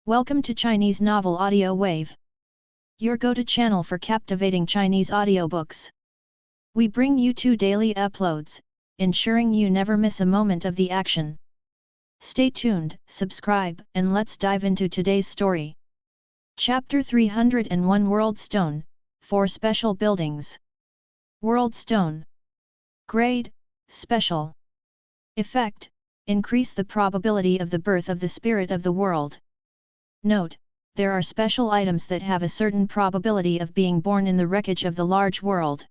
Welcome to Chinese Novel Audio Wave, your go-to channel for captivating Chinese audiobooks. We bring you 2 daily uploads, ensuring you never miss a moment of the action. Stay tuned, subscribe, and let's dive into today's story. Chapter 301 World Stone, 4 Special Buildings. World Stone. Grade, Special. Effect, increase the probability of the birth of the spirit of the world. Note, there are special items that have a certain probability of being born in the wreckage of the large world.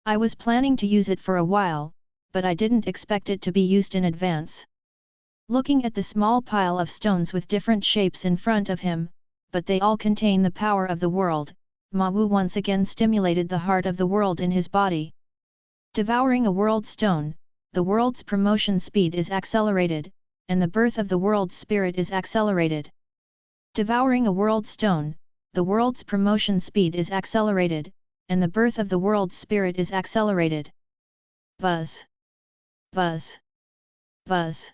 I was planning to use it for a while, but I didn't expect it to be used in advance. Looking at the small pile of stones with different shapes in front of him, but they all contain the power of the world, Ma Wu once again stimulated the heart of the world in his body. Devouring a world stone, the world's promotion speed is accelerated, and the birth of the world's spirit is accelerated. Devouring a world stone, the world's promotion speed is accelerated, and the birth of the world's spirit is accelerated. Buzz. Buzz. Buzz.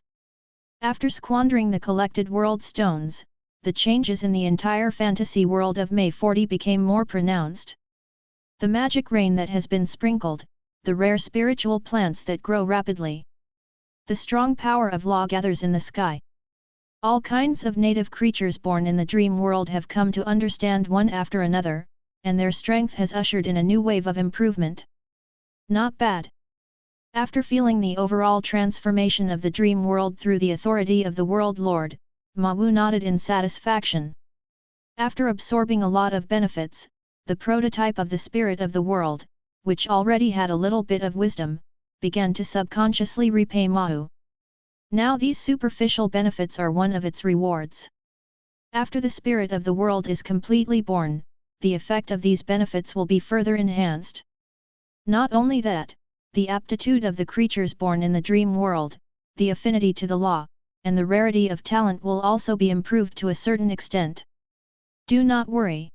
After squandering the collected world stones, the changes in the entire fantasy world of May 40 became more pronounced. The magic rain that has been sprinkled, the rare spiritual plants that grow rapidly. The strong power of law gathers in the sky. All kinds of native creatures born in the dream world have come to understand one after another, and their strength has ushered in a new wave of improvement. Not bad. After feeling the overall transformation of the dream world through the authority of the World Lord, Ma Wu nodded in satisfaction. After absorbing a lot of benefits, the prototype of the spirit of the world, which already had a little bit of wisdom, began to subconsciously repay Ma Wu. Now these superficial benefits are one of its rewards. After the spirit of the world is completely born, the effect of these benefits will be further enhanced. Not only that, the aptitude of the creatures born in the dream world, the affinity to the law, and the rarity of talent will also be improved to a certain extent. Do not worry.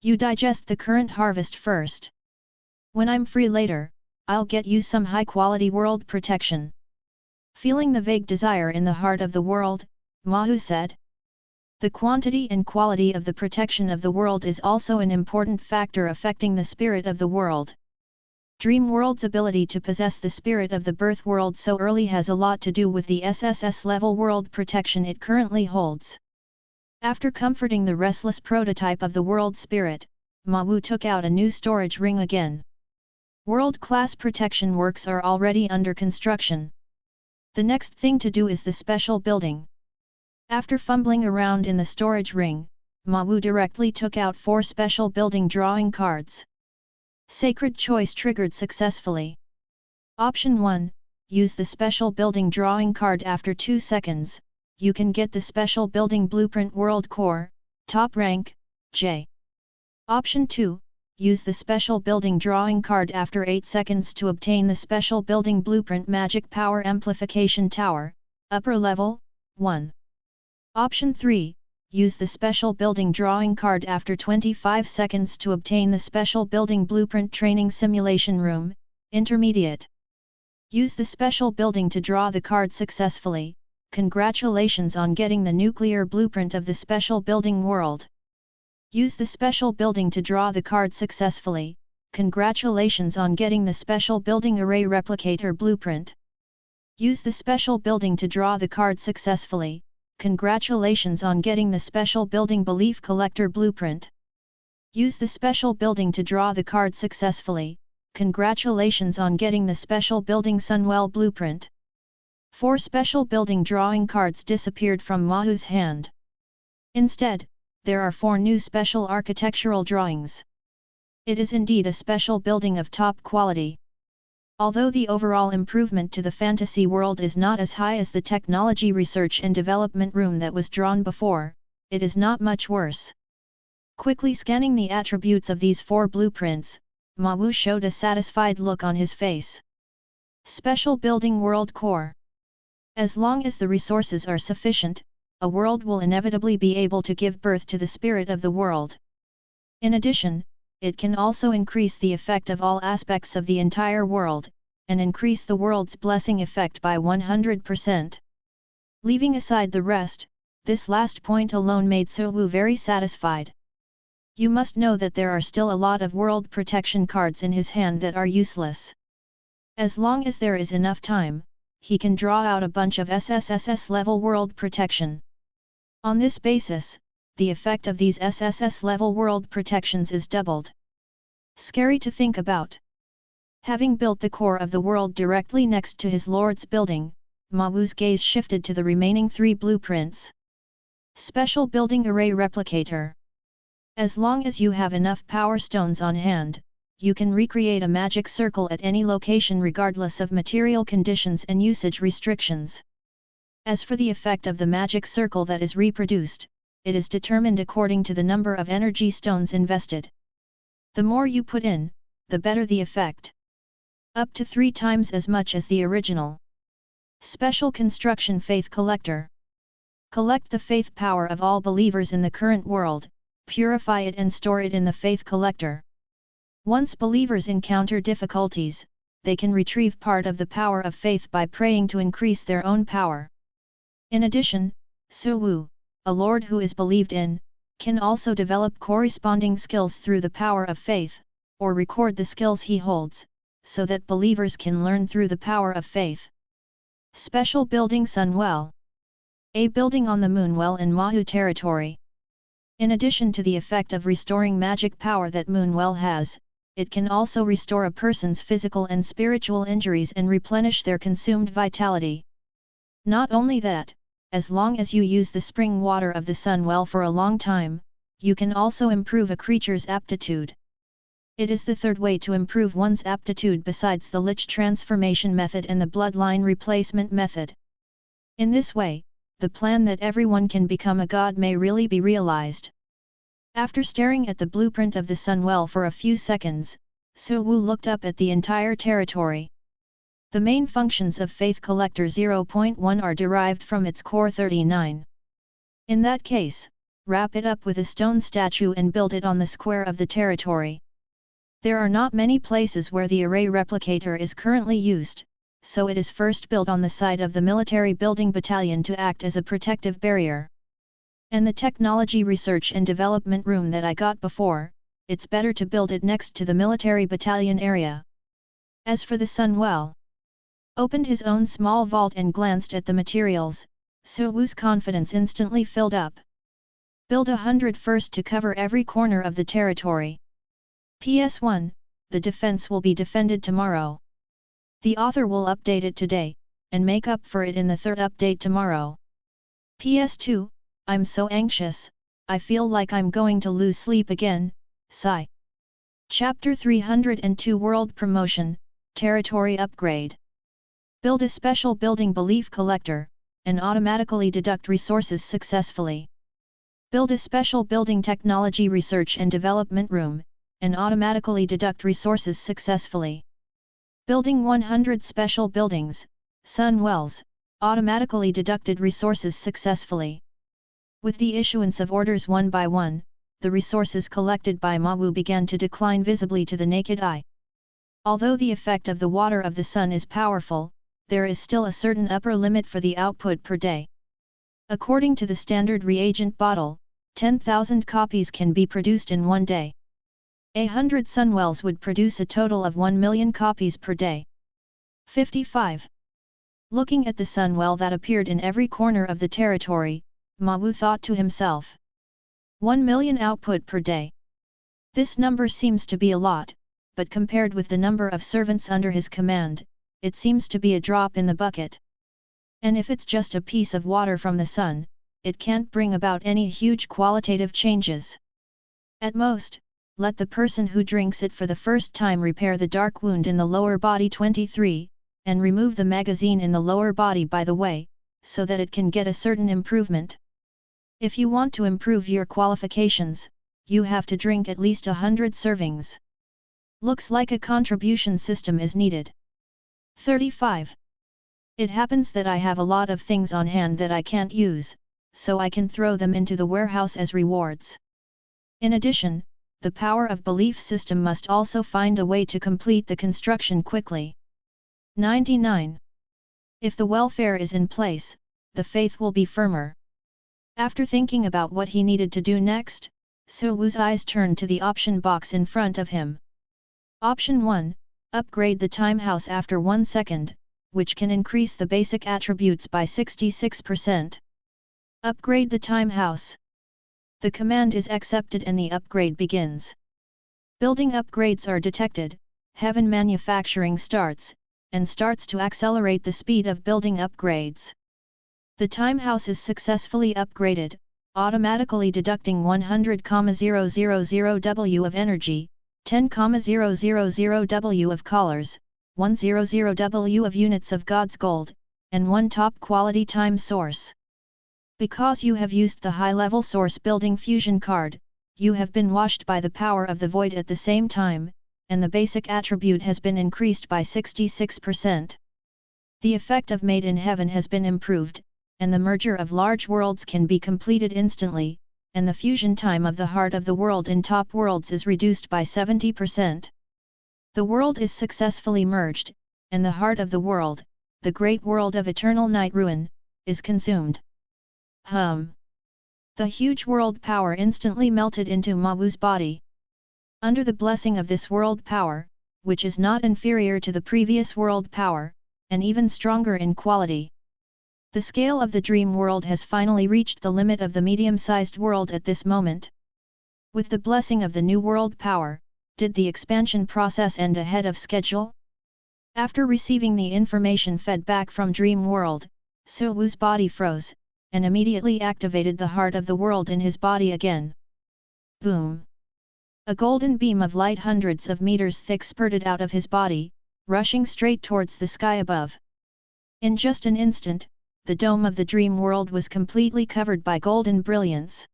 You digest the current harvest first. When I'm free later, I'll get you some high-quality world protection. Feeling the vague desire in the heart of the world, Ma Wu said. The quantity and quality of the protection of the world is also an important factor affecting the spirit of the world. Dream World's ability to possess the spirit of the birth world so early has a lot to do with the sss-level world protection it currently holds. After comforting the restless prototype of the world spirit, Ma Wu took out a new storage ring again. World-class protection works are already under construction. The next thing to do is the special building. After fumbling around in the storage ring, Ma Wu directly took out 4 special building drawing cards. Sacred choice triggered successfully. Option 1, use the special building drawing card after 2 seconds, you can get the special building blueprint world core, top rank, J. Option 2, use the special building drawing card after 8 seconds to obtain the special building blueprint magic power amplification tower, upper level, 1. Option 3, use the special building drawing card after 25 seconds to obtain the special building blueprint training simulation room, intermediate. Use the special building to draw the card successfully, congratulations on getting the nuclear blueprint of the special building world. Use the special building to draw the card successfully, congratulations on getting the special building array replicator blueprint. Use the special building to draw the card successfully, congratulations on getting the special building belief collector blueprint. Use the special building to draw the card successfully, congratulations on getting the special building Sunwell blueprint. 4 special building drawing cards disappeared from Ma Wu's hand. Instead, there are 4 new special architectural drawings. It is indeed a special building of top quality. Although the overall improvement to the fantasy world is not as high as the technology research and development room that was drawn before, it is not much worse. Quickly scanning the attributes of these 4 blueprints, Ma Wu showed a satisfied look on his face. Special building world core. As long as the resources are sufficient, a world will inevitably be able to give birth to the spirit of the world. In addition, it can also increase the effect of all aspects of the entire world, and increase the world's blessing effect by 100%. Leaving aside the rest, This last point alone made Suwu very satisfied. You must know that there are still a lot of world protection cards in his hand that are useless. As long as there is enough time, he can draw out a bunch of sss-level world protection. On this basis, the effect of these sss-level world protections is doubled. Scary to think about. Having built the core of the world directly next to his lord's building, Ma Wu's gaze shifted to the remaining 3 blueprints. Special Building Array Replicator. As long as you have enough power stones on hand, you can recreate a magic circle at any location regardless of material conditions and usage restrictions. As for the effect of the magic circle that is reproduced, it is determined according to the number of energy stones invested. The more you put in, the better the effect. Up to 3 times as much as the original. Special Construction Faith Collector. Collect the faith power of all believers in the current world, purify it and store it in the faith collector. Once believers encounter difficulties, they can retrieve part of the power of faith by praying to increase their own power. In addition, Suwu, a lord who is believed in, can also develop corresponding skills through the power of faith, or record the skills he holds, so that believers can learn through the power of faith. Special Building Sunwell. A building on the Moonwell in Mahu territory. In addition to the effect of restoring magic power that Moonwell has, it can also restore a person's physical and spiritual injuries and replenish their consumed vitality. Not only that, as long as you use the spring water of the Sunwell for a long time, you can also improve a creature's aptitude. It is the third way to improve one's aptitude besides the Lich transformation method and the bloodline replacement method. In this way, the plan that everyone can become a god may really be realized. After staring at the blueprint of the Sunwell for a few seconds, Suwu looked up at the entire territory. The main functions of Faith Collector 0.1 are derived from its core 39. In that case, wrap it up with a stone statue and build it on the square of the territory. There are not many places where the array replicator is currently used, so it is first built on the site of the military building battalion to act as a protective barrier. And the technology research and development room that I got before, it's better to build it next to the military battalion area. As for the Sunwell, opened his own small vault and glanced at the materials, Suwu's confidence instantly filled up. Build 100 first to cover every corner of the territory. PS1, the defense will be defended tomorrow. The author will update it today, and make up for it in the 3rd update tomorrow. PS2, I'm so anxious, I feel like I'm going to lose sleep again, sigh. Chapter 302 World Promotion, Territory Upgrade. Build a special building belief collector, and automatically deduct resources successfully. Build a special building technology research and development room, and automatically deduct resources successfully. Building 100 special buildings, Sunwells, automatically deducted resources successfully. With the issuance of orders one by one, the resources collected by Ma Wu began to decline visibly to the naked eye. Although the effect of the water of the sun is powerful, there is still a certain upper limit for the output per day. According to the standard reagent bottle, 10,000 copies can be produced in one day. 100 Sunwells would produce a total of 1 million copies per day. 55. Looking at the Sunwell that appeared in every corner of the territory, Ma Wu thought to himself. 1 million output per day. This number seems to be a lot, but compared with the number of servants under his command, it seems to be a drop in the bucket. And if it's just a piece of water from the sun, it can't bring about any huge qualitative changes. At most, let the person who drinks it for the first time repair the dark wound in the lower body 23, and remove the magazine in the lower body by the way, so that it can get a certain improvement. If you want to improve your qualifications, you have to drink at least 100 servings. Looks like a contribution system is needed. 35. It happens that I have a lot of things on hand that I can't use, so I can throw them into the warehouse as rewards. In addition, the power of belief system must also find a way to complete the construction quickly. 99. If the welfare is in place, the faith will be firmer. After thinking about what he needed to do next, Suwu's eyes turned to the option box in front of him. Option 1, upgrade the time house after 1 second, which can increase the basic attributes by 66%. Upgrade the time house. The command is accepted and the upgrade begins. Building upgrades are detected, heaven manufacturing starts, and starts to accelerate the speed of building upgrades. The time house is successfully upgraded, automatically deducting 100,000 W of energy, 10,000 W of collars, 100 W of units of God's gold, and 1 top quality time source. Because you have used the high-level source building fusion card, you have been washed by the power of the void at the same time, and the basic attribute has been increased by 66%. The effect of Made in Heaven has been improved, and the merger of large worlds can be completed instantly, and the fusion time of the heart of the world in top worlds is reduced by 70%. The world is successfully merged, and the heart of the world, the great world of eternal night ruin, is consumed. The huge world power instantly melted into Mawu's body. Under the blessing of this world power, which is not inferior to the previous world power, and even stronger in quality. The scale of the dream world has finally reached the limit of the medium-sized world at this moment. With the blessing of the new world power, did the expansion process end ahead of schedule? After receiving the information fed back from Dream World, Suwu's body froze, and immediately activated the heart of the world in his body again. Boom! A golden beam of light hundreds of meters thick spurted out of his body, rushing straight towards the sky above. In just an instant, the dome of the dream world was completely covered by golden brilliance.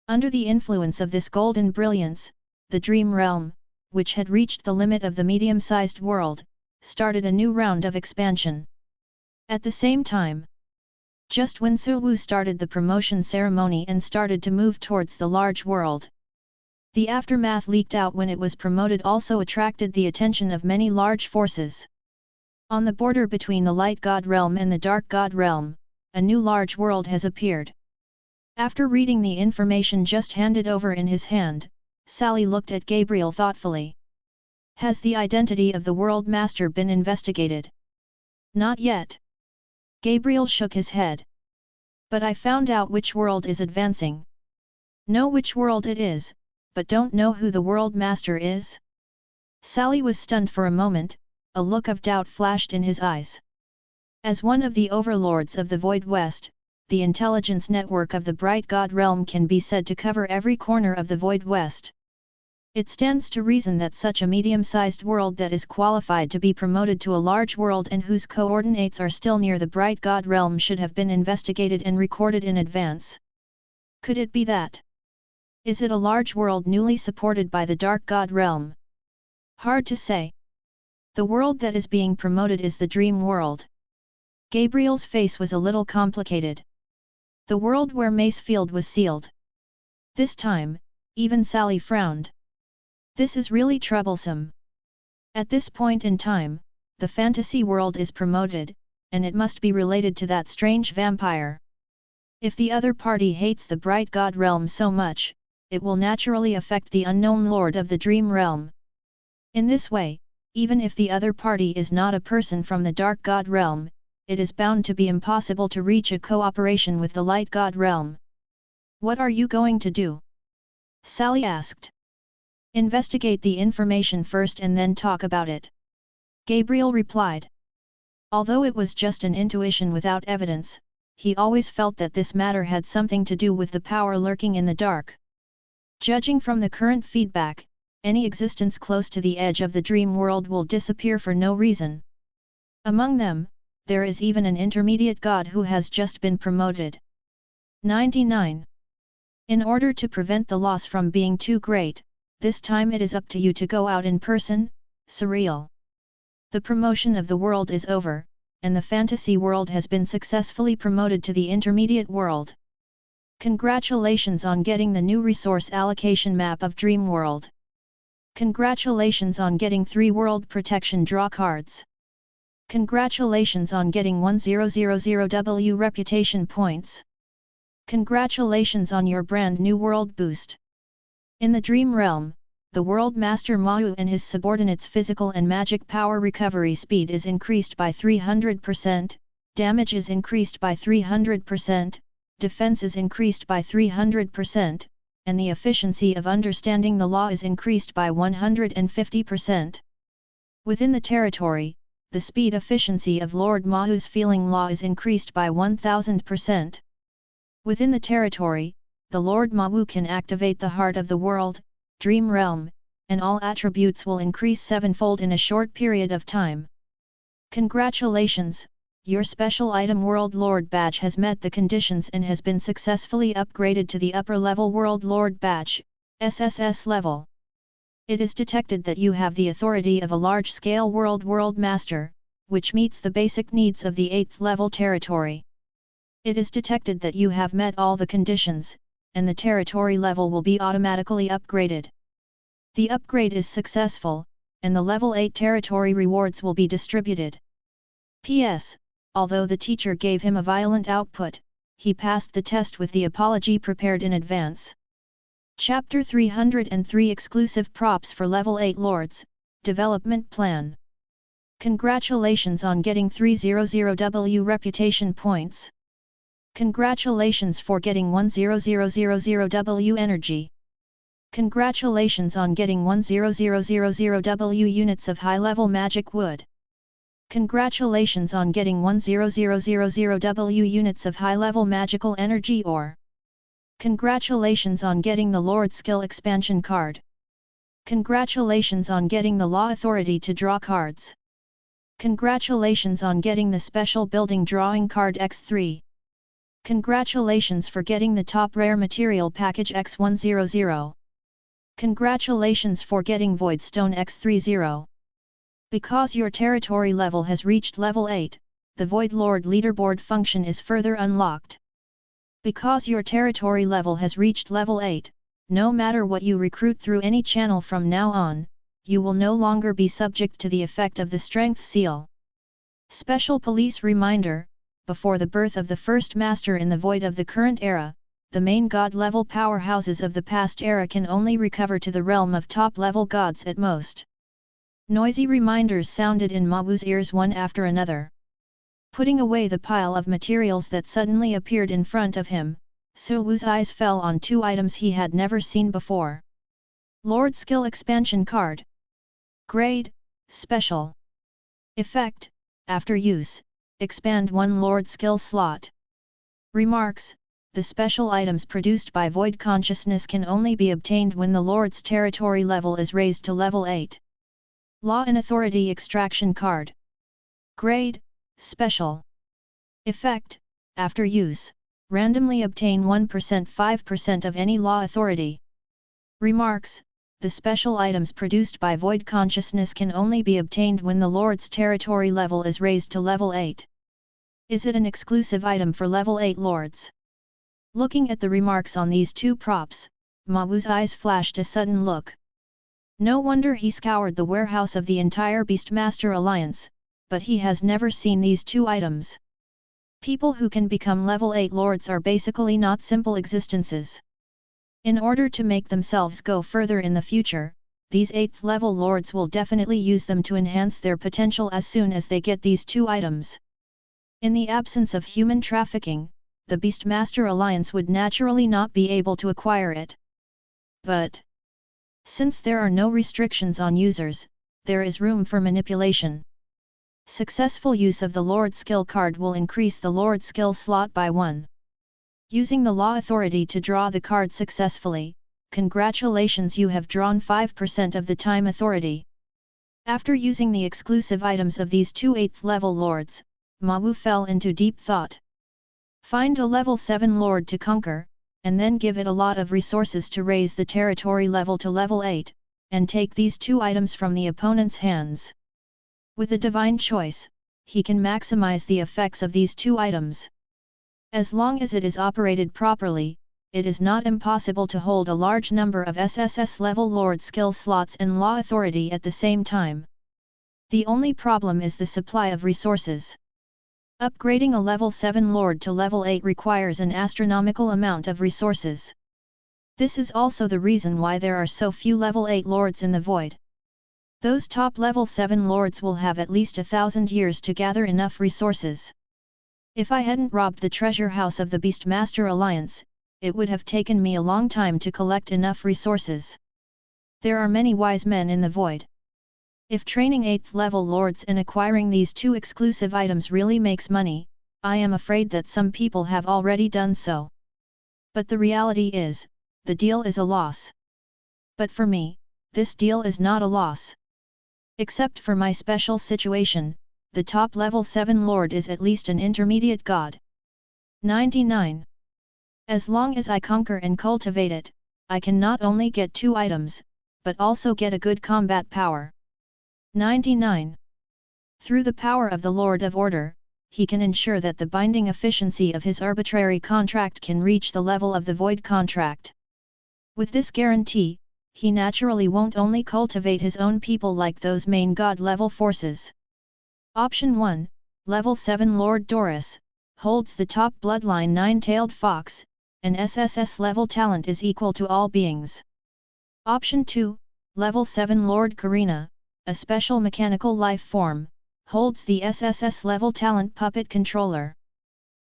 Under the influence of this golden brilliance, the dream realm, which had reached the limit of the medium-sized world, started a new round of expansion. At the same time, just when Suwu started the promotion ceremony and started to move towards the large world, the aftermath leaked out when it was promoted also attracted the attention of many large forces. On the border between the Light God Realm and the Dark God Realm, a new large world has appeared. After reading the information just handed over in his hand, Sally looked at Gabriel thoughtfully. Has the identity of the World Master been investigated? Not yet. Gabriel shook his head. But I found out which world is advancing. Know which world it is, but don't know who the World Master is? Sally was stunned for a moment, a look of doubt flashed in his eyes. As one of the overlords of the Void West, the intelligence network of the Bright God Realm can be said to cover every corner of the Void West. It stands to reason that such a medium-sized world that is qualified to be promoted to a large world and whose coordinates are still near the Bright God Realm should have been investigated and recorded in advance. Could it be that? Is it a large world newly supported by the Dark God Realm? Hard to say. The world that is being promoted is the Dream World. Gabriel's face was a little complicated. The world where Macefield was sealed. This time, even Sally frowned. This is really troublesome. At this point in time, the fantasy world is promoted, and it must be related to that strange vampire. If the other party hates the Bright God Realm so much, it will naturally affect the unknown Lord of the Dream Realm. In this way, even if the other party is not a person from the Dark God Realm, it is bound to be impossible to reach a cooperation with the Light God Realm. What are you going to do? Sally asked. Investigate the information first and then talk about it. Gabriel replied. Although it was just an intuition without evidence, he always felt that this matter had something to do with the power lurking in the dark. Judging from the current feedback, any existence close to the edge of the dream world will disappear for no reason. Among them, there is even an intermediate god who has just been promoted. 99. In order to prevent the loss from being too great, this time it is up to you to go out in person, Surreal. The promotion of the world is over, and the fantasy world has been successfully promoted to the intermediate world. Congratulations on getting the new resource allocation map of Dream World. Congratulations on getting 3 world protection draw cards. Congratulations on getting 1000 W reputation points. Congratulations on your brand new world boost. In the Dream Realm, the World Master Mahu and his subordinates' physical and magic power recovery speed is increased by 300%, damage is increased by 300%, defense is increased by 300%, and the efficiency of understanding the law is increased by 150%. Within the territory, the speed efficiency of Lord Mahu's feeling law is increased by 1000%. Within the territory, the Lord Mahu can activate the heart of the world, Dream Realm, and all attributes will increase sevenfold in a short period of time. Congratulations, your special item World Lord Badge has met the conditions and has been successfully upgraded to the upper level World Lord Badge, SSS level. It is detected that you have the authority of a large-scale World Master, which meets the basic needs of the 8th level territory. It is detected that you have met all the conditions, and the territory level will be automatically upgraded. The upgrade is successful, and the level 8 territory rewards will be distributed. P.S. Although the teacher gave him a violent output, he passed the test with the apology prepared in advance. Chapter 303 Exclusive Props for Level 8 Lords, Development Plan. Congratulations on getting 300W reputation points. Congratulations for getting 10000W energy. Congratulations on getting 10000W units of high-level magic wood. Congratulations on getting 10000W units of high-level magical energy ore. Congratulations on getting the Lord Skill Expansion card. Congratulations on getting the Law Authority to draw cards. Congratulations on getting the Special Building Drawing card X3. Congratulations for getting the Top Rare Material Package X100. Congratulations for getting Void Stone X30. Because your territory level has reached level 8, the Void Lord leaderboard function is further unlocked. Because your territory level has reached level 8, no matter what you recruit through any channel from now on, you will no longer be subject to the effect of the Strength Seal. Special Police Reminder: before the birth of the first Master in the Void of the current era, the main God-level powerhouses of the past era can only recover to the realm of top-level gods at most. Noisy reminders sounded in Mahu's ears one after another. Putting away the pile of materials that suddenly appeared in front of him, Suwu's eyes fell on two items he had never seen before. Lord Skill Expansion Card. Grade: Special. Effect: after use, expand one Lord Skill slot. Remarks: the special items produced by Void Consciousness can only be obtained when the Lord's territory level is raised to level 8. Law and Authority Extraction Card. Grade: Special. Effect: after use, randomly obtain 1% 5% of any law authority. Remarks: the special items produced by Void Consciousness can only be obtained when the Lord's territory level is raised to level 8. Is it an exclusive item for level 8 Lords? Looking at the remarks on these two props, Mahu's eyes flashed a sudden look. No wonder he scoured the warehouse of the entire Beastmaster Alliance, but he has never seen these two items. People who can become level 8 Lords are basically not simple existences. In order to make themselves go further in the future, these 8th level Lords will definitely use them to enhance their potential as soon as they get these two items. In the absence of human trafficking, the Beastmaster Alliance would naturally not be able to acquire it. But since there are no restrictions on users, there is room for manipulation. Successful use of the Lord Skill card will increase the Lord Skill slot by 1. Using the Law Authority to draw the card successfully, congratulations, you have drawn 5% of the time authority. After using the exclusive items of these two 8th level Lords, Mahu fell into deep thought. Find a level 7 Lord to conquer, and then give it a lot of resources to raise the territory level to level 8, and take these two items from the opponent's hands. With a divine choice, he can maximize the effects of these two items. As long as it is operated properly, it is not impossible to hold a large number of SSS-level Lord skill slots and Law Authority at the same time. The only problem is the supply of resources. Upgrading a level 7 lord to level 8 requires an astronomical amount of resources. This is also the reason why there are so few level 8 lords in the void. Those top level 7 lords will have at least 1,000 years to gather enough resources. If I hadn't robbed the treasure house of the Beastmaster Alliance, it would have taken me a long time to collect enough resources. There are many wise men in the void. If training 8th level lords and acquiring these 2 exclusive items really makes money, I am afraid that some people have already done so. But the reality is, the deal is a loss. But for me, this deal is not a loss. Except for my special situation, the top level 7 lord is at least an intermediate god. 99. As long as I conquer and cultivate it, I can not only get 2 items, but also get a good combat power. 99. Through the power of the Lord of Order, he can ensure that the binding efficiency of his arbitrary contract can reach the level of the void contract. With this guarantee, he naturally won't only cultivate his own people like those main god level forces. Option 1, Level 7 Lord Doris, holds the top bloodline 9-tailed fox, and sss-level talent is equal to all beings. Option 2, Level 7 Lord Karina, a special mechanical life form, holds the sss-level talent puppet controller.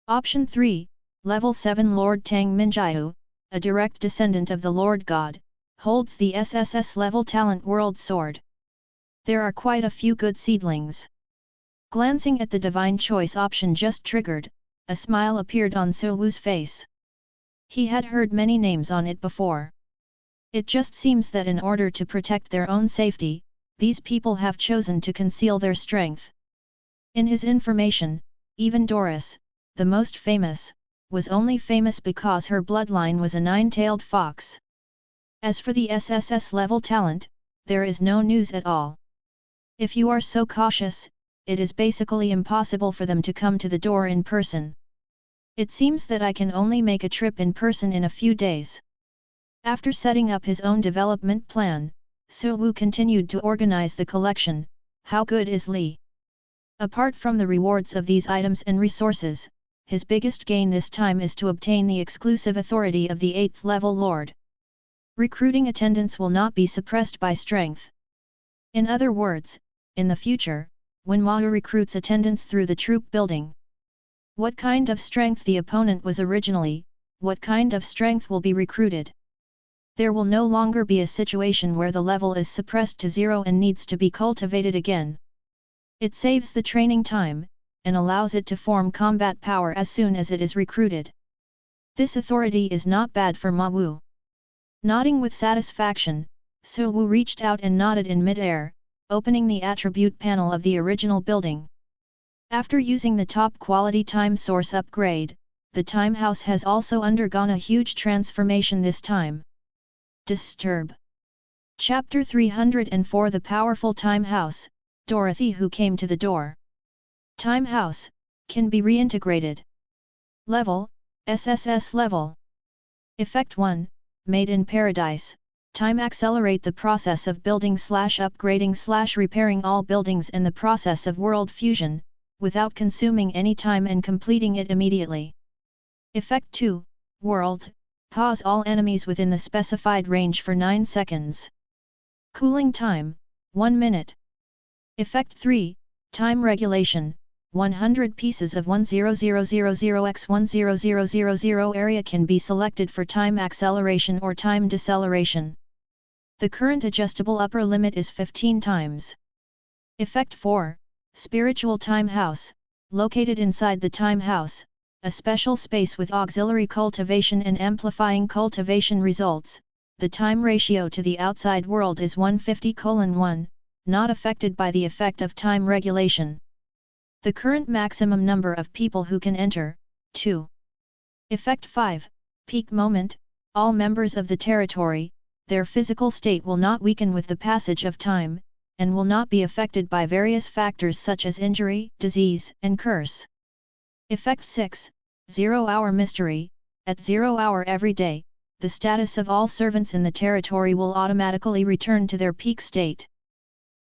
Option 3, Level 7 Lord Tang Minjiu, a direct descendant of the Lord God, holds the sss-level talent world sword. There are quite a few good seedlings. Glancing at the divine choice option just triggered, a smile appeared on Suwu's face. He had heard many names on it before. It just seems that in order to protect their own safety, these people have chosen to conceal their strength. In his information, even Doris, the most famous, was only famous because her bloodline was a 9-tailed fox. As for the sss-level talent, there is no news at all. If you are so cautious, it is basically impossible for them to come to the door in person. It seems that I can only make a trip in person in a few days. After setting up his own development plan, Suwu continued to organize the collection. How good is Li? Apart from the rewards of these items and resources, his biggest gain this time is to obtain the exclusive authority of the 8th level lord. Recruiting attendance will not be suppressed by strength. In other words, in the future, when Mahu recruits attendance through the troop building, what kind of strength the opponent was originally, what kind of strength will be recruited. There will no longer be a situation where the level is suppressed to 0 and needs to be cultivated again. It saves the training time, and allows it to form combat power as soon as it is recruited. This authority is not bad for Mahu. Nodding with satisfaction, Suwu reached out and nodded in mid-air, opening the attribute panel of the original building. After using the top-quality time source upgrade, the time house has also undergone a huge transformation this time. Disturb. Chapter 304 The Powerful Time House, Dorothy who came to the door. Time house, can be reintegrated. Level, SSS level. Effect 1, Made in Paradise. Time accelerate the process of building/upgrading/repairing all buildings and the process of world fusion, without consuming any time and completing it immediately. Effect 2, World, pause all enemies within the specified range for 9 seconds. Cooling time, 1 minute. Effect 3, Time regulation, 100 pieces of 10000x10000 area can be selected for time acceleration or time deceleration. The current adjustable upper limit is 15 times. Effect 4, Spiritual Time House, located inside the Time House, a special space with auxiliary cultivation and amplifying cultivation results. The time ratio to the outside world is 150:1, not affected by the effect of time regulation. The current maximum number of people who can enter, 2. Effect 5, Peak Moment, all members of the territory, their physical state will not weaken with the passage of time, and will not be affected by various factors such as injury, disease, and curse. Effect 6, 0-hour mystery, at 0 hour every day, the status of all servants in the territory will automatically return to their peak state.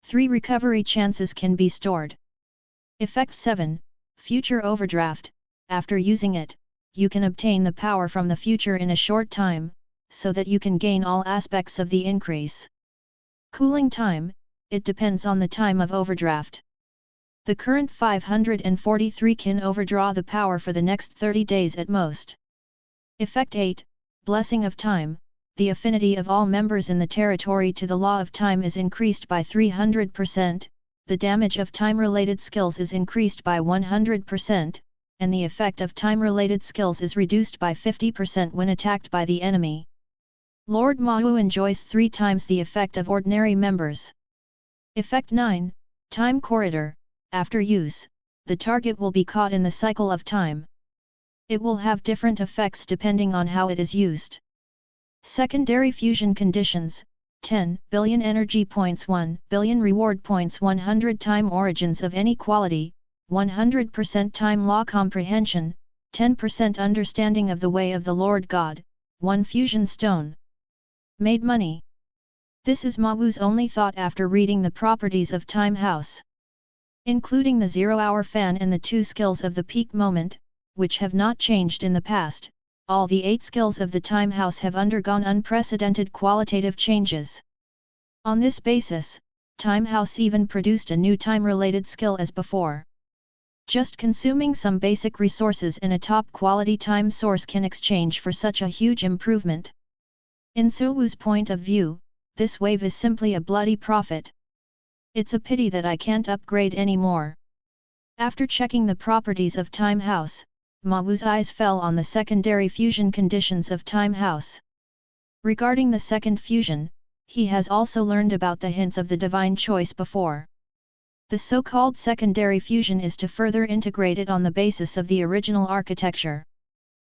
3 recovery chances can be stored. Effect 7, Future overdraft. After using it, you can obtain the power from the future in a short time, so that you can gain all aspects of the increase. Cooling time. It depends on the time of overdraft. The current 543 can overdraw the power for the next 30 days at most. Effect 8. Blessing of time. The affinity of all members in the territory to the law of time is increased by 300%, the damage of time-related skills is increased by 100%, and the effect of time-related skills is reduced by 50% when attacked by the enemy. Lord Mahu enjoys 3 times the effect of ordinary members. Effect 9. Time corridor. After use, the target will be caught in the cycle of time. It will have different effects depending on how it is used. Secondary fusion conditions. 10 billion energy points, 1 billion reward points, 100 time origins of any quality, 100% time law comprehension, 10% understanding of the way of the Lord God, 1 fusion stone. Made money. This is Mawu's only thought after reading the properties of Time House. Including the 0-hour fan and the 2 skills of the peak moment, which have not changed in the past, all the 8 skills of the Time House have undergone unprecedented qualitative changes. On this basis, Time House even produced a new time-related skill as before. Just consuming some basic resources in a top-quality time source can exchange for such a huge improvement. In Suwu's point of view, this wave is simply a bloody profit. It's a pity that I can't upgrade anymore. After checking the properties of Time House, Mawu's eyes fell on the secondary fusion conditions of Time House. Regarding the second fusion, he has also learned about the hints of the divine choice before. The so-called secondary fusion is to further integrate it on the basis of the original architecture.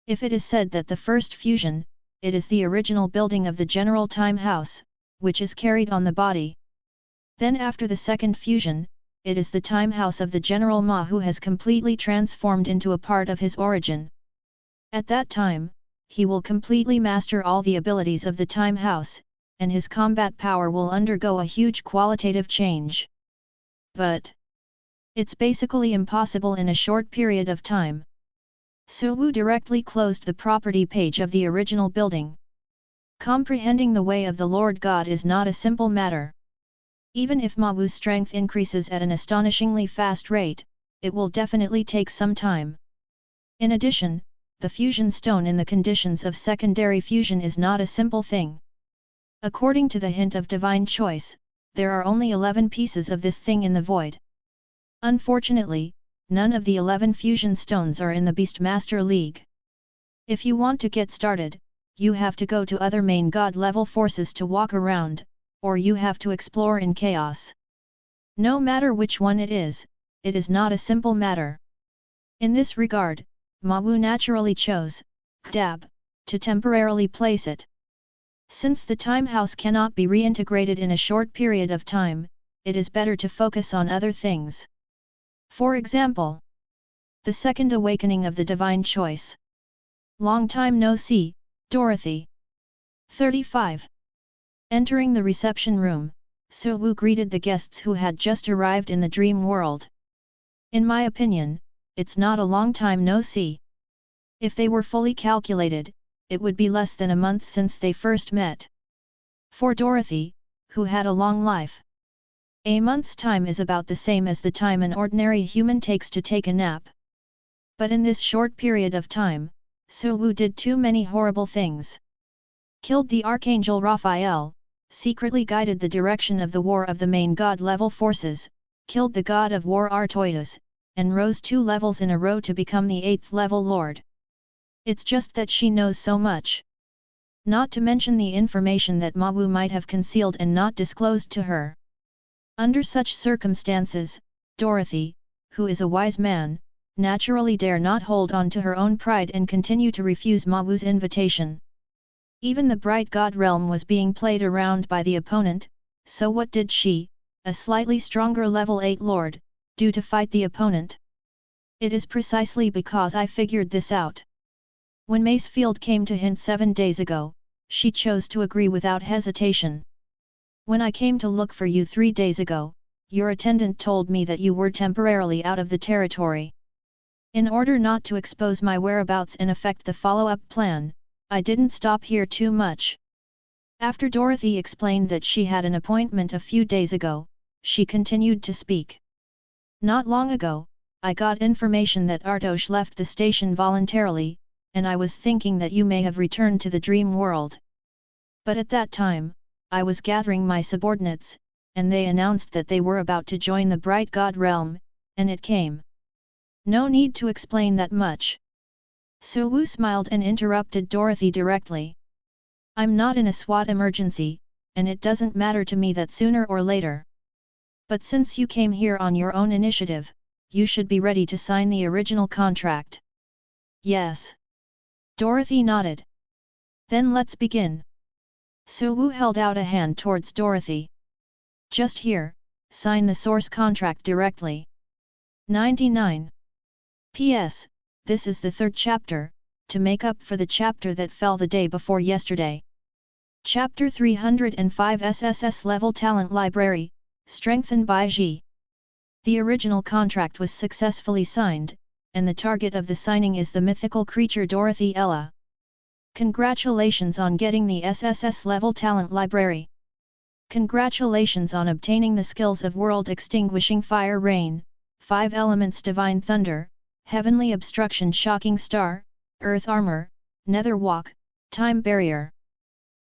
If it is said that the first fusion, it is the original building of the general Time House, which is carried on the body. Then after the second fusion, it is the Time House of the General Ma who has completely transformed into a part of his origin. At that time, he will completely master all the abilities of the Time House, and his combat power will undergo a huge qualitative change. But it's basically impossible in a short period of time. Suwu directly closed the property page of the original building. Comprehending the way of the Lord God is not a simple matter. Even if Mawu's strength increases at an astonishingly fast rate, it will definitely take some time. In addition, the fusion stone in the conditions of secondary fusion is not a simple thing. According to the hint of divine choice, there are only 11 pieces of this thing in the void. Unfortunately, none of the 11 fusion stones are in the Beastmaster League. If you want to get started, you have to go to other main god level forces to walk around, or you have to explore in chaos. No matter which one it is not a simple matter. In this regard, Mawu naturally chose Dab to temporarily place it. Since the Time House cannot be reintegrated in a short period of time, it is better to focus on other things. For example, the second awakening of the divine choice. Long time no see, Dorothy. 35. Entering the reception room, Suwu greeted the guests who had just arrived in the dream world. In my opinion, it's not a long time no see. If they were fully calculated, it would be less than a month since they first met. For Dorothy, who had a long life, a month's time is about the same as the time an ordinary human takes to take a nap. But in this short period of time, Suwu did too many horrible things. Killed the Archangel Raphael, secretly guided the direction of the war of the main god level forces, killed the god of war Artoius, and rose 2 levels in a row to become the 8th level lord. It's just that she knows so much. Not to mention the information that Mawu might have concealed and not disclosed to her. Under such circumstances, Dorothy, who is a wise man, naturally dare not hold on to her own pride and continue to refuse Mawu's invitation. Even the bright god realm was being played around by the opponent, so what did she, a slightly stronger level 8 lord, do to fight the opponent? It is precisely because I figured this out. When Macefield came to hint 7 days ago, she chose to agree without hesitation. When I came to look for you 3 days ago, your attendant told me that you were temporarily out of the territory. In order not to expose my whereabouts and affect the follow-up plan, I didn't stop here too much. After Dorothy explained that she had an appointment a few days ago, she continued to speak. Not long ago, I got information that Artosh left the station voluntarily, and I was thinking that you may have returned to the dream world. But at that time, I was gathering my subordinates, and they announced that they were about to join the Bright God realm, and it came. No need to explain that much. Suwu smiled and interrupted Dorothy directly. I'm not in a SWAT emergency, and it doesn't matter to me that sooner or later. But since you came here on your own initiative, you should be ready to sign the original contract. Yes. Dorothy nodded. Then let's begin. Suwu held out a hand towards Dorothy. Just here, sign the source contract directly. 99. P.S. This is the third chapter, to make up for the chapter that fell the day before yesterday. Chapter 305 sss-level Talent Library, strengthened by Ji. The original contract was successfully signed, and the target of the signing is the mythical creature Dorothy Ella. Congratulations on getting the sss-level Talent Library. Congratulations on obtaining the skills of World Extinguishing Fire Rain, 5 Elements Divine Thunder, Heavenly Obstruction Shocking Star, Earth Armor, Nether Walk, Time Barrier.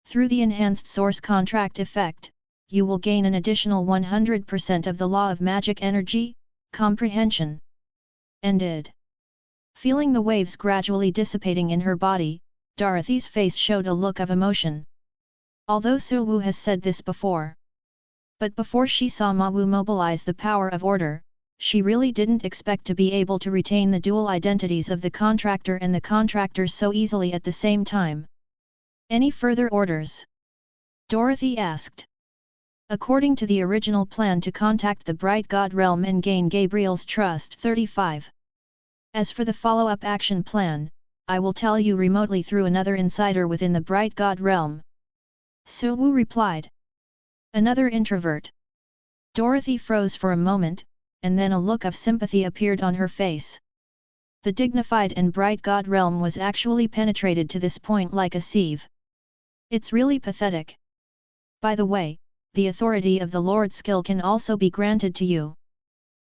Through the enhanced source contract effect, you will gain an additional 100% of the law of magic energy, comprehension. Ended. Feeling the waves gradually dissipating in her body, Dorothy's face showed a look of emotion. Although Suwu has said this before. But before she saw Mawu mobilize the power of order, she really didn't expect to be able to retain the dual identities of the contractor and the contractor so easily at the same time. Any further orders? Dorothy asked. According to the original plan to contact the Bright God realm and gain Gabriel's trust 35. As for the follow-up action plan, I will tell you remotely through another insider within the Bright God realm. Suwu replied. Another introvert. Dorothy froze for a moment, and then a look of sympathy appeared on her face. The dignified and bright God realm was actually penetrated to this point like a sieve. It's really pathetic. By the way, the authority of the Lord skill can also be granted to you.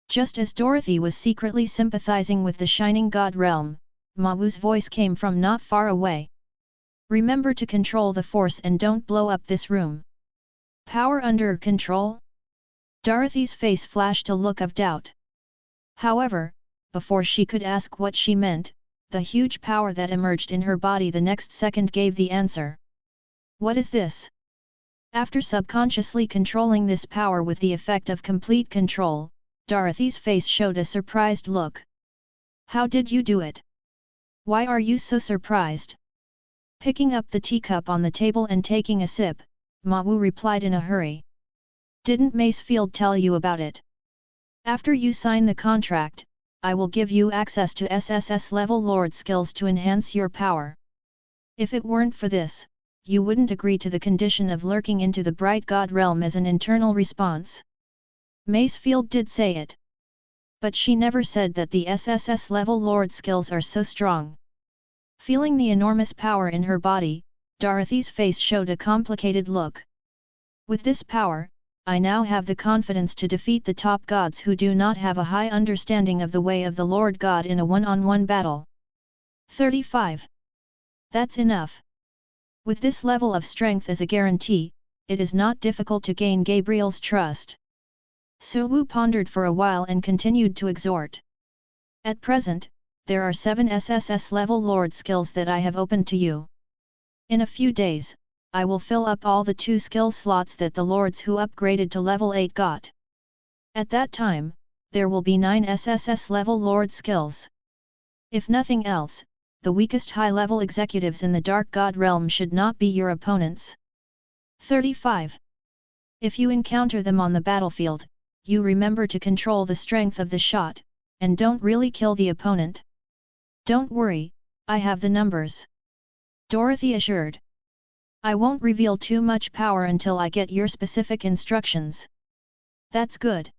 Just as Dorothy was secretly sympathizing with the shining God realm, Mawu's voice came from not far away. Remember to control the force and don't blow up this room. Power under control? Dorothy's face flashed a look of doubt. However, before she could ask what she meant, the huge power that emerged in her body the next second gave the answer. What is this? After subconsciously controlling this power with the effect of complete control, Dorothy's face showed a surprised look. How did you do it? Why are you so surprised? Picking up the teacup on the table and taking a sip, Mawu replied in a hurry. Didn't Macefield tell you about it? After you sign the contract, I will give you access to sss-level Lord skills to enhance your power. If it weren't for this, you wouldn't agree to the condition of lurking into the Bright God realm as an internal response. Macefield did say it. But she never said that the sss-level Lord skills are so strong. Feeling the enormous power in her body, Dorothy's face showed a complicated look. With this power, I now have the confidence to defeat the top gods who do not have a high understanding of the way of the Lord God in a one-on-one battle. 35. That's enough. With this level of strength as a guarantee, it is not difficult to gain Gabriel's trust. Suwu pondered for a while and continued to exhort. At present, there are 7 sss-level Lord skills that I have opened to you. In a few days, I will fill up all the 2 skill slots that the lords who upgraded to level 8 got. At that time, there will be 9 sss-level Lord skills. If nothing else, the weakest high-level executives in the Dark God realm should not be your opponents. 35. If you encounter them on the battlefield, you remember to control the strength of the shot, and don't really kill the opponent. Don't worry, I have the numbers. Dorothy assured. I won't reveal too much power until I get your specific instructions. That's good.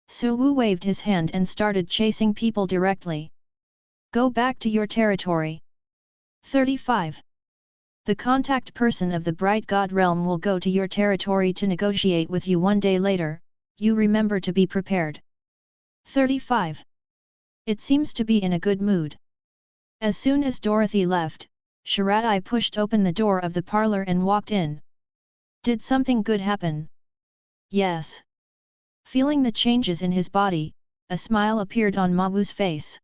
Suwu waved his hand and started chasing people directly. Go back to your territory. 35. The contact person of the Bright God Realm will go to your territory to negotiate with you one day later, you remember to be prepared. 35. It seems to be in a good mood. As soon as Dorothy left, Shirai pushed open the door of the parlor and walked in. Did something good happen? Yes. Feeling the changes in his body, a smile appeared on Mawu's face.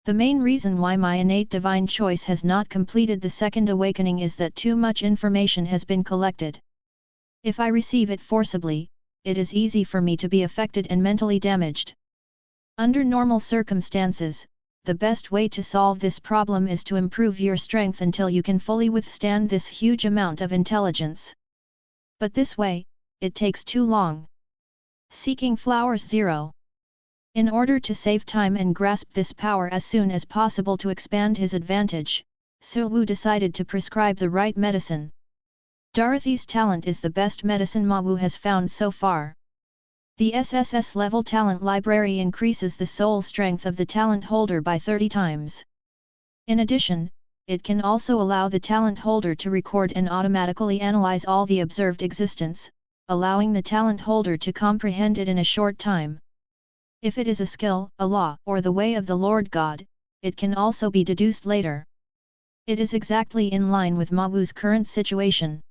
The main reason why my innate divine choice has not completed the second awakening is that too much information has been collected. If I receive it forcibly, it is easy for me to be affected and mentally damaged. Under normal circumstances, the best way to solve this problem is to improve your strength until you can fully withstand this huge amount of intelligence. But this way, it takes too long. Seeking Flowers 0. In order to save time and grasp this power as soon as possible to expand his advantage, Suwu decided to prescribe the right medicine. Dorothy's talent is the best medicine Mawu has found so far. The sss-level talent library increases the soul strength of the talent holder by 30 times. In addition, it can also allow the talent holder to record and automatically analyze all the observed existence, allowing the talent holder to comprehend it in a short time. If it is a skill, a law, or the way of the Lord God, it can also be deduced later. It is exactly in line with Mawu's current situation.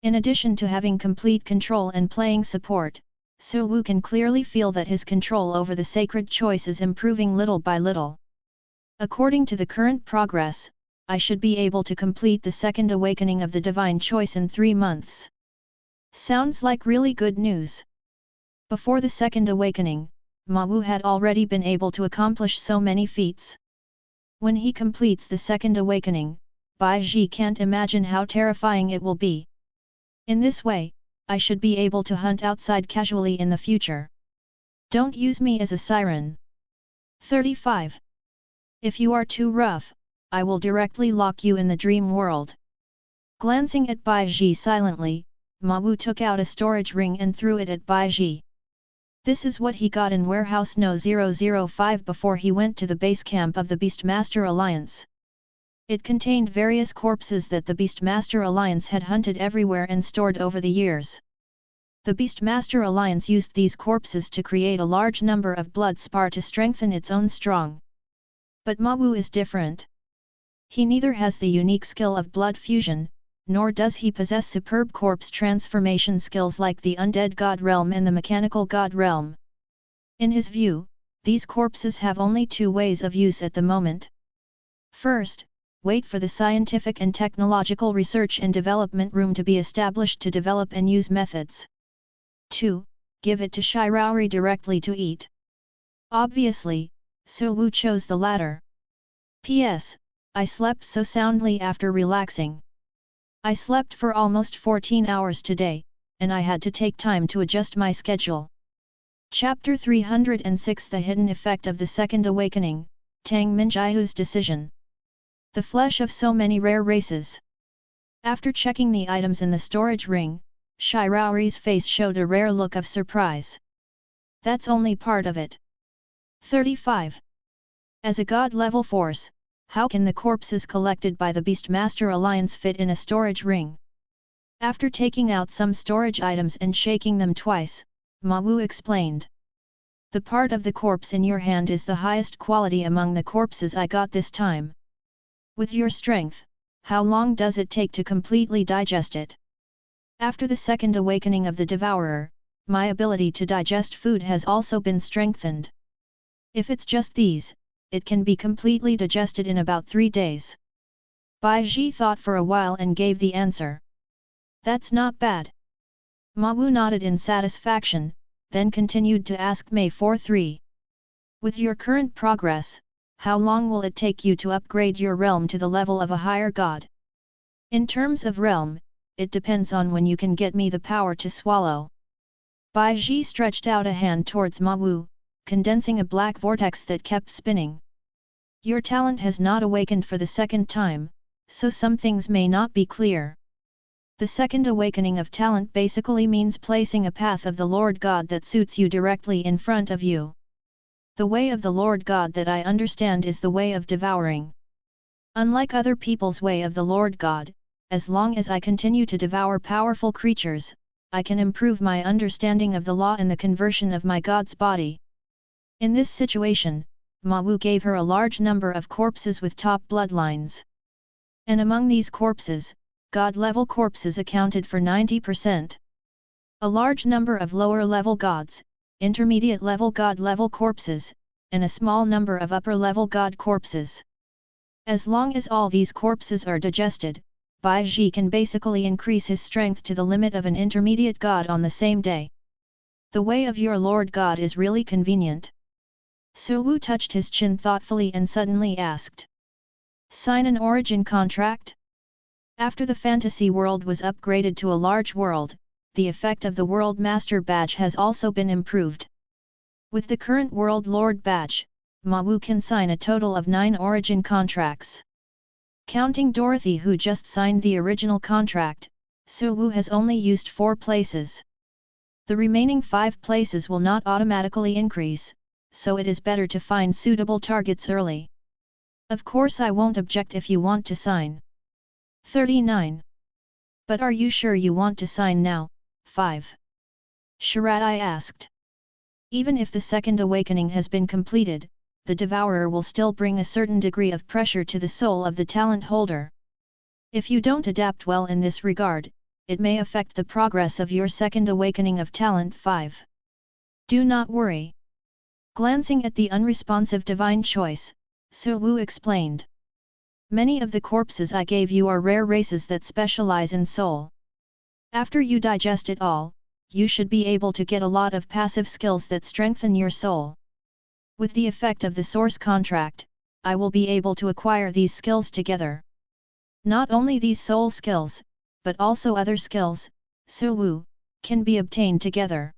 In addition to having complete control and playing support, Suwu can clearly feel that his control over the sacred choice is improving little by little. According to the current progress, I should be able to complete the second awakening of the divine choice in 3 months. Sounds like really good news. Before the second awakening, Mawu had already been able to accomplish so many feats. When he completes the second awakening, Baiji can't imagine how terrifying it will be. In this way, I should be able to hunt outside casually in the future. Don't use me as a siren. 35. If you are too rough, I will directly lock you in the dream world. Glancing at Baiji silently, Mawu took out a storage ring and threw it at Baiji. This is what he got in Warehouse No. 005 before he went to the base camp of the Beastmaster Alliance. It contained various corpses that the Beastmaster Alliance had hunted everywhere and stored over the years. The Beastmaster Alliance used these corpses to create a large number of blood spar to strengthen its own strong. But Mawu is different. He neither has the unique skill of blood fusion, nor does he possess superb corpse transformation skills like the Undead God Realm and the Mechanical God Realm. In his view, these corpses have only 2 ways of use at the moment. First, wait for the scientific and technological research and development room to be established to develop and use methods. 2. Give it to Shiraori directly to eat. Obviously, Suwu chose the latter. P.S. I slept so soundly after relaxing. I slept for almost 14 hours today, and I had to take time to adjust my schedule. Chapter 306 The Hidden Effect of the Second Awakening, Tang Minjiahu's Decision. The flesh of so many rare races. After checking the items in the storage ring, Shiraori's face showed a rare look of surprise. That's only part of it. 35. As a god-level force, how can the corpses collected by the Beastmaster Alliance fit in a storage ring? After taking out some storage items and shaking them twice, Mawu explained. The part of the corpse in your hand is the highest quality among the corpses I got this time. With your strength, how long does it take to completely digest it? After the second awakening of the Devourer, my ability to digest food has also been strengthened. If it's just these, it can be completely digested in about 3 days. Baiji thought for a while and gave the answer. That's not bad. Mawu nodded in satisfaction, then continued to ask Mei 4-3. With your current progress, how long will it take you to upgrade your realm to the level of a higher god? In terms of realm, it depends on when you can get me the power to swallow. Baiji stretched out a hand towards Mawu, condensing a black vortex that kept spinning. Your talent has not awakened for the second time, so some things may not be clear. The second awakening of talent basically means placing a path of the Lord God that suits you directly in front of you. The way of the Lord God that I understand is the way of devouring. Unlike other people's way of the Lord God, as long as I continue to devour powerful creatures, I can improve my understanding of the law and the conversion of my God's body. In this situation, Ma Wu gave her a large number of corpses with top bloodlines. And among these corpses, God-level corpses accounted for 90%. A large number of lower-level gods, intermediate-level god-level corpses, and a small number of upper-level god corpses. As long as all these corpses are digested, Bai Ji can basically increase his strength to the limit of an intermediate god on the same day. The way of your Lord God is really convenient. Su Wu touched his chin thoughtfully and suddenly asked. Sign an origin contract? After the fantasy world was upgraded to a large world, the effect of the World Master Badge has also been improved. With the current World Lord Badge, Ma Wu can sign a total of 9 origin contracts. Counting Dorothy who just signed the original contract, Su Wu has only used 4 places. The remaining 5 places will not automatically increase, so it is better to find suitable targets early. Of course I won't object if you want to sign. 39. But are you sure you want to sign now? 5. Shirai asked. Even if the second awakening has been completed, the devourer will still bring a certain degree of pressure to the soul of the talent holder. If you don't adapt well in this regard, it may affect the progress of your second awakening of talent 5. Do not worry. Glancing at the unresponsive divine choice, Su Wu explained. Many of the corpses I gave you are rare races that specialize in soul. After you digest it all, you should be able to get a lot of passive skills that strengthen your soul. With the effect of the source contract, I will be able to acquire these skills together. Not only these soul skills, but also other skills, Su Wu, can be obtained together.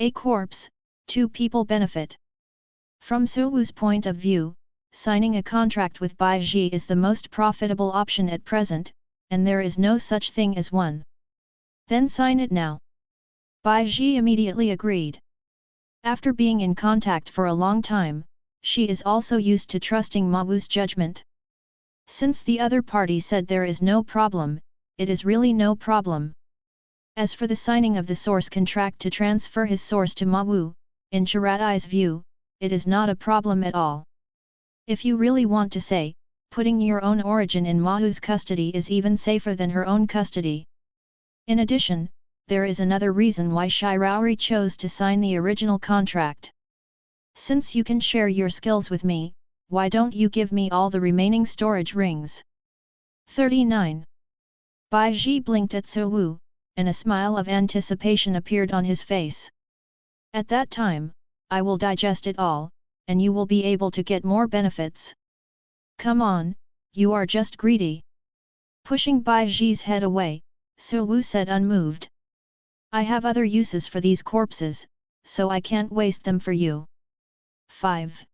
A corpse, 2 people benefit. From Su Wu's point of view, signing a contract with Bai Ji is the most profitable option at present, and there is no such thing as one. Then sign it now. Bai Ji immediately agreed. After being in contact for a long time, she is also used to trusting Ma Wu's judgment. Since the other party said there is no problem, it is really no problem. As for the signing of the source contract to transfer his source to Ma Wu, in Chirai's view, it is not a problem at all. If you really want to say, putting your own origin in Ma Wu's custody is even safer than her own custody. In addition, there is another reason why Shiraori chose to sign the original contract. Since you can share your skills with me, why don't you give me all the remaining storage rings? 39. Bai Ji blinked at Su Wu, and a smile of anticipation appeared on his face. At that time, I will digest it all, and you will be able to get more benefits. Come on, you are just greedy. Pushing Bai Ji's head away, Su Wu said unmoved. I have other uses for these corpses, so I can't waste them for you. 5.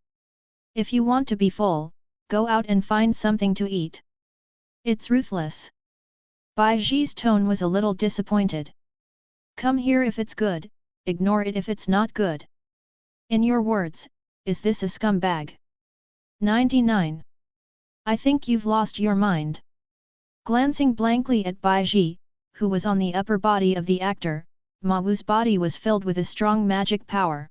If you want to be full, go out and find something to eat. It's ruthless. Bai Ji's tone was a little disappointed. Come here if it's good, ignore it if it's not good. In your words, is this a scumbag? 99. I think you've lost your mind. Glancing blankly at Bai Ji, who was on the upper body of the actor, Ma Wu's body was filled with a strong magic power.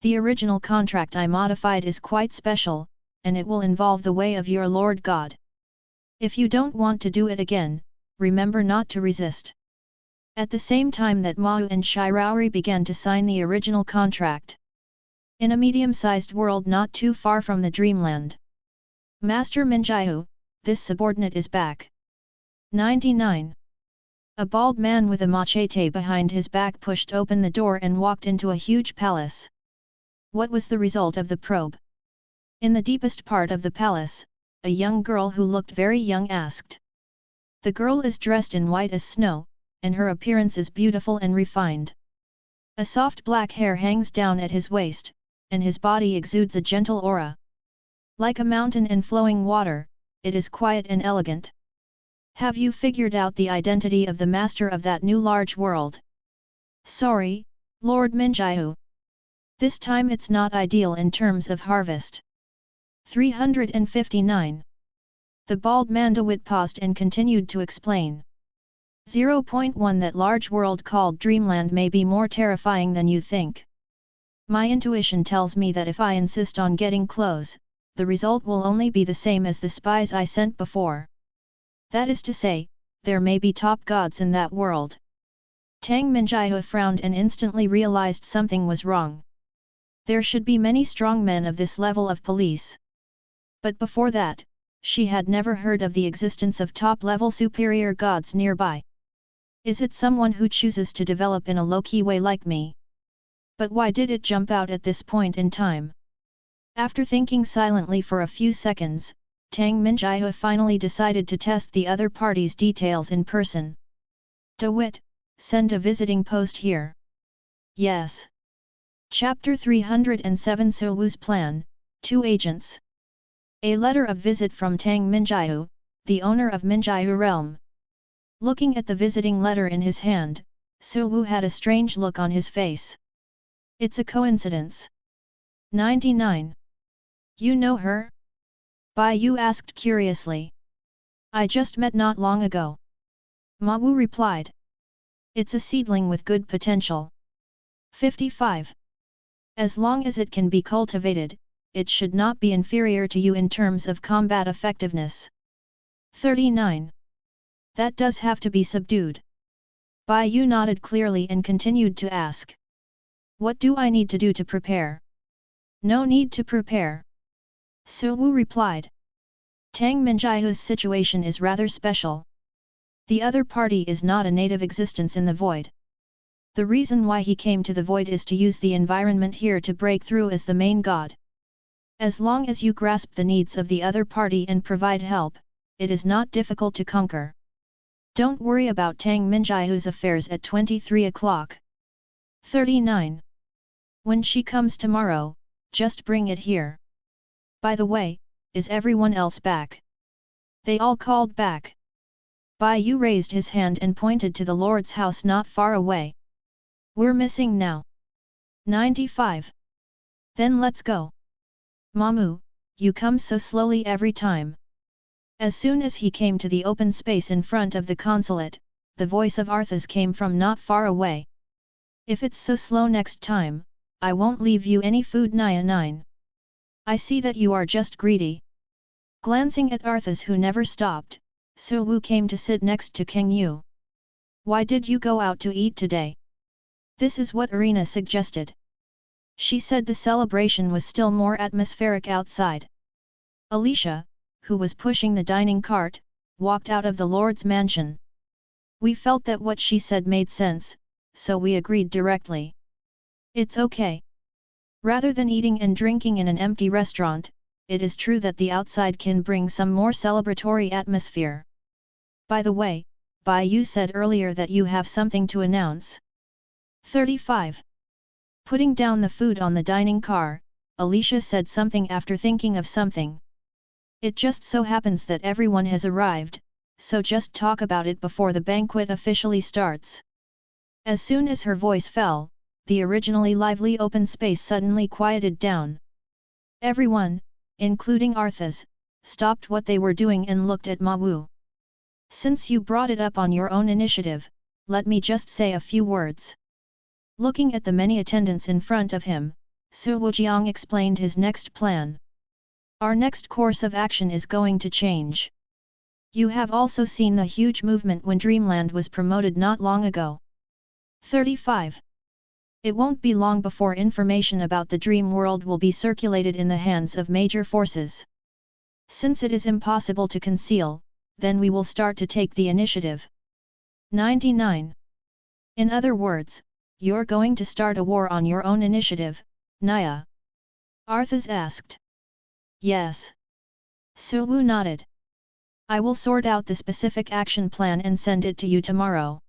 The original contract I modified is quite special, and it will involve the way of your Lord God. If you don't want to do it again, remember not to resist. At the same time that Ma Wu and Shiraori began to sign the original contract. In a medium-sized world not too far from the dreamland. Master Minjiu, this subordinate is back. 99. A bald man with a machete behind his back pushed open the door and walked into a huge palace. What was the result of the probe? In the deepest part of the palace, a young girl who looked very young asked. The girl is dressed in white as snow, and her appearance is beautiful and refined. A soft black hair hangs down at his waist, and his body exudes a gentle aura. Like a mountain and flowing water, it is quiet and elegant. Have you figured out the identity of the master of that new large world? Sorry, Lord Minjiu. This time it's not ideal in terms of harvest. 359. The bald Mandawit paused and continued to explain. 0.1 That large world called Dreamland may be more terrifying than you think. My intuition tells me that if I insist on getting close, the result will only be the same as the spies I sent before. That is to say, there may be top gods in that world. Tang Minjiahu frowned and instantly realized something was wrong. There should be many strong men of this level of police. But before that, she had never heard of the existence of top-level superior gods nearby. Is it someone who chooses to develop in a low-key way like me? But why did it jump out at this point in time? After thinking silently for a few seconds, Tang Minjiahu finally decided to test the other party's details in person. DeWitt, send a visiting post here. Yes. Chapter 307 So Wu's Plan, 2 Agents. A letter of visit from Tang Minjiahu, the owner of Minjiahu Realm. Looking at the visiting letter in his hand, So Wu had a strange look on his face. It's a coincidence. 99. You know her? Bai Yu asked curiously. I just met not long ago. Ma Wu replied. It's a seedling with good potential. 55. As long as it can be cultivated, it should not be inferior to you in terms of combat effectiveness. 39. That does have to be subdued. Bai Yu nodded clearly and continued to ask. What do I need to do to prepare? No need to prepare. So Wu replied. Tang Minjiahu's situation is rather special. The other party is not a native existence in the void. The reason why he came to the void is to use the environment here to break through as the main god. As long as you grasp the needs of the other party and provide help, it is not difficult to conquer. Don't worry about Tang Minjiahu's affairs at 23 o'clock. 39. When she comes tomorrow, just bring it here. By the way, is everyone else back? They all called back. Bai Yu raised his hand and pointed to the Lord's house not far away. We're missing now. 95. Then let's go. Mamu, you come so slowly every time. As soon as he came to the open space in front of the consulate, the voice of Arthas came from not far away. If it's so slow next time, I won't leave you any food. 9. I see that you are just greedy. Glancing at Arthas who never stopped, So Wu came to sit next to Kang Yu. Why did you go out to eat today? This is what Irina suggested. She said the celebration was still more atmospheric outside. Alicia, who was pushing the dining cart, walked out of the Lord's mansion. We felt that what she said made sense, so we agreed directly. It's okay. Rather than eating and drinking in an empty restaurant, it is true that the outside can bring some more celebratory atmosphere. By the way, Bai Yu said earlier that you have something to announce. 35. Putting down the food on the dining car, Alicia said something after thinking of something. It just so happens that everyone has arrived, so just talk about it before the banquet officially starts. As soon as her voice fell, the originally lively open space suddenly quieted down. Everyone, including Arthas, stopped what they were doing and looked at Ma Wu. Since you brought it up on your own initiative, let me just say a few words. Looking at the many attendants in front of him, Su Wujiang explained his next plan. Our next course of action is going to change. You have also seen the huge movement when Dreamland was promoted not long ago. 35. It won't be long before information about the dream world will be circulated in the hands of major forces. Since it is impossible to conceal, then we will start to take the initiative. 99. In other words, you're going to start a war on your own initiative, Naya? Arthas asked. Yes. Su Wu nodded. I will sort out the specific action plan and send it to you tomorrow.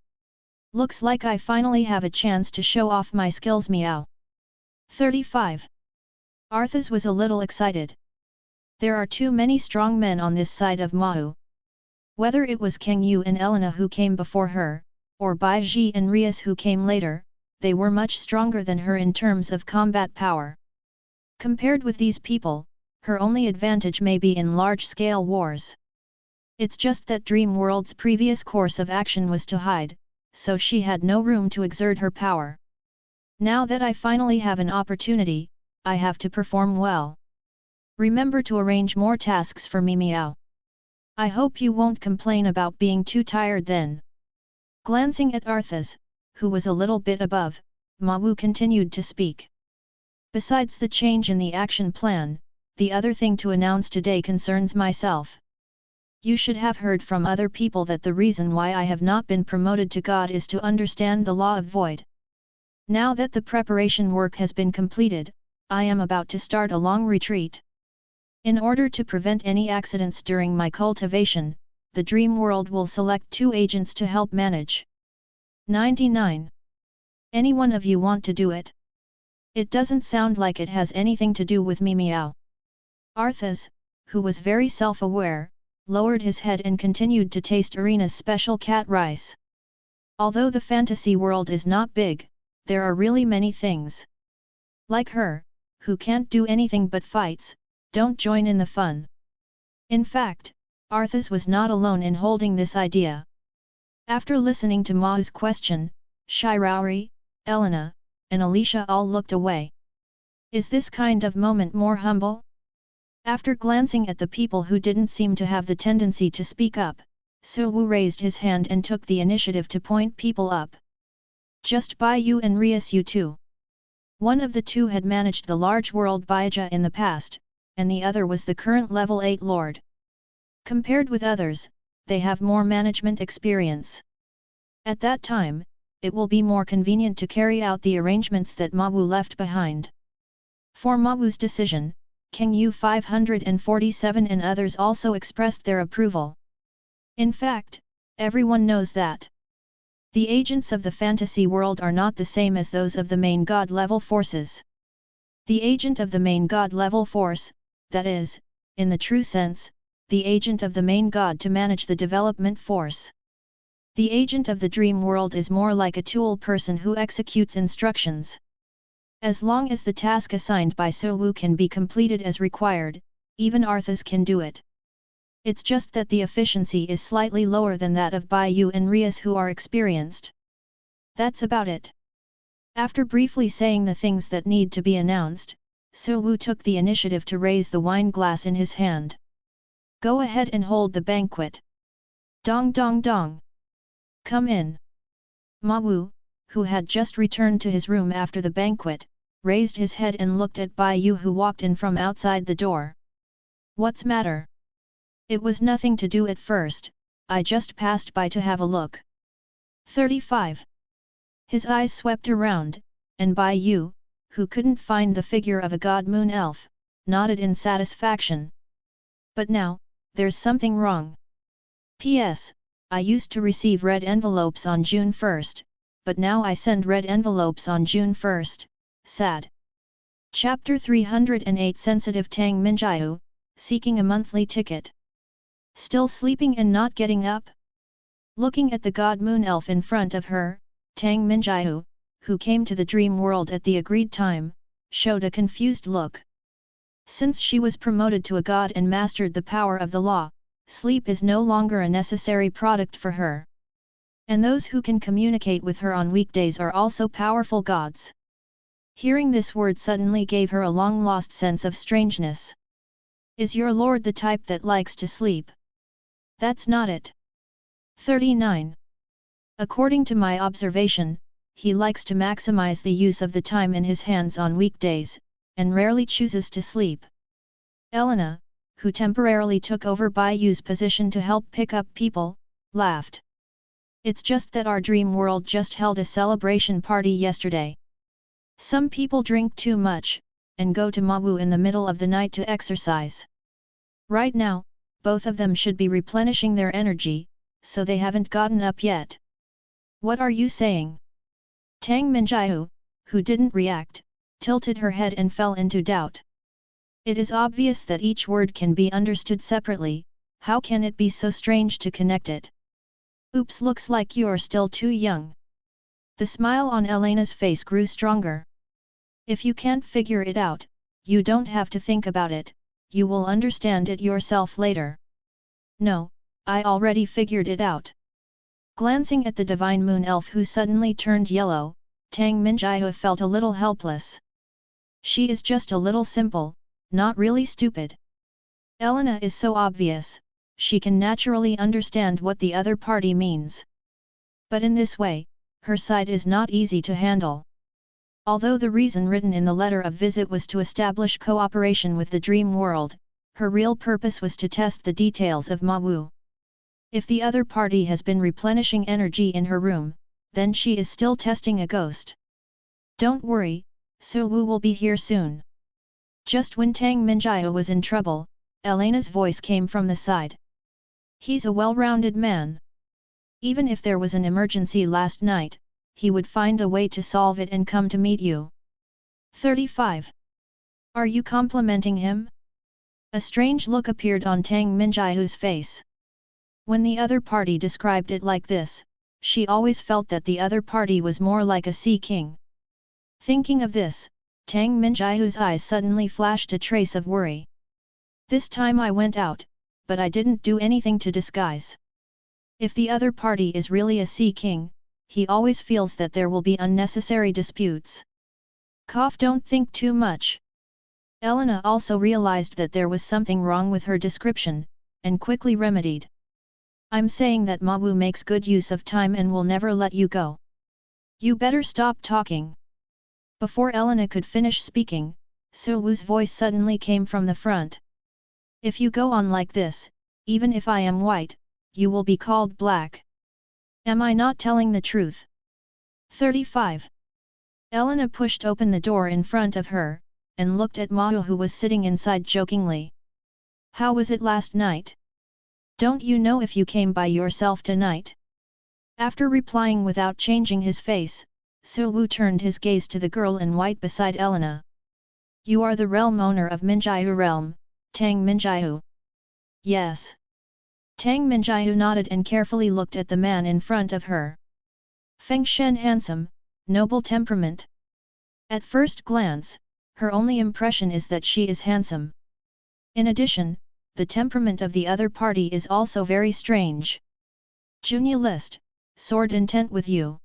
Looks like I finally have a chance to show off my skills. Meow. 35. Arthas was a little excited. There are too many strong men on this side of Mahu. Whether it was Kang Yu and Elena who came before her, or Bai Ji and Rias who came later, they were much stronger than her in terms of combat power. Compared with these people, her only advantage may be in large-scale wars. It's just that Dream World's previous course of action was to hide, so she had no room to exert her power. Now that I finally have an opportunity, I have to perform well. Remember to arrange more tasks for me, Meow. I hope you won't complain about being too tired then. Glancing at Arthas, who was a little bit above, Ma Wu continued to speak. Besides the change in the action plan, the other thing to announce today concerns myself. You should have heard from other people that the reason why I have not been promoted to God is to understand the law of void. Now that the preparation work has been completed, I am about to start a long retreat. In order to prevent any accidents during my cultivation, the Dream World will select 2 agents to help manage. 99. Any one of you want to do it? It doesn't sound like it has anything to do with me, Meow. Arthas, who was very self-aware, lowered his head and continued to taste Arena's special cat rice. Although the fantasy world is not big, there are really many things. Like her, who can't do anything but fights, don't join in the fun. In fact, Arthas was not alone in holding this idea. After listening to Ma's question, Shiraori, Elena, and Alicia all looked away. Is this kind of moment more humble? After glancing at the people who didn't seem to have the tendency to speak up, Suwu raised his hand and took the initiative to point people up. Just by you and Rias, you two. One of the two had managed the large world Byaja in the past, and the other was the current level 8 lord. Compared with others, they have more management experience. At that time, it will be more convenient to carry out the arrangements that Ma Wu left behind. For Ma Wu's decision, King Yu 547 and others also expressed their approval. In fact, everyone knows that the agents of the fantasy world are not the same as those of the main god level forces. The agent of the main god level force, that is, in the true sense, the agent of the main god to manage the development force. The agent of the dream world is more like a tool person who executes instructions. As long as the task assigned by Suwu can be completed as required, even Arthas can do it. It's just that the efficiency is slightly lower than that of Baiyu and Rias, who are experienced. That's about it. After briefly saying the things that need to be announced, Suwu took the initiative to raise the wine glass in his hand. Go ahead and hold the banquet. Dong dong dong. Come in. Ma Wu, who had just returned to his room after the banquet, raised his head and looked at Baiyu, who walked in from outside the door. What's matter? It was nothing to do at first, I just passed by to have a look. 35. His eyes swept around, and Baiyu, who couldn't find the figure of a god moon elf, nodded in satisfaction. But now, there's something wrong. P.S. I used to receive red envelopes on June 1st, but now I send red envelopes on June 1st, sad. Chapter 308 Sensitive Tang Minjiu, seeking a monthly ticket. Still sleeping and not getting up? Looking at the god moon elf in front of her, Tang Minjiu, who came to the dream world at the agreed time, showed a confused look. Since she was promoted to a god and mastered the power of the law, sleep is no longer a necessary product for her. And those who can communicate with her on weekdays are also powerful gods. Hearing this word suddenly gave her a long-lost sense of strangeness. Is your lord the type that likes to sleep? That's not it. 39. According to my observation, he likes to maximize the use of the time in his hands on weekdays, and rarely chooses to sleep. Elena, who temporarily took over Baiyu's position to help pick up people, laughed. It's just that our dream world just held a celebration party yesterday. Some people drink too much, and go to Ma Wu in the middle of the night to exercise. Right now, both of them should be replenishing their energy, so they haven't gotten up yet. What are you saying? Tang Minjiu, who didn't react, tilted her head and fell into doubt. It is obvious that each word can be understood separately, how can it be so strange to connect it? Oops, looks like you're still too young. The smile on Elena's face grew stronger. If you can't figure it out, you don't have to think about it, you will understand it yourself later. No, I already figured it out. Glancing at the divine moon elf who suddenly turned yellow, Tang Minjiu felt a little helpless. She is just a little simple, not really stupid. Elena is so obvious, she can naturally understand what the other party means. But in this way, her side is not easy to handle. Although the reason written in the letter of visit was to establish cooperation with the dream world, her real purpose was to test the details of Ma Wu. If the other party has been replenishing energy in her room, then she is still testing a ghost. Don't worry, Su Wu will be here soon. Just when Tang Minjiu was in trouble, Elena's voice came from the side. He's a well-rounded man. Even if there was an emergency last night, he would find a way to solve it and come to meet you. 35. Are you complimenting him? A strange look appeared on Tang Minjiu's face. When the other party described it like this, she always felt that the other party was more like a sea king. Thinking of this, Tang Minjiu's eyes suddenly flashed a trace of worry. This time I went out, but I didn't do anything to disguise. If the other party is really a sea king, he always feels that there will be unnecessary disputes. Don't think too much. Elena also realized that there was something wrong with her description, and quickly remedied. I'm saying that Ma Wu makes good use of time and will never let you go. You better stop talking. Before Elena could finish speaking, Su Wu's voice suddenly came from the front. If you go on like this, even if I am white, you will be called black. Am I not telling the truth? 35. Elena pushed open the door in front of her, and looked at Ma Wu who was sitting inside jokingly. How was it last night? Don't you know if you came by yourself tonight? After replying without changing his face, Su Wu turned his gaze to the girl in white beside Elena. You are the realm owner of Minjiu realm, Tang Minjiu. Yes. Tang Minjiu nodded and carefully looked at the man in front of her. Feng Shen handsome, noble temperament. At first glance, her only impression is that she is handsome. In addition, the temperament of the other party is also very strange. Junia list, sword intent with you.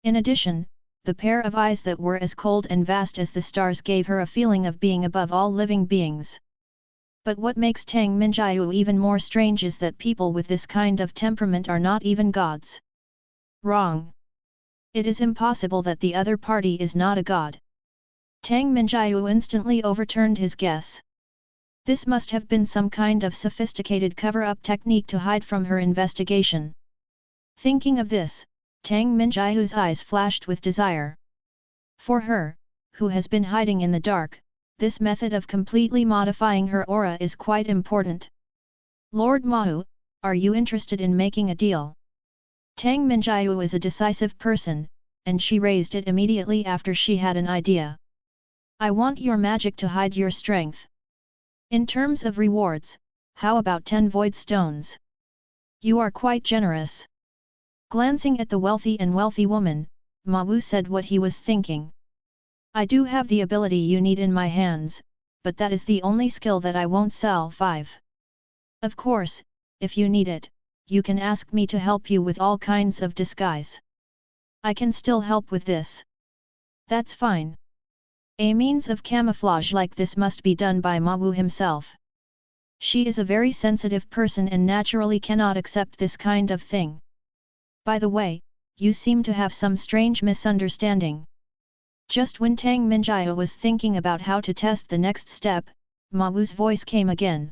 In addition, the pair of eyes that were as cold and vast as the stars gave her a feeling of being above all living beings. But what makes Tang Minjiu even more strange is that people with this kind of temperament are not even gods. Wrong. It is impossible that the other party is not a god. Tang Minjiu instantly overturned his guess. This must have been some kind of sophisticated cover-up technique to hide from her investigation. Thinking of this, Tang Minjiu's eyes flashed with desire. For her, who has been hiding in the dark, this method of completely modifying her aura is quite important. Lord Ma Wu, are you interested in making a deal? Tang Minjiu is a decisive person, and she raised it immediately after she had an idea. I want your magic to hide your strength. In terms of rewards, how about 10 void stones? You are quite generous. Glancing at the wealthy woman, Ma Wu said what he was thinking. I do have the ability you need in my hands, but that is the only skill that I won't sell. 5. Of course, if you need it, you can ask me to help you with all kinds of disguise. I can still help with this. That's fine. A means of camouflage like this must be done by Ma Wu himself. She is a very sensitive person and naturally cannot accept this kind of thing. By the way, you seem to have some strange misunderstanding. Just when Tang Minjiu was thinking about how to test the next step, Ma Wu's voice came again.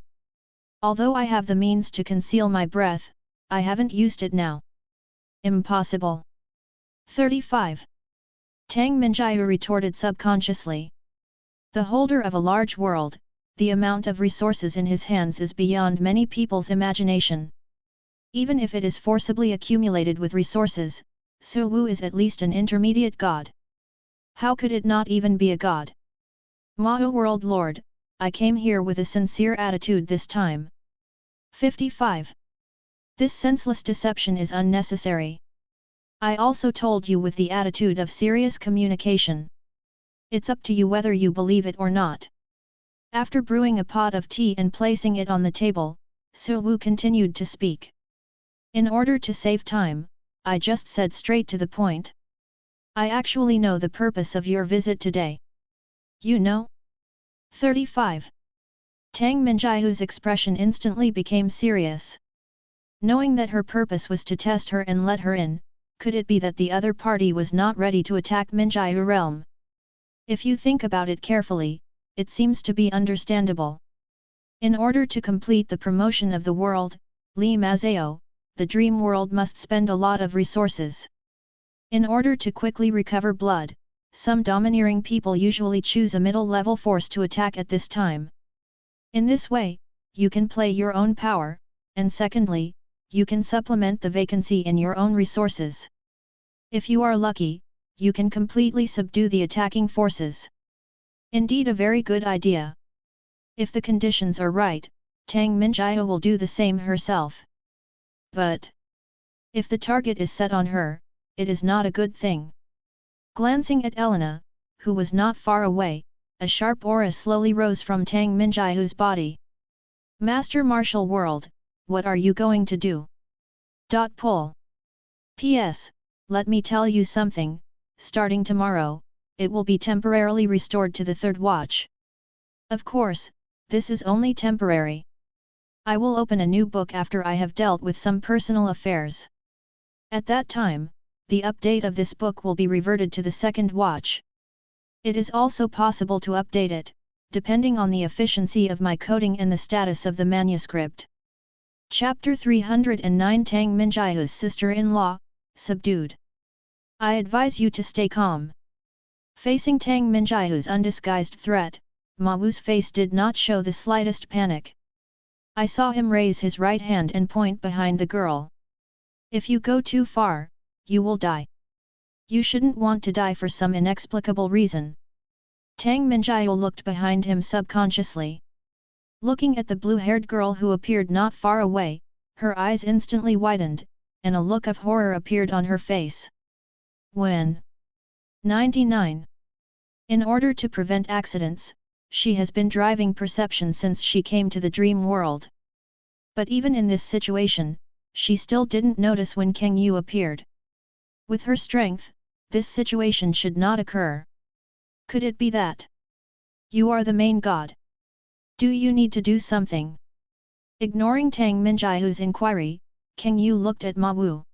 Although I have the means to conceal my breath, I haven't used it now. Impossible. 35. Tang Minjiu retorted subconsciously. The holder of a large world, the amount of resources in his hands is beyond many people's imagination. Even if it is forcibly accumulated with resources, Su Wu is at least an intermediate god. How could it not even be a god? Ma Wu World Lord, I came here with a sincere attitude this time. 55. This senseless deception is unnecessary. I also told you with the attitude of serious communication. It's up to you whether you believe it or not. After brewing a pot of tea and placing it on the table, Su continued to speak. In order to save time, I just said straight to the point. I actually know the purpose of your visit today. You know? 35. Tang Minjiahu's expression instantly became serious. Knowing that her purpose was to test her and let her in, could it be that the other party was not ready to attack Minjiahu realm? If you think about it carefully, it seems to be understandable. In order to complete the promotion of the world, Li Mazao, the dream world must spend a lot of resources. In order to quickly recover blood, some domineering people usually choose a middle-level force to attack at this time. In this way, you can play your own power, and secondly, you can supplement the vacancy in your own resources. If you are lucky, you can completely subdue the attacking forces. Indeed, a very good idea. If the conditions are right, Tang Minjiahu will do the same herself. But if the target is set on her, it is not a good thing. Glancing at Elena, who was not far away, a sharp aura slowly rose from Tang Minjiahu's body. Master Martial World, what are you going to do? Pull. P.S. Let me tell you something, starting tomorrow, it will be temporarily restored to the third watch. Of course, this is only temporary. I will open a new book after I have dealt with some personal affairs. At that time, the update of this book will be reverted to the second watch. It is also possible to update it, depending on the efficiency of my coding and the status of the manuscript. Chapter 309 Tang Minjiahu's sister-in-law, subdued. I advise you to stay calm. Facing Tang Minjiahu's undisguised threat, Ma Wu's face did not show the slightest panic. I saw him raise his right hand and point behind the girl. If you go too far, you will die. You shouldn't want to die for some inexplicable reason. Tang Minjiahu looked behind him subconsciously. Looking at the blue-haired girl who appeared not far away, her eyes instantly widened, and a look of horror appeared on her face. When 99. In order to prevent accidents, she has been driving perception since she came to the dream world. But even in this situation, she still didn't notice when Kang Yu appeared. With her strength, this situation should not occur. Could it be that you are the main god? Do you need to do something? Ignoring Tang Minjiahu's inquiry, Kang Yu looked at Ma Wu.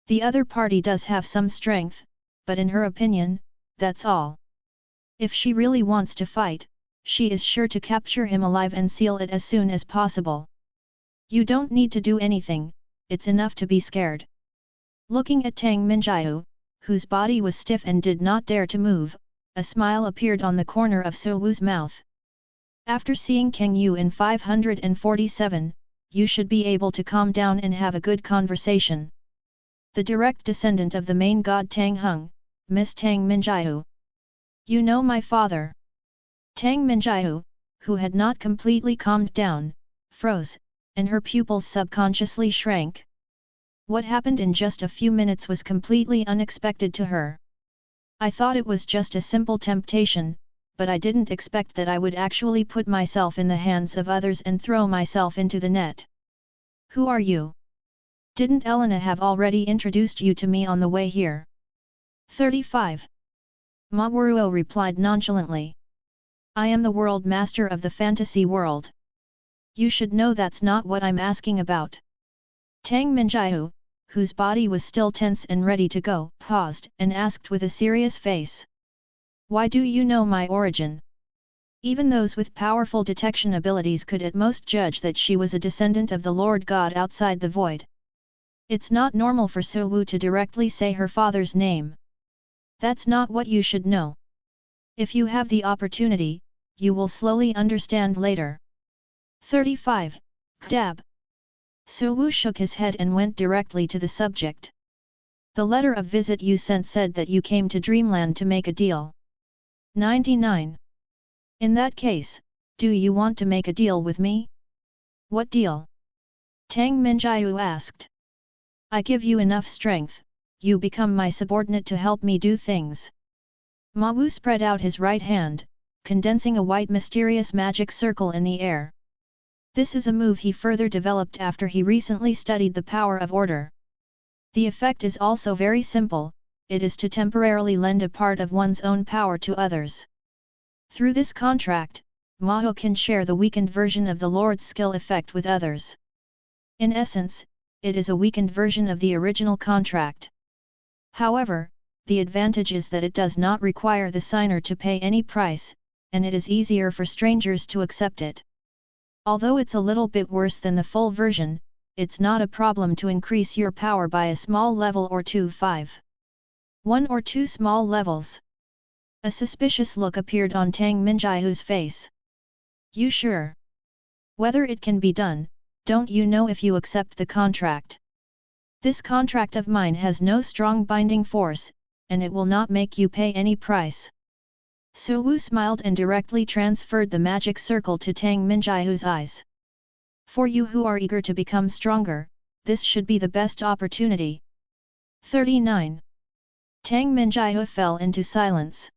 The other party does have some strength, but in her opinion, that's all. If she really wants to fight, she is sure to capture him alive and seal it as soon as possible. You don't need to do anything, it's enough to be scared. Looking at Tang Minjiahu, whose body was stiff and did not dare to move, a smile appeared on the corner of Su Wu's mouth. After seeing Kang Yu in 547, you should be able to calm down and have a good conversation. The direct descendant of the main god Tang Hung, Miss Tang Minjiahu. You know my father. Tang Minjiahu, who had not completely calmed down, froze, and her pupils subconsciously shrank. What happened in just a few minutes was completely unexpected to her. I thought it was just a simple temptation, but I didn't expect that I would actually put myself in the hands of others and throw myself into the net. Who are you? Didn't Elena have already introduced you to me on the way here? 35. Ma Wuruo replied nonchalantly. I am the world master of the fantasy world. You should know that's not what I'm asking about. Tang Minjiahu, whose body was still tense and ready to go, paused and asked with a serious face. Why do you know my origin? Even those with powerful detection abilities could at most judge that she was a descendant of the Lord God outside the void. It's not normal for Su Wu to directly say her father's name. That's not what you should know. If you have the opportunity, you will slowly understand later. 35. Dab. Su Wu shook his head and went directly to the subject. The letter of visit you sent said that you came to Dreamland to make a deal. 99. In that case, do you want to make a deal with me? What deal? Tang Minjiahu asked. I give you enough strength, you become my subordinate to help me do things. Ma Wu spread out his right hand, condensing a white mysterious magic circle in the air. This is a move he further developed after he recently studied the power of order. The effect is also very simple, it is to temporarily lend a part of one's own power to others. Through this contract, Ma Wu can share the weakened version of the Lord's skill effect with others. In essence, it is a weakened version of the original contract. However, the advantage is that it does not require the signer to pay any price, and it is easier for strangers to accept it. Although it's a little bit worse than the full version, it's not a problem to increase your power by a small level or 1 or 2 small levels. A suspicious look appeared on Tang Minjiahu's face. You sure? Whether it can be done, don't you know if you accept the contract? This contract of mine has no strong binding force, and it will not make you pay any price. Su Wu smiled and directly transferred the magic circle to Tang Minjiahu's eyes. For you who are eager to become stronger, this should be the best opportunity. 39. Tang Minjiahu fell into silence.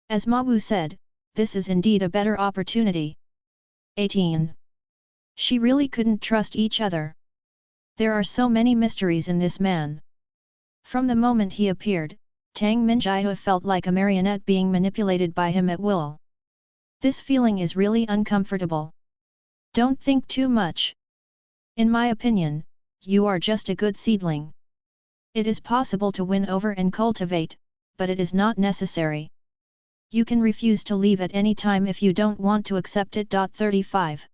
As Ma Wu said, this is indeed a better opportunity. 18. She really couldn't trust each other. There are so many mysteries in this man. From the moment he appeared, Tang Minjiahu felt like a marionette being manipulated by him at will. This feeling is really uncomfortable. Don't think too much. In my opinion, you are just a good seedling. It is possible to win over and cultivate, but it is not necessary. You can refuse to leave at any time if you don't want to accept it. 35.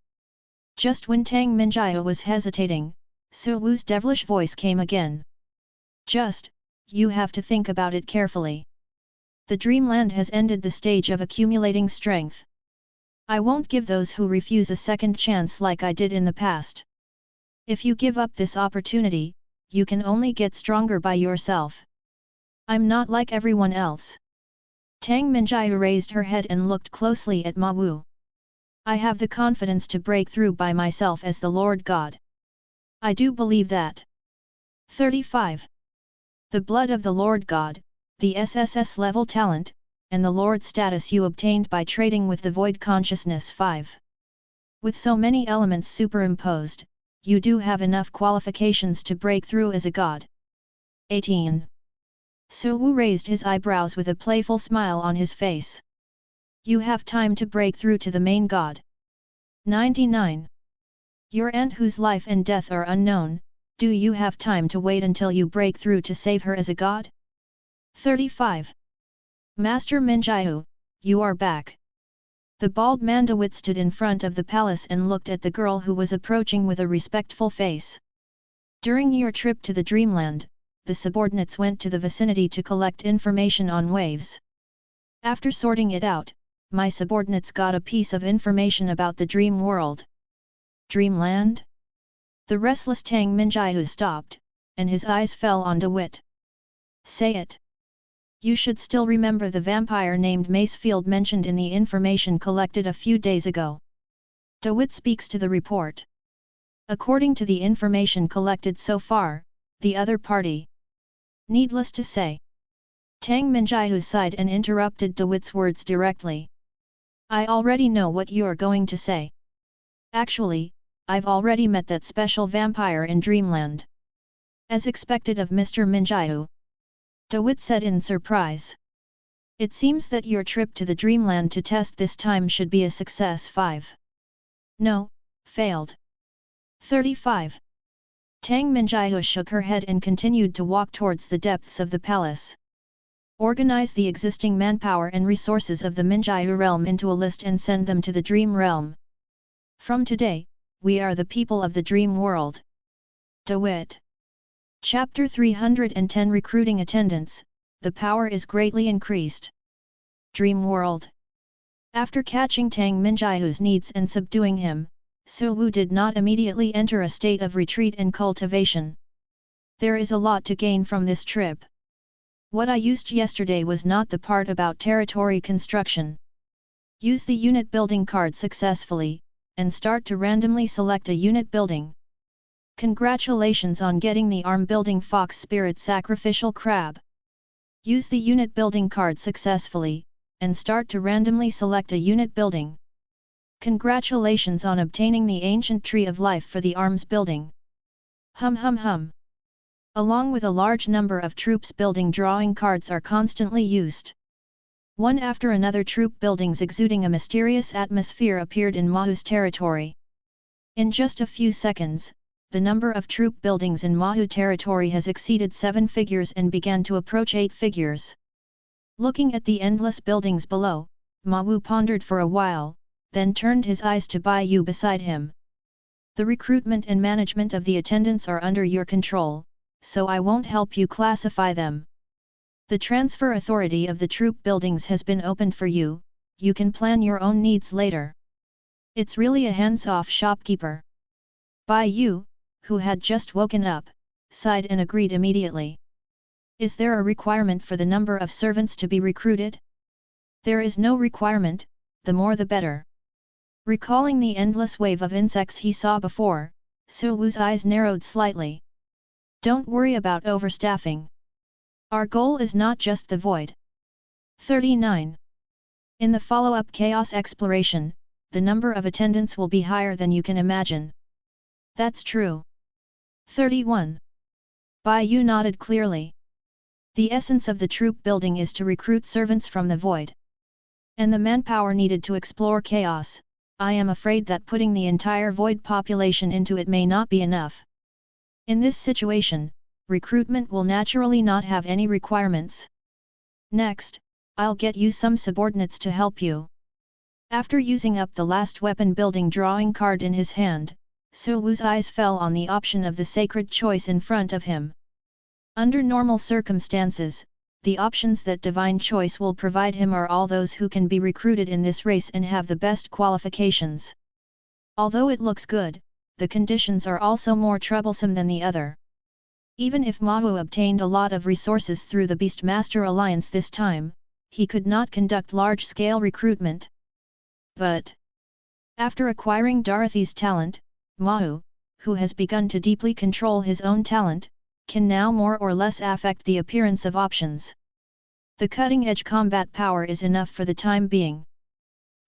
Just when Tang Minjiahu was hesitating, Su Wu's devilish voice came again. You have to think about it carefully. The dreamland has ended the stage of accumulating strength. I won't give those who refuse a second chance like I did in the past. If you give up this opportunity, you can only get stronger by yourself. I'm not like everyone else. Tang Minjiahu raised her head and looked closely at Ma Wu. I have the confidence to break through by myself as the Lord God. I do believe that. 35. The blood of the Lord God, the sss-level talent, and the Lord status you obtained by trading with the void consciousness 5. With so many elements superimposed, you do have enough qualifications to break through as a god. 18. Su Wu raised his eyebrows with a playful smile on his face. You have time to break through to the main god. 99. Your aunt whose life and death are unknown, do you have time to wait until you break through to save her as a god? 35. Master Minjiahu, you are back. The bald Mandawit stood in front of the palace and looked at the girl who was approaching with a respectful face. During your trip to the dreamland, the subordinates went to the vicinity to collect information on waves. After sorting it out, my subordinates got a piece of information about the dream world. Dreamland? The restless Tang Minjiahu stopped, and his eyes fell on DeWitt. Say it. You should still remember the vampire named Macefield mentioned in the information collected a few days ago. DeWitt speaks to the report. According to the information collected so far, the other party. Needless to say. Tang Minjiahu sighed and interrupted DeWitt's words directly. I already know what you're going to say. Actually, I've already met that special vampire in Dreamland. As expected of Mr. Minjiahu. DeWitt said in surprise. It seems that your trip to the Dreamland to test this time should be a success. 5. No, failed. 35. Tang Minjiahu shook her head and continued to walk towards the depths of the palace. Organize the existing manpower and resources of the Minjiahu realm into a list and send them to the Dream Realm. From today, we are the people of the Dream World. DeWitt. Chapter 310 Recruiting Attendants, the power is greatly increased. Dream World. After catching Tang Minjiahu's needs and subduing him, Su Wu did not immediately enter a state of retreat and cultivation. There is a lot to gain from this trip. What I used yesterday was not the part about territory construction. Use the unit building card successfully, and start to randomly select a unit building. Congratulations on getting the arm-building Fox Spirit Sacrificial Crab. Use the unit building card successfully, and start to randomly select a unit building. Congratulations on obtaining the Ancient Tree of Life for the arms building. Hum hum hum. Along with a large number of troops building drawing cards are constantly used. One after another troop buildings exuding a mysterious atmosphere appeared in Mahu's territory. In just a few seconds, the number of troop buildings in Mahu territory has exceeded 7 figures and began to approach 8 figures. Looking at the endless buildings below, Mahu pondered for a while, then turned his eyes to Bai Yu beside him. The recruitment and management of the attendants are under your control, so I won't help you classify them. The transfer authority of the troop buildings has been opened for you, you can plan your own needs later. It's really a hands-off shopkeeper. Bai Yu, who had just woken up, sighed and agreed immediately. Is there a requirement for the number of servants to be recruited? There is no requirement, the more the better. Recalling the endless wave of insects he saw before, Su Wu's eyes narrowed slightly. Don't worry about overstaffing. Our goal is not just the void. 39. In the follow-up chaos exploration, the number of attendants will be higher than you can imagine. That's true. 31. Bai Yu nodded clearly. The essence of the troop building is to recruit servants from the void. And the manpower needed to explore chaos, I am afraid that putting the entire void population into it may not be enough. In this situation, recruitment will naturally not have any requirements. Next, I'll get you some subordinates to help you. After using up the last weapon building drawing card in his hand, Su Wu's eyes fell on the option of the sacred choice in front of him. Under normal circumstances, the options that divine choice will provide him are all those who can be recruited in this race and have the best qualifications. Although it looks good, the conditions are also more troublesome than the other. Even if Mahu obtained a lot of resources through the Beastmaster Alliance this time, he could not conduct large-scale recruitment. But after acquiring Dorothy's talent, Mahu, who has begun to deeply control his own talent, can now more or less affect the appearance of options. The cutting-edge combat power is enough for the time being.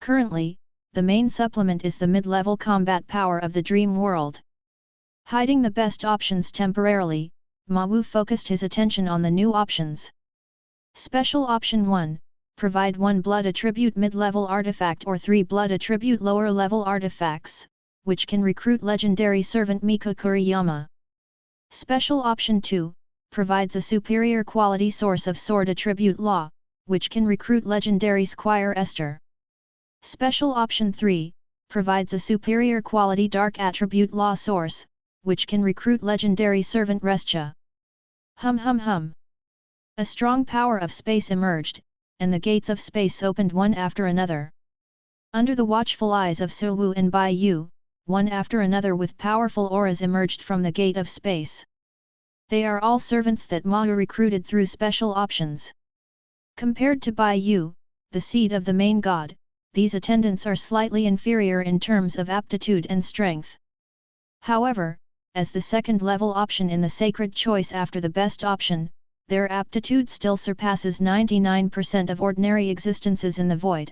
Currently, the main supplement is the mid-level combat power of the Dream World. Hiding the best options temporarily, Mahu focused his attention on the new options. Special Option 1, provide 1 blood attribute mid-level artifact or 3 blood attribute lower-level artifacts, which can recruit legendary servant Miko Kuriyama. Special Option 2, provides a superior quality source of sword attribute law, which can recruit legendary Squire Esther. Special Option 3, provides a superior quality dark attribute law source, which can recruit legendary servant Rescha. Hum hum hum. A strong power of space emerged, and the gates of space opened one after another. Under the watchful eyes of Su Wu and Bai Yu, one after another with powerful auras emerged from the gate of space. They are all servants that Mahu recruited through special options. Compared to Bai Yu, the seed of the main god, these attendants are slightly inferior in terms of aptitude and strength. However, as the second level option in the sacred choice after the best option, their aptitude still surpasses 99% of ordinary existences in the void.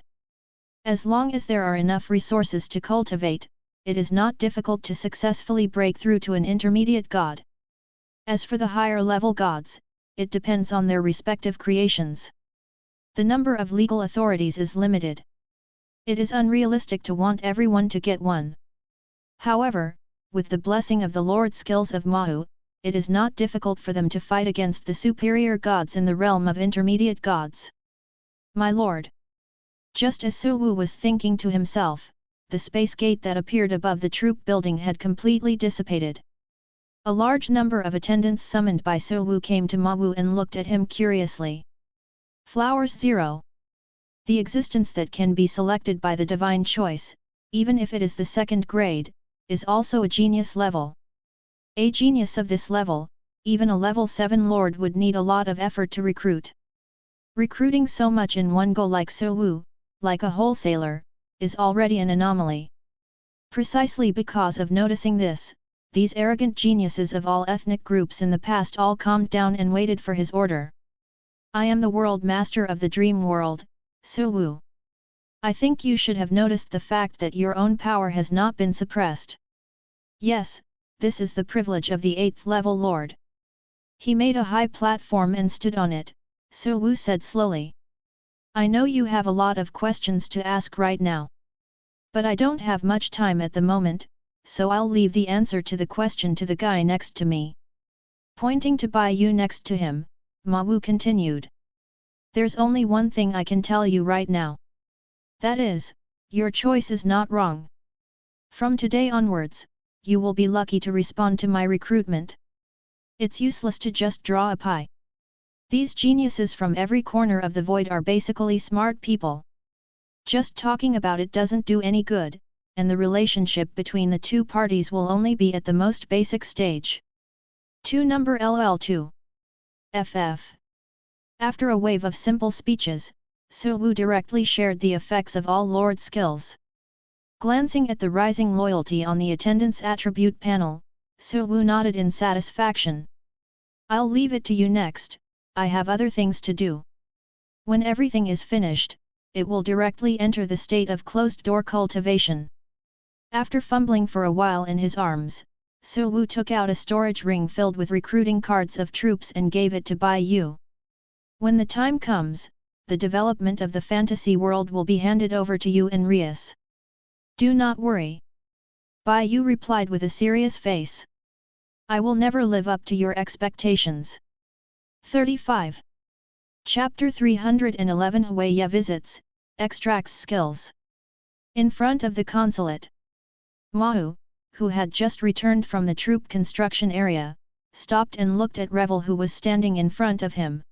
As long as there are enough resources to cultivate, it is not difficult to successfully break through to an intermediate god. As for the higher level gods, it depends on their respective creations. The number of legal authorities is limited. It is unrealistic to want everyone to get one. However, with the blessing of the Lord skills of Mahu, it is not difficult for them to fight against the superior gods in the realm of intermediate gods. My lord! Just as Su Wu was thinking to himself, the space gate that appeared above the troop building had completely dissipated. A large number of attendants summoned by Su Wu came to Mahu and looked at him curiously. Flowers 0. The existence that can be selected by the divine choice, even if it is the second grade, is also a genius level. A genius of this level, even a level 7 lord would need a lot of effort to recruit. Recruiting so much in one go like Su Wu, like a wholesaler, is already an anomaly. Precisely because of noticing this, these arrogant geniuses of all ethnic groups in the past all calmed down and waited for his order. I am the world master of the dream world, Suwu. I think you should have noticed the fact that your own power has not been suppressed. Yes, this is the privilege of the 8th level lord. He made a high platform and stood on it, Suwu said slowly. I know you have a lot of questions to ask right now. But I don't have much time at the moment, so I'll leave the answer to the question to the guy next to me. Pointing to Bai Yu next to him, Ma Wu continued. There's only one thing I can tell you right now. That is, your choice is not wrong. From today onwards, you will be lucky to respond to my recruitment. It's useless to just draw a pie. These geniuses from every corner of the void are basically smart people. Just talking about it doesn't do any good, and the relationship between the two parties will only be at the most basic stage. 2 number LL2. FF. After a wave of simple speeches, Suwu directly shared the effects of all Lord skills. Glancing at the rising loyalty on the attendance attribute panel, Suwu nodded in satisfaction. I'll leave it to you next, I have other things to do. When everything is finished, it will directly enter the state of closed-door cultivation. After fumbling for a while in his arms, Suwu took out a storage ring filled with recruiting cards of troops and gave it to Bai Yu. When the time comes, the development of the fantasy world will be handed over to you and Rias. Do not worry. Bai Yu replied with a serious face. I will never live up to your expectations. 35. Chapter 311 Huaya visits, extracts skills. In front of the consulate, Mahu, who had just returned from the troop construction area, stopped and looked at Revel who was standing in front of him.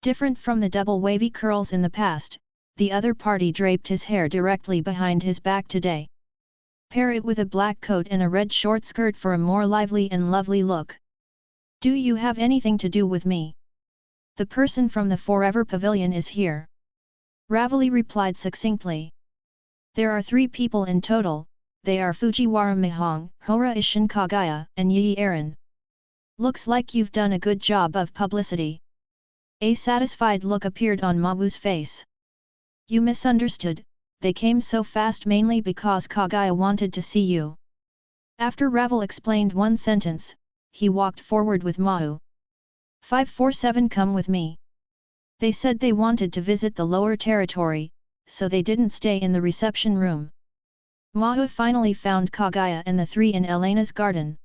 Different from the double wavy curls in the past, the other party draped his hair directly behind his back today. Pair it with a black coat and a red short skirt for a more lively and lovely look. Do you have anything to do with me? The person from the Forever Pavilion is here. Ravali replied succinctly. There are 3 people in total, they are Fujiwara Mihong, Hora Ishin Kagaya, and Yi Aaron. Looks like you've done a good job of publicity. A satisfied look appeared on Mawu's face. You misunderstood, they came so fast mainly because Kagaya wanted to see you. After Ravel explained one sentence, he walked forward with Mawu. 547 come with me. They said they wanted to visit the lower territory, so they didn't stay in the reception room. Mahu finally found Kagaya and the 3 in Elena's garden.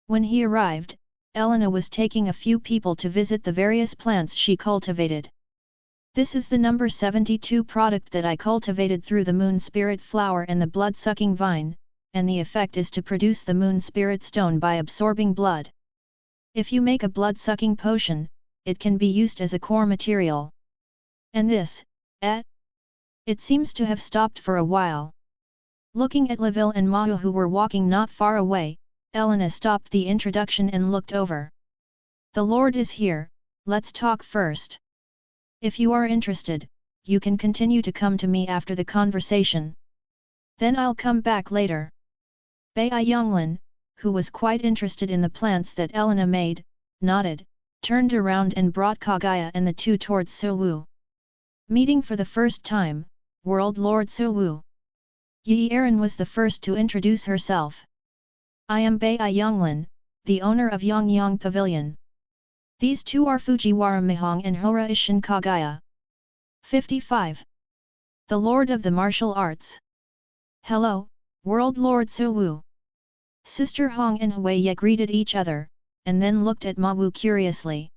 When he arrived, Elena was taking a few people to visit the various plants she cultivated. This is the number 72 product that I cultivated through the moon spirit flower and the blood-sucking vine, and the effect is to produce the moon spirit stone by absorbing blood. If you make a blood-sucking potion, it can be used as a core material. And this, it seems to have stopped for a while. Looking at Laville and Mahu who were walking not far away, Elena stopped the introduction and looked over. The Lord is here, let's talk first. If you are interested, you can continue to come to me after the conversation. Then I'll come back later. Bai Yonglin, who was quite interested in the plants that Elena made, nodded, turned around and brought Kagaya and the 2 towards Suwu. Meeting for the first time, World Lord Suwu. Yi Aaron was the first to introduce herself. I am Bai Yonglin, the owner of Yongyang Pavilion. These 2 are Fujiwara Mihong and Hora Ishin Kagaya. 55. The Lord of the Martial Arts. Hello, World Lord Suwu. Sister Hong and Huaya greeted each other, and then looked at Mawu curiously.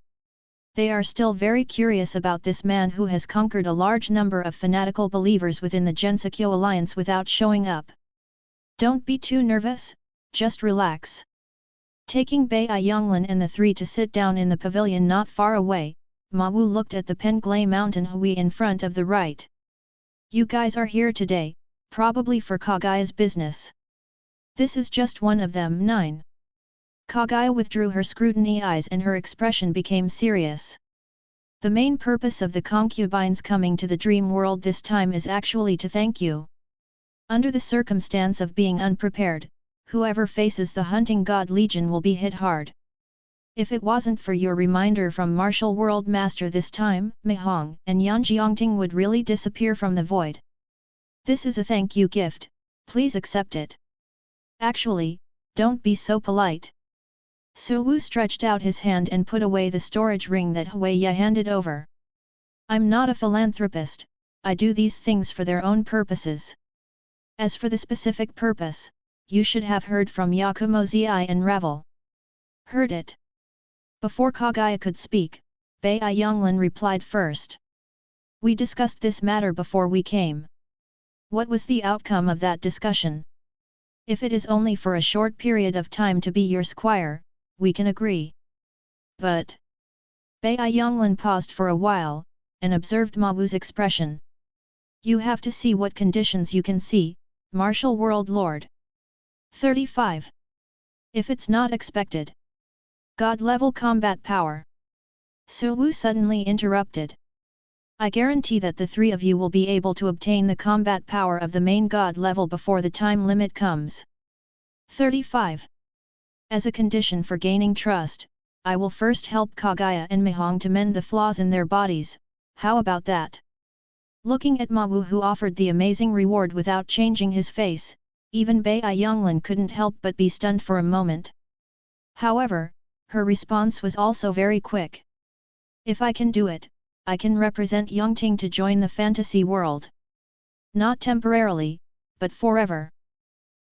They are still very curious about this man who has conquered a large number of fanatical believers within the Gensokyo Alliance without showing up. Don't be too nervous, just relax. Taking Bai Yonglin and the 3 to sit down in the pavilion not far away, Mawu looked at the Penglay Mountain Hui in front of the right. You guys are here today, probably for Kagaya's business. This is just one of them. 9. Kagaya withdrew her scrutiny eyes and her expression became serious. The main purpose of the concubines coming to the dream world this time is actually to thank you. Under the circumstance of being unprepared, whoever faces the hunting god legion will be hit hard. If it wasn't for your reminder from Martial World Master this time, Mihong and Yan Jiangting would really disappear from the void. This is a thank you gift, please accept it. Actually, don't be so polite. Su Wu stretched out his hand and put away the storage ring that Hui Ye handed over. I'm not a philanthropist, I do these things for their own purposes. As for the specific purpose, you should have heard from Yakumo Zi and Ravel. Heard it. Before Kagaya could speak, Bai Yonglin replied first. We discussed this matter before we came. What was the outcome of that discussion? If it is only for a short period of time to be your squire, we can agree. But... Bai Yonglin paused for a while, and observed Ma Wu's expression. You have to see what conditions you can see, Martial World Lord. 35. If it's not expected. God-level combat power. Su Wu suddenly interrupted. I guarantee that the three of you will be able to obtain the combat power of the main god level before the time limit comes. 35. As a condition for gaining trust, I will first help Kagaya and Mihong to mend the flaws in their bodies, how about that? Looking at Ma Wu who offered the amazing reward without changing his face, even Bai Yonglin couldn't help but be stunned for a moment. However, her response was also very quick. If I can do it, I can represent Yongting to join the fantasy world. Not temporarily, but forever.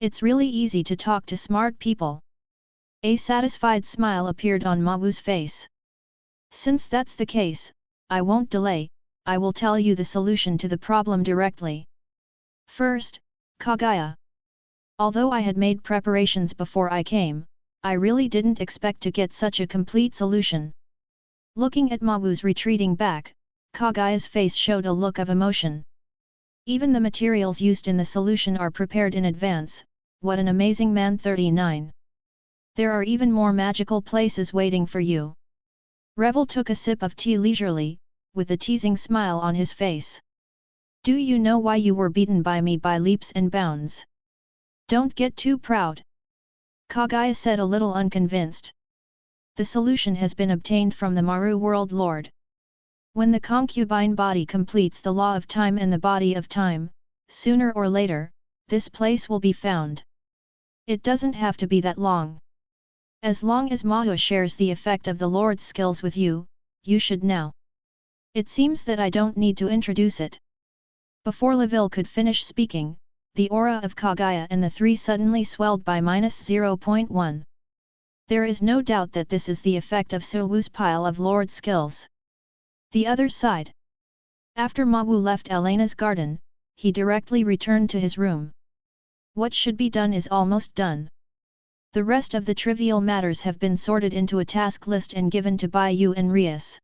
It's really easy to talk to smart people. A satisfied smile appeared on Ma Wu's face. Since that's the case, I won't delay, I will tell you the solution to the problem directly. First, Kagaya. Although I had made preparations before I came, I really didn't expect to get such a complete solution. Looking at Ma Wu's retreating back, Kagaya's face showed a look of emotion. Even the materials used in the solution are prepared in advance, what an amazing man. 39. There are even more magical places waiting for you. Revel took a sip of tea leisurely, with a teasing smile on his face. Do you know why you were beaten by me by leaps and bounds? Don't get too proud. Kagaya said a little unconvinced. The solution has been obtained from the Maru World Lord. When the concubine body completes the law of time and the body of time, sooner or later, this place will be found. It doesn't have to be that long. As long as Mahu shares the effect of the Lord's skills with you, you should know. It seems that I don't need to introduce it. Before Leville could finish speaking, the aura of Kagaya and the three suddenly swelled by -0.1. There is no doubt that this is the effect of Su Wu's pile of Lord skills. The other side. After Ma Wu left Elena's garden, he directly returned to his room. What should be done is almost done. The rest of the trivial matters have been sorted into a task list and given to Bai Yu and Rias.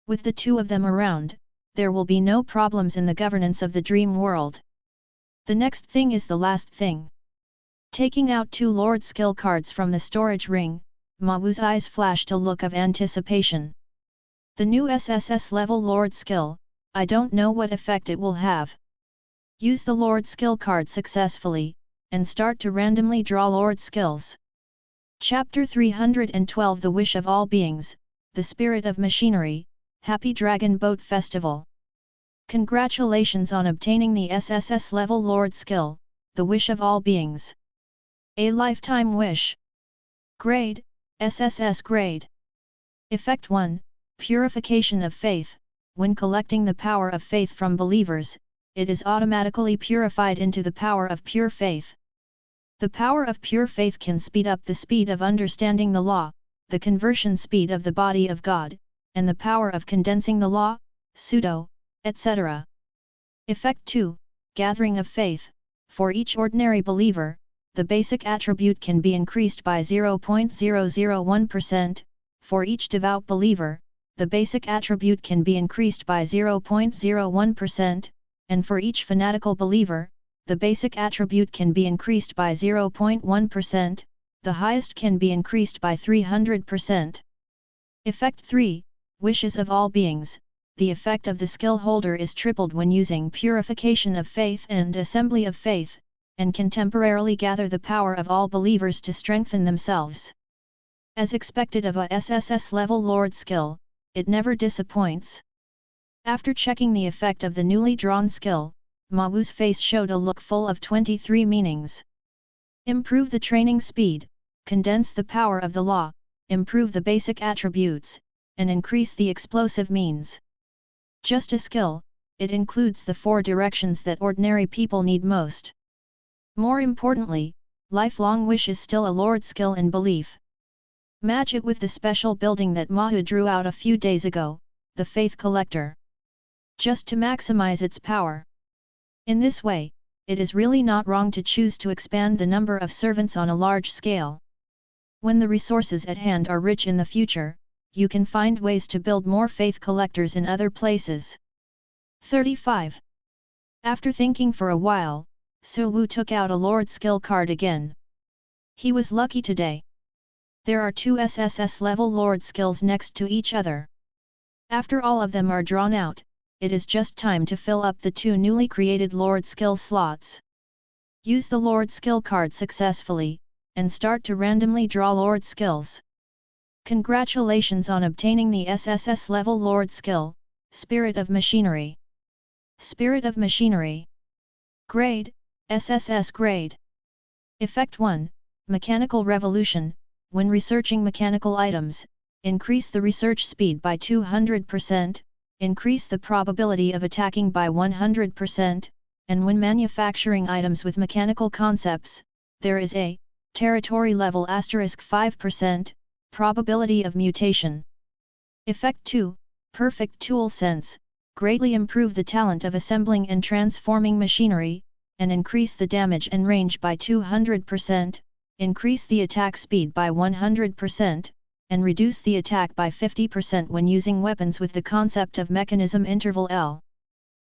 With the two of them around, there will be no problems in the governance of the dream world. The next thing is the last thing. Taking out 2 Lord skill cards from the storage ring, Ma Wu's eyes flashed a look of anticipation. The new sss-level Lord skill, I don't know what effect it will have. Use the Lord skill card successfully, and start to randomly draw Lord skills. Chapter 312 The Wish of All Beings, The Spirit of Machinery, Happy Dragon Boat Festival. Congratulations on obtaining the sss-level Lord skill, The Wish of All Beings. A lifetime wish. Grade, SSS grade. Effect 1, Purification of Faith. When collecting the power of faith from believers, it is automatically purified into the power of pure faith. The power of pure faith can speed up the speed of understanding the law, the conversion speed of the body of God, and the power of condensing the law, pseudo, etc. Effect 2, Gathering of Faith. For each ordinary believer, the basic attribute can be increased by 0.001%, for each devout believer, the basic attribute can be increased by 0.01%, and for each fanatical believer, the basic attribute can be increased by 0.1%, the highest can be increased by 300%. Effect 3, Wishes of All Beings. The effect of the skill holder is tripled when using Purification of Faith and Assembly of Faith, and can temporarily gather the power of all believers to strengthen themselves. As expected of a sss-level Lord skill, it never disappoints. After checking the effect of the newly drawn skill, Ma Wu's face showed a look full of 23 meanings. Improve the training speed, condense the power of the law, improve the basic attributes, and increase the explosive means. Just a skill, it includes the 4 directions that ordinary people need most. More importantly, lifelong wish is still a Lord skill in belief. Match it with the special building that Ma Wu drew out a few days ago, the Faith Collector. Just to maximize its power. In this way, it is really not wrong to choose to expand the number of servants on a large scale. When the resources at hand are rich in the future, you can find ways to build more Faith Collectors in other places. 35. After thinking for a while, Su Wu took out a Lord skill card again. He was lucky today. There are 2 sss-level Lord skills next to each other. After all of them are drawn out, it is just time to fill up the 2 newly created Lord skill slots. Use the Lord skill card successfully, and start to randomly draw Lord skills. Congratulations on obtaining the sss-level Lord skill, Spirit of Machinery. Spirit of Machinery. Grade, SSS grade. Effect 1, Mechanical Revolution. When researching mechanical items, increase the research speed by 200%, increase the probability of attacking by 100%, and when manufacturing items with mechanical concepts, there is a territory level *5% probability of mutation. Effect 2, Perfect Tool Sense. Greatly improve the talent of assembling and transforming machinery, and increase the damage and range by 200%, increase the attack speed by 100%, and reduce the attack by 50% when using weapons with the concept of mechanism interval L.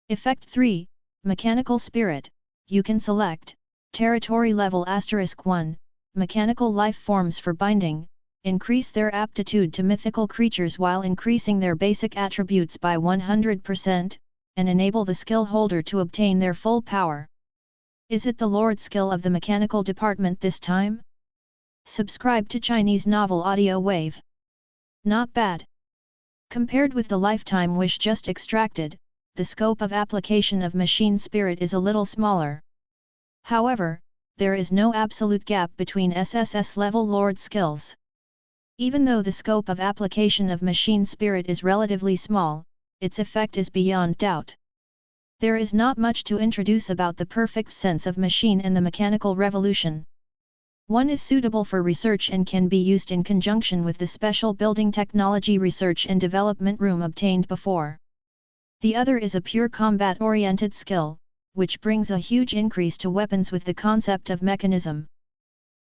Effect 3, Mechanical Spirit. You can select territory level *1, mechanical life forms for binding, increase their aptitude to mythical creatures while increasing their basic attributes by 100%, and enable the skill holder to obtain their full power. Is it the Lord skill of the mechanical department this time? Subscribe to Chinese Novel Audio Wave. Not bad. Compared with the lifetime wish just extracted, the scope of application of machine spirit is a little smaller. However, there is no absolute gap between sss-level Lord skills. Even though the scope of application of machine spirit is relatively small, its effect is beyond doubt. There is not much to introduce about the perfect sense of machine and the mechanical revolution. One is suitable for research and can be used in conjunction with the special building technology research and development room obtained before. The other is a pure combat-oriented skill, which brings a huge increase to weapons with the concept of mechanism.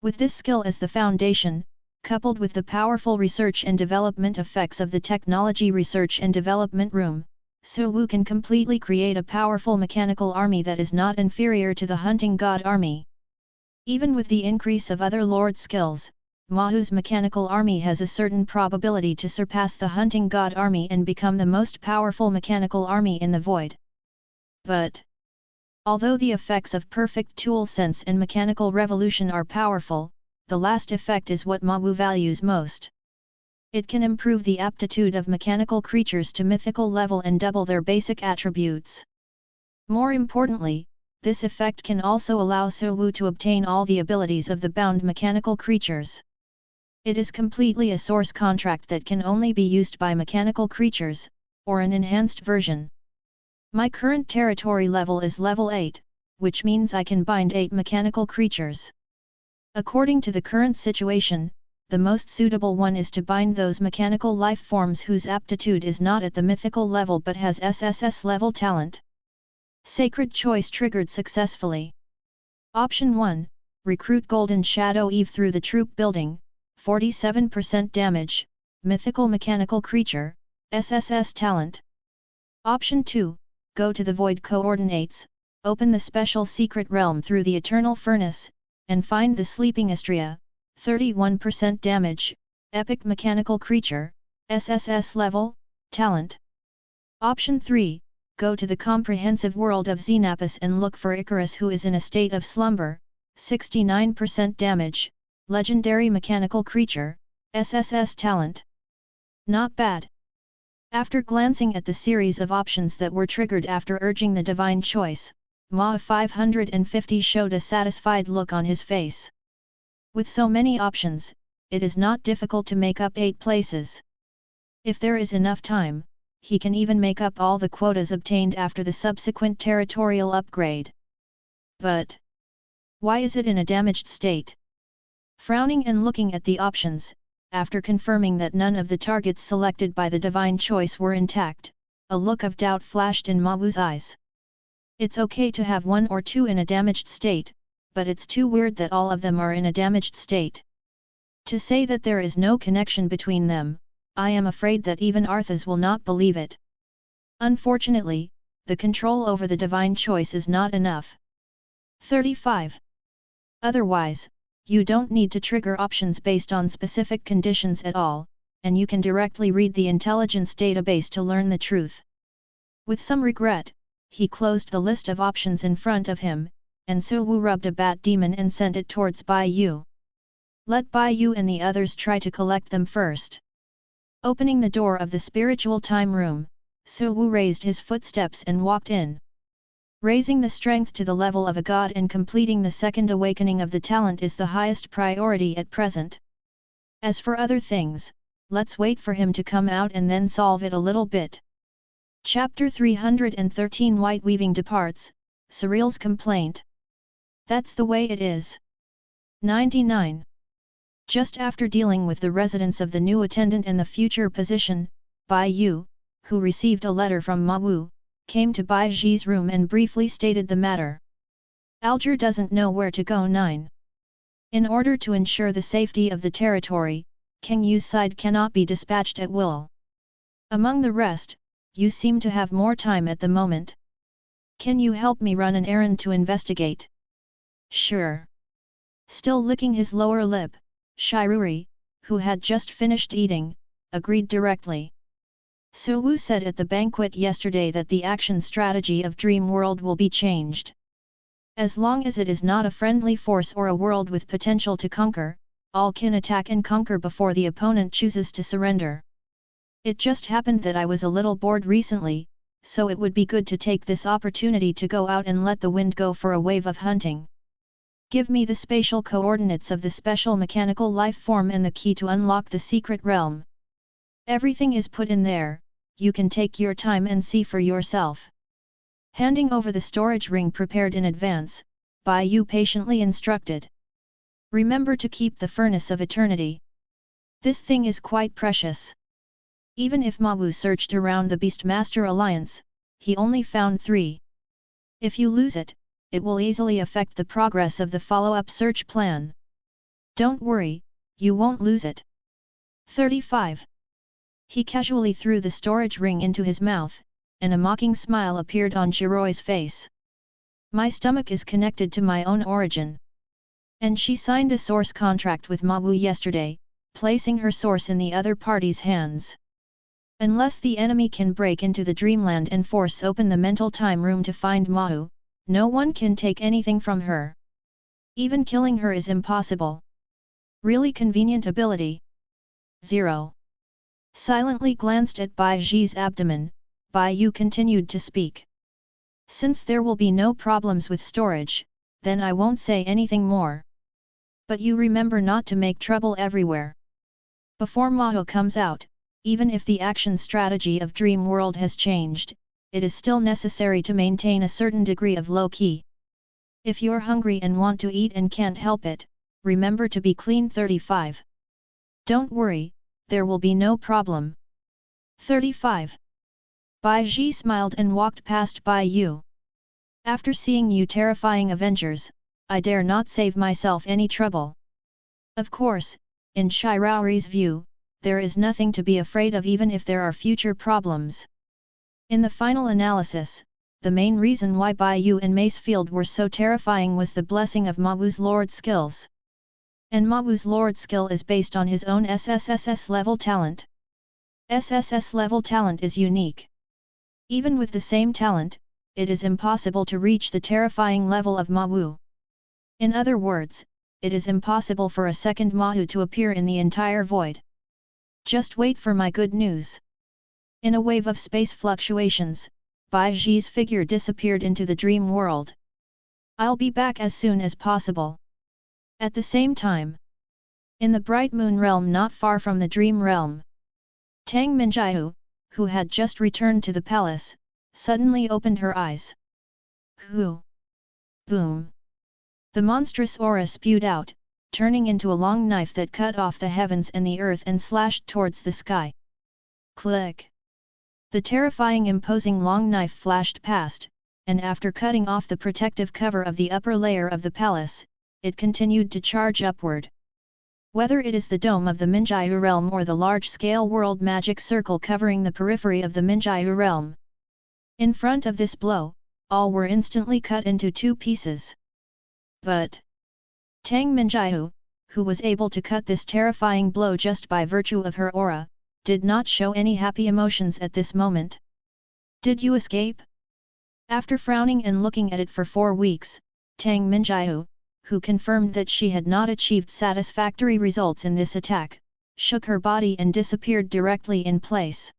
With this skill as the foundation, coupled with the powerful research and development effects of the technology research and development room, Su Wu can completely create a powerful mechanical army that is not inferior to the hunting god army. Even with the increase of other Lord skills, Ma Wu's mechanical army has a certain probability to surpass the hunting god army and become the most powerful mechanical army in the void. But, although the effects of perfect tool sense and mechanical revolution are powerful, the last effect is what Ma Wu values most. It can improve the aptitude of mechanical creatures to mythical level and double their basic attributes. More importantly, this effect can also allow Su Wu to obtain all the abilities of the bound mechanical creatures. It is completely a source contract that can only be used by mechanical creatures, or an enhanced version. My current territory level is level 8, which means I can bind 8 mechanical creatures. According to the current situation, the most suitable one is to bind those mechanical life forms whose aptitude is not at the mythical level but has SSS level talent. Sacred choice triggered successfully. Option 1, recruit Golden Shadow Eve through the troop building, 47% damage, mythical mechanical creature, SSS talent. Option 2, go to the void coordinates, open the special secret realm through the eternal furnace, and find the sleeping Istria, 31% damage, epic mechanical creature, SSS level, talent. Option 3, go to the comprehensive world of Synopsis and look for Icarus, who is in a state of slumber, 69% damage, legendary mechanical creature, SSS talent. Not bad. After glancing at the series of options that were triggered after urging the divine choice, Ma 550 showed a satisfied look on his face. With so many options, it is not difficult to make up 8 places. If there is enough time, he can even make up all the quotas obtained after the subsequent territorial upgrade. But why is it in a damaged state? Frowning and looking at the options, after confirming that none of the targets selected by the divine choice were intact, a look of doubt flashed in Mawu's eyes. It's okay to have 1 or 2 in a damaged state, but it's too weird that all of them are in a damaged state. To say that there is no connection between them, I am afraid that even Arthas will not believe it. Unfortunately, the control over the divine choice is not enough. 35. Otherwise, you don't need to trigger options based on specific conditions at all, and you can directly read the intelligence database to learn the truth. With some regret, he closed the list of options in front of him, and Suwu rubbed a bat demon and sent it towards Bai Yu. Let Bai Yu and the others try to collect them first. Opening the door of the spiritual time room, Suwu raised his footsteps and walked in. Raising the strength to the level of a god and completing the second awakening of the talent is the highest priority at present. As for other things, let's wait for him to come out and then solve it a little bit. Chapter 313 White Weaving departs, Cyril's complaint. That's the way it is. 99. Just after dealing with the residence of the new attendant and the future position, Bai Yu, who received a letter from Mawu, came to Bai Ji's room and briefly stated the matter. Alger doesn't know where to go. 9. In order to ensure the safety of the territory, King Yu's side cannot be dispatched at will. Among the rest, you seem to have more time at the moment. Can you help me run an errand to investigate? Sure. Still licking his lower lip, Shiruri, who had just finished eating, agreed directly. Suwu said at the banquet yesterday that the action strategy of Dream World will be changed. As long as it is not a friendly force or a world with potential to conquer, all can attack and conquer before the opponent chooses to surrender. It just happened that I was a little bored recently, so it would be good to take this opportunity to go out and let the wind go for a wave of hunting. Give me the spatial coordinates of the special mechanical life form and the key to unlock the secret realm. Everything is put in there, you can take your time and see for yourself. Handing over the storage ring prepared in advance, Bai Yu patiently instructed. Remember to keep the furnace of eternity. This thing is quite precious. Even if Mawu searched around the Beastmaster Alliance, he only found 3. If you lose it, it will easily affect the progress of the follow-up search plan. Don't worry, you won't lose it. 35. He casually threw the storage ring into his mouth, and a mocking smile appeared on Shiroi's face. My stomach is connected to my own origin. And she signed a source contract with Mawu yesterday, placing her source in the other party's hands. Unless the enemy can break into the dreamland and force open the mental time room to find Mawu, no one can take anything from her. Even killing her is impossible. Really convenient ability. 0. Silently glanced at Bai Ji's abdomen, Bai Yu continued to speak. Since there will be no problems with storage, then I won't say anything more. But you remember not to make trouble everywhere. Before Mawu comes out, even if the action strategy of Dream World has changed, it is still necessary to maintain a certain degree of low-key. If you're hungry and want to eat and can't help it, remember to be clean. 35. Don't worry, there will be no problem. 35. Bai Ji smiled and walked past Bai Yu. After seeing you terrifying Avengers, I dare not save myself any trouble. Of course, in Shiraori's view, there is nothing to be afraid of even if there are future problems. In the final analysis, the main reason why Bai Yu and Macefield were so terrifying was the blessing of Mawu's Lord skills. And Mawu's Lord skill is based on his own sss-level talent. SSS-level talent is unique. Even with the same talent, it is impossible to reach the terrifying level of Ma Wu. In other words, it is impossible for a second Mahu to appear in the entire void. Just wait for my good news. In a wave of space fluctuations, Bai Ji's figure disappeared into the dream world. I'll be back as soon as possible. At the same time, in the bright moon realm not far from the dream realm, Tang Minjiu, who had just returned to the palace, suddenly opened her eyes. Hoo! Boom! The monstrous aura spewed out, turning into a long knife that cut off the heavens and the earth and slashed towards the sky. Click! The terrifying imposing long knife flashed past, and after cutting off the protective cover of the upper layer of the palace, it continued to charge upward. Whether it is the dome of the Minjiu realm or the large-scale world magic circle covering the periphery of the Minjiu realm. In front of this blow, all were instantly cut into two pieces. But Tang Minjiu, who was able to cut this terrifying blow just by virtue of her aura, did not show any happy emotions at this moment. Did you escape? After frowning and looking at it for 4 weeks, Tang Minjiu, who confirmed that she had not achieved satisfactory results in this attack, shook her body and disappeared directly in place.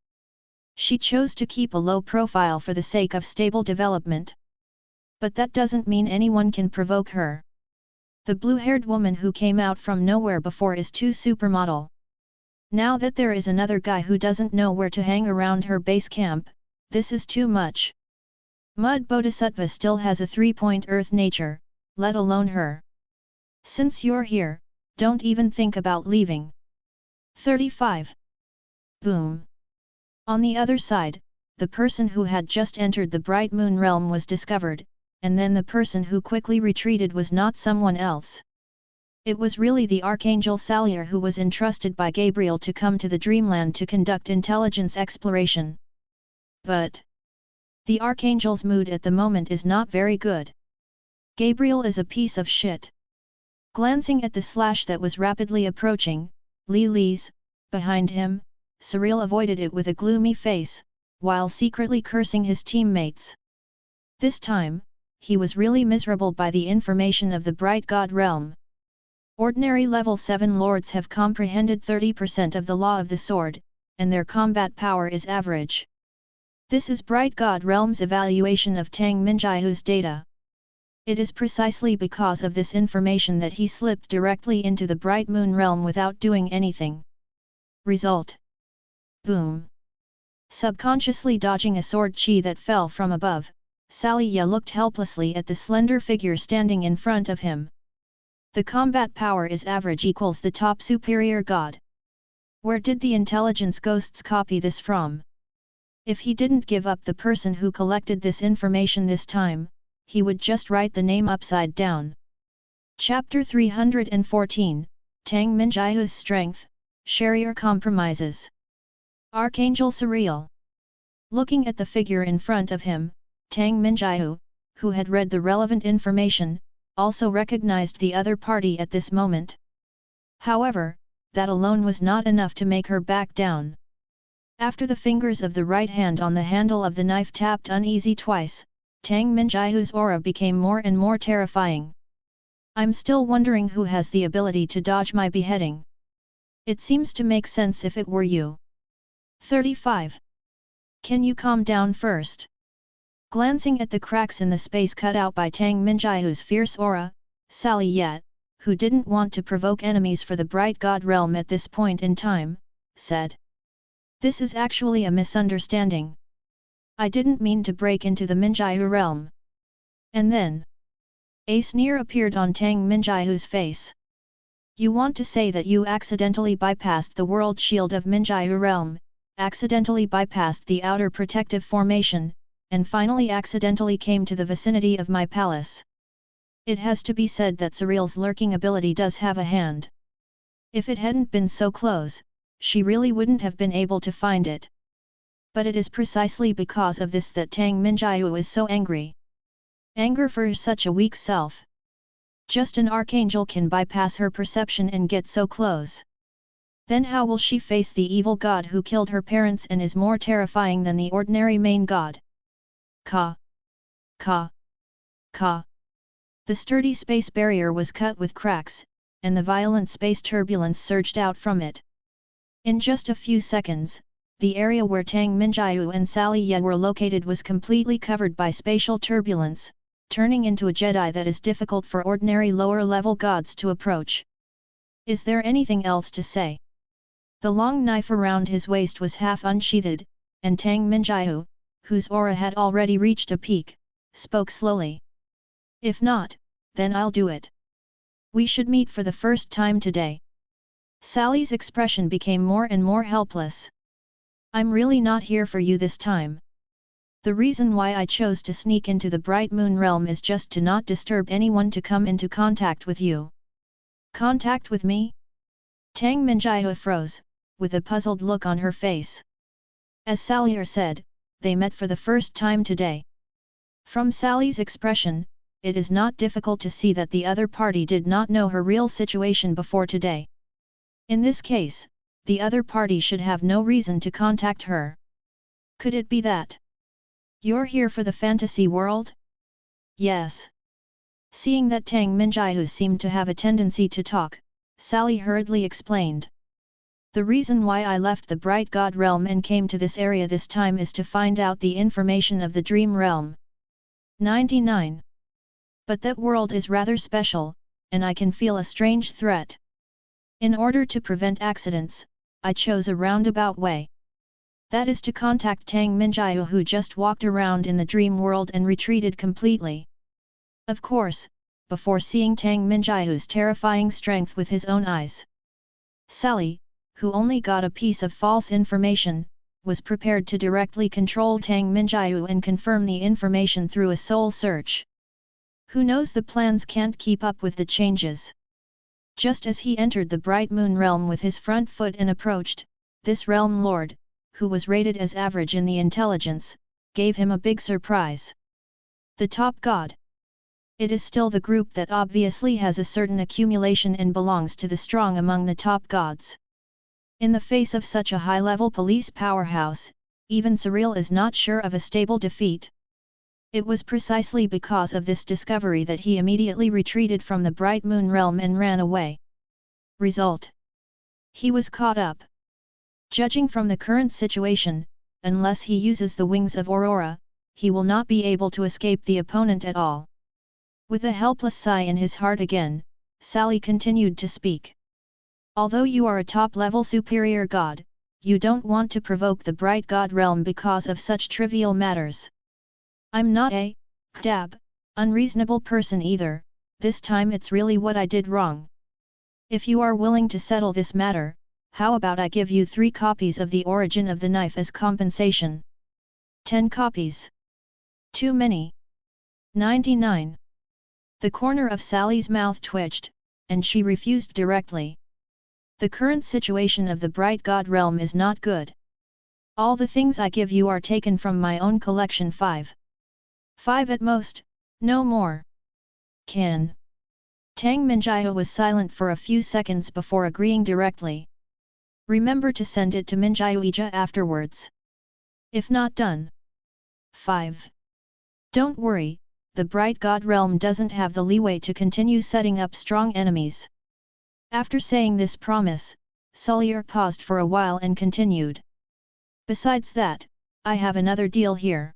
She chose to keep a low profile for the sake of stable development. But that doesn't mean anyone can provoke her. The blue-haired woman who came out from nowhere before is too supermodel. Now that there is another guy who doesn't know where to hang around her base camp, this is too much. Mud Bodhisattva still has a 3-point earth nature, let alone her. Since you're here, don't even think about leaving. 35. Boom. On the other side, the person who had just entered the bright moon realm was discovered, and then the person who quickly retreated was not someone else. It was really the Archangel Salier who was entrusted by Gabriel to come to the Dreamland to conduct intelligence exploration. But the Archangel's mood at the moment is not very good. Gabriel is a piece of shit. Glancing at the slash that was rapidly approaching, Li's, behind him, Cyril avoided it with a gloomy face, while secretly cursing his teammates. This time, he was really miserable by the information of the Bright God realm. Ordinary level 7 lords have comprehended 30% of the law of the sword, and their combat power is average. This is Bright God realm's evaluation of Tang Minjiu's data. It is precisely because of this information that he slipped directly into the Bright Moon realm without doing anything. Result. Boom. Subconsciously dodging a sword chi that fell from above, Saliya looked helplessly at the slender figure standing in front of him. The combat power is average equals the top superior god. Where did the intelligence ghosts copy this from? If he didn't give up the person who collected this information this time, he would just write the name upside down. Chapter 314, Tang Minjiu's Strength, Sherrier Compromises. Archangel Cyril. Looking at the figure in front of him, Tang Minjiu, who had read the relevant information, also recognized the other party at this moment. However, that alone was not enough to make her back down. After the fingers of the right hand on the handle of the knife tapped uneasy twice, Tang Minjiu's aura became more and more terrifying. I'm still wondering who has the ability to dodge my beheading. It seems to make sense if it were you. 35. Can you calm down first? Glancing at the cracks in the space cut out by Tang Minjiu's fierce aura, Saliya, who didn't want to provoke enemies for the Bright God realm at this point in time, said. This is actually a misunderstanding. I didn't mean to break into the Minjiu realm. And then a sneer appeared on Tang Minjiu's face. You want to say that you accidentally bypassed the world shield of Minjiu realm, accidentally bypassed the outer protective formation, and finally accidentally came to the vicinity of my palace. It has to be said that Cyril's lurking ability does have a hand. If it hadn't been so close, she really wouldn't have been able to find it. But it is precisely because of this that Tang Minjiu is so angry. Anger for such a weak self. Just an archangel can bypass her perception and get so close. Then how will she face the evil god who killed her parents and is more terrifying than the ordinary main god? Ka. Ka. Ka. The sturdy space barrier was cut with cracks, and the violent space turbulence surged out from it. In just a few seconds, the area where Tang Minjiu and Sally Ye were located was completely covered by spatial turbulence, turning into a Jedi that is difficult for ordinary lower-level gods to approach. Is there anything else to say? The long knife around his waist was half unsheathed, and Tang Minjiu, whose aura had already reached a peak, spoke slowly. If not, then I'll do it. We should meet for the first time today. Sally's expression became more and more helpless. I'm really not here for you this time. The reason why I chose to sneak into the Bright Moon realm is just to not disturb anyone to come into contact with you. Contact with me? Tang Minjiu froze, with a puzzled look on her face. As Sally said, they met for the first time today. From Sally's expression, it is not difficult to see that the other party did not know her real situation before today. In this case, the other party should have no reason to contact her. Could it be that you're here for the fantasy world? Yes. Seeing that Tang Minjiu seemed to have a tendency to talk, Sally hurriedly explained. The reason why I left the Bright God realm and came to this area this time is to find out the information of the Dream realm. 99. But that world is rather special, and I can feel a strange threat. In order to prevent accidents, I chose a roundabout way. That is to contact Tang Minjiu, who just walked around in the dream world and retreated completely. Of course, before seeing Tang Minjiu's terrifying strength with his own eyes. Sally, who only got a piece of false information, was prepared to directly control Tang Minjiu and confirm the information through a soul search. Who knows, the plans can't keep up with the changes. Just as he entered the Bright Moon realm with his front foot and approached, this realm lord, who was rated as average in the intelligence, gave him a big surprise. The top god. It is still the group that obviously has a certain accumulation and belongs to the strong among the top gods. In the face of such a high-level police powerhouse, even Cyril is not sure of a stable defeat. It was precisely because of this discovery that he immediately retreated from the Bright Moon realm and ran away. Result: he was caught up. Judging from the current situation, unless he uses the wings of Aurora, he will not be able to escape the opponent at all. With a helpless sigh in his heart again, Sally continued to speak. Although you are a top-level superior god, you don't want to provoke the Bright God realm because of such trivial matters. I'm not a unreasonable person either, this time it's really what I did wrong. If you are willing to settle this matter, how about I give you 3 copies of the origin of the knife as compensation? 10 copies. Too many. 99. The corner of Sally's mouth twitched, and she refused directly. The current situation of the Bright God realm is not good. All the things I give you are taken from my own collection. 5 at most, no more. Can. Tang Minjiu was silent for a few seconds before agreeing directly. Remember to send it to Minjiuija afterwards. If not done. 5. Don't worry, the Bright God realm doesn't have the leeway to continue setting up strong enemies. After saying this promise, Sullier paused for a while and continued. Besides that, I have another deal here.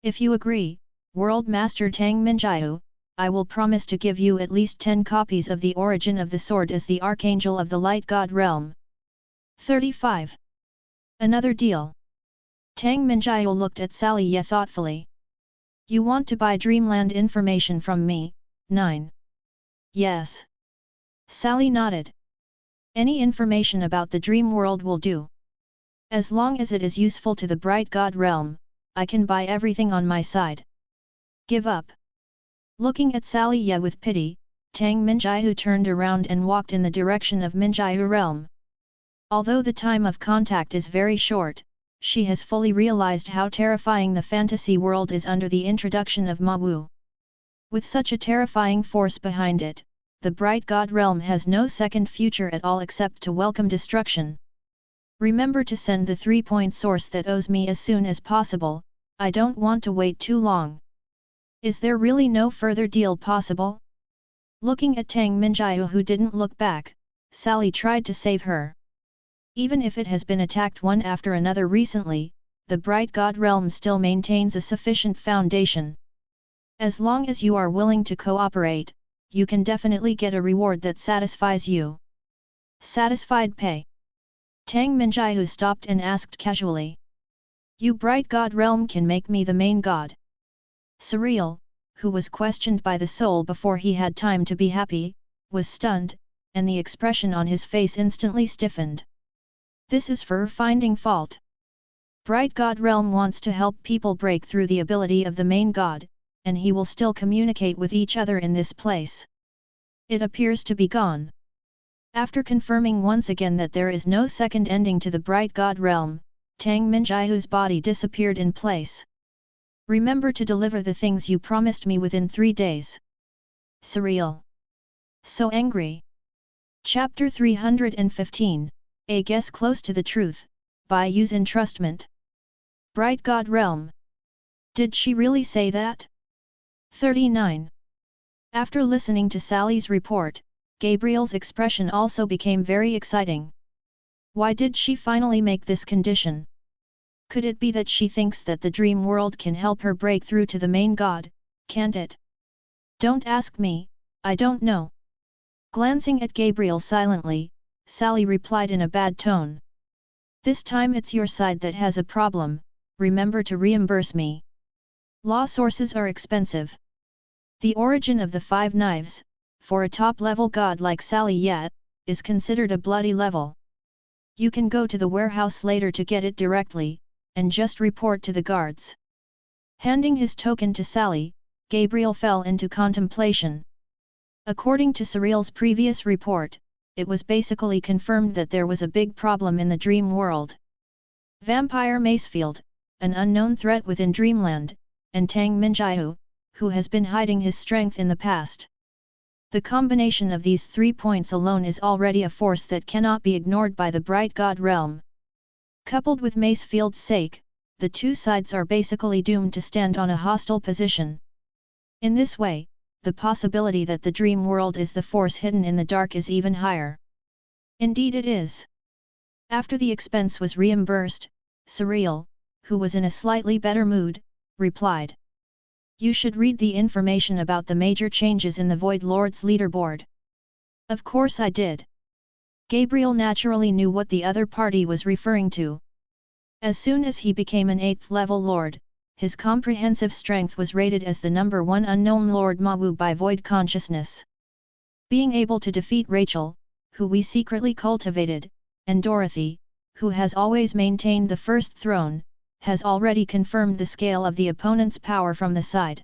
If you agree, World Master Tang Minjiu, I will promise to give you at least 10 copies of the origin of the sword as the Archangel of the Light God realm. 35. Another deal. Tang Minjiu looked at Sally Ye thoughtfully. You want to buy Dreamland information from me? 9. Yes. Sally nodded. Any information about the dream world will do. As long as it is useful to the Bright God realm, I can buy everything on my side. Give up. Looking at Sally Ye with pity, Tang Minjiu turned around and walked in the direction of Minjiu realm. Although the time of contact is very short, she has fully realized how terrifying the fantasy world is under the introduction of Ma Wu. With such a terrifying force behind it, the Bright God realm has no second future at all except to welcome destruction. Remember to send the 3-point source that owes me as soon as possible, I don't want to wait too long. Is there really no further deal possible? Looking at Tang Minjiu, who didn't look back, Sally tried to save her. Even if it has been attacked one after another recently, the Bright God realm still maintains a sufficient foundation. As long as you are willing to cooperate, you can definitely get a reward that satisfies you. Satisfied pay? Tang Minjiu stopped and asked casually. You Bright God realm can make me the main god. Surreal, who was questioned by the soul before he had time to be happy, was stunned, and the expression on his face instantly stiffened. This is for finding fault. Bright God realm wants to help people break through the ability of the main god, and he will still communicate with each other in this place. It appears to be gone. After confirming once again that there is no second ending to the Bright God realm, Tang Minjiu's body disappeared in place. Remember to deliver the things you promised me within 3 days. Surreal. So angry. Chapter 315, A Guess Close to the Truth, by Yu's Entrustment. Bright God realm. Did she really say that? 39. After listening to Sally's report, Gabriel's expression also became very exciting. Why did she finally make this condition? Could it be that she thinks that the dream world can help her break through to the main god, can't it? Don't ask me, I don't know. Glancing at Gabriel silently, Sally replied in a bad tone. This time it's your side that has a problem, remember to reimburse me. Law sources are expensive. The origin of the 5 knives, for a top-level god like Sally Yat, is considered a bloody level. You can go to the warehouse later to get it directly, and just report to the guards. Handing his token to Sally, Gabriel fell into contemplation. According to Surreal's previous report, it was basically confirmed that there was a big problem in the dream world. Vampire Macefield, an unknown threat within Dreamland, and Tang Minjiu, who has been hiding his strength in the past. The combination of these 3 points alone is already a force that cannot be ignored by the Bright God realm. Coupled with Macefield's sake, the two sides are basically doomed to stand on a hostile position. In this way, the possibility that the dream world is the force hidden in the dark is even higher. Indeed it is. After the expense was reimbursed, Surreal, who was in a slightly better mood, replied. You should read the information about the major changes in the Void Lord's leaderboard. Of course I did. Gabriel naturally knew what the other party was referring to. As soon as he became an 8th level lord, his comprehensive strength was rated as the number 1 unknown Lord Mawu by Void Consciousness. Being able to defeat Rachel, who we secretly cultivated, and Dorothy, who has always maintained the first throne, has already confirmed the scale of the opponent's power from the side.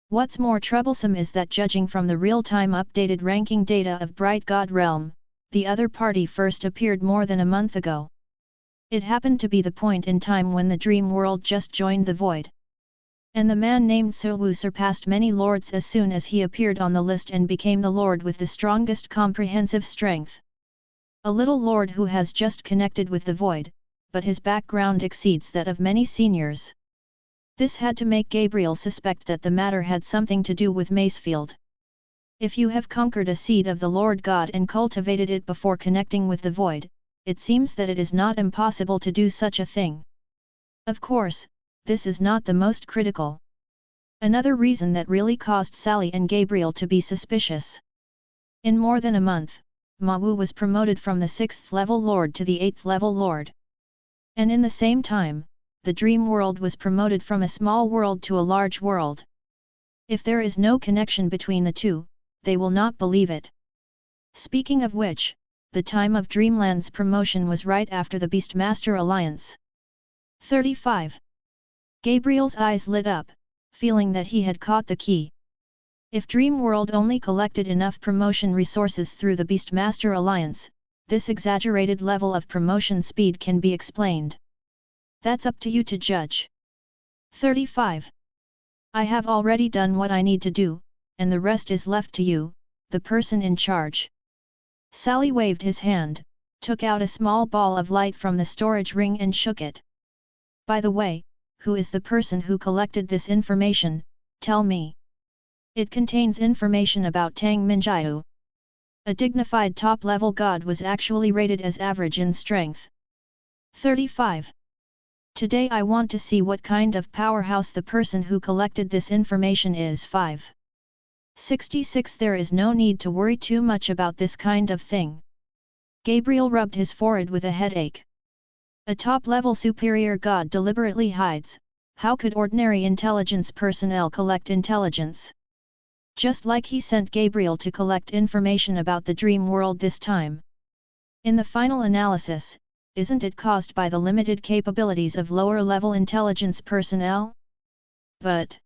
What's more troublesome is that judging from the real-time updated ranking data of Bright God Realm, the other party first appeared more than a month ago. It happened to be the point in time when the dream world just joined the void. And the man named Suwu surpassed many lords as soon as he appeared on the list and became the lord with the strongest comprehensive strength. A little lord who has just connected with the void, but his background exceeds that of many seniors. This had to make Gabriel suspect that the matter had something to do with Macefield. If you have conquered a seed of the Lord God and cultivated it before connecting with the void, it seems that it is not impossible to do such a thing. Of course, this is not the most critical. Another reason that really caused Sally and Gabriel to be suspicious. In more than a month, Mawu was promoted from the 6th level lord to the 8th level lord. And in the same time, the dream world was promoted from a small world to a large world. If there is no connection between the two, they will not believe it. Speaking of which, the time of Dreamland's promotion was right after the Beastmaster Alliance. 35. Gabriel's eyes lit up, feeling that he had caught the key. If Dream World only collected enough promotion resources through the Beastmaster Alliance, this exaggerated level of promotion speed can be explained. That's up to you to judge. 35. I have already done what I need to do, and the rest is left to you, the person in charge. Sally waved his hand, took out a small ball of light from the storage ring and shook it. By the way, who is the person who collected this information, tell me. It contains information about Tang Minjiu. A dignified top-level god was actually rated as average in strength. 35. Today I want to see what kind of powerhouse the person who collected this information is. 5. 66. There is no need to worry too much about this kind of thing. Gabriel rubbed his forehead with a headache. A top-level superior god deliberately hides. How could ordinary intelligence personnel collect intelligence? Just like he sent Gabriel to collect information about the dream world this time. In the final analysis, isn't it caused by the limited capabilities of lower-level intelligence personnel? But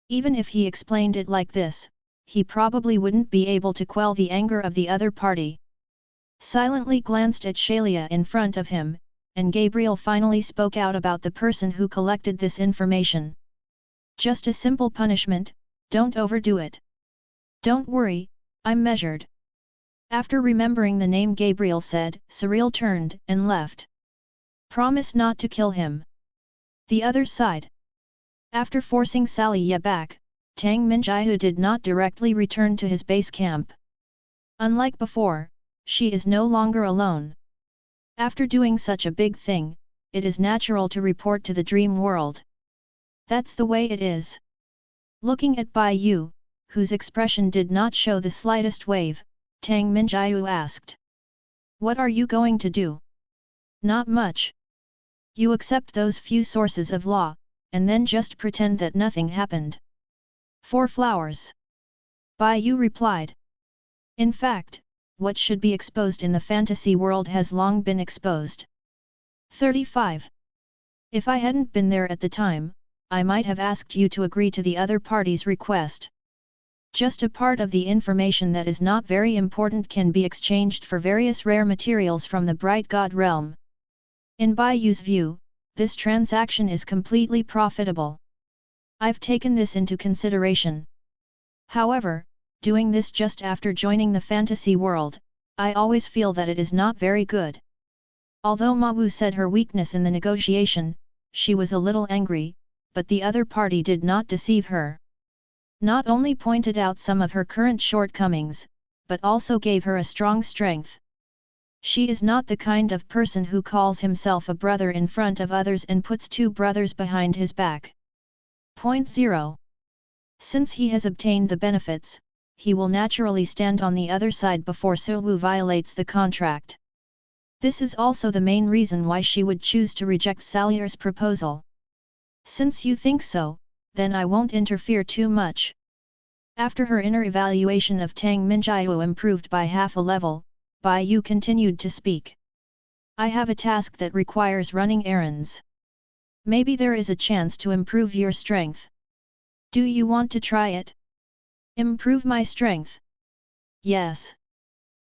even if he explained it like this, he probably wouldn't be able to quell the anger of the other party. Silently glanced at Shalia in front of him, and Gabriel finally spoke out about the person who collected this information. Just a simple punishment, don't overdo it. Don't worry, I'm measured. After remembering the name Gabriel said, Cyril turned and left. Promise not to kill him. The other side. After forcing Salia back, Tang Minjiu did not directly return to his base camp. Unlike before, she is no longer alone. After doing such a big thing, it is natural to report to the dream world. That's the way it is. Looking at Bai Yu, whose expression did not show the slightest wave, Tang Minjiu asked. What are you going to do? Not much. You accept those few sources of law, and then just pretend that nothing happened. 4 flowers. Bai Yu replied. In fact, what should be exposed in the fantasy world has long been exposed. 35. If I hadn't been there at the time, I might have asked you to agree to the other party's request. Just a part of the information that is not very important can be exchanged for various rare materials from the Bright God realm. In Bai Yu's view, this transaction is completely profitable. I've taken this into consideration. However, doing this just after joining the fantasy world, I always feel that it is not very good. Although Ma Wu said her weakness in the negotiation, she was a little angry, but the other party did not deceive her. Not only pointed out some of her current shortcomings, but also gave her a strong strength. She is not the kind of person who calls himself a brother in front of others and puts 2 brothers behind his back. 0. Since he has obtained the benefits, he will naturally stand on the other side before Siwu violates the contract. This is also the main reason why she would choose to reject Salier's proposal. Since you think so, then I won't interfere too much. After her inner evaluation of Tang Minjiu improved by half a level, Bai Yu continued to speak. I have a task that requires running errands. Maybe there is a chance to improve your strength. Do you want to try it? Improve my strength? Yes.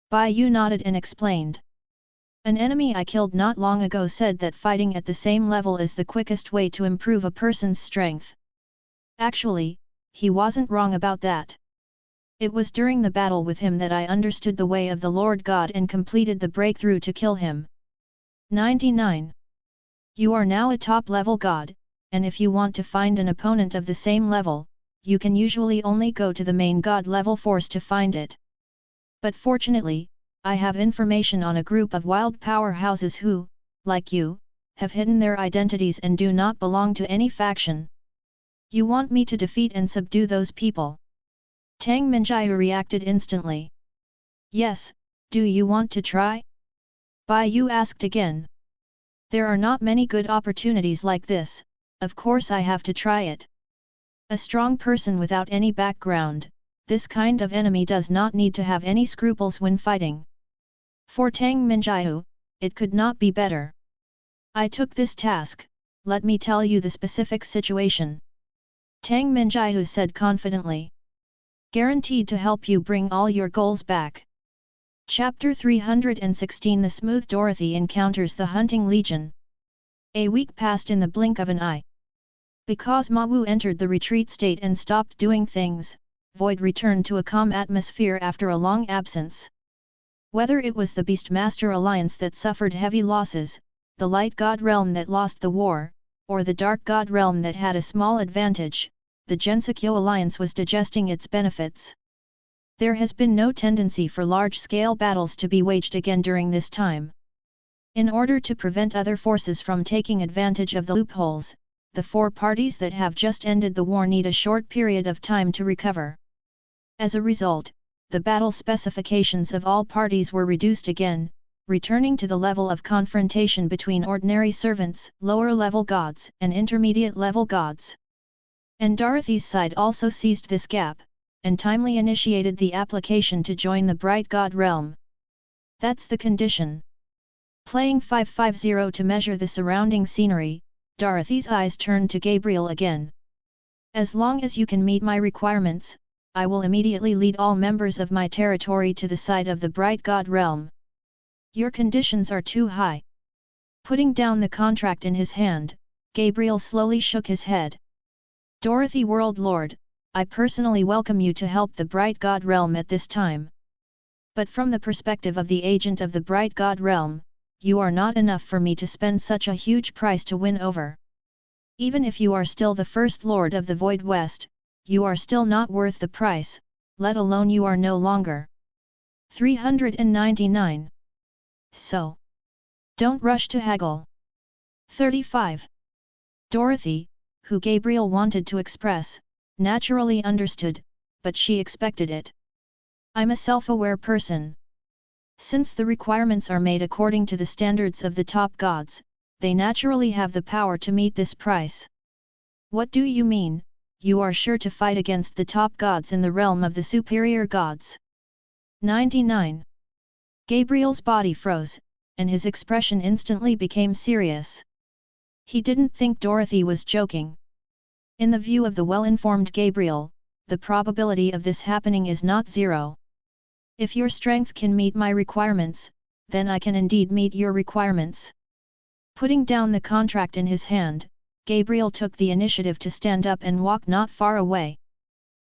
Bai Yu nodded and explained. An enemy I killed not long ago said that fighting at the same level is the quickest way to improve a person's strength. Actually, he wasn't wrong about that. It was during the battle with him that I understood the way of the Lord God and completed the breakthrough to kill him. 99. You are now a top-level god, and if you want to find an opponent of the same level, you can usually only go to the main god level force to find it. But fortunately, I have information on a group of wild powerhouses who, like you, have hidden their identities and do not belong to any faction. You want me to defeat and subdue those people? Tang Minjiu reacted instantly. Yes, do you want to try? Bai Yu asked again. There are not many good opportunities like this, of course I have to try it. A strong person without any background, this kind of enemy does not need to have any scruples when fighting. For Tang Minjiu, it could not be better. I took this task, let me tell you the specific situation. Tang Minjiu said confidently. Guaranteed to help you bring all your goals back. Chapter 316 The Smooth Dorothy encounters the Hunting Legion. A week passed in the blink of an eye. Because Ma Wu entered the retreat state and stopped doing things, Void returned to a calm atmosphere after a long absence. Whether it was the Beastmaster Alliance that suffered heavy losses, the Light God realm that lost the war, or the Dark God realm that had a small advantage, the Gensokyo alliance was digesting its benefits. There has been no tendency for large-scale battles to be waged again during this time. In order to prevent other forces from taking advantage of the loopholes, the four parties that have just ended the war need a short period of time to recover. As a result, the battle specifications of all parties were reduced again, returning to the level of confrontation between ordinary servants, lower-level gods, and intermediate-level gods. And Dorothy's side also seized this gap, and timely initiated the application to join the Bright God realm. That's the condition. Playing 550 to measure the surrounding scenery, Dorothy's eyes turned to Gabriel again. As long as you can meet my requirements, I will immediately lead all members of my territory to the side of the Bright God realm. Your conditions are too high. Putting down the contract in his hand, Gabriel slowly shook his head. Dorothy World Lord, I personally welcome you to help the Bright God realm at this time. But from the perspective of the agent of the Bright God realm, you are not enough for me to spend such a huge price to win over. Even if you are still the first lord of the Void West, you are still not worth the price, let alone you are no longer. 399. So. Don't rush to haggle. 35. Dorothy, who Gabriel wanted to express, naturally understood, but she expected it. I'm a self-aware person. Since the requirements are made according to the standards of the top gods, they naturally have the power to meet this price. What do you mean, you are sure to fight against the top gods in the realm of the superior gods? 99. Gabriel's body froze, and his expression instantly became serious. He didn't think Dorothy was joking. In the view of the well-informed Gabriel, the probability of this happening is not zero. If your strength can meet my requirements, then I can indeed meet your requirements. Putting down the contract in his hand, Gabriel took the initiative to stand up and walk not far away.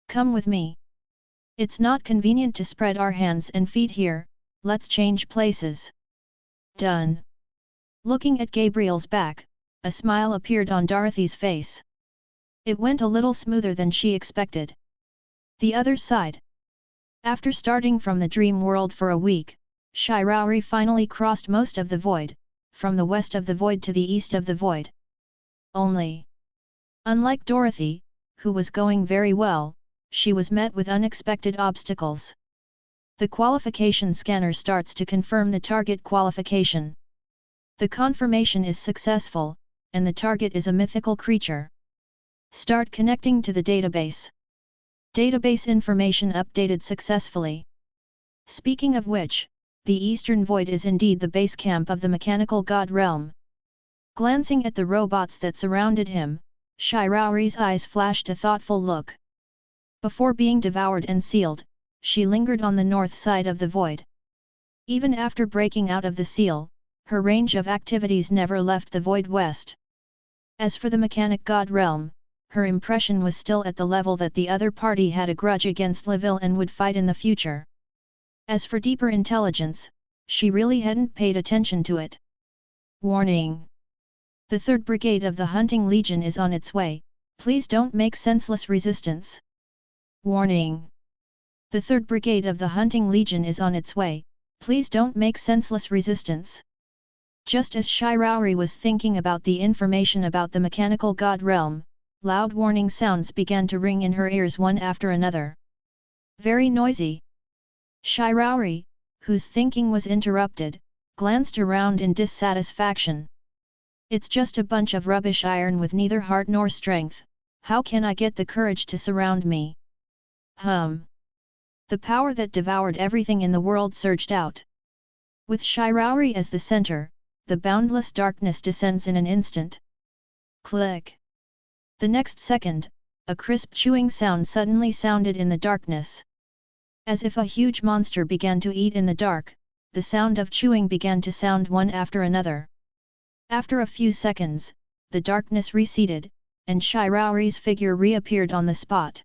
Come with me. It's not convenient to spread our hands and feet here, let's change places. Done. Looking at Gabriel's back, a smile appeared on Dorothy's face. It went a little smoother than she expected. The other side. After starting from the dream world for a week, Shiraori finally crossed most of the void, from the west of the void to the east of the void. Only. Unlike Dorothy, who was going very well, she was met with unexpected obstacles. The qualification scanner starts to confirm the target qualification. The confirmation is successful, and the target is a mythical creature. Start connecting to the database. Database information updated successfully. Speaking of which, the Eastern Void is indeed the base camp of the mechanical god realm. Glancing at the robots that surrounded him, Shiraori's eyes flashed a thoughtful look. Before being devoured and sealed, she lingered on the north side of the void. Even after breaking out of the seal, her range of activities never left the Void West. As for the mechanic god realm, her impression was still at the level that the other party had a grudge against Leville and would fight in the future. As for deeper intelligence, she really hadn't paid attention to it. Warning! The 3rd Brigade of the Hunting Legion is on its way, please don't make senseless resistance. Warning! The 3rd Brigade of the Hunting Legion is on its way, please don't make senseless resistance. Just as Shiraori was thinking about the information about the mechanical god realm, loud warning sounds began to ring in her ears one after another. Very noisy. Shiraori, whose thinking was interrupted, glanced around in dissatisfaction. It's just a bunch of rubbish iron with neither heart nor strength, how can I get the courage to surround me? The power that devoured everything in the world surged out. With Shiraori as the center, the boundless darkness descends in an instant. Click! The next second, a crisp chewing sound suddenly sounded in the darkness. As if a huge monster began to eat in the dark, the sound of chewing began to sound one after another. After a few seconds, the darkness receded, and Shiraori's figure reappeared on the spot.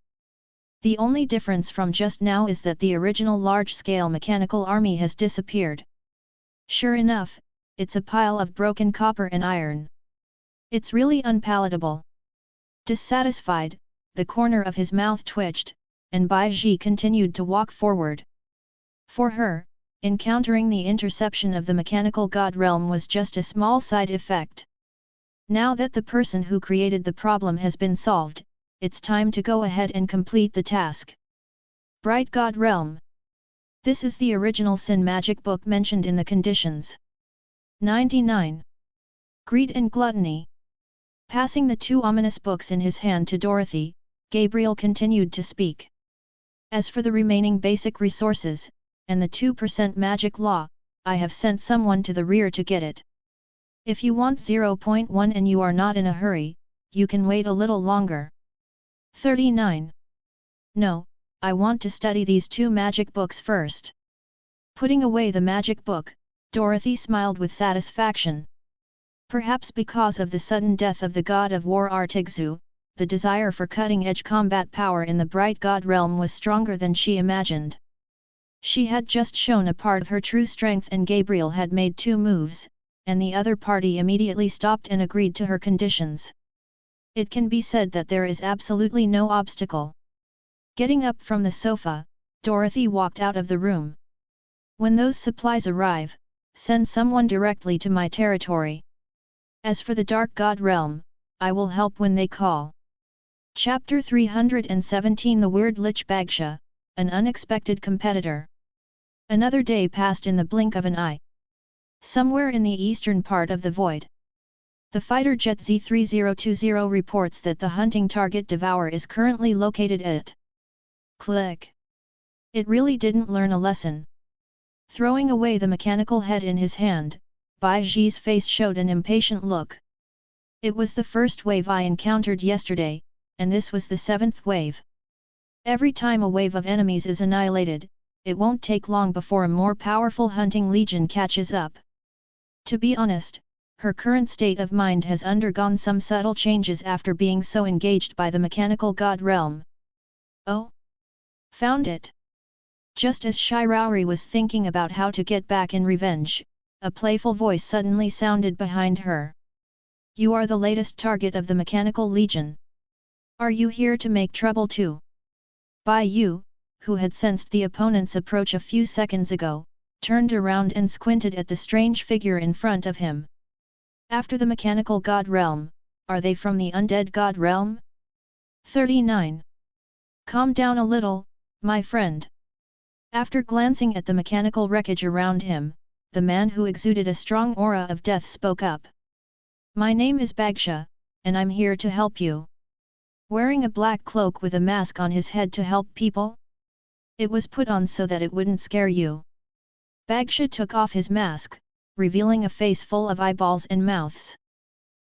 The only difference from just now is that the original large-scale mechanical army has disappeared. Sure enough, it's a pile of broken copper and iron. It's really unpalatable. Dissatisfied, the corner of his mouth twitched, and Bai Ji continued to walk forward. For her, encountering the interception of the mechanical god realm was just a small side effect. Now that the person who created the problem has been solved, it's time to go ahead and complete the task. Bright God Realm. This is the original Sin magic book mentioned in the conditions. 99. Greed and Gluttony. Passing the two ominous books in his hand to Dorothy, Gabriel continued to speak. As for the remaining basic resources, and the 2% magic law, I have sent someone to the rear to get it. If you want 0.1 and you are not in a hurry, you can wait a little longer. 39. No, I want to study these two magic books first. Putting away the magic book, Dorothy smiled with satisfaction. Perhaps because of the sudden death of the god of war Artigzu, the desire for cutting-edge combat power in the Bright God realm was stronger than she imagined. She had just shown a part of her true strength and Gabriel had made 2 moves, and the other party immediately stopped and agreed to her conditions. It can be said that there is absolutely no obstacle. Getting up from the sofa, Dorothy walked out of the room. When those supplies arrive, send someone directly to my territory. As for the Dark God realm, I will help when they call. Chapter 317 The Weird Lich Bagsha, an unexpected competitor. Another day passed in the blink of an eye. Somewhere in the eastern part of the void, the fighter jet Z3020 reports that the hunting target Devour is currently located at. Click. It really didn't learn a lesson. Throwing away the mechanical head in his hand, Bai Ji's face showed an impatient look. It was the first wave I encountered yesterday, and this was the 7th wave. Every time a wave of enemies is annihilated, it won't take long before a more powerful hunting legion catches up. To be honest, her current state of mind has undergone some subtle changes after being so engaged by the mechanical god realm. Oh! Found it! Just as Shiraori was thinking about how to get back in revenge, a playful voice suddenly sounded behind her. You are the latest target of the mechanical legion. Are you here to make trouble too? Bai Yu, who had sensed the opponent's approach a few seconds ago, turned around and squinted at the strange figure in front of him. After the mechanical god realm, are they from the undead god realm? 39. Calm down a little, my friend. After glancing at the mechanical wreckage around him, the man who exuded a strong aura of death spoke up. My name is Bagsha, and I'm here to help you. Wearing a black cloak with a mask on his head to help people? It was put on so that it wouldn't scare you. Bagsha took off his mask, revealing a face full of eyeballs and mouths.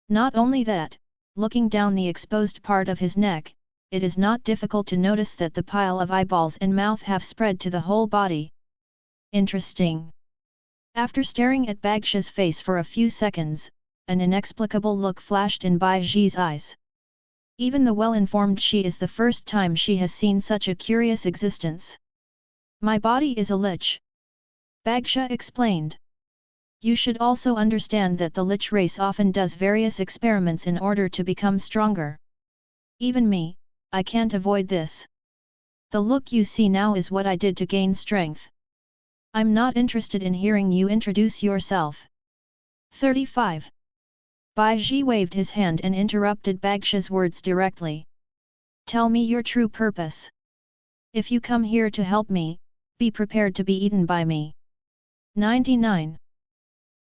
Not only that, looking down the exposed part of his neck, it is not difficult to notice that the pile of eyeballs and mouth have spread to the whole body. Interesting. After staring at Bagsha's face for a few seconds, an inexplicable look flashed in Bai Ji's eyes. Even the well-informed she is the first time she has seen such a curious existence. My body is a lich. Bagsha explained. You should also understand that the lich race often does various experiments in order to become stronger. Even me, I can't avoid this. The look you see now is what I did to gain strength. I'm not interested in hearing you introduce yourself. 35. Bai Ji waved his hand and interrupted Bagsha's words directly. Tell me your true purpose. If you come here to help me, be prepared to be eaten by me. 99.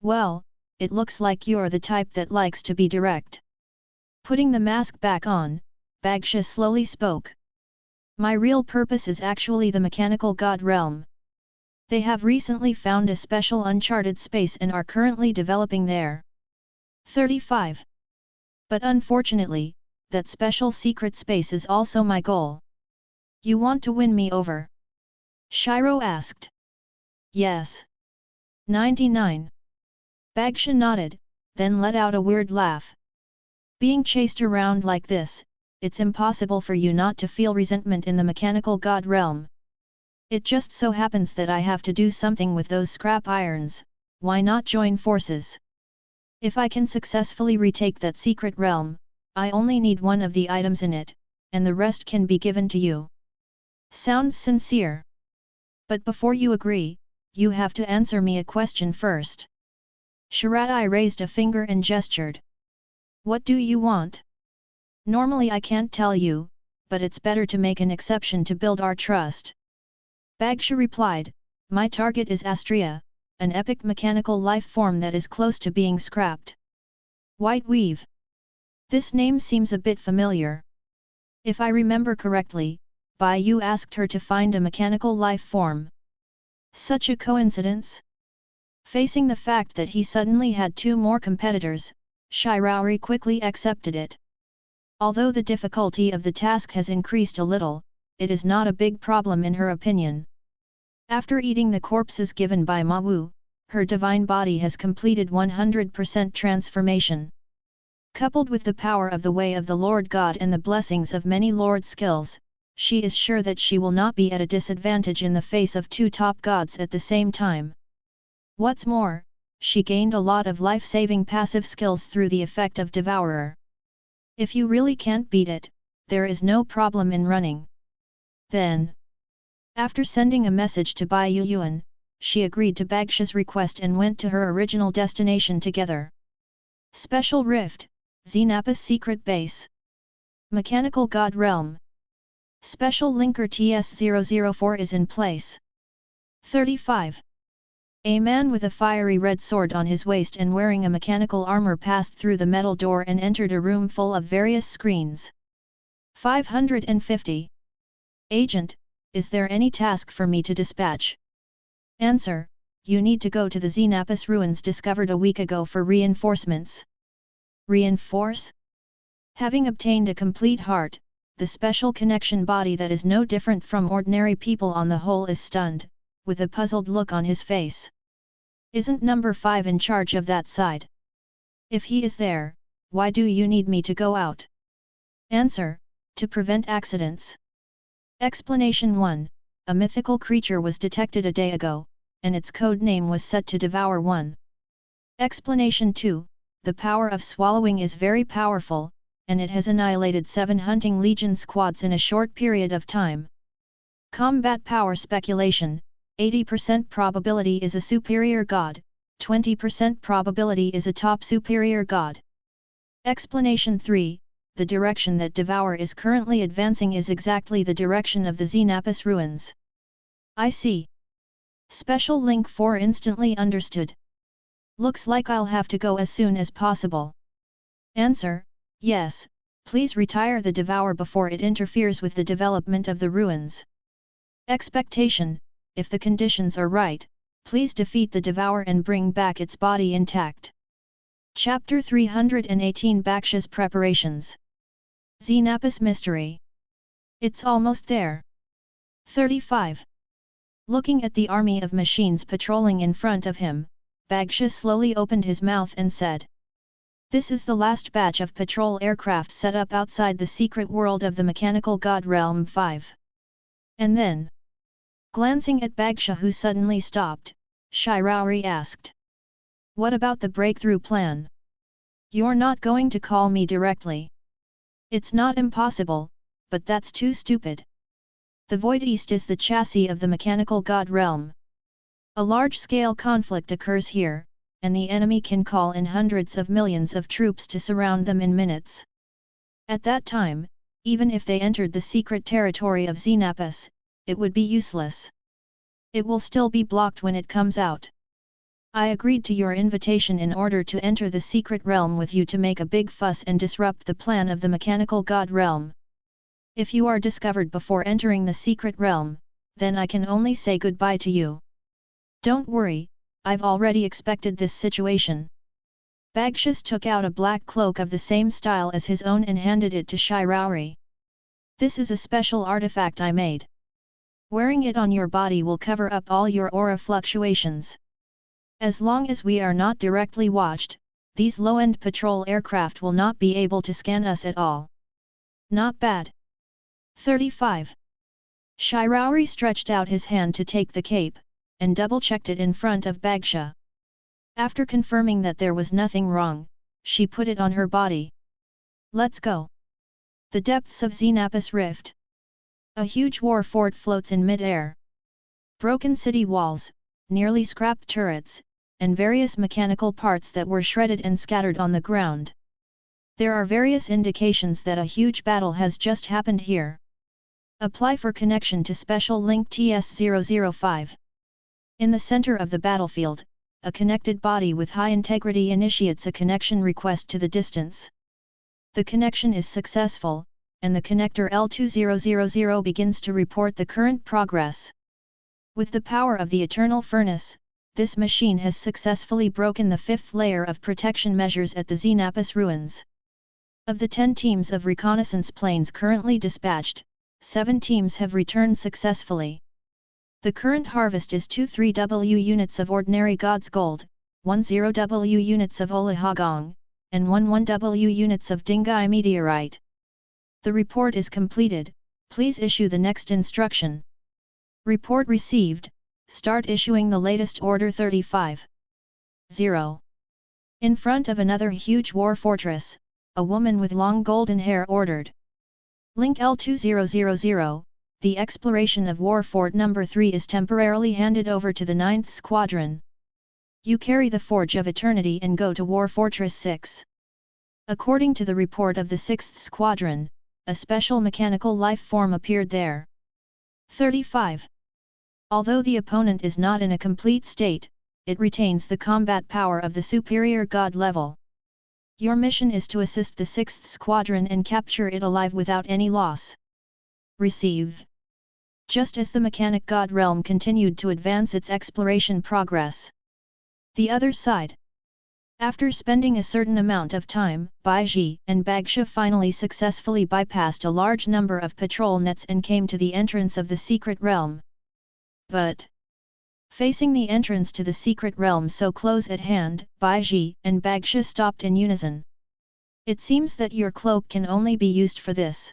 Well, it looks like you're the type that likes to be direct. Putting the mask back on, Bagsha slowly spoke. My real purpose is actually the mechanical god realm. They have recently found a special uncharted space and are currently developing there. 35. But unfortunately, that special secret space is also my goal. You want to win me over? Shiro asked. Yes. 99. Bagsha nodded, then let out a weird laugh. Being chased around like this, it's impossible for you not to feel resentment in the mechanical god realm. It just so happens that I have to do something with those scrap irons, why not join forces? If I can successfully retake that secret realm, I only need one of the items in it, and the rest can be given to you. Sounds sincere. But before you agree, you have to answer me a question first. Shirai raised a finger and gestured. What do you want? Normally I can't tell you, but it's better to make an exception to build our trust. Bagsha replied, my target is Astria, an epic mechanical life form that is close to being scrapped. White Weave. This name seems a bit familiar. If I remember correctly, Bai Yu asked her to find a mechanical life form. Such a coincidence? Facing the fact that he suddenly had two more competitors, Shiraori quickly accepted it. Although the difficulty of the task has increased a little, it is not a big problem in her opinion. After eating the corpses given by Ma Wu, her divine body has completed 100% transformation. Coupled with the power of the way of the Lord God and the blessings of many Lord skills, she is sure that she will not be at a disadvantage in the face of two top gods at the same time. What's more, she gained a lot of life-saving passive skills through the effect of Devourer. If you really can't beat it, there is no problem in running. Then, after sending a message to Bai Yuan, she agreed to Bagsha's request and went to her original destination together. Special Rift, Synopsis Secret Base. Mechanical God Realm. Special Linker TS-004 is in place. 35. A man with a fiery red sword on his waist and wearing a mechanical armor passed through the metal door and entered a room full of various screens. 550. Agent, is there any task for me to dispatch? Answer, you need to go to the Synopsis ruins discovered a week ago for reinforcements. Reinforce? Having obtained a complete heart, the special connection body that is no different from ordinary people on the whole is stunned, with a puzzled look on his face. Isn't number 5 in charge of that side? If he is there, why do you need me to go out? Answer, to prevent accidents. Explanation 1. A mythical creature was detected a day ago, and its code name was set to Devour 1. Explanation 2. The power of swallowing is very powerful, and it has annihilated 7 hunting legion squads in a short period of time. Combat power speculation, 80% probability is a superior god, 20% probability is a top superior god. Explanation 3. The direction that Devour is currently advancing is exactly the direction of the Synopsis ruins. I see. Special Link 4 instantly understood. Looks like I'll have to go as soon as possible. Answer, yes, please retire the Devour before it interferes with the development of the ruins. Expectation, if the conditions are right, please defeat the Devour and bring back its body intact. Chapter 318 Bagsha's Preparations. Synopsis Mystery. It's almost there. 35. Looking at the army of machines patrolling in front of him, Bagsha slowly opened his mouth and said, this is the last batch of patrol aircraft set up outside the secret world of the Mechanical God Realm 5. And then, glancing at Bagsha who suddenly stopped, Shiraori asked, what about the breakthrough plan? You're not going to call me directly. It's not impossible, but that's too stupid. The Void East is the chassis of the Mechanical God Realm. A large-scale conflict occurs here, and the enemy can call in hundreds of millions of troops to surround them in minutes. At that time, even if they entered the secret territory of Synopsis, it would be useless. It will still be blocked when it comes out. I agreed to your invitation in order to enter the secret realm with you to make a big fuss and disrupt the plan of the Mechanical God Realm. If you are discovered before entering the secret realm, then I can only say goodbye to you. Don't worry, I've already expected this situation. Bagsha took out a black cloak of the same style as his own and handed it to Shiraori. This is a special artifact I made. Wearing it on your body will cover up all your aura fluctuations. As long as we are not directly watched, these low-end patrol aircraft will not be able to scan us at all. Not bad. 35. Shiraori stretched out his hand to take the cape, and double-checked it in front of Bagsha. After confirming that there was nothing wrong, she put it on her body. Let's go. The depths of Synopsis Rift. A huge war fort floats in mid-air. Broken city walls, nearly scrapped turrets, and various mechanical parts that were shredded and scattered on the ground. There are various indications that a huge battle has just happened here. Apply for connection to special link TS005. In the center of the battlefield, a connected body with high integrity initiates a connection request to the distance. The connection is successful, and the connector L2000 begins to report the current progress. With the power of the Eternal Furnace, this machine has successfully broken the 5th layer of protection measures at the Synopsis ruins. Of the 10 teams of reconnaissance planes currently dispatched, 7 teams have returned successfully. The current harvest is 23W units of ordinary God's Gold, 10W units of Olihagong, and 11W units of Dingai Meteorite. The report is completed, please issue the next instruction. Report received, start issuing the latest order 35. 0. In front of another huge war fortress, a woman with long golden hair ordered. Link L2000, the exploration of War Fort number 3 is temporarily handed over to the 9th Squadron. You carry the Forge of Eternity and go to War Fortress 6. According to the report of the 6th Squadron, a special mechanical life form appeared there. 35. Although the opponent is not in a complete state, it retains the combat power of the superior god level. Your mission is to assist the 6th Squadron and capture it alive without any loss. Receive. Just as the mechanic god realm continued to advance its exploration progress. The other side. After spending a certain amount of time, Baiji and Bagsha finally successfully bypassed a large number of patrol nets and came to the entrance of the secret realm. But, facing the entrance to the secret realm so close at hand, Baiji and Bagsha stopped in unison. It seems that your cloak can only be used for this.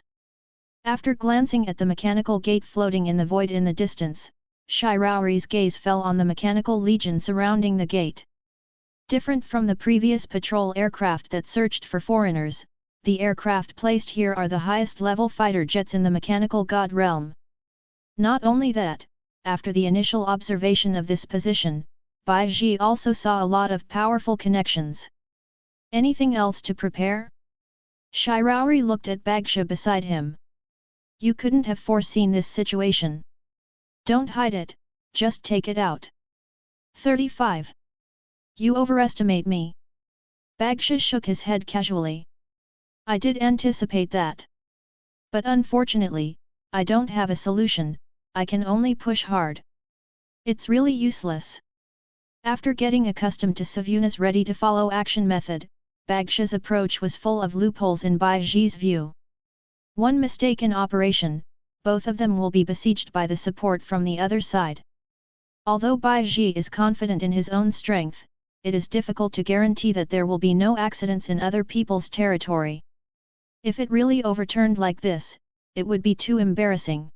After glancing at the mechanical gate floating in the void in the distance, Shiraori's gaze fell on the mechanical legion surrounding the gate. Different from the previous patrol aircraft that searched for foreigners, the aircraft placed here are the highest level fighter jets in the mechanical god realm. Not only that, after the initial observation of this position, Baiji also saw a lot of powerful connections. Anything else to prepare? Shiraori looked at Bagsha beside him. You couldn't have foreseen this situation. Don't hide it, just take it out. 35. You overestimate me. Bagsha shook his head casually. I did anticipate that. But unfortunately, I don't have a solution, I can only push hard. It's really useless. After getting accustomed to Savuna's ready-to-follow action method, Bagsha's approach was full of loopholes in Baiji's view. One mistake in operation, both of them will be besieged by the support from the other side. Although Baiji is confident in his own strength, it is difficult to guarantee that there will be no accidents in other people's territory. If it really overturned like this, it would be too embarrassing.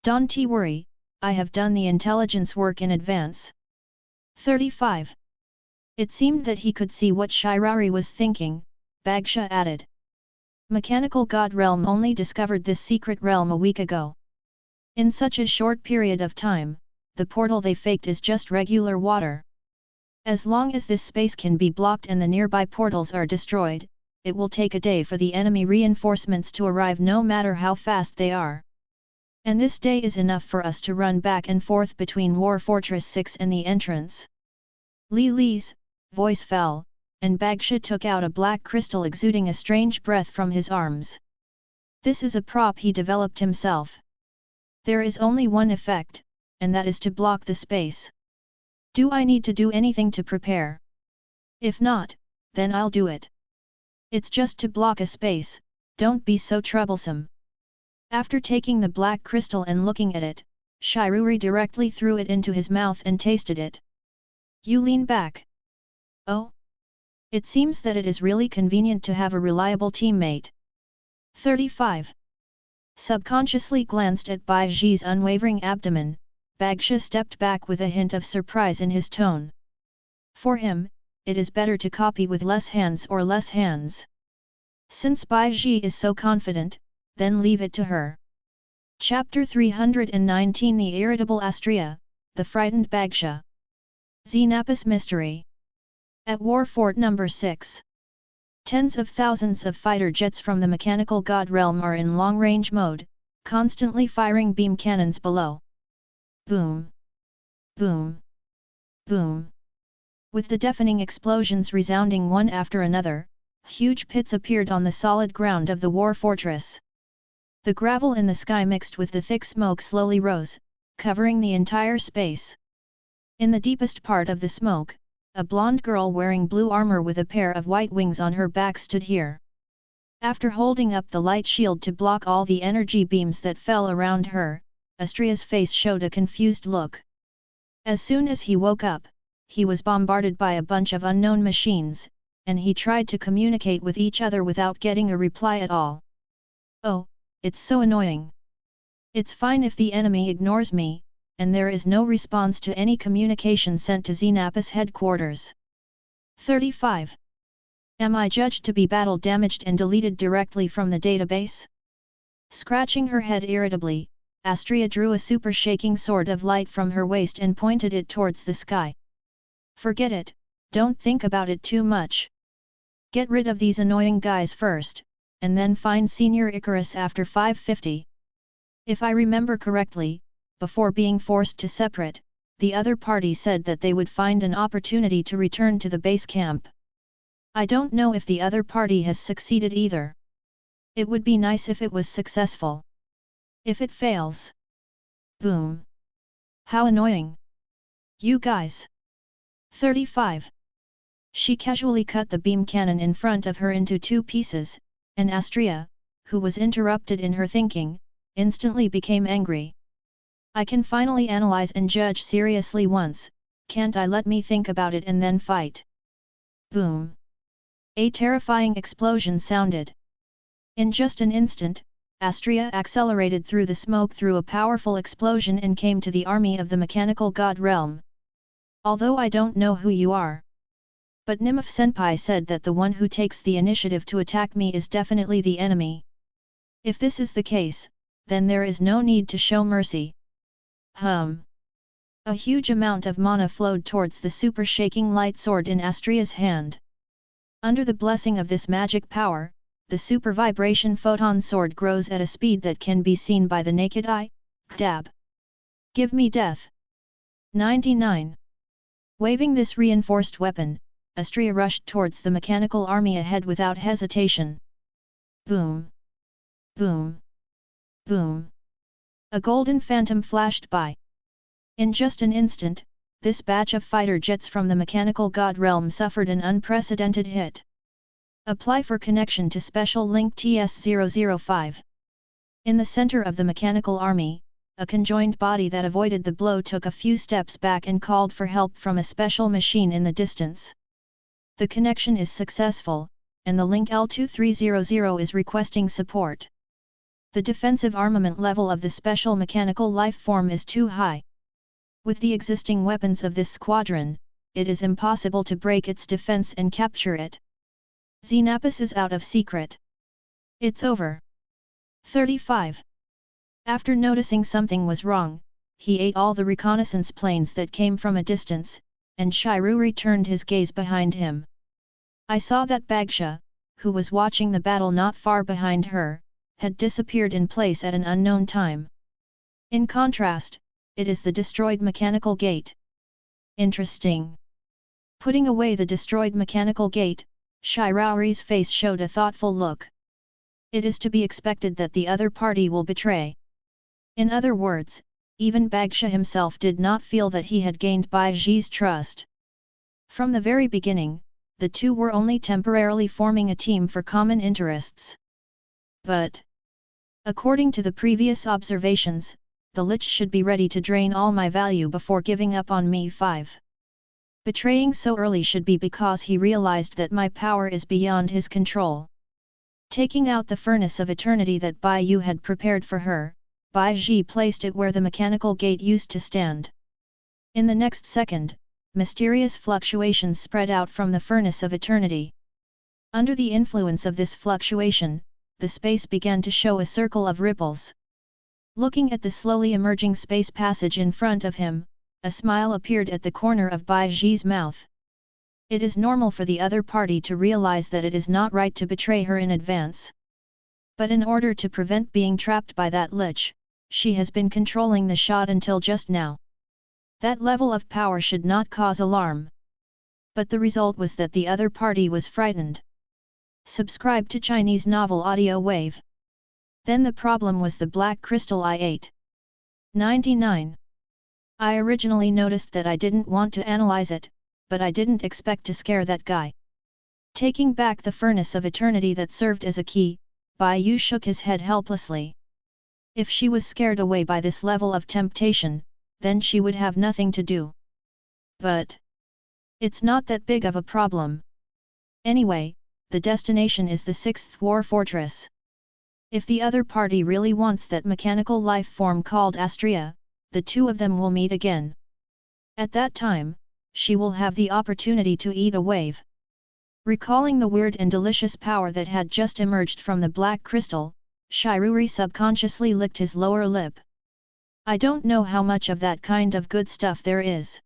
Don't worry, I have done the intelligence work in advance. 35. It seemed that he could see what Shiraori was thinking, Bagsha added. Mechanical God Realm only discovered this secret realm a week ago. In such a short period of time, the portal they faked is just regular water. As long as this space can be blocked and the nearby portals are destroyed, it will take a day for the enemy reinforcements to arrive no matter how fast they are. And this day is enough for us to run back and forth between War Fortress 6 and the entrance. Li Li's voice fell, and Bagsha took out a black crystal exuding a strange breath from his arms. This is a prop he developed himself. There is only one effect, and that is to block the space. Do I need to do anything to prepare? If not, then I'll do it. It's just to block a space, don't be so troublesome. After taking the black crystal and looking at it, Shiraori directly threw it into his mouth and tasted it. You lean back. Oh? It seems that it is really convenient to have a reliable teammate. 35. Subconsciously glanced at Baiji's unwavering abdomen, Bagsha stepped back with a hint of surprise in his tone. For him, it is better to copy with less hands or less hands. Since Bai Ji is so confident, then leave it to her. Chapter 319 The Irritable Astrea, The Frightened Bagsha. Synopsis Mystery. At War Fort No. 6. Tens of thousands of fighter jets from the mechanical god realm are in long-range mode, constantly firing beam cannons below. Boom! Boom! Boom! With the deafening explosions resounding one after another, huge pits appeared on the solid ground of the war fortress. The gravel in the sky mixed with the thick smoke slowly rose, covering the entire space. In the deepest part of the smoke, a blonde girl wearing blue armor with a pair of white wings on her back stood here. After holding up the light shield to block all the energy beams that fell around her, Astrea's face showed a confused look. As soon as he woke up, he was bombarded by a bunch of unknown machines, and he tried to communicate with each other without getting a reply at all. Oh, it's so annoying. It's fine if the enemy ignores me, and there is no response to any communication sent to Synopsis headquarters. 35. Am I judged to be battle damaged and deleted directly from the database? Scratching her head irritably, Astrea drew a super shaking sword of light from her waist and pointed it towards the sky. Forget it, don't think about it too much. Get rid of these annoying guys first, and then find Senior Icarus after 550. If I remember correctly, before being forced to separate, the other party said that they would find an opportunity to return to the base camp. I don't know if the other party has succeeded either. It would be nice if it was successful. If it fails. Boom! How annoying! You guys! 35. She casually cut the beam cannon in front of her into two pieces, and Astrea, who was interrupted in her thinking, instantly became angry. I can finally analyze and judge seriously once, can't I let me think about it and then fight? Boom! A terrifying explosion sounded. In just an instant, Astrea accelerated through the smoke through a powerful explosion and came to the army of the mechanical god realm. Although I don't know who you are. But Nimif-senpai said that the one who takes the initiative to attack me is definitely the enemy. If this is the case, then there is no need to show mercy. A huge amount of mana flowed towards the super shaking light sword in Astrea's hand. Under the blessing of this magic power, the super vibration photon sword grows at a speed that can be seen by the naked eye. Dab! Give me death! 99. Waving this reinforced weapon, Astrea rushed towards the mechanical army ahead without hesitation. Boom! Boom! Boom! A golden phantom flashed by. In just an instant, this batch of fighter jets from the mechanical god realm suffered an unprecedented hit. Apply for connection to special link TS005. In the center of the mechanical army, a conjoined body that avoided the blow took a few steps back and called for help from a special machine in the distance. The connection is successful, and the link L2300 is requesting support. The defensive armament level of the special mechanical life form is too high. With the existing weapons of this squadron, it is impossible to break its defense and capture it. Synopsis is out of secret. It's over. 35. After noticing something was wrong, he ate all the reconnaissance planes that came from a distance, and Shiru returned his gaze behind him. I saw that Bagsha, who was watching the battle not far behind her, had disappeared in place at an unknown time. In contrast, it is the destroyed mechanical gate. Interesting. Putting away the destroyed mechanical gate, Shiraori's face showed a thoughtful look. It is to be expected that the other party will betray. In other words, even Bagsha himself did not feel that he had gained Bai Ji's trust. From the very beginning, the two were only temporarily forming a team for common interests. But, according to the previous observations, the Lich should be ready to drain all my value before giving up on me. 5. Betraying so early should be because he realized that my power is beyond his control. Taking out the furnace of eternity that Bai Yu had prepared for her, Bai Ji placed it where the mechanical gate used to stand. In the next second, mysterious fluctuations spread out from the furnace of eternity. Under the influence of this fluctuation, the space began to show a circle of ripples. Looking at the slowly emerging space passage in front of him, a smile appeared at the corner of Bai Ji's mouth. It is normal for the other party to realize that it is not right to betray her in advance. But in order to prevent being trapped by that lich, she has been controlling the shot until just now. That level of power should not cause alarm. But the result was that the other party was frightened. Subscribe to Chinese novel audio wave. Then the problem was the black crystal I ate. 99. I originally noticed that I didn't want to analyze it, but I didn't expect to scare that guy. Taking back the furnace of eternity that served as a key, Bai Yu shook his head helplessly. If she was scared away by this level of temptation, then she would have nothing to do. But it's not that big of a problem. Anyway, the destination is the 6th war fortress. If the other party really wants that mechanical life form called Astrea, the two of them will meet again. At that time, she will have the opportunity to eat a wave. Recalling the weird and delicious power that had just emerged from the black crystal, Shiruri subconsciously licked his lower lip. I don't know how much of that kind of good stuff there is.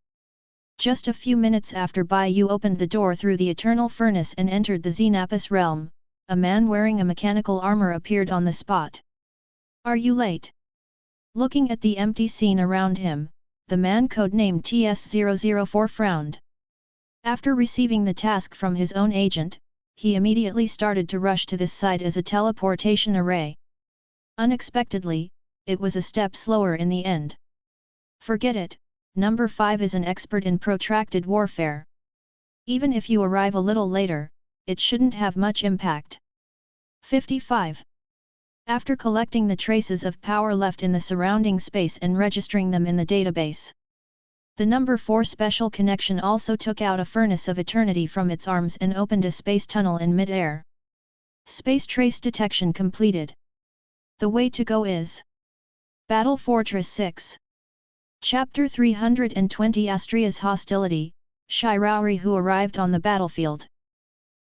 Just a few minutes after Bai Yu opened the door through the eternal furnace and entered the Xenopus realm, a man wearing a mechanical armor appeared on the spot. Are you late? Looking at the empty scene around him, the man codenamed TS-004 frowned. After receiving the task from his own agent, he immediately started to rush to this side as a teleportation array. Unexpectedly, it was a step slower in the end. Forget it, number 5 is an expert in protracted warfare. Even if you arrive a little later, it shouldn't have much impact. 55. After collecting the traces of power left in the surrounding space and registering them in the database, the number 4 special connection also took out a furnace of eternity from its arms and opened a space tunnel in mid-air. Space trace detection completed. The way to go is Battle Fortress 6. Chapter 320 Astrea's Hostility, Shiruri who arrived on the battlefield.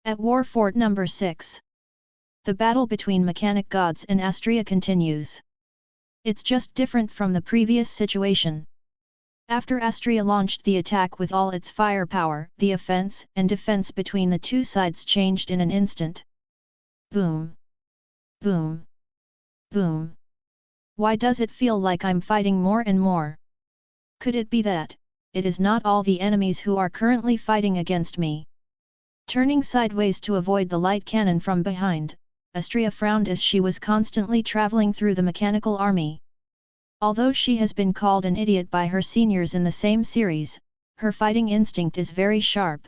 At War Fort number 6. The battle between mechanic gods and Astrea continues. It's just different from the previous situation. After Astrea launched the attack with all its firepower, the offense and defense between the two sides changed in an instant. Boom! Boom! Boom! Why does it feel like I'm fighting more and more? Could it be that it is not all the enemies who are currently fighting against me? Turning sideways to avoid the light cannon from behind, Astrea frowned as she was constantly traveling through the mechanical army. Although she has been called an idiot by her seniors in the same series, her fighting instinct is very sharp.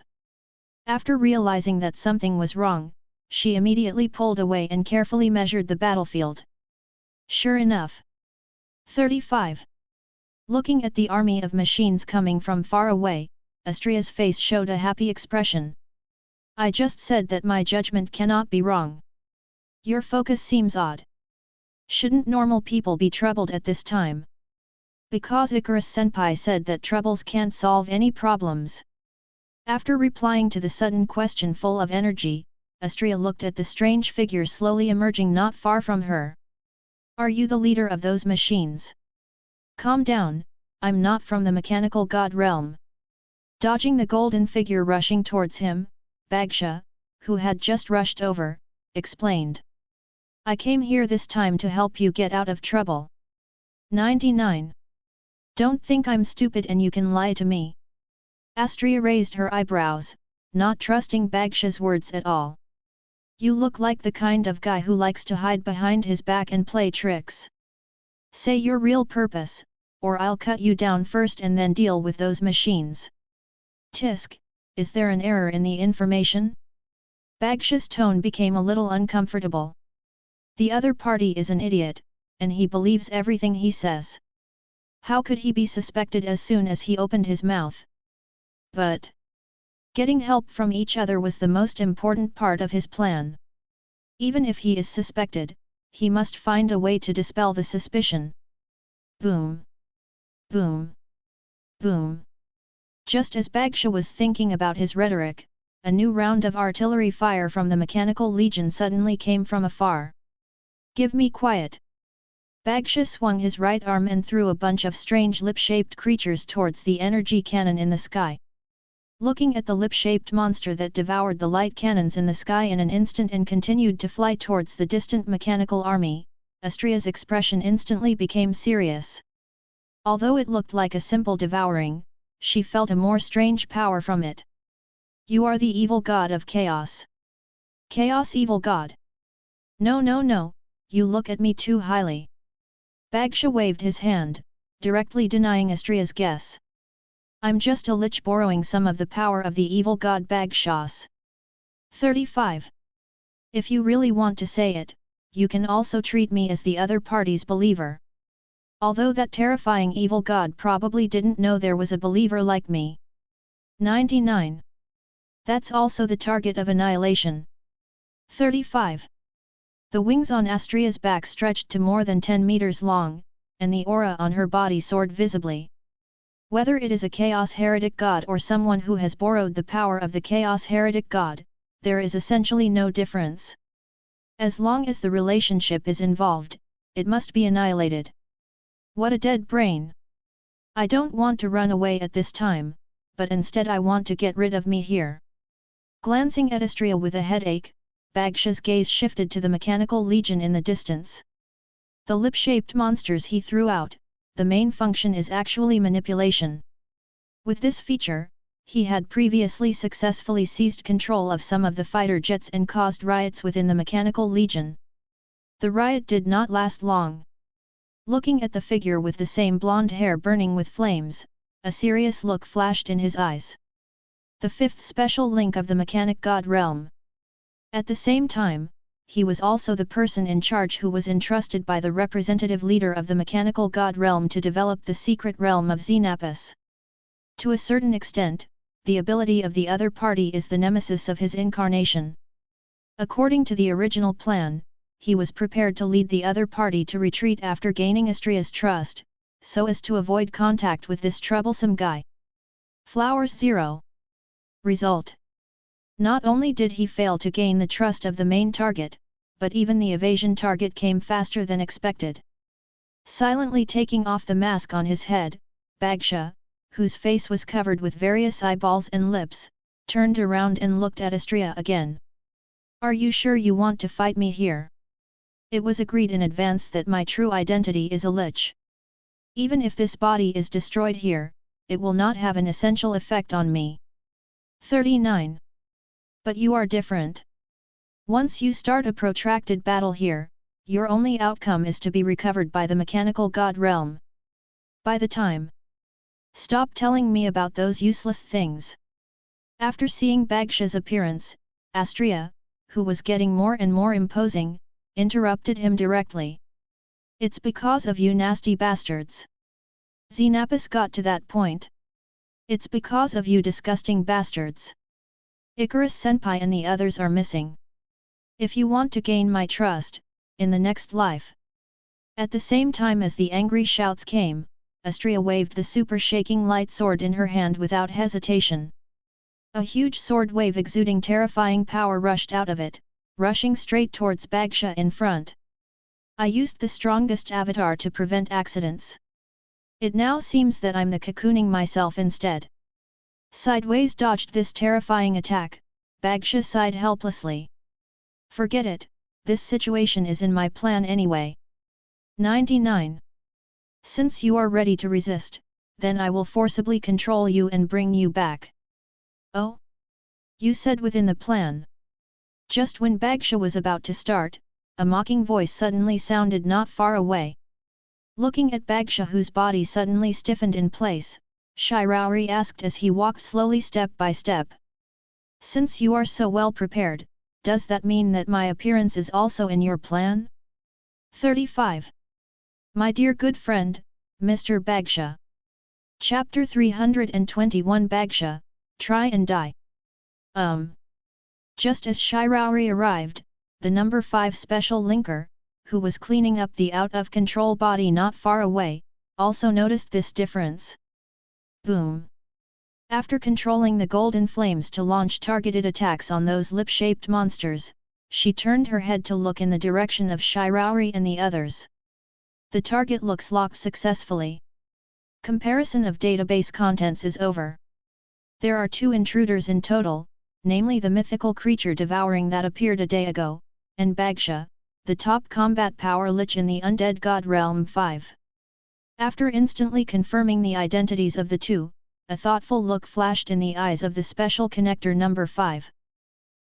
After realizing that something was wrong, she immediately pulled away and carefully measured the battlefield. Sure enough. 35. Looking at the army of machines coming from far away, Astrea's face showed a happy expression. I just said that my judgment cannot be wrong. Your focus seems odd. Shouldn't normal people be troubled at this time? Because Icarus-senpai said that troubles can't solve any problems. After replying to the sudden question full of energy, Astrea looked at the strange figure slowly emerging not far from her. Are you the leader of those machines? Calm down, I'm not from the mechanical god realm. Dodging the golden figure rushing towards him, Bagsha, who had just rushed over, explained. I came here this time to help you get out of trouble. 99. Don't think I'm stupid and you can lie to me. Astrea raised her eyebrows, not trusting Bagsha's words at all. You look like the kind of guy who likes to hide behind his back and play tricks. Say your real purpose, or I'll cut you down first and then deal with those machines. Tisk, is there an error in the information? Bagsha's tone became a little uncomfortable. The other party is an idiot, and he believes everything he says. How could he be suspected as soon as he opened his mouth? But getting help from each other was the most important part of his plan. Even if he is suspected, he must find a way to dispel the suspicion. Boom! Boom! Boom! Just as Bagsha was thinking about his rhetoric, a new round of artillery fire from the Mechanical Legion suddenly came from afar. "Give me quiet!" Bagsha swung his right arm and threw a bunch of strange lip-shaped creatures towards the energy cannon in the sky. Looking at the lip-shaped monster that devoured the light cannons in the sky in an instant and continued to fly towards the distant mechanical army, Astria's expression instantly became serious. Although it looked like a simple devouring, she felt a more strange power from it. "You are the evil god of chaos." "Chaos evil god? No no no, you look at me too highly." Bagsha waved his hand, directly denying Astria's guess. "I'm just a lich borrowing some of the power of the evil god Bagshas." 35. If you really want to say it, you can also treat me as the other party's believer. Although that terrifying evil god probably didn't know there was a believer like me. 99. That's also the target of annihilation. 35. The wings on Astria's back stretched to more than 10 meters long, and the aura on her body soared visibly. Whether it is a Chaos Heretic god or someone who has borrowed the power of the Chaos Heretic god, there is essentially no difference. As long as the relationship is involved, it must be annihilated. What a dead brain! I don't want to run away at this time, but instead I want to get rid of me here. Glancing at Astria with a headache, Bagsha's gaze shifted to the Mechanical Legion in the distance. The lip-shaped monsters he threw out, the main function is actually manipulation. With this feature, he had previously successfully seized control of some of the fighter jets and caused riots within the Mechanical Legion. The riot did not last long. Looking at the figure with the same blonde hair burning with flames, a serious look flashed in his eyes. The fifth special link of the Mechanic God realm. At the same time, he was also the person in charge who was entrusted by the representative leader of the Mechanical God realm to develop the secret realm of Synopsis. To a certain extent, the ability of the other party is the nemesis of his incarnation. According to the original plan, he was prepared to lead the other party to retreat after gaining Astria's trust, so as to avoid contact with this troublesome guy. Flowers 0. Result. Not only did he fail to gain the trust of the main target, but even the evasion target came faster than expected. Silently taking off the mask on his head, Bagsha, whose face was covered with various eyeballs and lips, turned around and looked at Astria again. "Are you sure you want to fight me here? It was agreed in advance that my true identity is a lich. Even if this body is destroyed here, it will not have an essential effect on me." 39. But you are different. Once you start a protracted battle here, your only outcome is to be recovered by the Mechanical God realm. By the time. Stop telling me about those useless things. After seeing Bagsha's appearance, Astria, who was getting more and more imposing, interrupted him directly. "It's because of you nasty bastards. Synopsis got to that point. It's because of you disgusting bastards. Icarus Senpai and the others are missing. If you want to gain my trust, in the next life." At the same time as the angry shouts came, Astria waved the super shaking light sword in her hand without hesitation. A huge sword wave exuding terrifying power rushed out of it, rushing straight towards Bagsha in front. "I used the strongest avatar to prevent accidents. It now seems that I'm the cocooning myself instead." Sideways dodged this terrifying attack, Bagsha sighed helplessly. "Forget it, this situation is in my plan anyway." 99. Since you are ready to resist, then I will forcibly control you and bring you back. Oh? You said within the plan. Just when Bagsha was about to start, a mocking voice suddenly sounded not far away. Looking at Bagsha, whose body suddenly stiffened in place, Shiraori asked as he walked slowly step by step. "Since you are so well prepared, does that mean that my appearance is also in your plan?" 35. My dear good friend, Mr. Bagsha. Chapter 321 Bagsha, Try and Die. Just as Shiraori arrived, the number 5 special linker, who was cleaning up the out-of-control body not far away, also noticed this difference. Boom! After controlling the golden flames to launch targeted attacks on those lip-shaped monsters, she turned her head to look in the direction of Shiraori and the others. The target looks locked successfully. Comparison of database contents is over. There are 2 intruders in total, namely the mythical creature devouring that appeared a day ago, and Bagsha, the top combat power lich in the undead god realm 5. After instantly confirming the identities of the 2, a thoughtful look flashed in the eyes of the special connector number 5.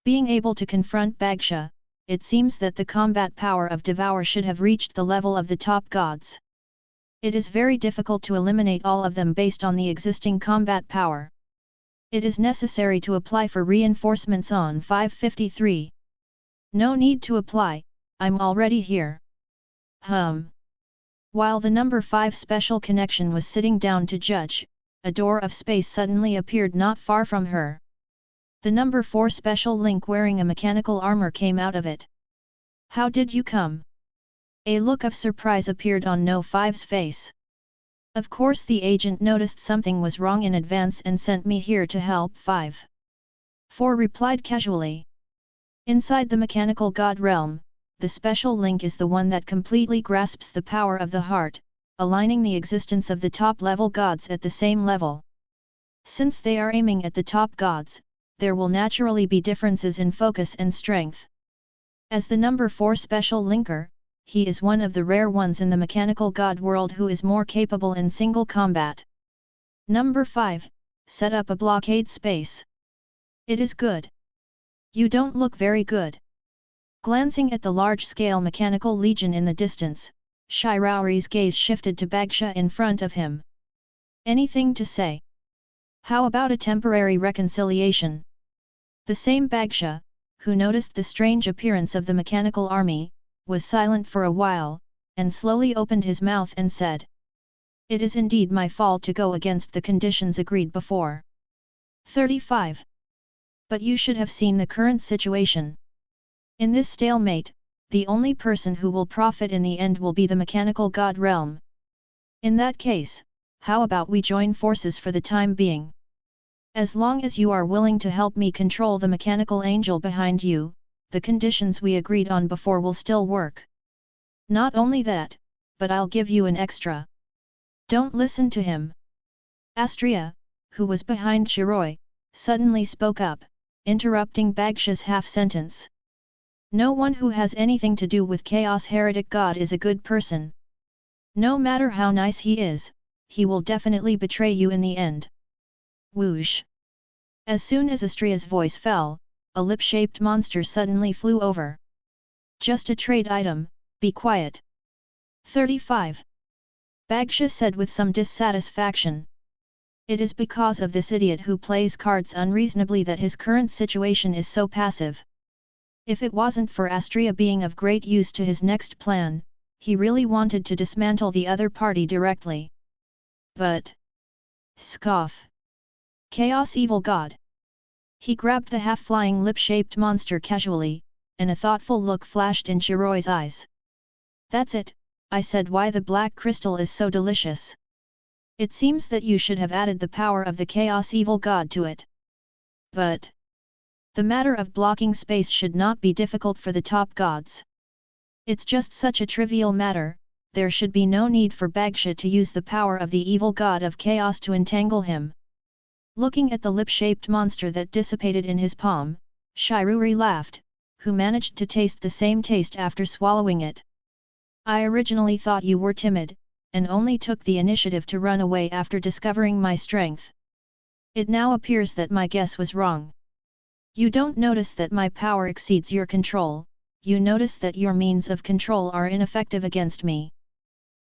Being able to confront Bagsha, it seems that the combat power of Devour should have reached the level of the top gods. It is very difficult to eliminate all of them based on the existing combat power. It is necessary to apply for reinforcements on 553. No need to apply, I'm already here. While the number 5 special connection was sitting down to judge, a door of space suddenly appeared not far from her. The number 4 special link wearing a mechanical armor came out of it. How did you come? A look of surprise appeared on No 5's face. Of course the agent noticed something was wrong in advance and sent me here to help 5. 4 replied casually. Inside the mechanical god realm, the special link is the one that completely grasps the power of the heart, aligning the existence of the top-level gods at the same level. Since they are aiming at the top gods, there will naturally be differences in focus and strength. As the number 4 special linker, he is one of the rare ones in the mechanical god world who is more capable in single combat. Number 5, set up a blockade space. It is good. You don't look very good. Glancing at the large-scale mechanical legion in the distance, Shiraori's gaze shifted to Bagsha in front of him. Anything to say? How about a temporary reconciliation? The same Bagsha, who noticed the strange appearance of the mechanical army, was silent for a while, and slowly opened his mouth and said, "It is indeed my fault to go against the conditions agreed before. 35. But you should have seen the current situation. In this stalemate, the only person who will profit in the end will be the mechanical god realm. In that case, how about we join forces for the time being? As long as you are willing to help me control the mechanical angel behind you, the conditions we agreed on before will still work. Not only that, but I'll give you an extra." "Don't listen to him." Astria, who was behind Shiroi, suddenly spoke up, interrupting Bagsha's half-sentence. "No one who has anything to do with Chaos Heretic God is a good person. No matter how nice he is, he will definitely betray you in the end." Whoosh! As soon as Astria's voice fell, a lip-shaped monster suddenly flew over. "Just a trade item, be quiet." 35. Bagsha said with some dissatisfaction. It is because of this idiot who plays cards unreasonably that his current situation is so passive. If it wasn't for Astria being of great use to his next plan, he really wanted to dismantle the other party directly. But... scoff! Chaos Evil God! He grabbed the half-flying lip-shaped monster casually, and a thoughtful look flashed in Shiroi's eyes. "That's it, I said why the black crystal is so delicious. It seems that you should have added the power of the Chaos Evil God to it. But... the matter of blocking space should not be difficult for the top gods. It's just such a trivial matter, there should be no need for Bagsha to use the power of the evil god of chaos to entangle him." Looking at the lip-shaped monster that dissipated in his palm, Shiraori laughed, who managed to taste the same taste after swallowing it. "I originally thought you were timid, and only took the initiative to run away after discovering my strength. It now appears that my guess was wrong. You don't notice that my power exceeds your control, you notice that your means of control are ineffective against me.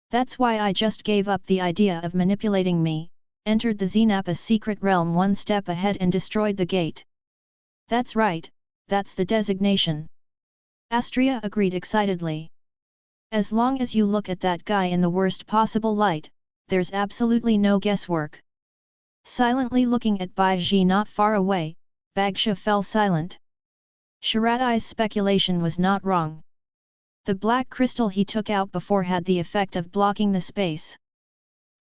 That's why I just gave up the idea of manipulating me, entered the Xenappa's secret realm one step ahead and destroyed the gate." "That's right, that's the designation." Astria agreed excitedly. "As long as you look at that guy in the worst possible light, there's absolutely no guesswork." Silently looking at Baiji not far away, Bagsha fell silent. Shiradai's speculation was not wrong. The black crystal he took out before had the effect of blocking the space.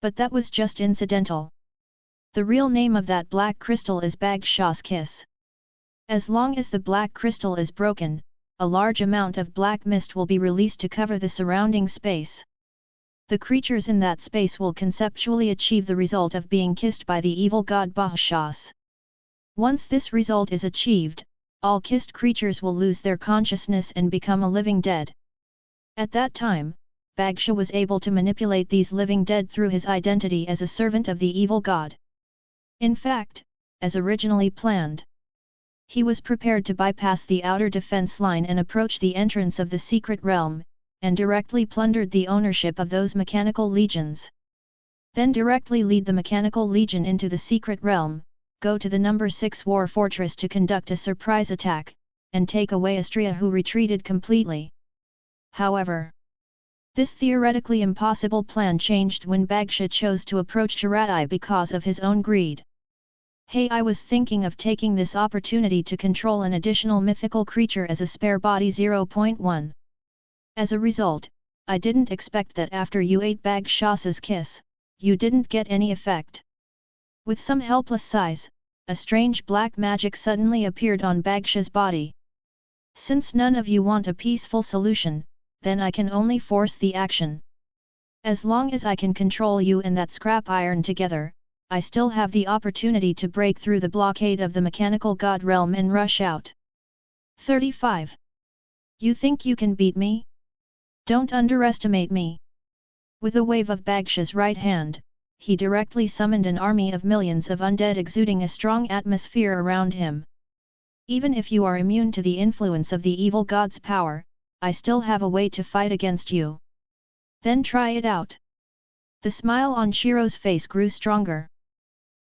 But that was just incidental. The real name of that black crystal is Bagsha's kiss. As long as the black crystal is broken, a large amount of black mist will be released to cover the surrounding space. The creatures in that space will conceptually achieve the result of being kissed by the evil god Bagsha's. Once this result is achieved, all kissed creatures will lose their consciousness and become a living dead. At that time, Bagsha was able to manipulate these living dead through his identity as a servant of the evil god. In fact, as originally planned, he was prepared to bypass the outer defense line and approach the entrance of the secret realm, and directly plundered the ownership of those mechanical legions. Then directly lead the mechanical legion into the secret realm, go to the number 6 war fortress to conduct a surprise attack, and take away Astria, who retreated completely. However, this theoretically impossible plan changed when Bagsha chose to approach Chiratai because of his own greed. Hey, I was thinking of taking this opportunity to control an additional mythical creature as a spare body 0.1. As a result, I didn't expect that after you ate Bagsha's kiss, you didn't get any effect. With some helpless sighs, a strange black magic suddenly appeared on Bagsha's body. Since none of you want a peaceful solution, then I can only force the action. As long as I can control you and that scrap iron together, I still have the opportunity to break through the blockade of the mechanical god realm and rush out. 35. You think you can beat me? Don't underestimate me. With a wave of Bagsha's right hand, he directly summoned an army of millions of undead exuding a strong atmosphere around him. Even if you are immune to the influence of the evil god's power, I still have a way to fight against you. Then try it out. The smile on Shiro's face grew stronger.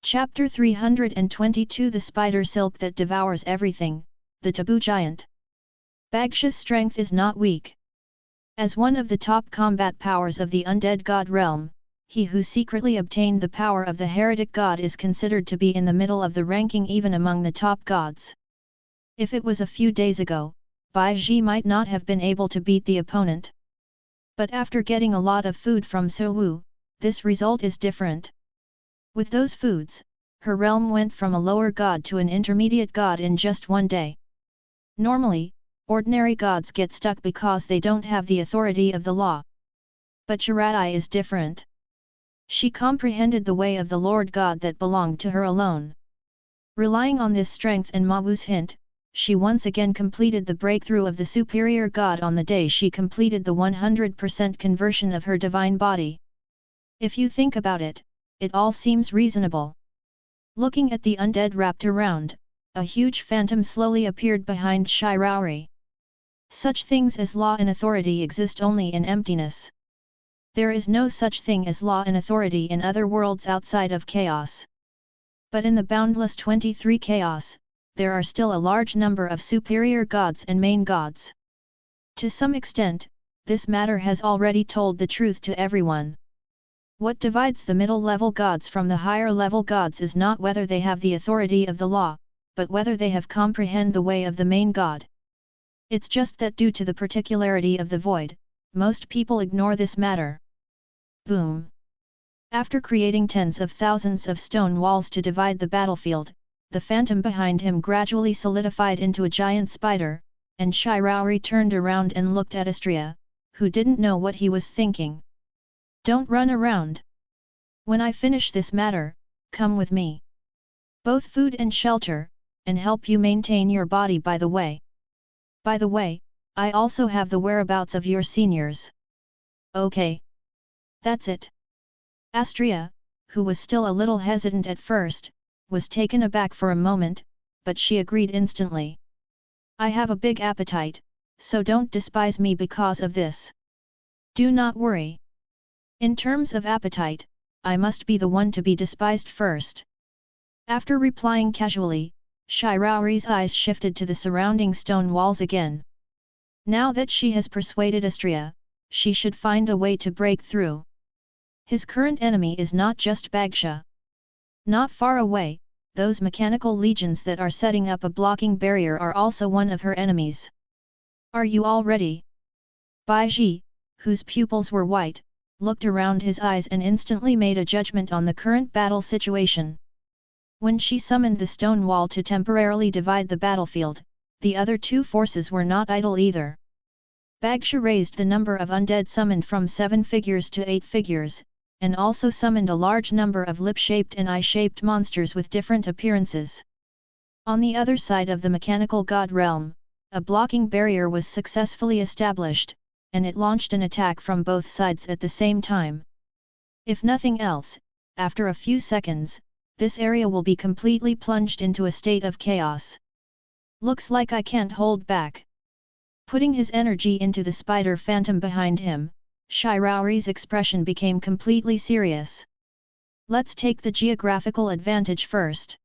Chapter 322 The Spider Silk That Devours Everything, the Taboo Giant. Bagsha's strength is not weak. As one of the top combat powers of the undead god realm, he who secretly obtained the power of the heretic god is considered to be in the middle of the ranking even among the top gods. If it was a few days ago, Bai Ji might not have been able to beat the opponent. But after getting a lot of food from Su Wu, this result is different. With those foods, her realm went from a lower god to an intermediate god in just one day. Normally, ordinary gods get stuck because they don't have the authority of the law. But Chiratai is different. She comprehended the way of the Lord God that belonged to her alone. Relying on this strength and Ma Wu's hint, she once again completed the breakthrough of the superior god on the day she completed the 100% conversion of her divine body. If you think about it, it all seems reasonable. Looking at the undead wrapped around, a huge phantom slowly appeared behind Shiraori. Such things as law and authority exist only in emptiness. There is no such thing as law and authority in other worlds outside of chaos. But in the boundless 23 chaos, there are still a large number of superior gods and main gods. To some extent, this matter has already told the truth to everyone. What divides the middle-level gods from the higher-level gods is not whether they have the authority of the law, but whether they have comprehend the way of the main god. It's just that due to the particularity of the void, most people ignore this matter. Boom! After creating tens of thousands of stone walls to divide the battlefield, the phantom behind him gradually solidified into a giant spider, and Shiraori turned around and looked at Astria, who didn't know what he was thinking. Don't run around. When I finish this matter, come with me. Both food and shelter, and help you maintain your body by the way. By the way, I also have the whereabouts of your seniors. Okay. That's it. Astria, who was still a little hesitant at first, was taken aback for a moment, but she agreed instantly. I have a big appetite, so don't despise me because of this. Do not worry. In terms of appetite, I must be the one to be despised first. After replying casually, Shiraori's eyes shifted to the surrounding stone walls again. Now that she has persuaded Astria, she should find a way to break through. His current enemy is not just Bagsha. Not far away, those mechanical legions that are setting up a blocking barrier are also one of her enemies. Are you all ready? Bai Ji, whose pupils were white, looked around his eyes and instantly made a judgment on the current battle situation. When she summoned the stone wall to temporarily divide the battlefield, the other two forces were not idle either. Bagsha raised the number of undead summoned from 7 figures to 8 figures, and also summoned a large number of lip-shaped and eye-shaped monsters with different appearances. On the other side of the mechanical god realm, a blocking barrier was successfully established, and it launched an attack from both sides at the same time. If nothing else, after a few seconds, this area will be completely plunged into a state of chaos. Looks like I can't hold back. Putting his energy into the spider phantom behind him, Shiraori's expression became completely serious. Let's take the geographical advantage first.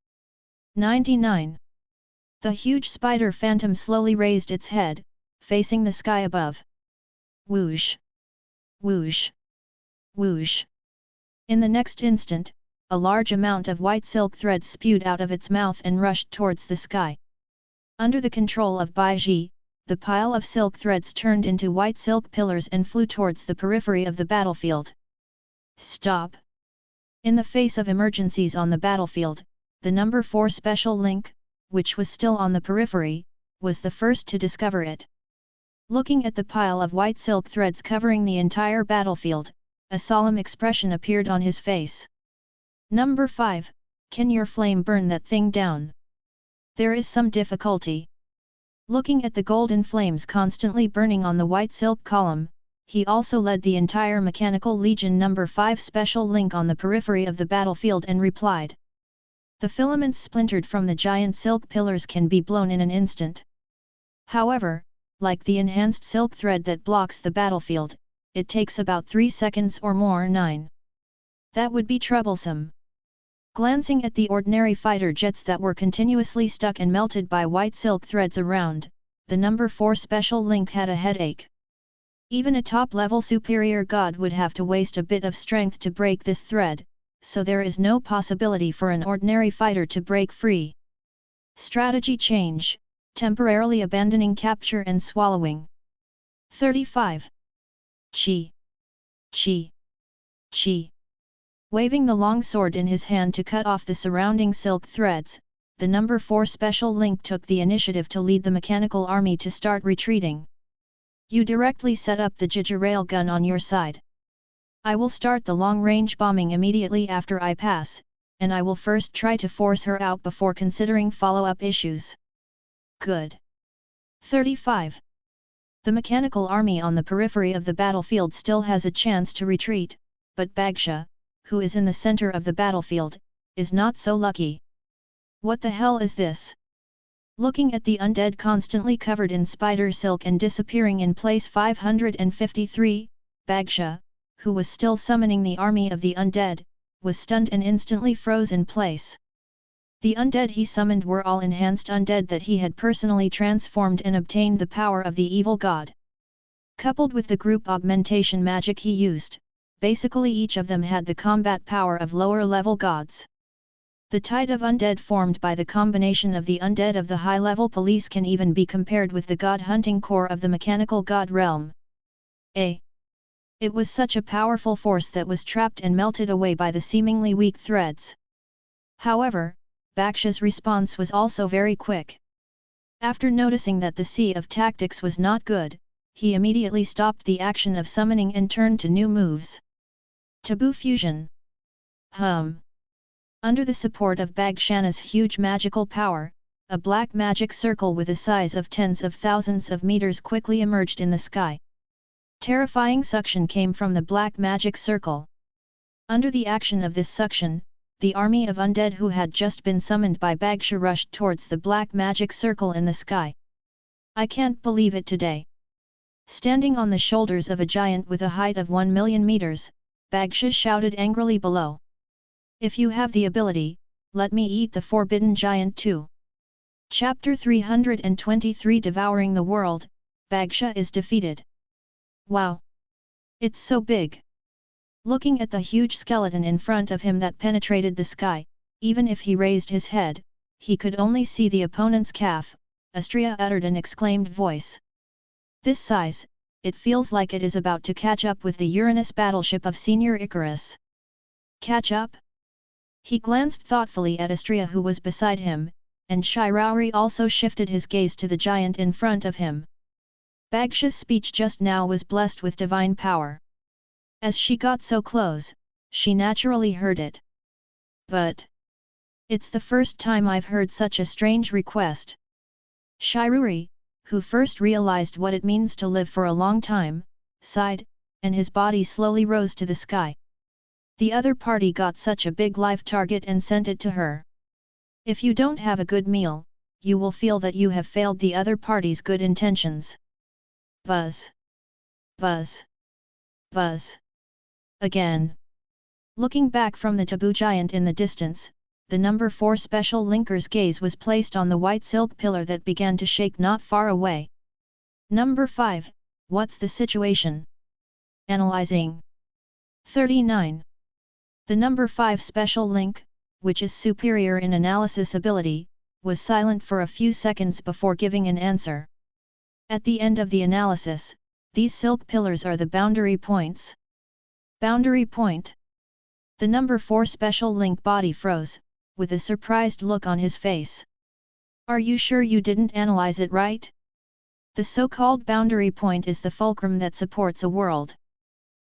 99. The huge spider phantom slowly raised its head, facing the sky above. Whoosh! Whoosh! Whoosh! In the next instant, a large amount of white silk threads spewed out of its mouth and rushed towards the sky. Under the control of Baiji, the pile of silk threads turned into white silk pillars and flew towards the periphery of the battlefield. Stop! In the face of emergencies on the battlefield, the number 4 special link, which was still on the periphery, was the first to discover it. Looking at the pile of white silk threads covering the entire battlefield, a solemn expression appeared on his face. Number 5, can your flame burn that thing down? There is some difficulty. Looking at the golden flames constantly burning on the white silk column, he also led the entire Mechanical Legion number 5 special link on the periphery of the battlefield and replied. The filaments splintered from the giant silk pillars can be blown in an instant. However, like the enhanced silk thread that blocks the battlefield, it takes about 3 seconds or more. 9. That would be troublesome. Glancing at the ordinary fighter jets that were continuously stuck and melted by white silk threads around, the number 4 special link had a headache. Even a top-level superior god would have to waste a bit of strength to break this thread, so there is no possibility for an ordinary fighter to break free. Strategy change, temporarily abandoning capture and swallowing. 35. Chi. Chi. Chi. Waving the long sword in his hand to cut off the surrounding silk threads, the number 4 special link took the initiative to lead the mechanical army to start retreating. You directly set up the Jija railgun on your side. I will start the long-range bombing immediately after I pass, and I will first try to force her out before considering follow-up issues. Good. 35. The mechanical army on the periphery of the battlefield still has a chance to retreat, but Bagsha, who is in the center of the battlefield, is not so lucky. What the hell is this? Looking at the undead constantly covered in spider silk and disappearing in place 553, Bagsha, who was still summoning the army of the undead, was stunned and instantly froze in place. The undead he summoned were all enhanced undead that he had personally transformed and obtained the power of the evil god. Coupled with the group augmentation magic he used, basically each of them had the combat power of lower-level gods. The tide of undead formed by the combination of the undead of the high-level police can even be compared with the god-hunting core of the mechanical god realm. It was such a powerful force that was trapped and melted away by the seemingly weak threads. However, Bagsha's response was also very quick. After noticing that the sea of tactics was not good, he immediately stopped the action of summoning and turned to new moves. Taboo fusion. Under the support of Bagshana's huge magical power, a black magic circle with a size of tens of thousands of meters quickly emerged in the sky. Terrifying suction came from the black magic circle. Under the action of this suction, the army of undead who had just been summoned by Bagsha rushed towards the black magic circle in the sky. I can't believe it today. Standing on the shoulders of a giant with a height of 1 million meters, Bagsha shouted angrily below. If you have the ability, let me eat the forbidden giant too. Chapter 323 Devouring the World, Bagsha is defeated. Wow! It's so big! Looking at the huge skeleton in front of him that penetrated the sky, even if he raised his head, he could only see the opponent's calf. Astria uttered an exclaimed voice. This size, it feels like it is about to catch up with the Uranus battleship of Senior Icarus. Catch up? He glanced thoughtfully at Astria who was beside him, and Shirauri also shifted his gaze to the giant in front of him. Bagsha's speech just now was blessed with divine power. As she got so close, she naturally heard it. But it's the first time I've heard such a strange request. Shirauri, who first realized what it means to live for a long time, sighed, and his body slowly rose to the sky. The other party got such a big live target and sent it to her. If you don't have a good meal, you will feel that you have failed the other party's good intentions. Buzz. Buzz. Buzz. Again. Looking back from the taboo giant in the distance, the number 4 special linker's gaze was placed on the white silk pillar that began to shake not far away. Number 5, what's the situation? Analyzing. 39. The number 5 special link, which is superior in analysis ability, was silent for a few seconds before giving an answer. At the end of the analysis, these silk pillars are the boundary points. Boundary point. The number 4 special link body froze, with a surprised look on his face. Are you sure you didn't analyze it right? The so-called boundary point is the fulcrum that supports a world.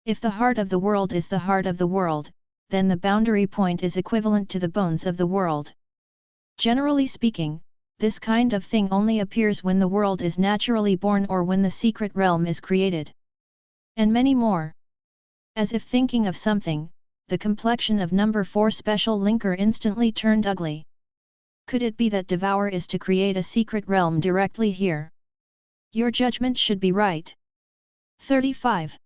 If the heart of the world is the heart of the world, then the boundary point is equivalent to the bones of the world. Generally speaking, this kind of thing only appears when the world is naturally born or when the secret realm is created. And many more. As if thinking of something, the complexion of number 4 special linker instantly turned ugly. Could it be that Devour is to create a secret realm directly here? Your judgment should be right. 35.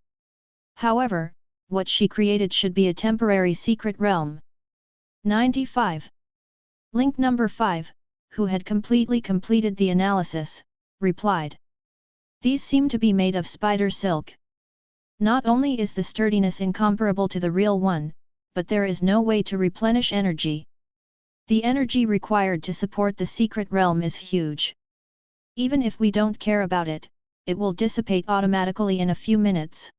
However, what she created should be a temporary secret realm. 95. Link number 5, who had completely completed the analysis, replied. These seem to be made of spider silk. Not only is the sturdiness incomparable to the real one, but there is no way to replenish energy. The energy required to support the secret realm is huge. Even if we don't care about it, it will dissipate automatically in a few minutes.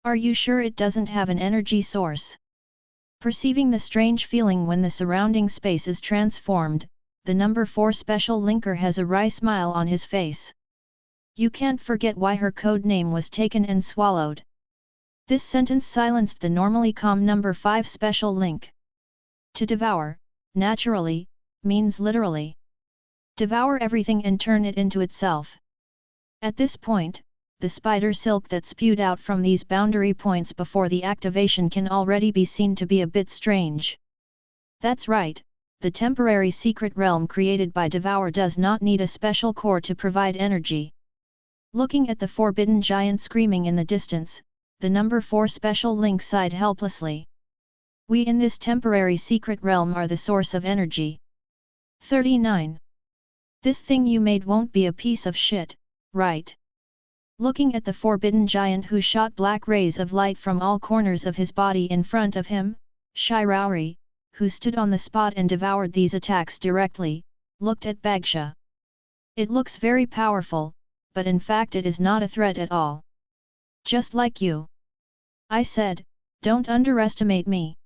Are you sure it doesn't have an energy source? Perceiving the strange feeling when the surrounding space is transformed, the number 4 special linker has a wry smile on his face. You can't forget why her code name was taken and swallowed. This sentence silenced the normally calm number 5 special link. To devour, naturally, means literally. Devour everything and turn it into itself. At this point, the spider silk that spewed out from these boundary points before the activation can already be seen to be a bit strange. That's right, the temporary secret realm created by Devour does not need a special core to provide energy. Looking at the forbidden giant screaming in the distance, the number 4 special link sighed helplessly. We in this temporary secret realm are the source of energy. 39. This thing you made won't be a piece of shit, right? Looking at the forbidden giant who shot black rays of light from all corners of his body in front of him, Shirauri, who stood on the spot and devoured these attacks directly, looked at Bagsha. It looks very powerful, but in fact it is not a threat at all. Just like you. I said, don't underestimate me.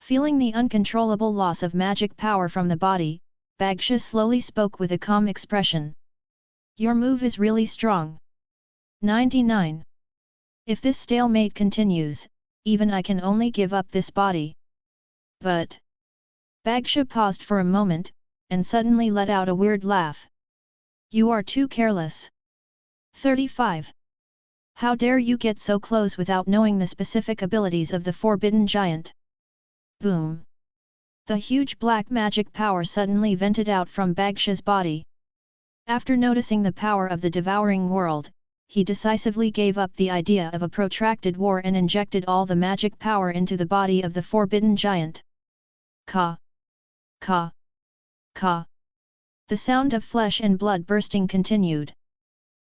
Feeling the uncontrollable loss of magic power from the body, Bagsha slowly spoke with a calm expression. Your move is really strong. 99. If this stalemate continues, even I can only give up this body. But Bagsha paused for a moment, and suddenly let out a weird laugh. You are too careless. 35. How dare you get so close without knowing the specific abilities of the forbidden giant? Boom! The huge black magic power suddenly vented out from Bagsha's body. After noticing the power of the devouring world, he decisively gave up the idea of a protracted war and injected all the magic power into the body of the forbidden giant. Ka! Ka! Ka! The sound of flesh and blood bursting continued.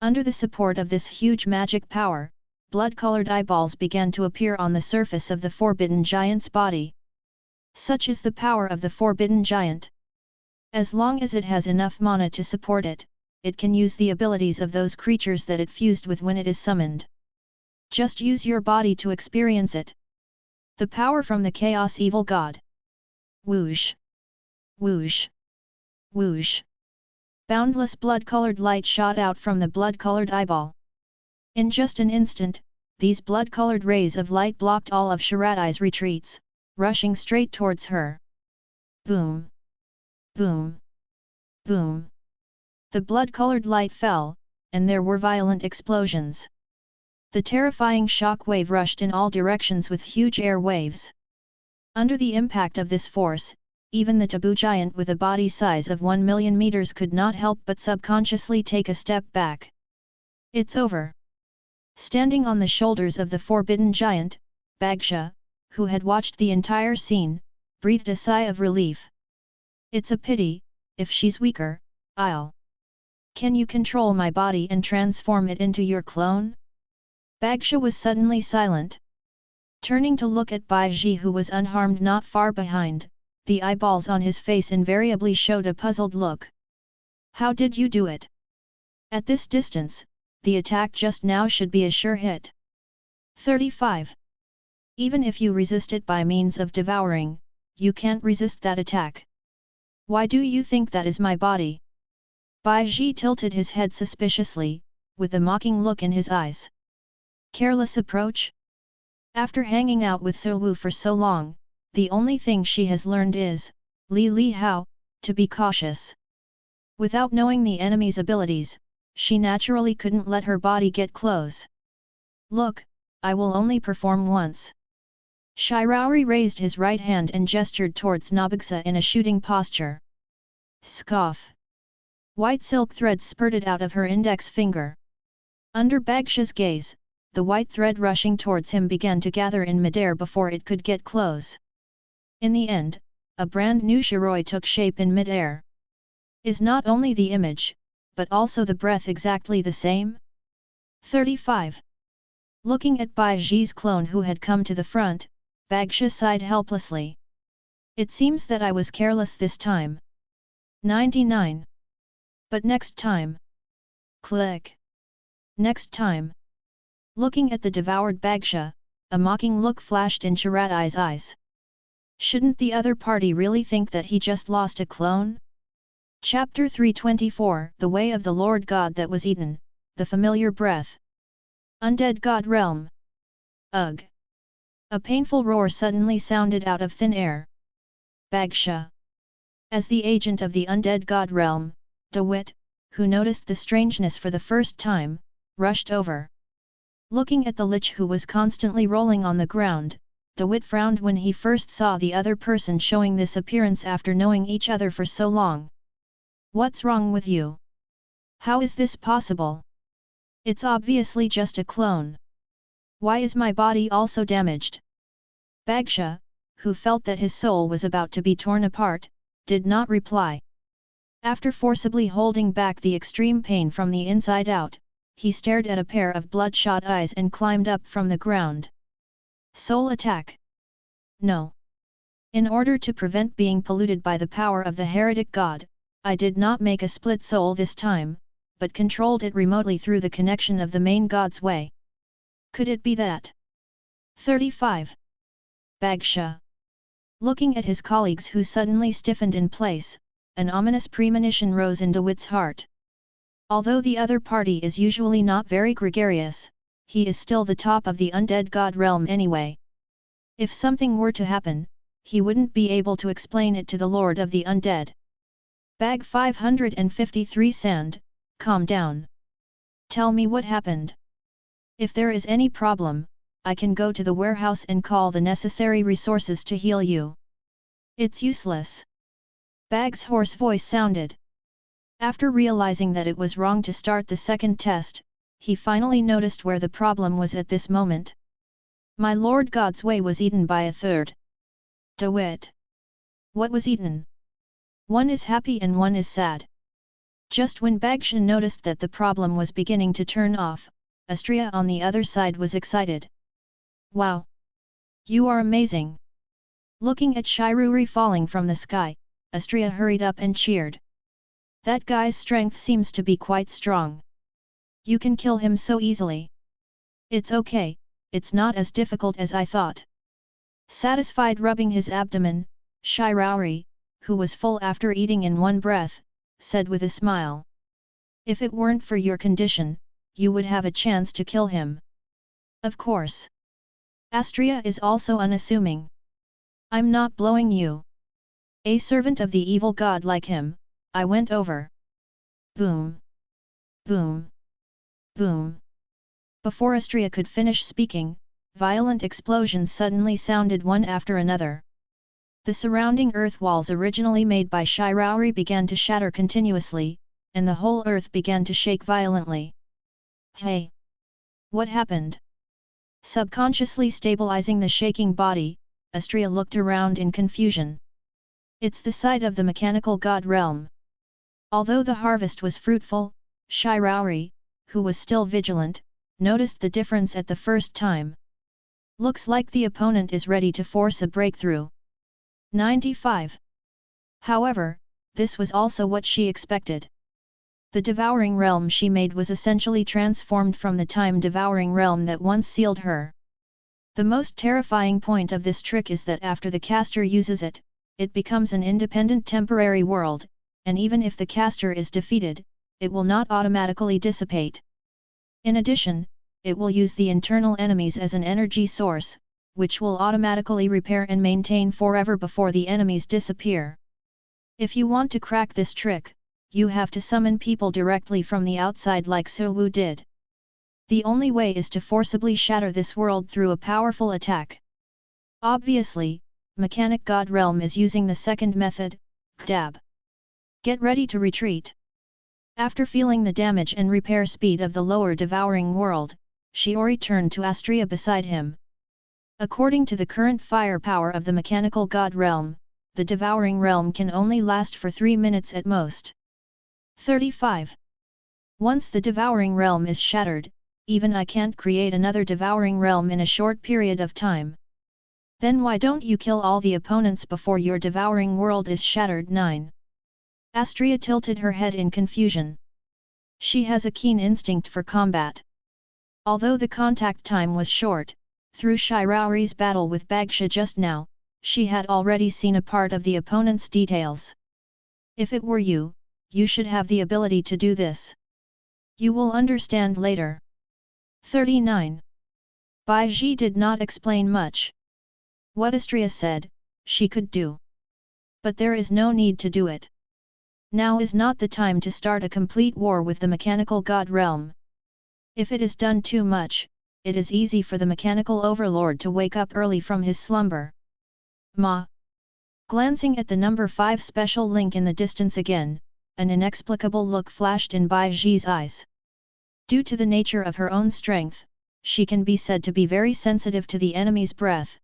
Under the support of this huge magic power, blood-colored eyeballs began to appear on the surface of the forbidden giant's body. Such is the power of the forbidden giant. As long as it has enough mana to support it, it can use the abilities of those creatures that it fused with when it is summoned. Just use your body to experience it. The power from the Chaos Evil God. Whoosh! Whoosh! Whoosh! Boundless blood-colored light shot out from the blood-colored eyeball. In just an instant, these blood-colored rays of light blocked all of Shirai's retreats, rushing straight towards her. Boom! Boom! Boom! The blood-colored light fell, and there were violent explosions. The terrifying shock wave rushed in all directions with huge air waves. Under the impact of this force, even the taboo giant with a body size of 1 million meters could not help but subconsciously take a step back. It's over. Standing on the shoulders of the forbidden giant, Bagsha, who had watched the entire scene, breathed a sigh of relief. It's a pity, if she's weaker, I'll... Can you control my body and transform it into your clone? Bagsha was suddenly silent. Turning to look at Baiji, who was unharmed not far behind, the eyeballs on his face invariably showed a puzzled look. How did you do it? At this distance, the attack just now should be a sure hit. 35. Even if you resist it by means of devouring, you can't resist that attack. Why do you think that is my body? Baiji tilted his head suspiciously, with a mocking look in his eyes. Careless approach? After hanging out with So Wu for so long, the only thing she has learned is, Li Hao, to be cautious. Without knowing the enemy's abilities, she naturally couldn't let her body get close. Look, I will only perform once. Shiraori raised his right hand and gestured towards Nabagsa in a shooting posture. Scoff. White silk threads spurted out of her index finger. Under Bagsha's gaze, the white thread rushing towards him began to gather in midair before it could get close. In the end, a brand new Shiroi took shape in midair. Is not only the image, but also the breath exactly the same? 35. Looking at Baiji's clone who had come to the front, Bagsha sighed helplessly. It seems that I was careless this time. 99. But next time. Click. Next time. Looking at the devoured Bagsha, a mocking look flashed in Shirai's eyes. Shouldn't the other party really think that he just lost a clone? Chapter 324 The Way of the Lord God That Was Eaten, The Familiar Breath. Undead God Realm. Ugh! A painful roar suddenly sounded out of thin air. Bagsha. As the agent of the Undead God Realm, DeWitt, who noticed the strangeness for the first time, rushed over. Looking at the lich who was constantly rolling on the ground, DeWitt frowned when he first saw the other person showing this appearance after knowing each other for so long. What's wrong with you? How is this possible? It's obviously just a clone. Why is my body also damaged? Bagsha, who felt that his soul was about to be torn apart, did not reply. After forcibly holding back the extreme pain from the inside out, he stared at a pair of bloodshot eyes and climbed up from the ground. Soul attack? No. In order to prevent being polluted by the power of the heretic god, I did not make a split soul this time, but controlled it remotely through the connection of the main god's way. Could it be that? 35. Bagsha. Looking at his colleagues who suddenly stiffened in place, an ominous premonition rose in DeWitt's heart. Although the other party is usually not very gregarious, he is still the top of the undead god realm anyway. If something were to happen, he wouldn't be able to explain it to the Lord of the Undead. Bag 553 Sand, calm down. Tell me what happened. If there is any problem, I can go to the warehouse and call the necessary resources to heal you. It's useless. Bag's hoarse voice sounded. After realizing that it was wrong to start the second test, he finally noticed where the problem was at this moment. My Lord God's way was eaten by a third. DeWitt. What was eaten? One is happy and one is sad. Just when Bagsha noticed that the problem was beginning to turn off, Astria on the other side was excited. Wow! You are amazing! Looking at Shiruri falling from the sky, Astria hurried up and cheered. That guy's strength seems to be quite strong. You can kill him so easily. It's okay, it's not as difficult as I thought. Satisfied rubbing his abdomen, Shiraori, who was full after eating in one breath, said with a smile. If it weren't for your condition, you would have a chance to kill him. Of course. Astria is also unassuming. I'm not blowing you. A servant of the evil god like him, I went over. Boom. Boom. Boom. Before Astria could finish speaking, violent explosions suddenly sounded one after another. The surrounding earth walls originally made by Shiraori began to shatter continuously, and the whole earth began to shake violently. Hey! What happened? Subconsciously stabilizing the shaking body, Astria looked around in confusion. It's the site of the mechanical god realm. Although the harvest was fruitful, Shiraori, who was still vigilant, noticed the difference at the first time. Looks like the opponent is ready to force a breakthrough. 95. However, this was also what she expected. The devouring realm she made was essentially transformed from the time-devouring realm that once sealed her. The most terrifying point of this trick is that after the caster uses it, it becomes an independent temporary world, and even if the caster is defeated, it will not automatically dissipate. In addition, it will use the internal enemies as an energy source, which will automatically repair and maintain forever before the enemies disappear. If you want to crack this trick, you have to summon people directly from the outside like Suwu did. The only way is to forcibly shatter this world through a powerful attack. Obviously, Mechanic God Realm is using the second method, dab. Get ready to retreat. After feeling the damage and repair speed of the lower devouring world, Shiori turned to Astria beside him. According to the current firepower of the Mechanical God Realm, the devouring realm can only last for 3 minutes at most. 35. Once the devouring realm is shattered, even I can't create another devouring realm in a short period of time. Then why don't you kill all the opponents before your devouring world is shattered? 9. Astria tilted her head in confusion. She has a keen instinct for combat. Although the contact time was short, through Shiraori's battle with Bagsha just now, she had already seen a part of the opponent's details. If it were you, you should have the ability to do this. You will understand later. 39. Baiji did not explain much. What Astria said, she could do. But there is no need to do it. Now is not the time to start a complete war with the mechanical god realm. If it is done too much, it is easy for the mechanical overlord to wake up early from his slumber. Ma. Glancing at the number 5 special link in the distance again, an inexplicable look flashed in Baiji's eyes. Due to the nature of her own strength, she can be said to be very sensitive to the enemy's breath.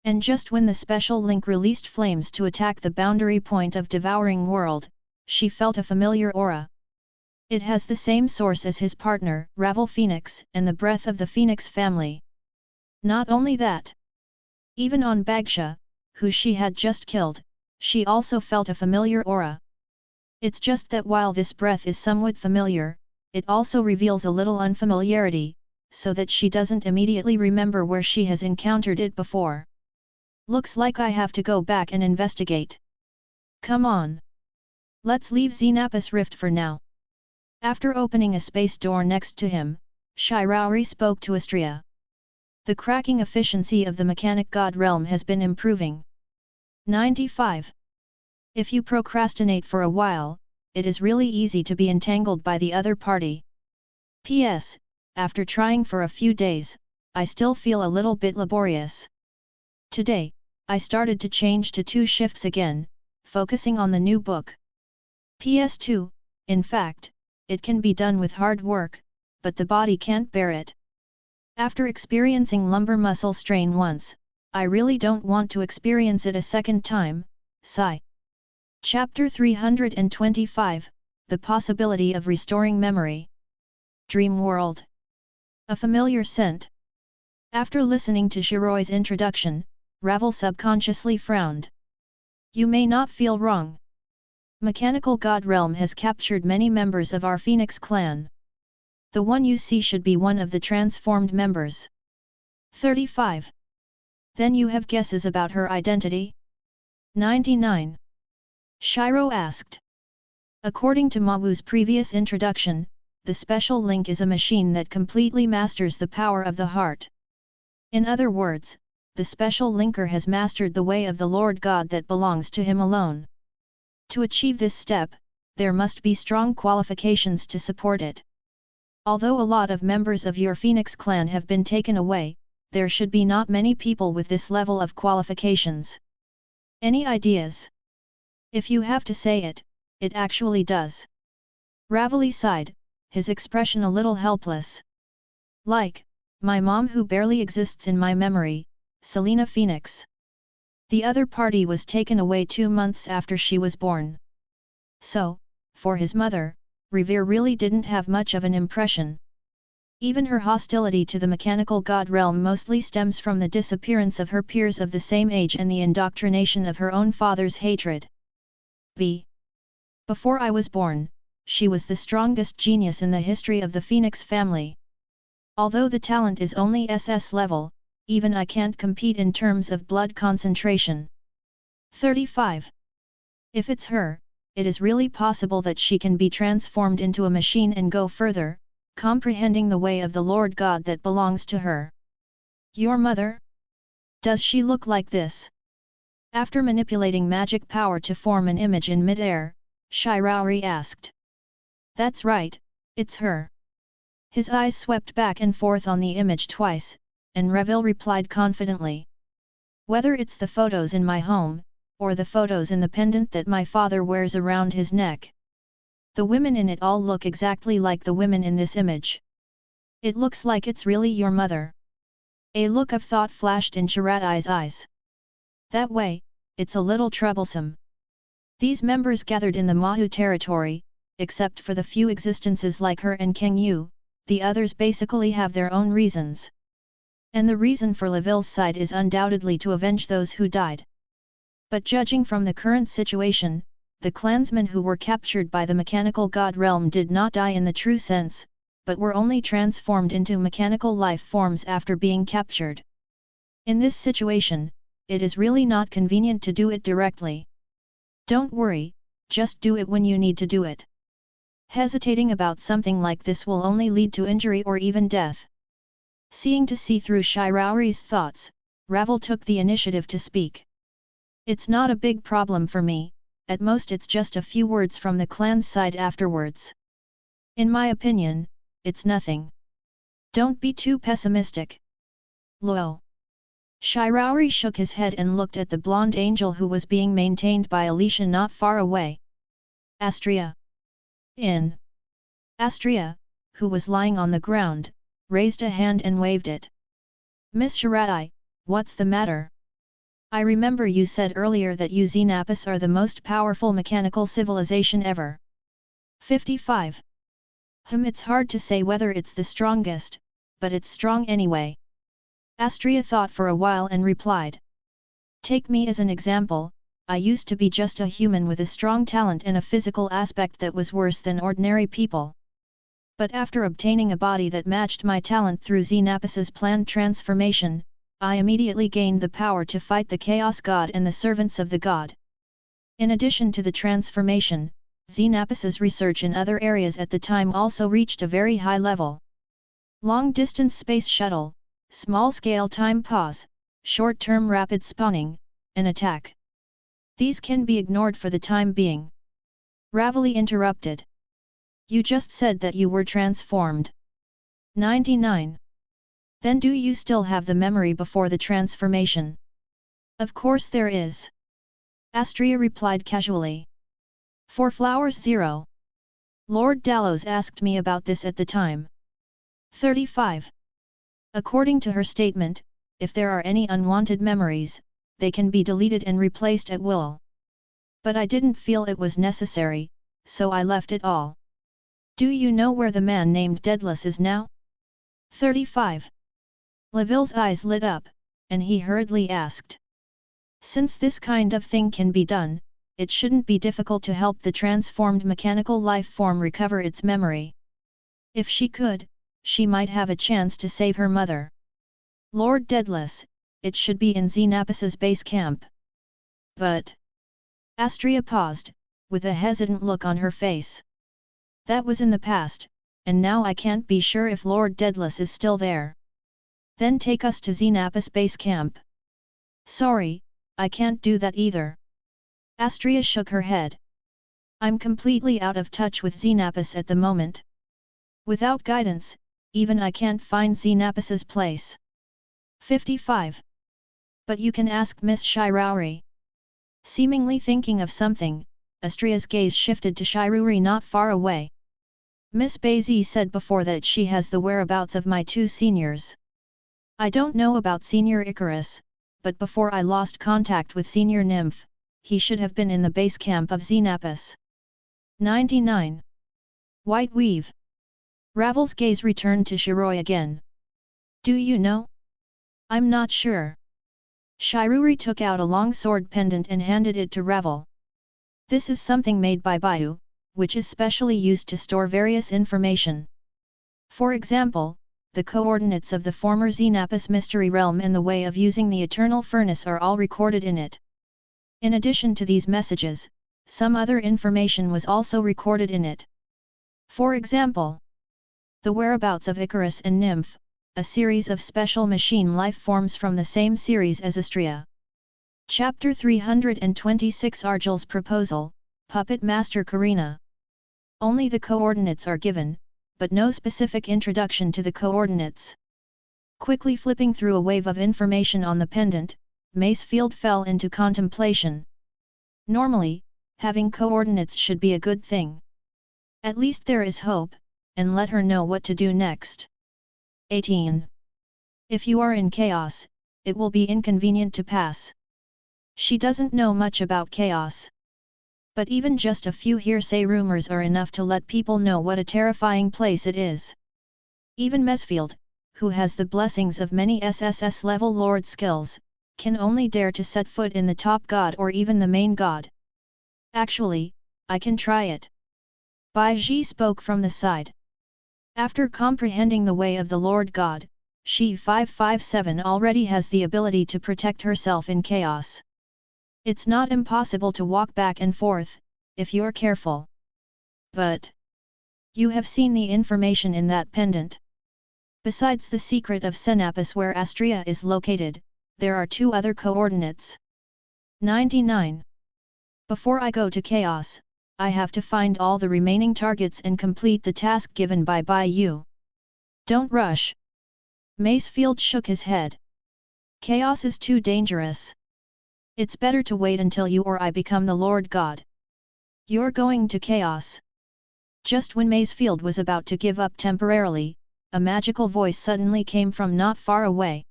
And just when the special link released flames to attack the boundary point of devouring world, she felt a familiar aura. It has the same source as his partner, Ravel Phoenix, and the breath of the Phoenix family. Not only that. Even on Bagsha, who she had just killed, she also felt a familiar aura. It's just that while this breath is somewhat familiar, it also reveals a little unfamiliarity, so that she doesn't immediately remember where she has encountered it before. Looks like I have to go back and investigate. Come on. Let's leave Synopsis Rift for now. After opening a space door next to him, Shiraori spoke to Astria. The cracking efficiency of the mechanic god realm has been improving. 95. If you procrastinate for a while, it is really easy to be entangled by the other party. P.S. After trying for a few days, I still feel a little bit laborious. Today, I started to change to 2 shifts again, focusing on the new book. PS2, in fact, it can be done with hard work, but the body can't bear it. After experiencing lumbar muscle strain once, I really don't want to experience it a second time, sigh. Chapter 325, The Possibility of Restoring Memory. Dream World. A familiar scent. After listening to Shiroi's introduction, Ravel subconsciously frowned. You may not feel wrong. Mechanical God Realm has captured many members of our Phoenix clan. The one you see should be one of the transformed members. 35. Then you have guesses about her identity? 99. Shiro asked. According to Mawu's previous introduction, the special link is a machine that completely masters the power of the heart. In other words, the special linker has mastered the way of the Lord God that belongs to him alone. To achieve this step, there must be strong qualifications to support it. Although a lot of members of your Phoenix clan have been taken away, there should be not many people with this level of qualifications. Any ideas? If you have to say it, it actually does. Ravali sighed, his expression a little helpless. Like, my mom who barely exists in my memory, Selena Phoenix. The other party was taken away 2 months after she was born. So, for his mother, Revere really didn't have much of an impression. Even her hostility to the mechanical god realm mostly stems from the disappearance of her peers of the same age and the indoctrination of her own father's hatred. Before I was born, she was the strongest genius in the history of the Phoenix family. Although the talent is only SS level, even I can't compete in terms of blood concentration. 35. If it's her, it is really possible that she can be transformed into a machine and go further, comprehending the way of the Lord God that belongs to her. Your mother? Does she look like this? After manipulating magic power to form an image in mid-air, Shiraori asked. That's right, it's her. His eyes swept back and forth on the image twice, and Reville replied confidently. Whether it's the photos in my home, or the photos in the pendant that my father wears around his neck. The women in it all look exactly like the women in this image. It looks like it's really your mother. A look of thought flashed in Shiradai's eyes. That way, it's a little troublesome. These members gathered in the Mahu territory, except for the few existences like her and Kang Yu, the others basically have their own reasons. And the reason for Laville's side is undoubtedly to avenge those who died. But judging from the current situation, the clansmen who were captured by the mechanical god realm did not die in the true sense, but were only transformed into mechanical life forms after being captured. In this situation, it is really not convenient to do it directly. Don't worry, just do it when you need to do it. Hesitating about something like this will only lead to injury or even death. Seeing to see through Shiraori's thoughts, Ravel took the initiative to speak. It's not a big problem for me, at most it's just a few words from the clan's side afterwards. In my opinion, it's nothing. Don't be too pessimistic. Lo. Shiraori shook his head and looked at the blonde angel who was being maintained by Alicia not far away. Astria. Astria, who was lying on the ground, raised a hand and waved it. Miss Shiradai, what's the matter? I remember you said earlier that you Synopsis are the most powerful mechanical civilization ever. 55. It's hard to say whether it's the strongest, but it's strong anyway. Astria thought for a while and replied. Take me as an example, I used to be just a human with a strong talent and a physical aspect that was worse than ordinary people. But after obtaining a body that matched my talent through Synopsis's planned transformation, I immediately gained the power to fight the Chaos God and the servants of the God. In addition to the transformation, Synopsis's research in other areas at the time also reached a very high level. Long-distance space shuttle, small-scale time pause, short-term rapid spawning, and attack. These can be ignored for the time being. Ravali interrupted. You just said that you were transformed. 99. Then do you still have the memory before the transformation? Of course there is. Astria replied casually. For flowers 0. Lord Dallows asked me about this at the time. 35. According to her statement, if there are any unwanted memories, they can be deleted and replaced at will. But I didn't feel it was necessary, so I left it all. Do you know where the man named Daedalus is now? 35. Laville's eyes lit up, and he hurriedly asked. Since this kind of thing can be done, it shouldn't be difficult to help the transformed mechanical life form recover its memory. If she could, she might have a chance to save her mother. Lord Daedalus, it should be in Synopsis's base camp. But Astria paused, with a hesitant look on her face. That was in the past, and now I can't be sure if Lord Daedalus is still there. Then take us to Synopsis base camp. Sorry, I can't do that either. Astria shook her head. I'm completely out of touch with Synopsis at the moment. Without guidance, even I can't find Synopsis's place. 55. But you can ask Miss Shiruri. Seemingly thinking of something, Astria's gaze shifted to Shiruri not far away. Miss Bazi said before that she has the whereabouts of my 2 seniors. I don't know about Senior Icarus, but before I lost contact with Senior Nymph, he should have been in the base camp of Synopsis. 99. White Weave. Ravel's gaze returned to Shiroi again. Do you know? I'm not sure. Shiruri took out a long sword pendant and handed it to Ravel. This is something made by Bayu, which is specially used to store various information. For example, the coordinates of the former Synopsis mystery realm and the way of using the eternal furnace are all recorded in it. In addition to these messages, some other information was also recorded in it. For example, the whereabouts of Icarus and Nymph, a series of special machine life forms from the same series as Astria. Chapter 326 Argel's Proposal, Puppet Master Karina. Only the coordinates are given, but no specific introduction to the coordinates. Quickly flipping through a wave of information on the pendant, Macefield fell into contemplation. Normally, having coordinates should be a good thing. At least there is hope, and let her know what to do next. 18. If you are in chaos, it will be inconvenient to pass. She doesn't know much about chaos. But even just a few hearsay rumors are enough to let people know what a terrifying place it is. Even Mesfield, who has the blessings of many sss-level lord skills, can only dare to set foot in the top god or even the main god. Actually, I can try it. Bai Ji spoke from the side. After comprehending the way of the Lord God, she 557 already has the ability to protect herself in chaos. It's not impossible to walk back and forth, if you're careful. But you have seen the information in that pendant. Besides the secret of Synopsis where Astria is located, there are 2 other coordinates. 99. Before I go to chaos, I have to find all the remaining targets and complete the task given by you. Don't rush. Macefield shook his head. Chaos is too dangerous. It's better to wait until you or I become the Lord God. You're going to chaos. Just when Macefield was about to give up temporarily, a magical voice suddenly came from not far away.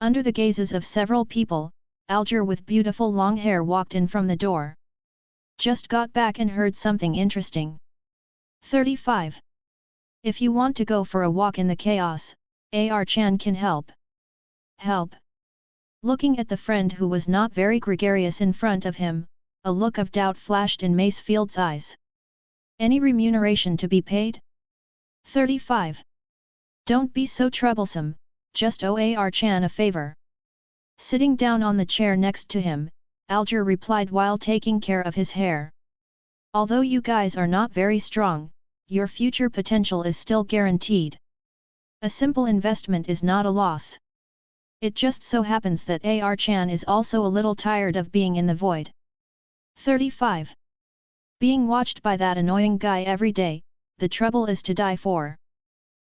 Under the gazes of several people, Alger with beautiful long hair walked in from the door. Just got back and heard something interesting. 35. If you want to go for a walk in the chaos, AR-chan can help. Help? Looking at the friend who was not very gregarious in front of him, a look of doubt flashed in Macefield's eyes. Any remuneration to be paid? 35. Don't be so troublesome, just owe AR-chan a favor. Sitting down on the chair next to him, Alger replied while taking care of his hair. Although you guys are not very strong, your future potential is still guaranteed. A simple investment is not a loss. It just so happens that AR-chan is also a little tired of being in the void. 35. Being watched by that annoying guy every day, the trouble is to die for.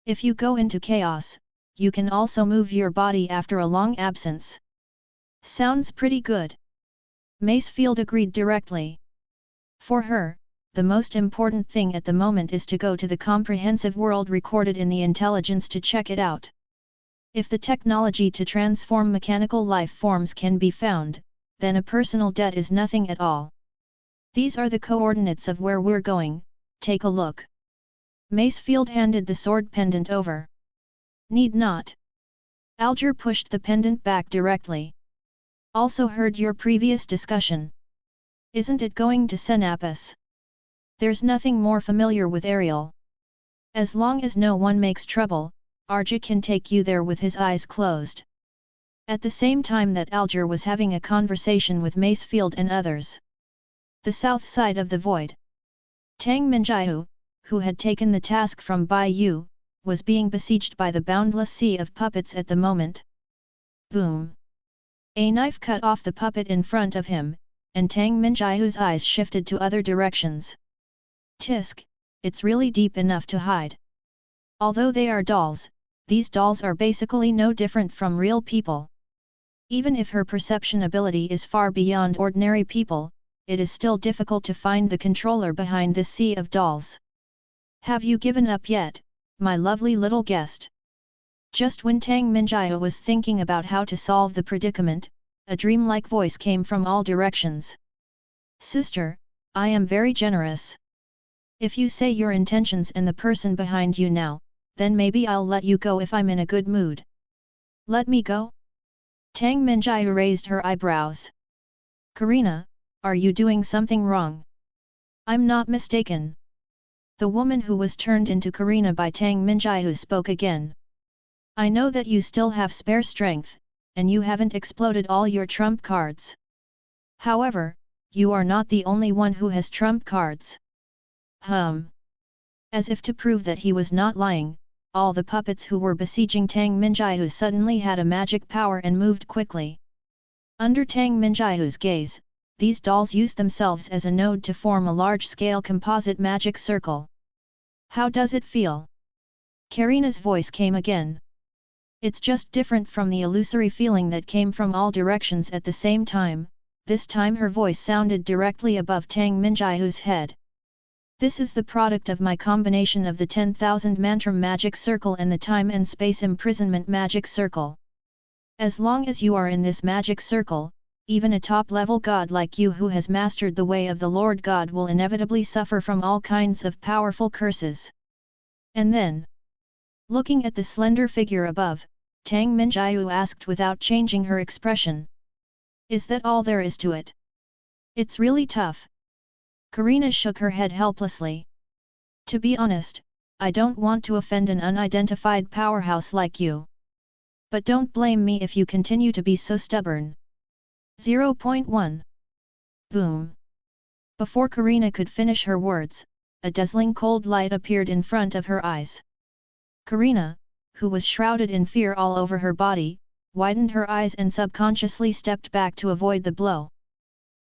If you go into chaos, you can also move your body after a long absence. Sounds pretty good. Macefield agreed directly. For her, the most important thing at the moment is to go to the comprehensive world recorded in the intelligence to check it out. If the technology to transform mechanical life forms can be found, then a personal debt is nothing at all. These are the coordinates of where we're going, take a look. Macefield handed the sword pendant over. Need not. Alger pushed the pendant back directly. Also heard your previous discussion. Isn't it going to Synopsis? There's nothing more familiar with Ariel. As long as no one makes trouble, Arja can take you there with his eyes closed. At the same time that Alger was having a conversation with Macefield and others. The south side of the void. Tang Minjiu, who had taken the task from Bai Yu, was being besieged by the boundless sea of puppets at the moment. Boom! A knife cut off the puppet in front of him, and Tang Minjiu's eyes shifted to other directions. Tisk, it's really deep enough to hide. Although they are dolls, these dolls are basically no different from real people. Even if her perception ability is far beyond ordinary people, it is still difficult to find the controller behind this sea of dolls. Have you given up yet, my lovely little guest? Just when Tang Minjiu was thinking about how to solve the predicament, a dreamlike voice came from all directions. Sister, I am very generous. If you say your intentions and the person behind you now, then maybe I'll let you go if I'm in a good mood. Let me go? Tang Minjiu raised her eyebrows. Karina, are you doing something wrong? I'm not mistaken. The woman who was turned into Karina by Tang Minjiu spoke again. I know that you still have spare strength, and you haven't exploded all your trump cards. However, you are not the only one who has trump cards. As if to prove that he was not lying, all the puppets who were besieging Tang Minjiu suddenly had a magic power and moved quickly. Under Tang Minjiu's gaze, these dolls used themselves as a node to form a large-scale composite magic circle. How does it feel? Karina's voice came again. It's just different from the illusory feeling that came from all directions at the same time. This time her voice sounded directly above Tang Minjiu's head. This is the product of my combination of the 10,000 mantra magic circle and the time and space imprisonment magic circle. As long as you are in this magic circle, even a top-level god like you who has mastered the way of the Lord God will inevitably suffer from all kinds of powerful curses. And then, looking at the slender figure above, Tang Minjiu asked without changing her expression. Is that all there is to it? It's really tough. Karina shook her head helplessly. To be honest, I don't want to offend an unidentified powerhouse like you. But don't blame me if you continue to be so stubborn. 0.1. Boom. Before Karina could finish her words, a dazzling cold light appeared in front of her eyes. Karina, who was shrouded in fear all over her body, widened her eyes and subconsciously stepped back to avoid the blow.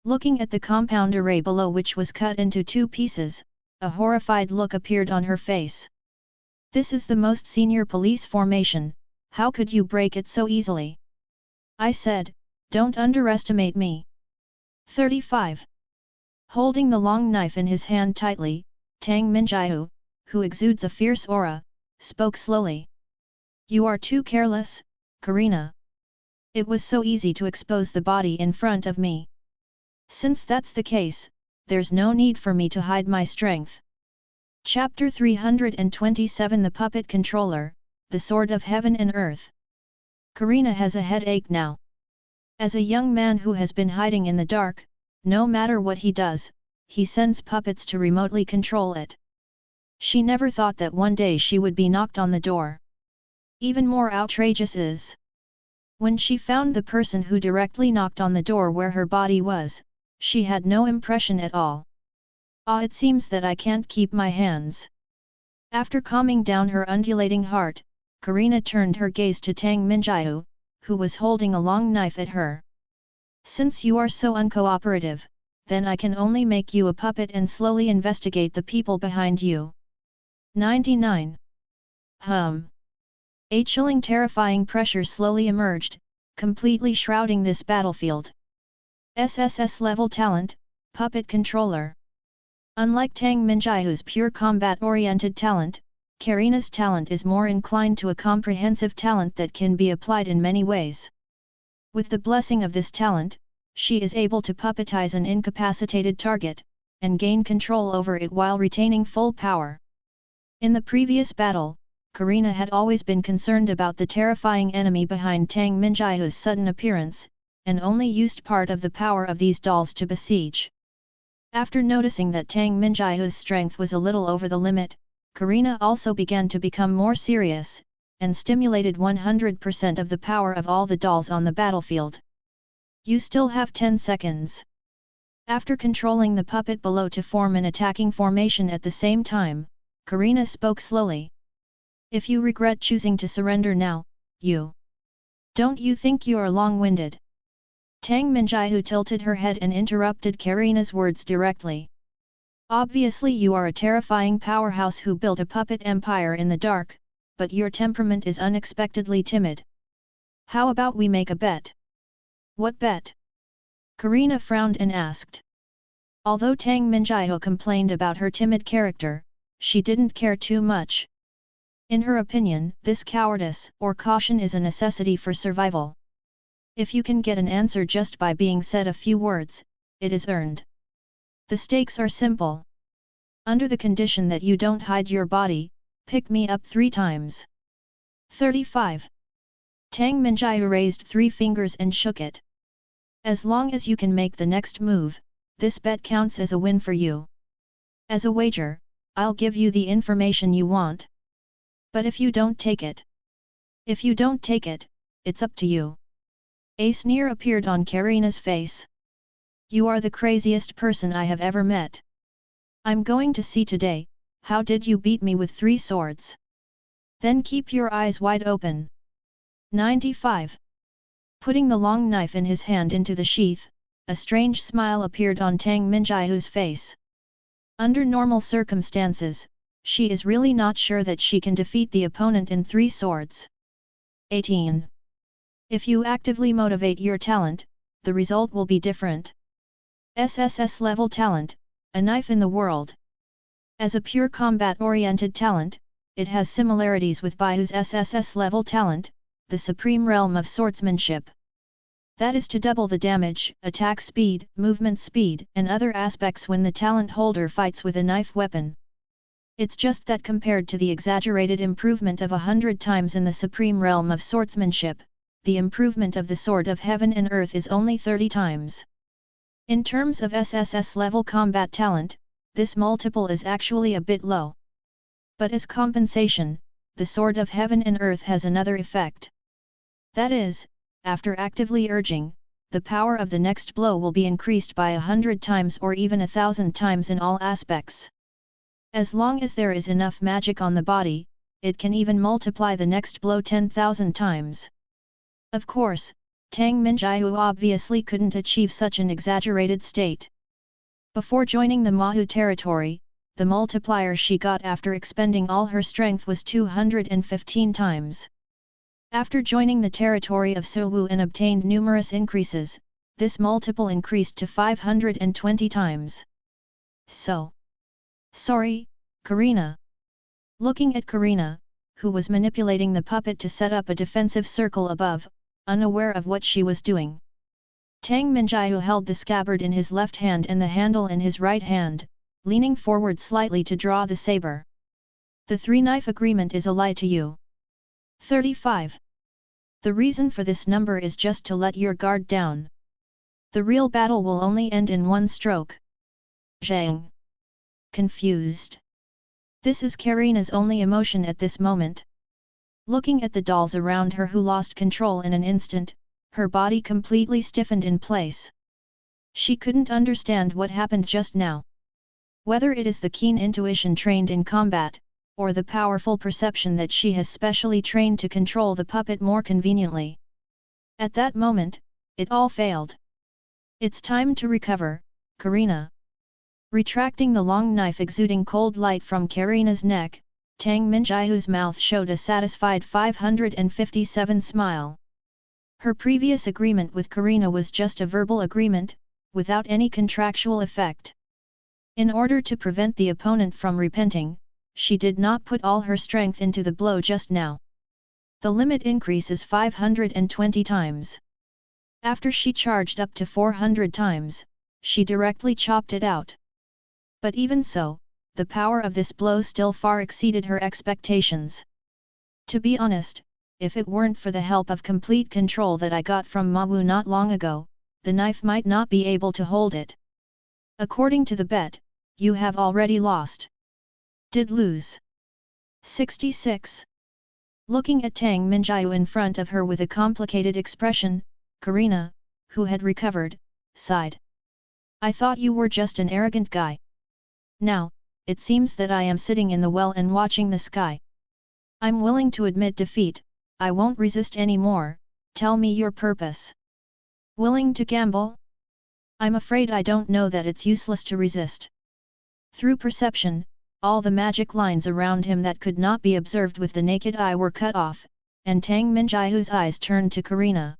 Looking at the compound array below which was cut into 2 pieces, a horrified look appeared on her face. This is the most senior police formation, how could you break it so easily? I said, don't underestimate me. 35. Holding the long knife in his hand tightly, Tang Minjiu, who exudes a fierce aura, spoke slowly. You are too careless, Karina. It was so easy to expose the body in front of me. Since that's the case, there's no need for me to hide my strength. Chapter 327 The Puppet Controller, The Sword of Heaven and Earth. Karina has a headache now. As a young man who has been hiding in the dark, no matter what he does, he sends puppets to remotely control it. She never thought that one day she would be knocked on the door. Even more outrageous is when she found the person who directly knocked on the door where her body was, she had no impression at all. Ah, it seems that I can't keep my hands. After calming down her undulating heart, Karina turned her gaze to Tang Minjiu, who was holding a long knife at her. Since you are so uncooperative, then I can only make you a puppet and slowly investigate the people behind you. 99. A chilling terrifying pressure slowly emerged, completely shrouding this battlefield. sss-level talent, Puppet Controller. Unlike Tang Minjiu's pure combat-oriented talent, Karina's talent is more inclined to a comprehensive talent that can be applied in many ways. With the blessing of this talent, she is able to puppetize an incapacitated target, and gain control over it while retaining full power. In the previous battle, Karina had always been concerned about the terrifying enemy behind Tang Minjiu's sudden appearance, and only used part of the power of these dolls to besiege. After noticing that Tang Minjiu's strength was a little over the limit, Karina also began to become more serious, and stimulated 100% of the power of all the dolls on the battlefield. You still have 10 seconds. After controlling the puppet below to form an attacking formation at the same time, Karina spoke slowly. If you regret choosing to surrender now, don't you think you're long-winded? Tang Minjiu tilted her head and interrupted Karina's words directly. Obviously you are a terrifying powerhouse who built a puppet empire in the dark, but your temperament is unexpectedly timid. How about we make a bet? What bet? Karina frowned and asked. Although Tang Minjiu complained about her timid character, she didn't care too much. In her opinion, this cowardice or caution is a necessity for survival. If you can get an answer just by being said a few words, it is earned. The stakes are simple. Under the condition that you don't hide your body, pick me up 3 times. 35. Tang Minjiu raised 3 fingers and shook it. As long as you can make the next move, this bet counts as a win for you. As a wager, I'll give you the information you want. But if you don't take it, it's up to you. A sneer appeared on Karina's face. You are the craziest person I have ever met. I'm going to see today, how did you beat me with 3 swords? Then keep your eyes wide open. 95. Putting the long knife in his hand into the sheath, a strange smile appeared on Tang Minjiu's face. Under normal circumstances, she is really not sure that she can defeat the opponent in 3 swords. 18. If you actively motivate your talent, the result will be different. sss-level talent, a knife in the world. As a pure combat-oriented talent, it has similarities with Baihu's sss-level talent, the supreme realm of swordsmanship. That is to double the damage, attack speed, movement speed, and other aspects when the talent holder fights with a knife weapon. It's just that compared to the exaggerated improvement of 100 times in the supreme realm of swordsmanship, the improvement of the sword of heaven and earth is only 30 times. In terms of sss-level combat talent, this multiple is actually a bit low. But as compensation, the sword of heaven and earth has another effect. That is, after actively urging, the power of the next blow will be increased by 100 times or even 1,000 times in all aspects. As long as there is enough magic on the body, it can even multiply the next blow 10,000 times. Of course, Tang Minjiu obviously couldn't achieve such an exaggerated state. Before joining the Mahu territory, the multiplier she got after expending all her strength was 215 times. After joining the territory of Suwu and obtained numerous increases, this multiple increased to 520 times. So. Sorry, Karina. Looking at Karina, who was manipulating the puppet to set up a defensive circle above, unaware of what she was doing. Tang Minjiu held the scabbard in his left hand and the handle in his right hand, leaning forward slightly to draw the saber. The 3-knife agreement is a lie to you. 35. The reason for this number is just to let your guard down. The real battle will only end in 1 stroke. Zhang. Confused. This is Karina's only emotion at this moment. Looking at the dolls around her who lost control in an instant, her body completely stiffened in place. She couldn't understand what happened just now. Whether it is the keen intuition trained in combat, or the powerful perception that she has specially trained to control the puppet more conveniently. At that moment, it all failed. It's time to recover, Karina. Retracting the long knife exuding cold light from Karina's neck, Tang Minjiu's mouth showed a satisfied 557 smile. Her previous agreement with Karina was just a verbal agreement, without any contractual effect. In order to prevent the opponent from repenting, she did not put all her strength into the blow just now. The limit increase is 520 times. After she charged up to 400 times, she directly chopped it out. But even so, the power of this blow still far exceeded her expectations. To be honest, if it weren't for the help of complete control that I got from Mawu not long ago, the knife might not be able to hold it. According to the bet, you have already lost. Did lose. 66. Looking at Tang Minjiu in front of her with a complicated expression, Karina, who had recovered, sighed. I thought you were just an arrogant guy. Now, it seems that I am sitting in the well and watching the sky. I'm willing to admit defeat, I won't resist anymore, tell me your purpose. Willing to gamble? I'm afraid I don't know that it's useless to resist. Through perception, all the magic lines around him that could not be observed with the naked eye were cut off, and Tang Minjiahu's eyes turned to Karina.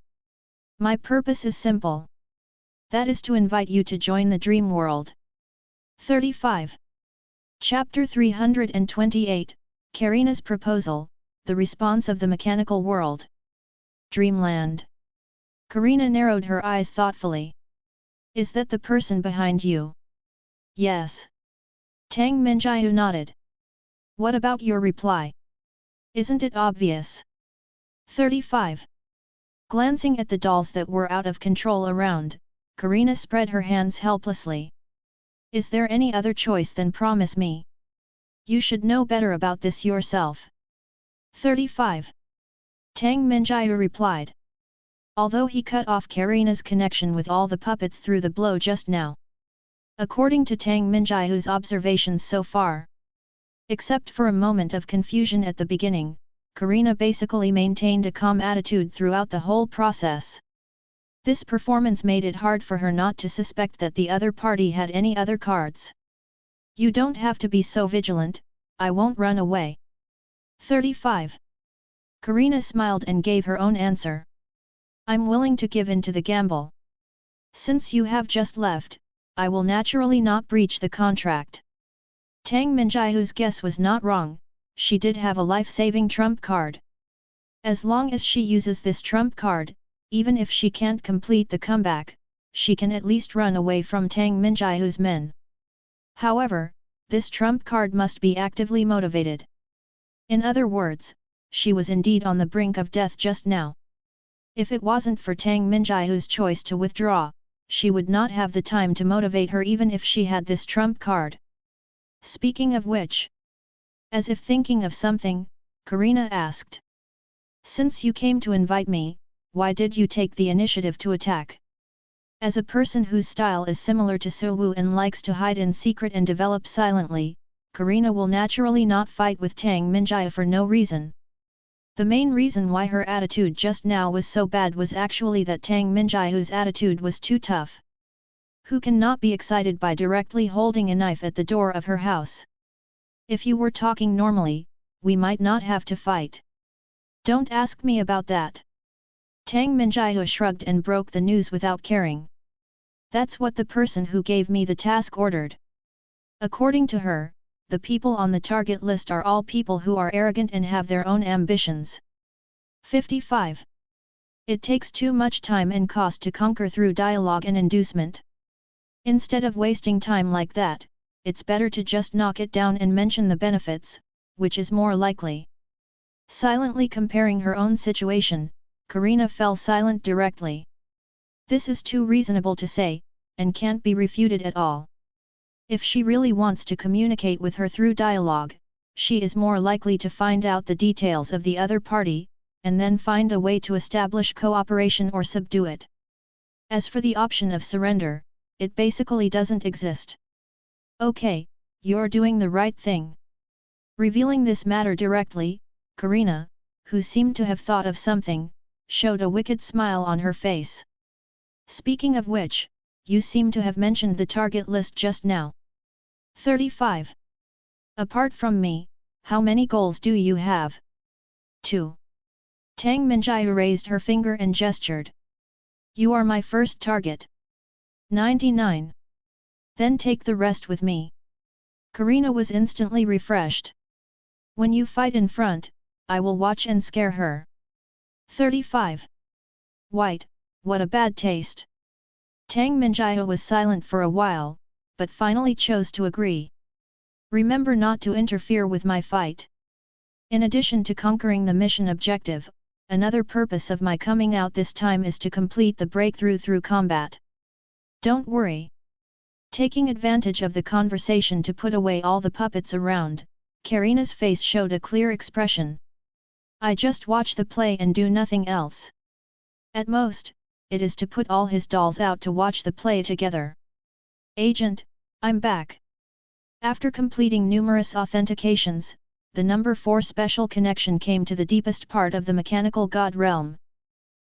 My purpose is simple. That is to invite you to join the dream world. 35. Chapter 328, Karina's Proposal, the Response of the Mechanical World. Dreamland. Karina narrowed her eyes thoughtfully. Is that the person behind you? Yes. Tang Minjiahu nodded. What about your reply? Isn't it obvious? 35. Glancing at the dolls that were out of control around, Karina spread her hands helplessly. Is there any other choice than promise me? You should know better about this yourself. 35. Tang Minjiahu replied. Although he cut off Karina's connection with all the puppets through the blow just now. According to Tang Minjiahu's observations so far. Except for a moment of confusion at the beginning, Karina basically maintained a calm attitude throughout the whole process. This performance made it hard for her not to suspect that the other party had any other cards. You don't have to be so vigilant, I won't run away. 35. Karina smiled and gave her own answer. I'm willing to give in to the gamble. Since you have just left, I will naturally not breach the contract. Tang Minjiahu's guess was not wrong, she did have a life-saving trump card. As long as she uses this trump card, even if she can't complete the comeback, she can at least run away from Tang Minjiahu's men. However, this trump card must be actively motivated. In other words, she was indeed on the brink of death just now. If it wasn't for Tang Minjiahu's choice to withdraw, she would not have the time to motivate her even if she had this trump card. Speaking of which, as if thinking of something, Karina asked. Since you came to invite me, why did you take the initiative to attack? As a person whose style is similar to Su Wu and likes to hide in secret and develop silently, Karina will naturally not fight with Tang Minjiahu for no reason. The main reason why her attitude just now was so bad was actually that Tang Minjiahu's attitude was too tough. Who can not be excited by directly holding a knife at the door of her house? If you were talking normally, we might not have to fight. Don't ask me about that. Tang Minjiahu shrugged and broke the news without caring. That's what the person who gave me the task ordered. According to her, the people on the target list are all people who are arrogant and have their own ambitions. 55. It takes too much time and cost to conquer through dialogue and inducement. Instead of wasting time like that, it's better to just knock it down and mention the benefits, which is more likely. Silently comparing her own situation, Karina fell silent directly. This is too reasonable to say, and can't be refuted at all. If she really wants to communicate with her through dialogue, she is more likely to find out the details of the other party, and then find a way to establish cooperation or subdue it. As for the option of surrender, it basically doesn't exist. Okay, you're doing the right thing. Revealing this matter directly, Karina, who seemed to have thought of something, showed a wicked smile on her face. Speaking of which, you seem to have mentioned the target list just now. 35. Apart from me, how many goals do you have? 2. Tang Minjiahu raised her finger and gestured. You are my first target. 99. Then take the rest with me. Karina was instantly refreshed. When you fight in front, I will watch and scare her. 35. White, what a bad taste. Tang Minjiahu was silent for a while, but finally chose to agree. Remember not to interfere with my fight. In addition to conquering the mission objective, another purpose of my coming out this time is to complete the breakthrough through combat. Don't worry. Taking advantage of the conversation to put away all the puppets around, Karina's face showed a clear expression. I just watch the play and do nothing else. At most, it is to put all his dolls out to watch the play together. Agent, I'm back. After completing numerous authentications, the number 4 special connection came to the deepest part of the mechanical god realm.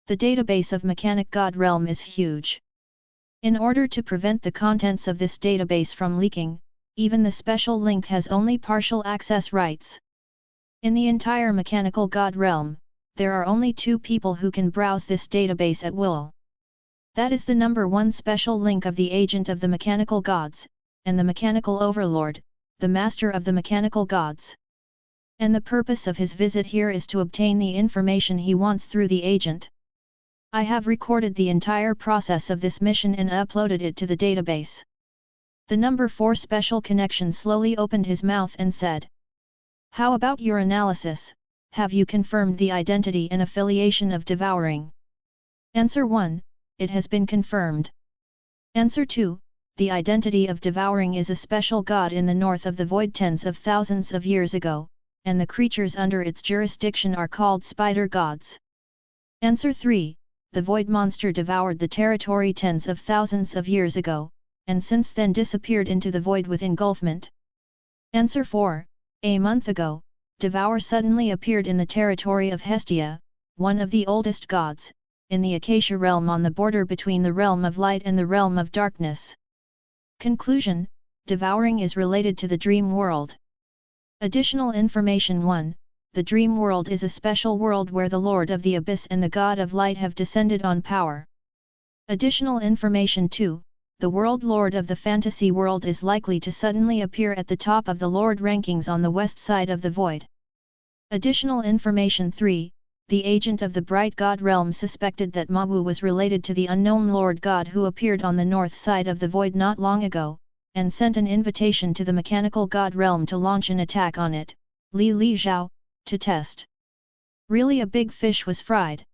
The database of mechanic god realm is huge. In order to prevent the contents of this database from leaking, even the special link has only partial access rights. In the entire mechanical god realm, there are only 2 people who can browse this database at will. That is the number 1 special link of the agent of the mechanical gods, and the mechanical overlord, the master of the mechanical gods. And the purpose of his visit here is to obtain the information he wants through the agent. I have recorded the entire process of this mission and uploaded it to the database. The number 4 special connection slowly opened his mouth and said, "How about your analysis? Have you confirmed the identity and affiliation of devouring?" Answer 1, it has been confirmed. Answer 2, the identity of devouring is a special god in the north of the void tens of thousands of years ago, and the creatures under its jurisdiction are called spider gods. Answer 3, the void monster devoured the territory tens of thousands of years ago, and since then disappeared into the void with engulfment. Answer 4, a month ago, Devour suddenly appeared in the territory of Hestia, one of the oldest gods, in the Acacia realm on the border between the realm of light and the realm of darkness. Conclusion: devouring is related to the dream world. Additional information 1. The dream world is a special world where the Lord of the Abyss and the God of Light have descended on power. Additional information 2. The World Lord of the fantasy world is likely to suddenly appear at the top of the Lord rankings on the west side of the void. Additional information 3. The agent of the Bright God realm suspected that Mawu was related to the unknown Lord God who appeared on the north side of the void not long ago, and sent an invitation to the mechanical god realm to launch an attack on it, Li Zhao, to test. Really a big fish was fried.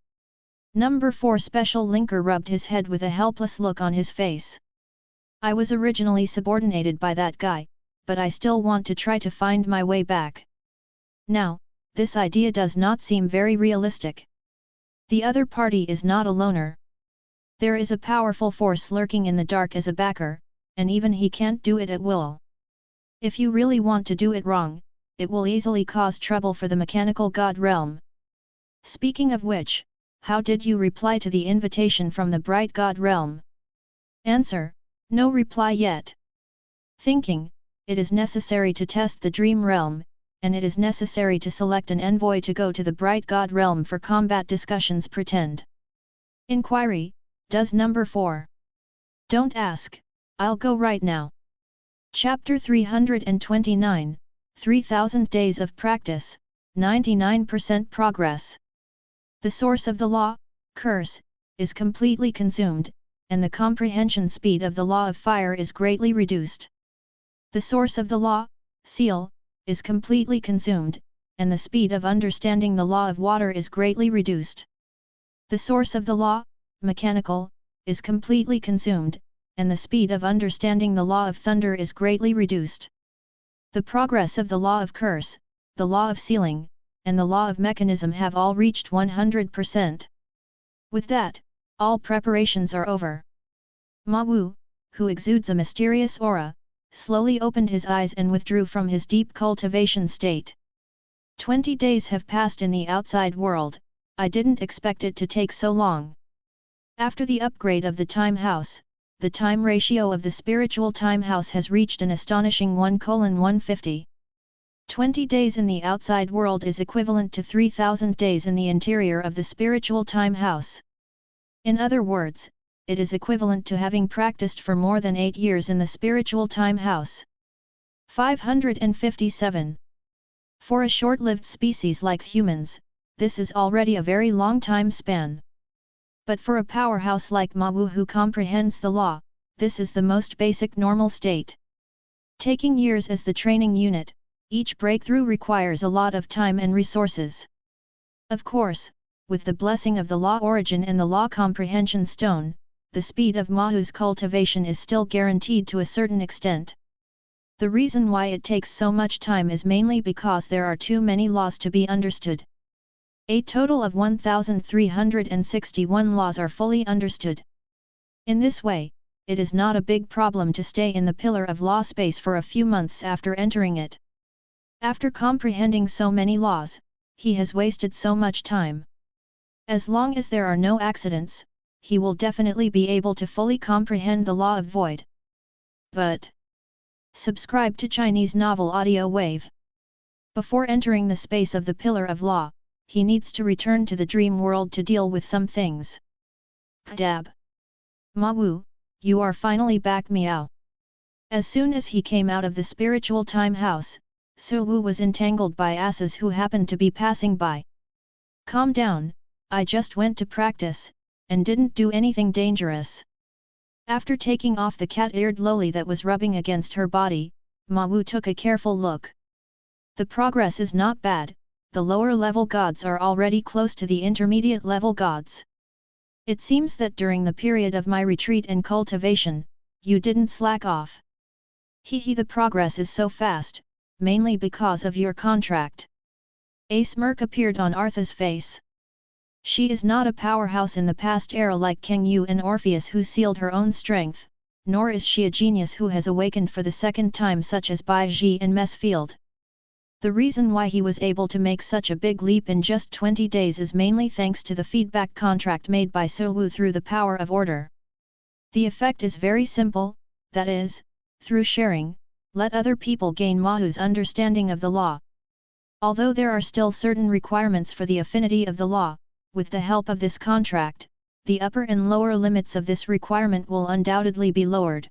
Number 4 Special Linker rubbed his head with a helpless look on his face. I was originally subordinated by that guy, but I still want to try to find my way back. Now, this idea does not seem very realistic. The other party is not a loner. There is a powerful force lurking in the dark as a backer, and even he can't do it at will. If you really want to do it wrong, it will easily cause trouble for the mechanical god realm. Speaking of which, how did you reply to the invitation from the bright god realm? Answer: no reply yet. Thinking: it is necessary to test the dream realm, and it is necessary to select an envoy to go to the bright god realm for combat discussions. Pretend. Inquiry: does number 4? Don't ask, I'll go right now. Chapter 329, 3000 Days of Practice, 99% Progress. The source of the law, curse, is completely consumed, and the comprehension speed of the law of fire is greatly reduced. The source of the law, seal, is completely consumed, and the speed of understanding the law of water is greatly reduced. The source of the law, mechanical, is completely consumed, and the speed of understanding the law of thunder is greatly reduced. The progress of the law of curse, the law of sealing, and the law of mechanism have all reached 100%. With that, all preparations are over. Mawu, who exudes a mysterious aura, slowly opened his eyes and withdrew from his deep cultivation state. 20 days have passed in the outside world. I didn't expect it to take so long. After the upgrade of the time house, the time ratio of the spiritual time house has reached an astonishing 1:150. 20 days in the outside world is equivalent to 3000 days in the interior of the spiritual time house. In other words, it is equivalent to having practiced for more than 8 years in the spiritual time house. 557. For a short-lived species like humans, this is already a very long time span. But for a powerhouse like Mawu who comprehends the law, this is the most basic normal state. Taking years as the training unit, each breakthrough requires a lot of time and resources. Of course, with the blessing of the law origin and the law comprehension stone, the speed of Mawu's cultivation is still guaranteed to a certain extent. The reason why it takes so much time is mainly because there are too many laws to be understood. A total of 1361 laws are fully understood. In this way, it is not a big problem to stay in the Pillar of Law space for a few months after entering it. After comprehending so many laws, he has wasted so much time. As long as there are no accidents, he will definitely be able to fully comprehend the law of void. But subscribe to Chinese novel audio wave. Before entering the space of the Pillar of Law, he needs to return to the dream world to deal with some things. Dab. Ma Wu, you are finally back, meow. As soon as he came out of the spiritual time house, Su Wu was entangled by asses who happened to be passing by. Calm down, I just went to practice, and didn't do anything dangerous. After taking off the cat-eared loli that was rubbing against her body, Ma Wu took a careful look. The progress is not bad, the lower level gods are already close to the intermediate level gods. It seems that during the period of my retreat and cultivation, you didn't slack off. The progress is so fast, mainly because of your contract. A smirk appeared on Artha's face. She is not a powerhouse in the past era like Kang Yu and Orpheus who sealed her own strength, nor is she a genius who has awakened for the second time such as Bai Ji and Messfield. The reason why he was able to make such a big leap in just 20 days is mainly thanks to the feedback contract made by Su Wu through the power of order. The effect is very simple, that is, through sharing, let other people gain Ma Wu's understanding of the law. Although there are still certain requirements for the affinity of the law, with the help of this contract, the upper and lower limits of this requirement will undoubtedly be lowered.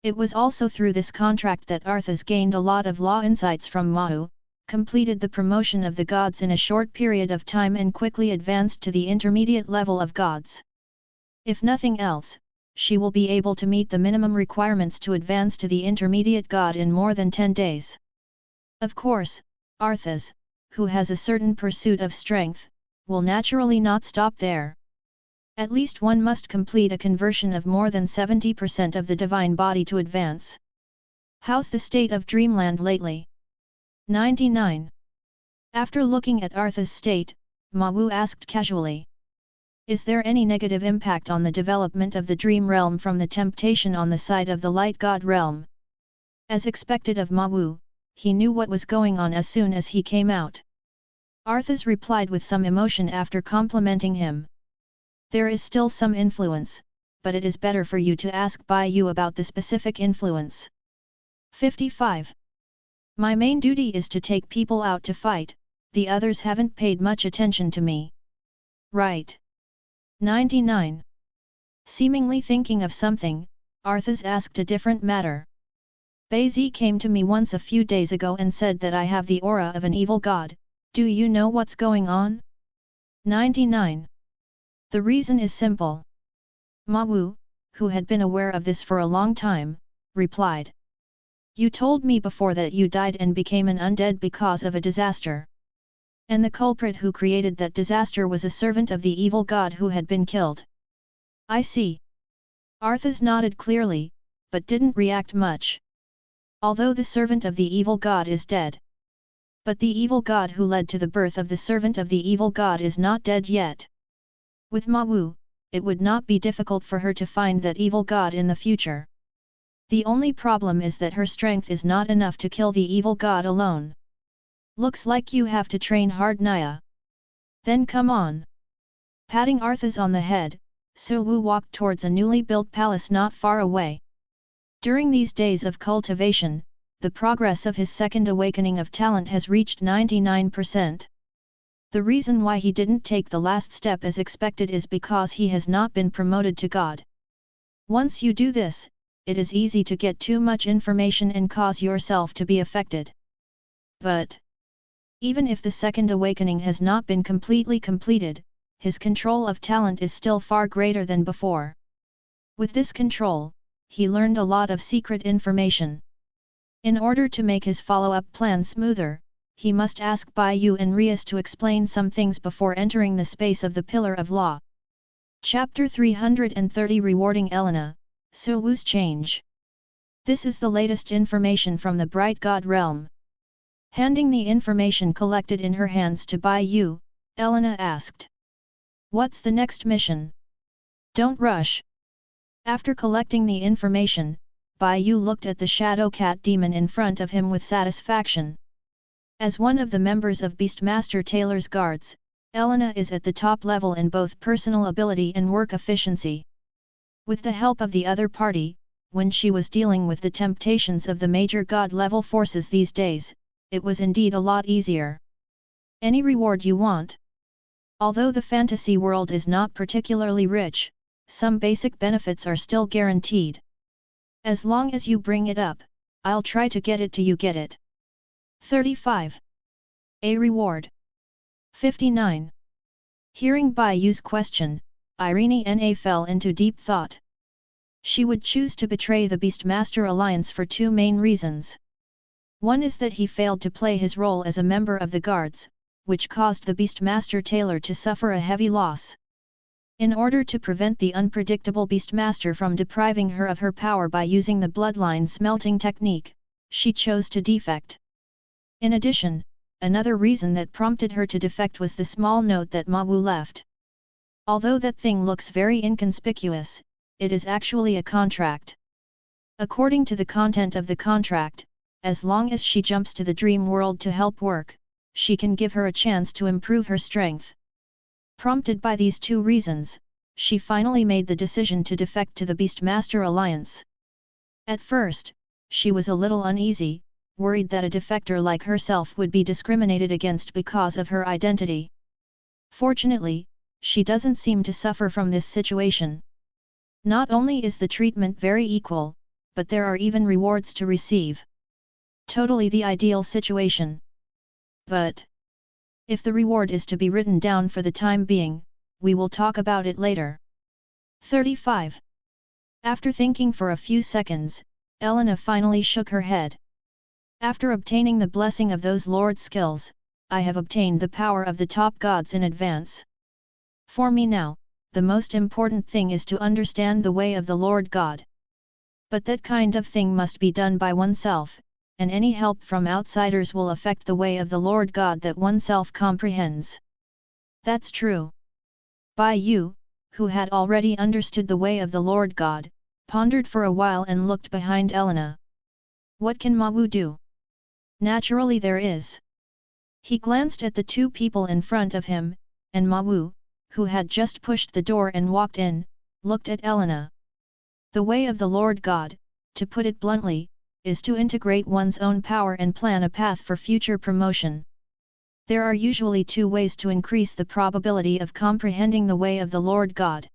It was also through this contract that Arthas gained a lot of law insights from Ma Wu, completed the promotion of the gods in a short period of time and quickly advanced to the intermediate level of gods. If nothing else, she will be able to meet the minimum requirements to advance to the intermediate god in more than 10 days. Of course, Arthas, who has a certain pursuit of strength, will naturally not stop there. At least one must complete a conversion of more than 70% of the divine body to advance. How's the state of Dreamland lately? 99. After looking at Artha's state, Ma Wu asked casually. Is there any negative impact on the development of the dream realm from the temptation on the side of the light god realm? As expected of Ma Wu, he knew what was going on as soon as he came out. Arthas replied with some emotion after complimenting him. There is still some influence, but it is better for you to ask Bai Yu about the specific influence. 55. My main duty is to take people out to fight, the others haven't paid much attention to me. Right. 99. Seemingly thinking of something, Arthas asked a different matter. Bai Zi came to me once a few days ago and said that I have the aura of an evil god, do you know what's going on? 99. The reason is simple. Ma Wu, who had been aware of this for a long time, replied. You told me before that you died and became an undead because of a disaster. And the culprit who created that disaster was a servant of the evil god who had been killed. I see. Arthas nodded clearly, but didn't react much. Although the servant of the evil god is dead. But the evil god who led to the birth of the servant of the evil god is not dead yet. With Ma Wu, it would not be difficult for her to find that evil god in the future. The only problem is that her strength is not enough to kill the evil god alone. Looks like you have to train hard, Naya. Then come on. Patting Arthas on the head, Su Wu walked towards a newly built palace not far away. During these days of cultivation, the progress of his second awakening of talent has reached 99%. The reason why he didn't take the last step as expected is because he has not been promoted to God. Once you do this, it is easy to get too much information and cause yourself to be affected. But even if the second awakening has not been completely completed, his control of talent is still far greater than before. With this control, he learned a lot of secret information. In order to make his follow-up plan smoother, he must ask Bai Yu and Rias to explain some things before entering the space of the Pillar of Law. Chapter 330 Rewarding Elena, Su Wu's Change. This is the latest information from the Bright God Realm. Handing the information collected in her hands to Bai Yu, Elena asked. What's the next mission? Don't rush. After collecting the information, Bai Yu looked at the shadow cat demon in front of him with satisfaction. As one of the members of Beastmaster Taylor's guards, Elena is at the top level in both personal ability and work efficiency. With the help of the other party, when she was dealing with the temptations of the major god-level forces these days, it was indeed a lot easier. Any reward you want? Although the fantasy world is not particularly rich, some basic benefits are still guaranteed. As long as you bring it up, I'll try to get it till you get it. 35. A reward. 59. Hearing Bai Yu's question, Irene Na fell into deep thought. She would choose to betray the Beastmaster Alliance for two main reasons. One is that he failed to play his role as a member of the guards, which caused the Beastmaster Taylor to suffer a heavy loss. In order to prevent the unpredictable Beastmaster from depriving her of her power by using the bloodline smelting technique, she chose to defect. In addition, another reason that prompted her to defect was the small note that Ma Wu left. Although that thing looks very inconspicuous, it is actually a contract. According to the content of the contract, as long as she jumps to the dream world to help work, she can give her a chance to improve her strength. Prompted by these two reasons, she finally made the decision to defect to the Beastmaster Alliance. At first, she was a little uneasy, worried that a defector like herself would be discriminated against because of her identity. Fortunately, she doesn't seem to suffer from this situation. Not only is the treatment very equal, but there are even rewards to receive. Totally the ideal situation. But if the reward is to be written down for the time being, we will talk about it later. 35. After thinking for a few seconds, Elena finally shook her head. After obtaining the blessing of those Lord skills, I have obtained the power of the top gods in advance. For me now, the most important thing is to understand the way of the Lord God. But that kind of thing must be done by oneself, and any help from outsiders will affect the way of the Lord God that oneself comprehends. That's true. Bai Yu, who had already understood the way of the Lord God, pondered for a while and looked behind Elena. What can Ma Wu do? Naturally there is. He glanced at the two people in front of him, and Ma Wu, who had just pushed the door and walked in, looked at Elena. The way of the Lord God, to put it bluntly, is to integrate one's own power and plan a path for future promotion. There are usually two ways to increase the probability of comprehending the way of the Lord God.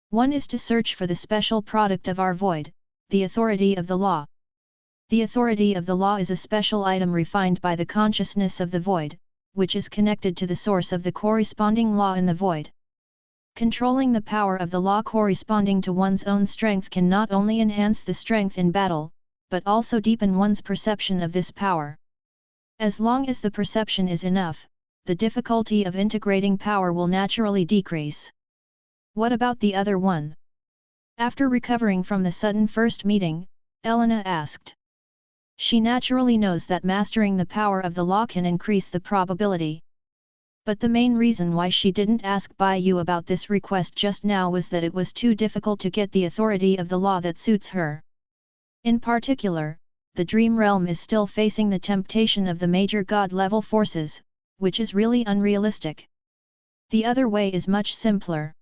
One is to search for the special product of our void, the authority of the law. The authority of the law is a special item refined by the consciousness of the void, which is connected to the source of the corresponding law in the void. Controlling the power of the law corresponding to one's own strength can not only enhance the strength in battle, but also deepen one's perception of this power. As long as the perception is enough, the difficulty of integrating power will naturally decrease. What about the other one? After recovering from the sudden first meeting, Elena asked. She naturally knows that mastering the power of the law can increase the probability. But the main reason why she didn't ask Bai Yu about this request just now was that it was too difficult to get the authority of the law that suits her. In particular, the dream realm is still facing the temptation of the major god-level forces, which is really unrealistic. The other way is much simpler.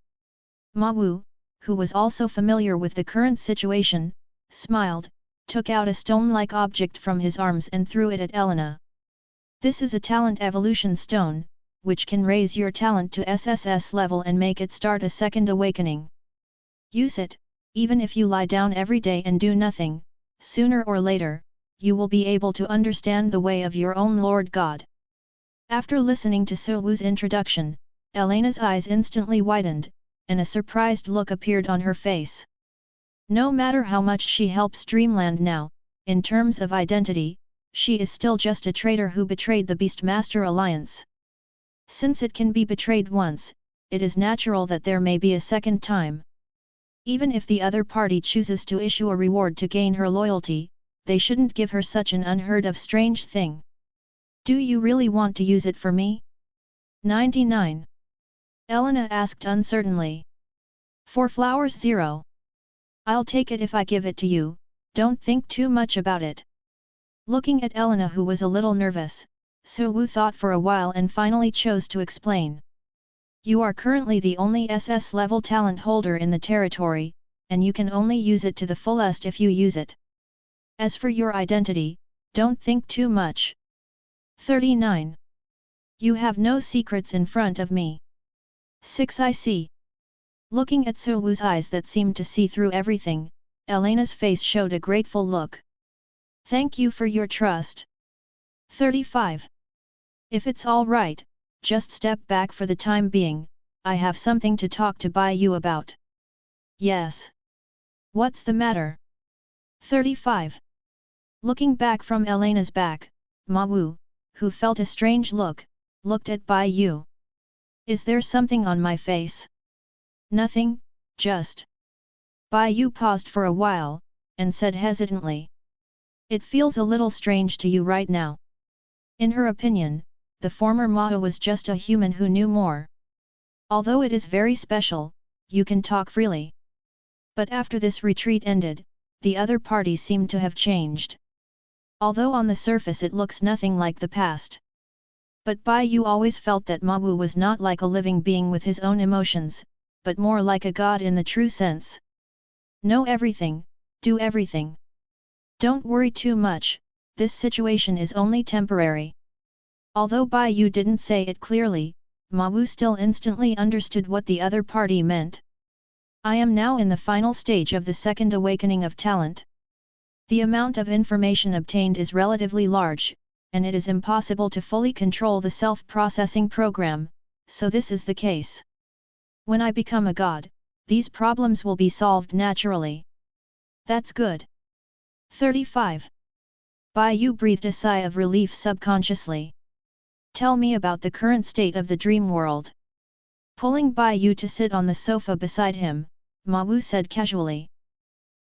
Ma Wu, who was also familiar with the current situation, smiled, took out a stone-like object from his arms and threw it at Elena. This is a talent evolution stone, which can raise your talent to SSS level and make it start a second awakening. Use it, even if you lie down every day and do nothing, sooner or later, you will be able to understand the way of your own Lord God. After listening to Su Wu's introduction, Elena's eyes instantly widened, and a surprised look appeared on her face. No matter how much she helps Dreamland now, in terms of identity, she is still just a traitor who betrayed the Beastmaster Alliance. Since it can be betrayed once, it is natural that there may be a second time. Even if the other party chooses to issue a reward to gain her loyalty, they shouldn't give her such an unheard of strange thing. Do you really want to use it for me? 99. Elena asked uncertainly. 4 flowers 0. I'll take it if I give it to you, don't think too much about it. Looking at Elena, who was a little nervous, Su Wu thought for a while and finally chose to explain. You are currently the only SS-level talent holder in the territory, and you can only use it to the fullest if you use it. As for your identity, don't think too much. 39. You have no secrets in front of me. 6. I see. Looking at Su Wu's eyes that seemed to see through everything, Elena's face showed a grateful look. Thank you for your trust. 35. If it's all right, just step back for the time being, I have something to talk to Bai Yu about. Yes. What's the matter? 35. Looking back from Elena's back, Ma Wu, who felt a strange look, looked at Bai Yu. Is there something on my face? Nothing, just. Bai Yu paused for a while, and said hesitantly. It feels a little strange to you right now. In her opinion, the former Mao was just a human who knew more. Although it is very special, you can talk freely. But after this retreat ended, the other party seemed to have changed. Although on the surface it looks nothing like the past. But Bai Yu always felt that Ma Wu was not like a living being with his own emotions, but more like a god in the true sense. Know everything, do everything. Don't worry too much, this situation is only temporary. Although Bai Yu didn't say it clearly, Ma Wu still instantly understood what the other party meant. I am now in the final stage of the second awakening of talent. The amount of information obtained is relatively large, and it is impossible to fully control the self-processing program, so this is the case. When I become a god, these problems will be solved naturally. That's good. 35. Bai Yu breathed a sigh of relief subconsciously. Tell me about the current state of the dream world. Pulling Bai Yu to sit on the sofa beside him, Ma Wu said casually.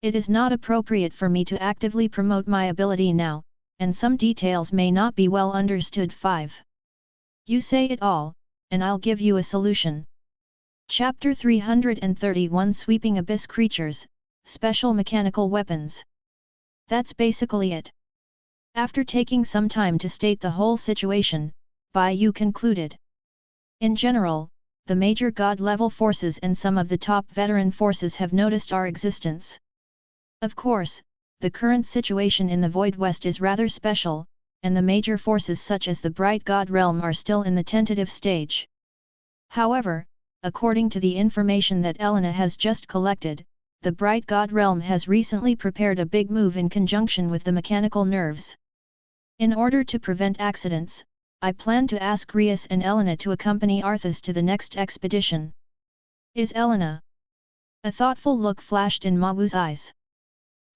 It is not appropriate for me to actively promote my ability now, and some details may not be well understood. 5. You say it all, and I'll give you a solution. Chapter 331 Sweeping Abyss Creatures, Special Mechanical Weapons. That's basically it. After taking some time to state the whole situation, Bai Yu concluded. In general, the major god-level forces and some of the top veteran forces have noticed our existence. Of course, the current situation in the Void West is rather special, and the major forces such as the Bright God Realm are still in the tentative stage. However, according to the information that Elena has just collected, the Bright God Realm has recently prepared a big move in conjunction with the mechanical nerves. In order to prevent accidents, I plan to ask Rias and Elena to accompany Arthas to the next expedition. Is Elena? A thoughtful look flashed in Ma Wu's eyes.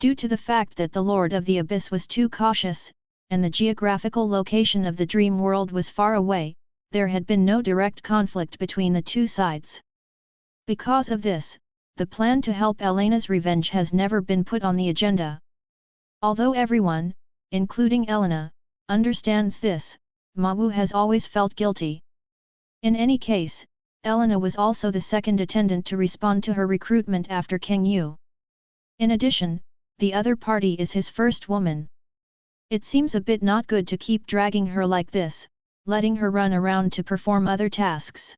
Due to the fact that the Lord of the Abyss was too cautious, and the geographical location of the dream world was far away, there had been no direct conflict between the two sides. Because of this, the plan to help Elena's revenge has never been put on the agenda. Although everyone, including Elena, understands this, Ma Wu has always felt guilty. In any case, Elena was also the second attendant to respond to her recruitment after King Yu. In addition, the other party is his first woman. It seems a bit not good to keep dragging her like this, letting her run around to perform other tasks.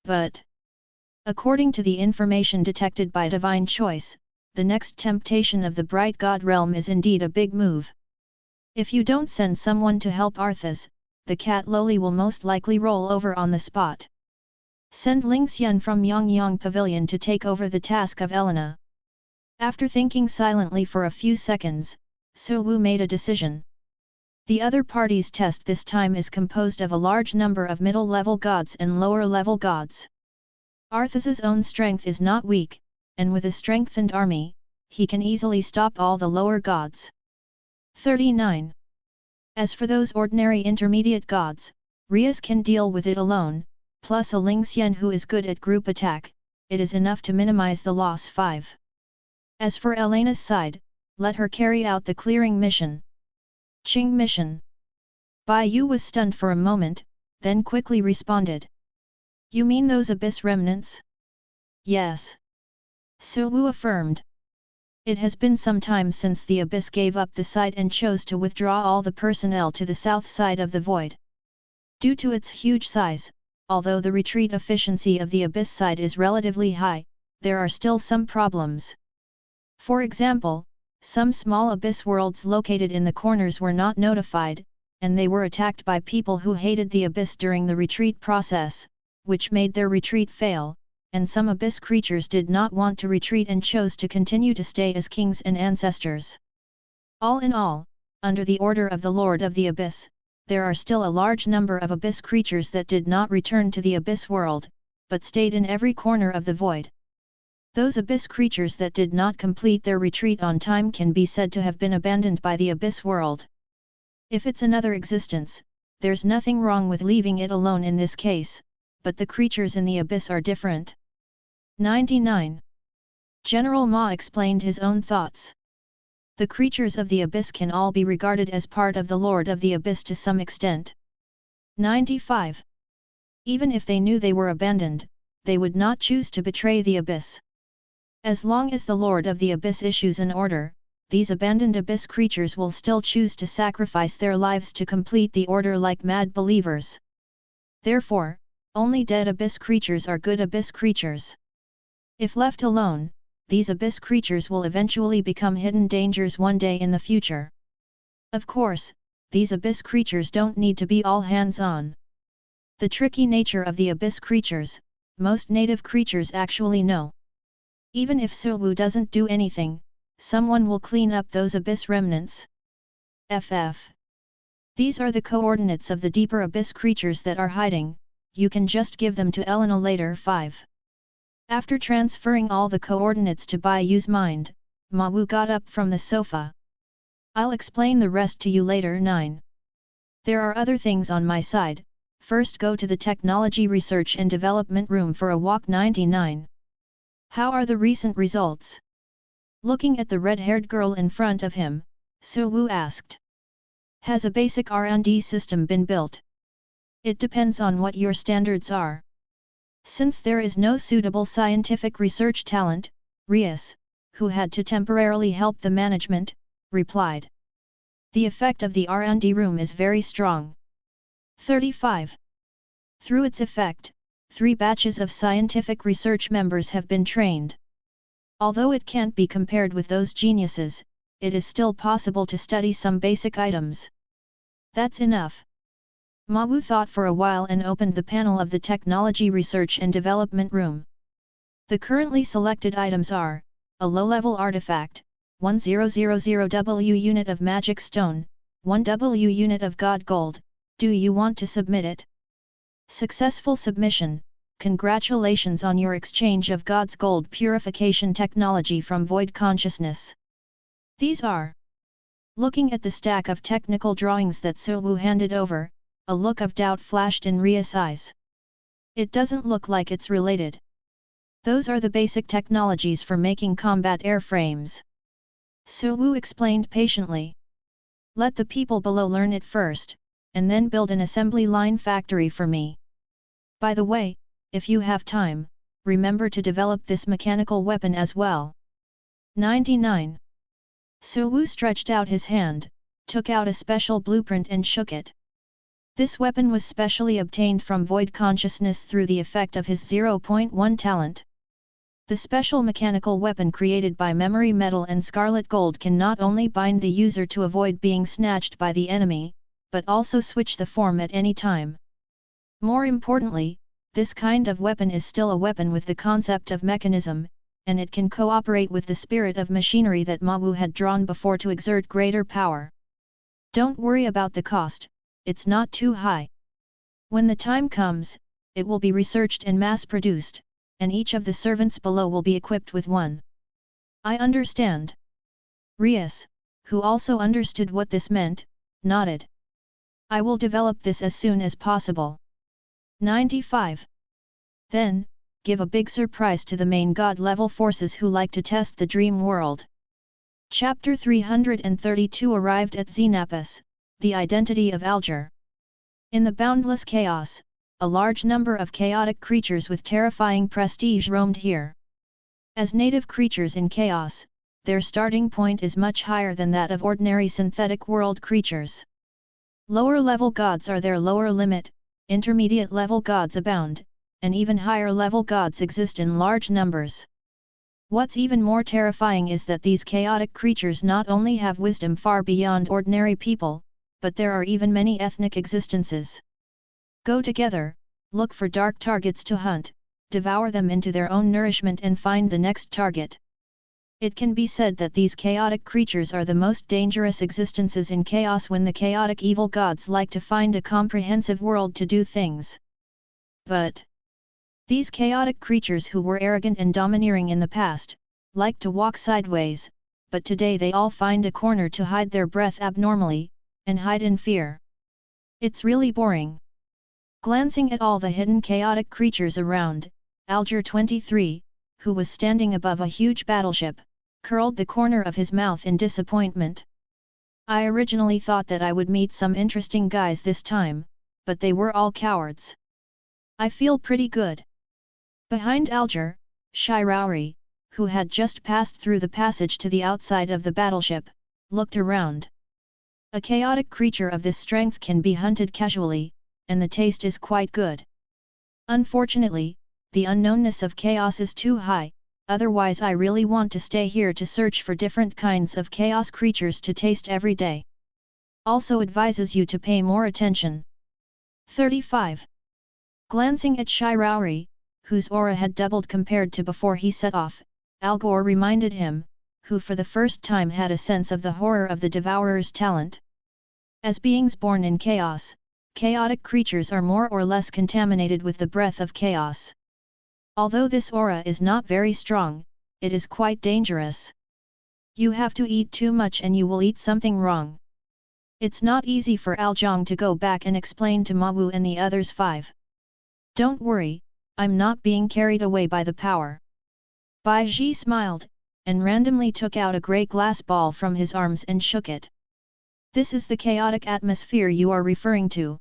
But, according to the information detected by Divine Choice, the next temptation of the Bright God Realm is indeed a big move. If you don't send someone to help Arthas, the cat Loli will most likely roll over on the spot. Send Ling Xian from Yongyang Pavilion to take over the task of Elena. After thinking silently for a few seconds, Su Wu made a decision. The other party's test this time is composed of a large number of middle-level gods and lower-level gods. Arthas's own strength is not weak, and with a strengthened army, he can easily stop all the lower gods. 39. As for those ordinary intermediate gods, Rias can deal with it alone, plus a Ling Xian who is good at group attack, it is enough to minimize the loss. 5. As for Elena's side, let her carry out the clearing mission. Qing mission. Bai Yu was stunned for a moment, then quickly responded. You mean those abyss remnants? Yes. Su Wu affirmed. It has been some time since the abyss gave up the site and chose to withdraw all the personnel to the south side of the void. Due to its huge size, although the retreat efficiency of the abyss side is relatively high, there are still some problems. For example, some small abyss worlds located in the corners were not notified, and they were attacked by people who hated the abyss during the retreat process, which made their retreat fail, and some abyss creatures did not want to retreat and chose to continue to stay as kings and ancestors. All in all, under the order of the Lord of the Abyss, there are still a large number of abyss creatures that did not return to the abyss world, but stayed in every corner of the void. Those abyss creatures that did not complete their retreat on time can be said to have been abandoned by the abyss world. If it's another existence, there's nothing wrong with leaving it alone in this case, but the creatures in the abyss are different. 99. General Ma explained his own thoughts. The creatures of the abyss can all be regarded as part of the Lord of the Abyss to some extent. 95. Even if they knew they were abandoned, they would not choose to betray the abyss. As long as the Lord of the Abyss issues an order, these abandoned abyss creatures will still choose to sacrifice their lives to complete the order like mad believers. Therefore, only dead abyss creatures are good abyss creatures. If left alone, these abyss creatures will eventually become hidden dangers one day in the future. Of course, these abyss creatures don't need to be all hands-on. The tricky nature of the abyss creatures, most native creatures actually know. Even if Silwu doesn't do anything, someone will clean up those abyss remnants. FF. These are the coordinates of the deeper abyss creatures that are hiding, you can just give them to Elena later. 5. After transferring all the coordinates to Bai Yu's mind, Ma Wu got up from the sofa. I'll explain the rest to you later. 9. There are other things on my side, first go to the Technology Research and Development Room for a walk. 99. How are the recent results? Looking at the red-haired girl in front of him, Su Wu asked. Has a basic R&D system been built? It depends on what your standards are. Since there is no suitable scientific research talent, Rias, who had to temporarily help the management, replied. The effect of the R&D room is very strong. 35. Through its effect, 3 batches of scientific research members have been trained. Although it can't be compared with those geniuses, it is still possible to study some basic items. That's enough. Ma Wu thought for a while and opened the panel of the Technology Research and Development Room. The currently selected items are, a low-level artifact, 1000W unit of magic stone, 1W unit of god gold. Do you want to submit it? Successful submission, congratulations on your exchange of God's gold purification technology from void consciousness. These are. Looking at the stack of technical drawings that Su Wu handed over, a look of doubt flashed in Ria's eyes. It doesn't look like it's related. Those are the basic technologies for making combat airframes. Su Wu explained patiently. Let the people below learn it first, and then build an assembly line factory for me. By the way, if you have time, remember to develop this mechanical weapon as well. 99. Su Wu stretched out his hand, took out a special blueprint and shook it. This weapon was specially obtained from void consciousness through the effect of his 0.1 talent. The special mechanical weapon created by memory metal and scarlet gold can not only bind the user to avoid being snatched by the enemy, but also switch the form at any time. More importantly, this kind of weapon is still a weapon with the concept of mechanism, and it can cooperate with the spirit of machinery that Ma Wu had drawn before to exert greater power. Don't worry about the cost. It's not too high. When the time comes, it will be researched and mass-produced, and each of the servants below will be equipped with one. I understand. Rias, who also understood what this meant, nodded. I will develop this as soon as possible. 95. Then, give a big surprise to the main god-level forces who like to test the dream world. Chapter 332 arrived at Synopsis, the identity of Alger. In the boundless chaos, a large number of chaotic creatures with terrifying prestige roamed here. As native creatures in chaos, their starting point is much higher than that of ordinary synthetic world creatures. Lower level gods are their lower limit, intermediate level gods abound, and even higher level gods exist in large numbers. What's even more terrifying is that these chaotic creatures not only have wisdom far beyond ordinary people, but there are even many ethnic existences. Go together, look for dark targets to hunt, devour them into their own nourishment and find the next target. It can be said that these chaotic creatures are the most dangerous existences in chaos when the chaotic evil gods like to find a comprehensive world to do things. But these chaotic creatures who were arrogant and domineering in the past, like to walk sideways, but today they all find a corner to hide their breath abnormally, and hide in fear. It's really boring. Glancing at all the hidden chaotic creatures around, Alger 23, who was standing above a huge battleship, curled the corner of his mouth in disappointment. I originally thought that I would meet some interesting guys this time, but they were all cowards. I feel pretty good. Behind Alger, Shirauri, who had just passed through the passage to the outside of the battleship, looked around. A chaotic creature of this strength can be hunted casually, and the taste is quite good. Unfortunately, the unknownness of chaos is too high, otherwise I really want to stay here to search for different kinds of chaos creatures to taste every day. Also advises you to pay more attention. 35. Glancing at Shirauri, whose aura had doubled compared to before he set off, Algor reminded him, who for the first time had a sense of the horror of the Devourer's talent. As beings born in chaos, chaotic creatures are more or less contaminated with the breath of chaos. Although this aura is not very strong, it is quite dangerous. You have to eat too much and you will eat something wrong. It's not easy for Aljong to go back and explain to Ma Wu and the others 5. Don't worry, I'm not being carried away by the power. Bai Ji smiled, and randomly took out a grey glass ball from his arms and shook it. This is the chaotic atmosphere you are referring to.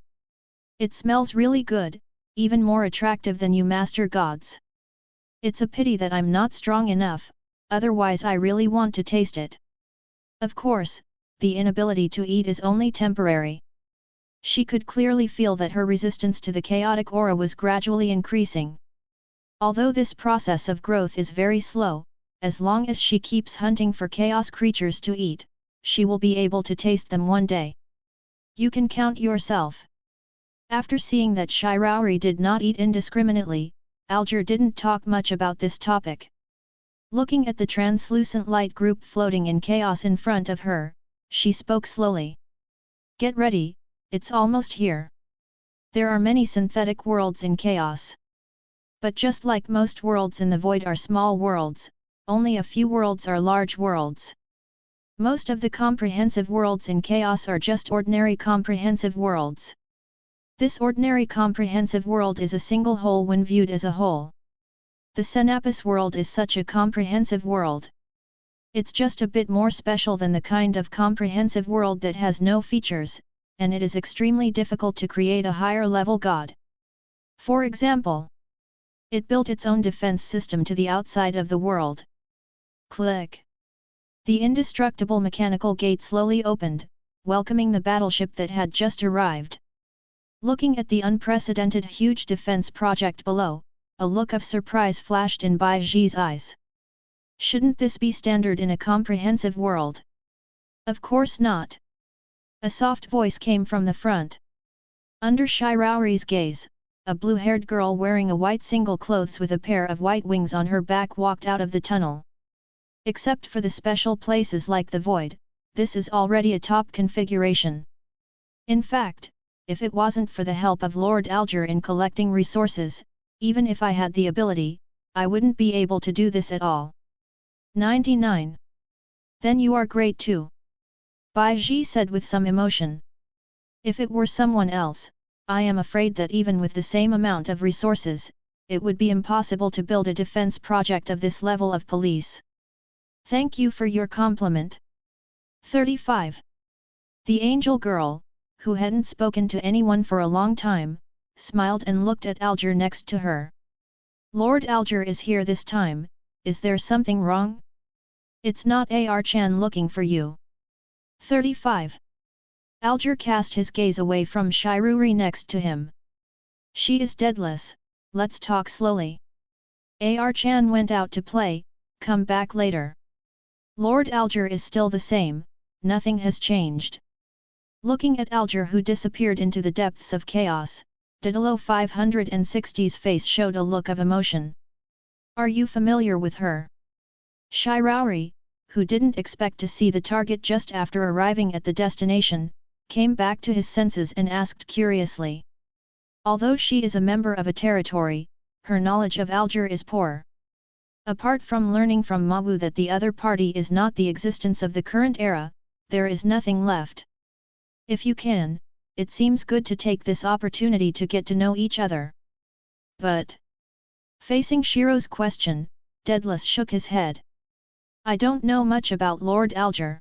It smells really good, even more attractive than you master gods. It's a pity that I'm not strong enough, otherwise I really want to taste it. Of course, the inability to eat is only temporary. She could clearly feel that her resistance to the chaotic aura was gradually increasing. Although this process of growth is very slow, as long as she keeps hunting for chaos creatures to eat, she will be able to taste them one day. You can count yourself. After seeing that Shirauri did not eat indiscriminately, Alger didn't talk much about this topic. Looking at the translucent light group floating in chaos in front of her, she spoke slowly. Get ready, it's almost here. There are many synthetic worlds in chaos. But just like most worlds in the void are small worlds, only a few worlds are large worlds. Most of the comprehensive worlds in chaos are just ordinary comprehensive worlds. This ordinary comprehensive world is a single whole when viewed as a whole. The Synopsis world is such a comprehensive world. It's just a bit more special than the kind of comprehensive world that has no features, and it is extremely difficult to create a higher level god. For example, it built its own defense system to the outside of the world. Click. The indestructible mechanical gate slowly opened, welcoming the battleship that had just arrived. Looking at the unprecedented huge defense project below, a look of surprise flashed in Bai Ji's eyes. Shouldn't this be standard in a comprehensive world? Of course not. A soft voice came from the front. Under Shirauri's gaze, a blue-haired girl wearing a white single clothes with a pair of white wings on her back walked out of the tunnel. Except for the special places like the void, this is already a top configuration. In fact, if it wasn't for the help of Lord Alger in collecting resources, even if I had the ability, I wouldn't be able to do this at all. 99. Then you are great too. Bai Ji said with some emotion. If it were someone else, I am afraid that even with the same amount of resources, it would be impossible to build a defense project of this level of police. Thank you for your compliment. 35. The angel girl, who hadn't spoken to anyone for a long time, smiled and looked at Alger next to her. Lord Alger is here this time, is there something wrong? It's not Ar-chan looking for you. 35. Alger cast his gaze away from Shiruri next to him. She is deadless, let's talk slowly. Ar-chan went out to play, come back later. Lord Alger is still the same, nothing has changed. Looking at Alger who disappeared into the depths of chaos, Didalo 560's face showed a look of emotion. Are you familiar with her? Shirauri, who didn't expect to see the target just after arriving at the destination, came back to his senses and asked curiously. Although she is a member of a territory, her knowledge of Alger is poor. Apart from learning from Mawu that the other party is not the existence of the current era, there is nothing left. If you can, it seems good to take this opportunity to get to know each other. But, facing Shiro's question, Daedalus shook his head. I don't know much about Lord Alger.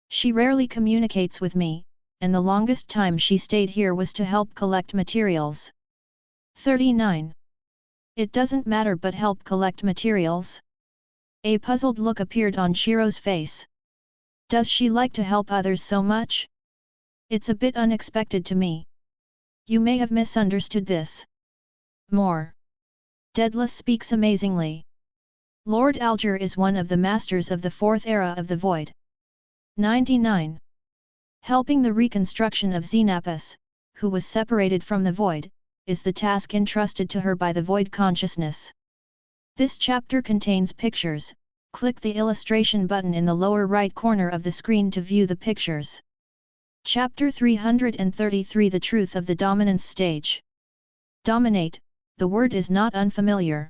She rarely communicates with me, and the longest time she stayed here was to help collect materials. 39. It doesn't matter but help collect materials? A puzzled look appeared on Shiro's face. Does she like to help others so much? It's a bit unexpected to me. You may have misunderstood this. More. Daedalus speaks amazingly. Lord Alger is one of the masters of the fourth era of the void. 99. Helping the reconstruction of Synopsis, who was separated from the void, is the task entrusted to her by the void consciousness. This chapter contains pictures. Click the illustration button in the lower right corner of the screen to view the pictures. Chapter 333 The Truth of the Dominance Stage. Dominate, the word is not unfamiliar.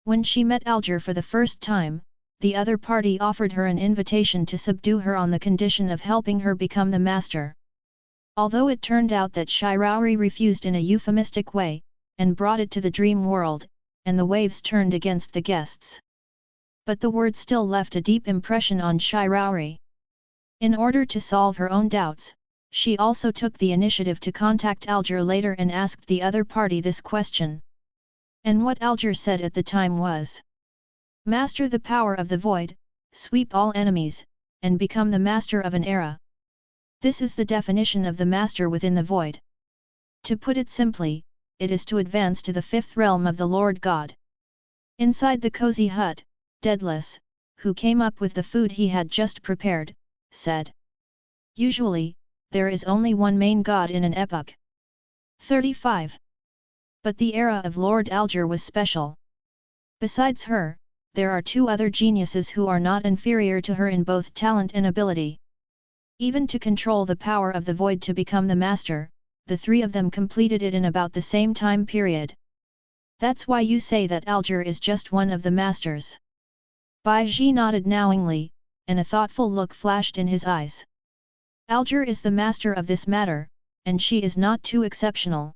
When she met Alger for the first time, the other party offered her an invitation to subdue her on the condition of helping her become the master. Although it turned out that Shirauri refused in a euphemistic way, and brought it to the dream world, and the waves turned against the guests. But the word still left a deep impression on Shirauri. In order to solve her own doubts, she also took the initiative to contact Alger later and asked the other party this question. And what Alger said at the time was: master the power of the void, sweep all enemies, and become the master of an era. This is the definition of the master within the void. To put it simply, it is to advance to the fifth realm of the Lord God. Inside the cozy hut, Daedalus, who came up with the food he had just prepared, said. Usually, there is only one main god in an epoch. 35. But the era of Lord Alger was special. Besides her, there are two other geniuses who are not inferior to her in both talent and ability. Even to control the power of the void to become the master, the three of them completed it in about the same time period. That's why you say that Alger is just one of the masters. Bai Ji nodded knowingly, and a thoughtful look flashed in his eyes. Alger is the master of this matter, and she is not too exceptional.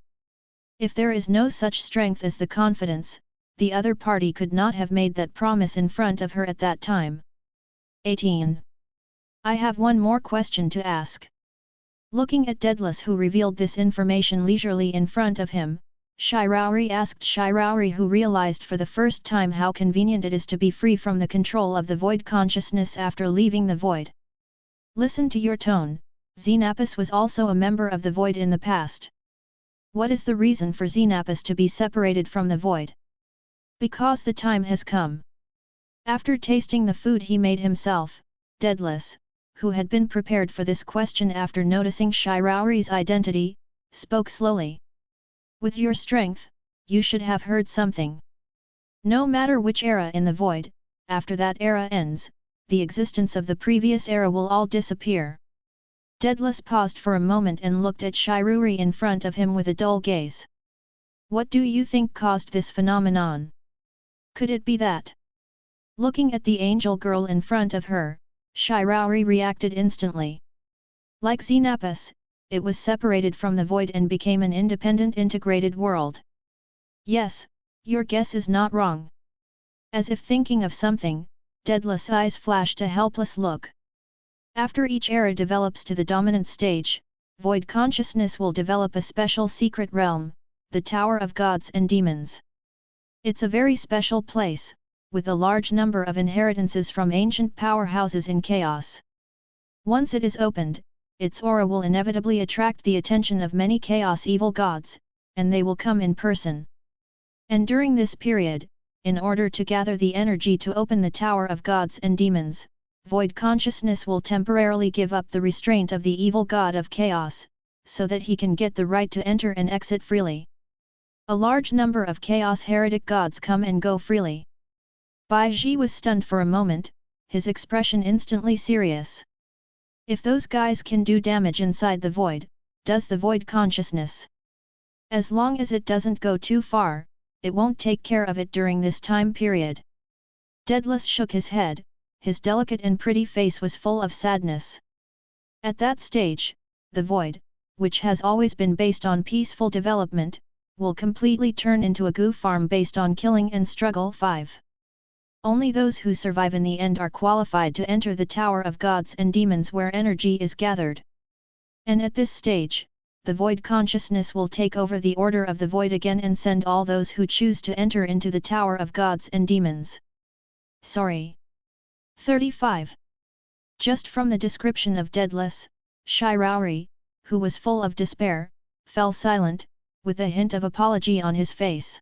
If there is no such strength as the confidence, the other party could not have made that promise in front of her at that time. 18. I have one more question to ask. Looking at Daedalus who revealed this information leisurely in front of him, Shirauri asked Shirauri who realized for the first time how convenient it is to be free from the control of the void consciousness after leaving the void. Listen to your tone, Synopsis was also a member of the void in the past. What is the reason for Synopsis to be separated from the void? Because the time has come. After tasting the food he made himself, Daedalus, who had been prepared for this question after noticing Shirauri's identity, spoke slowly. With your strength, you should have heard something. No matter which era in the void, after that era ends, the existence of the previous era will all disappear. Daedalus paused for a moment and looked at Shirauri in front of him with a dull gaze. What do you think caused this phenomenon? Could it be that? Looking at the angel girl in front of her, Shirauri reacted instantly. Like Synopsis, it was separated from the void and became an independent integrated world. Yes, your guess is not wrong. As if thinking of something, Daedalus' eyes flashed a helpless look. After each era develops to the dominant stage, void consciousness will develop a special secret realm, the Tower of Gods and Demons. It's a very special place, with a large number of inheritances from ancient powerhouses in chaos. Once it is opened, its aura will inevitably attract the attention of many chaos evil gods, and they will come in person. And during this period, in order to gather the energy to open the Tower of Gods and Demons, void consciousness will temporarily give up the restraint of the evil god of chaos, so that he can get the right to enter and exit freely. A large number of chaos heretic gods come and go freely. Bai Ji was stunned for a moment, his expression instantly serious. If those guys can do damage inside the void, does the void consciousness? As long as it doesn't go too far, it won't take care of it during this time period. Daedalus shook his head, his delicate and pretty face was full of sadness. At that stage, the void, which has always been based on peaceful development, will completely turn into a goo farm based on killing and struggle. 5. Only those who survive in the end are qualified to enter the Tower of Gods and Demons where energy is gathered. And at this stage, the void consciousness will take over the order of the void again and send all those who choose to enter into the Tower of Gods and Demons. Sorry. 35. Just from the description of Daedalus, Shirauri, who was full of despair, fell silent, with a hint of apology on his face.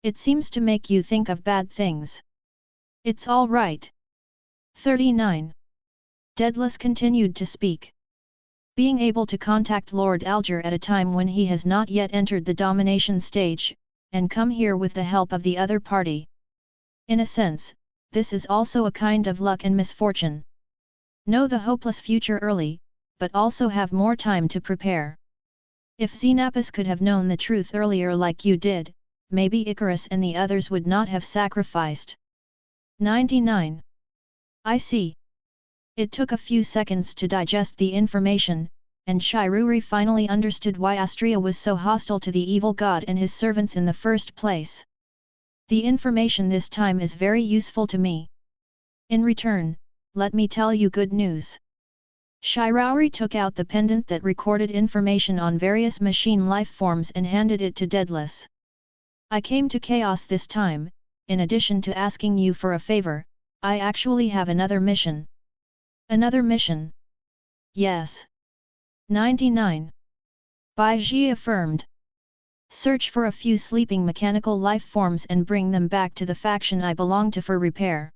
It seems to make you think of bad things. It's all right. 39. Daedalus continued to speak. Being able to contact Lord Alger at a time when he has not yet entered the domination stage, and come here with the help of the other party. In a sense, this is also a kind of luck and misfortune. Know the hopeless future early, but also have more time to prepare. If Synopsis could have known the truth earlier like you did, maybe Icarus and the others would not have sacrificed. 99. I see. It took a few seconds to digest the information, and Shiruri finally understood why Astria was so hostile to the evil god and his servants in the first place. The information this time is very useful to me. In return, let me tell you good news. Shirauri took out the pendant that recorded information on various machine life forms and handed it to Daedalus. I came to Chaos this time. In addition to asking you for a favor, I actually have another mission. Another mission? Yes. 99. Bai Ji affirmed. Search for a few sleeping mechanical life forms and bring them back to the faction I belong to for repair.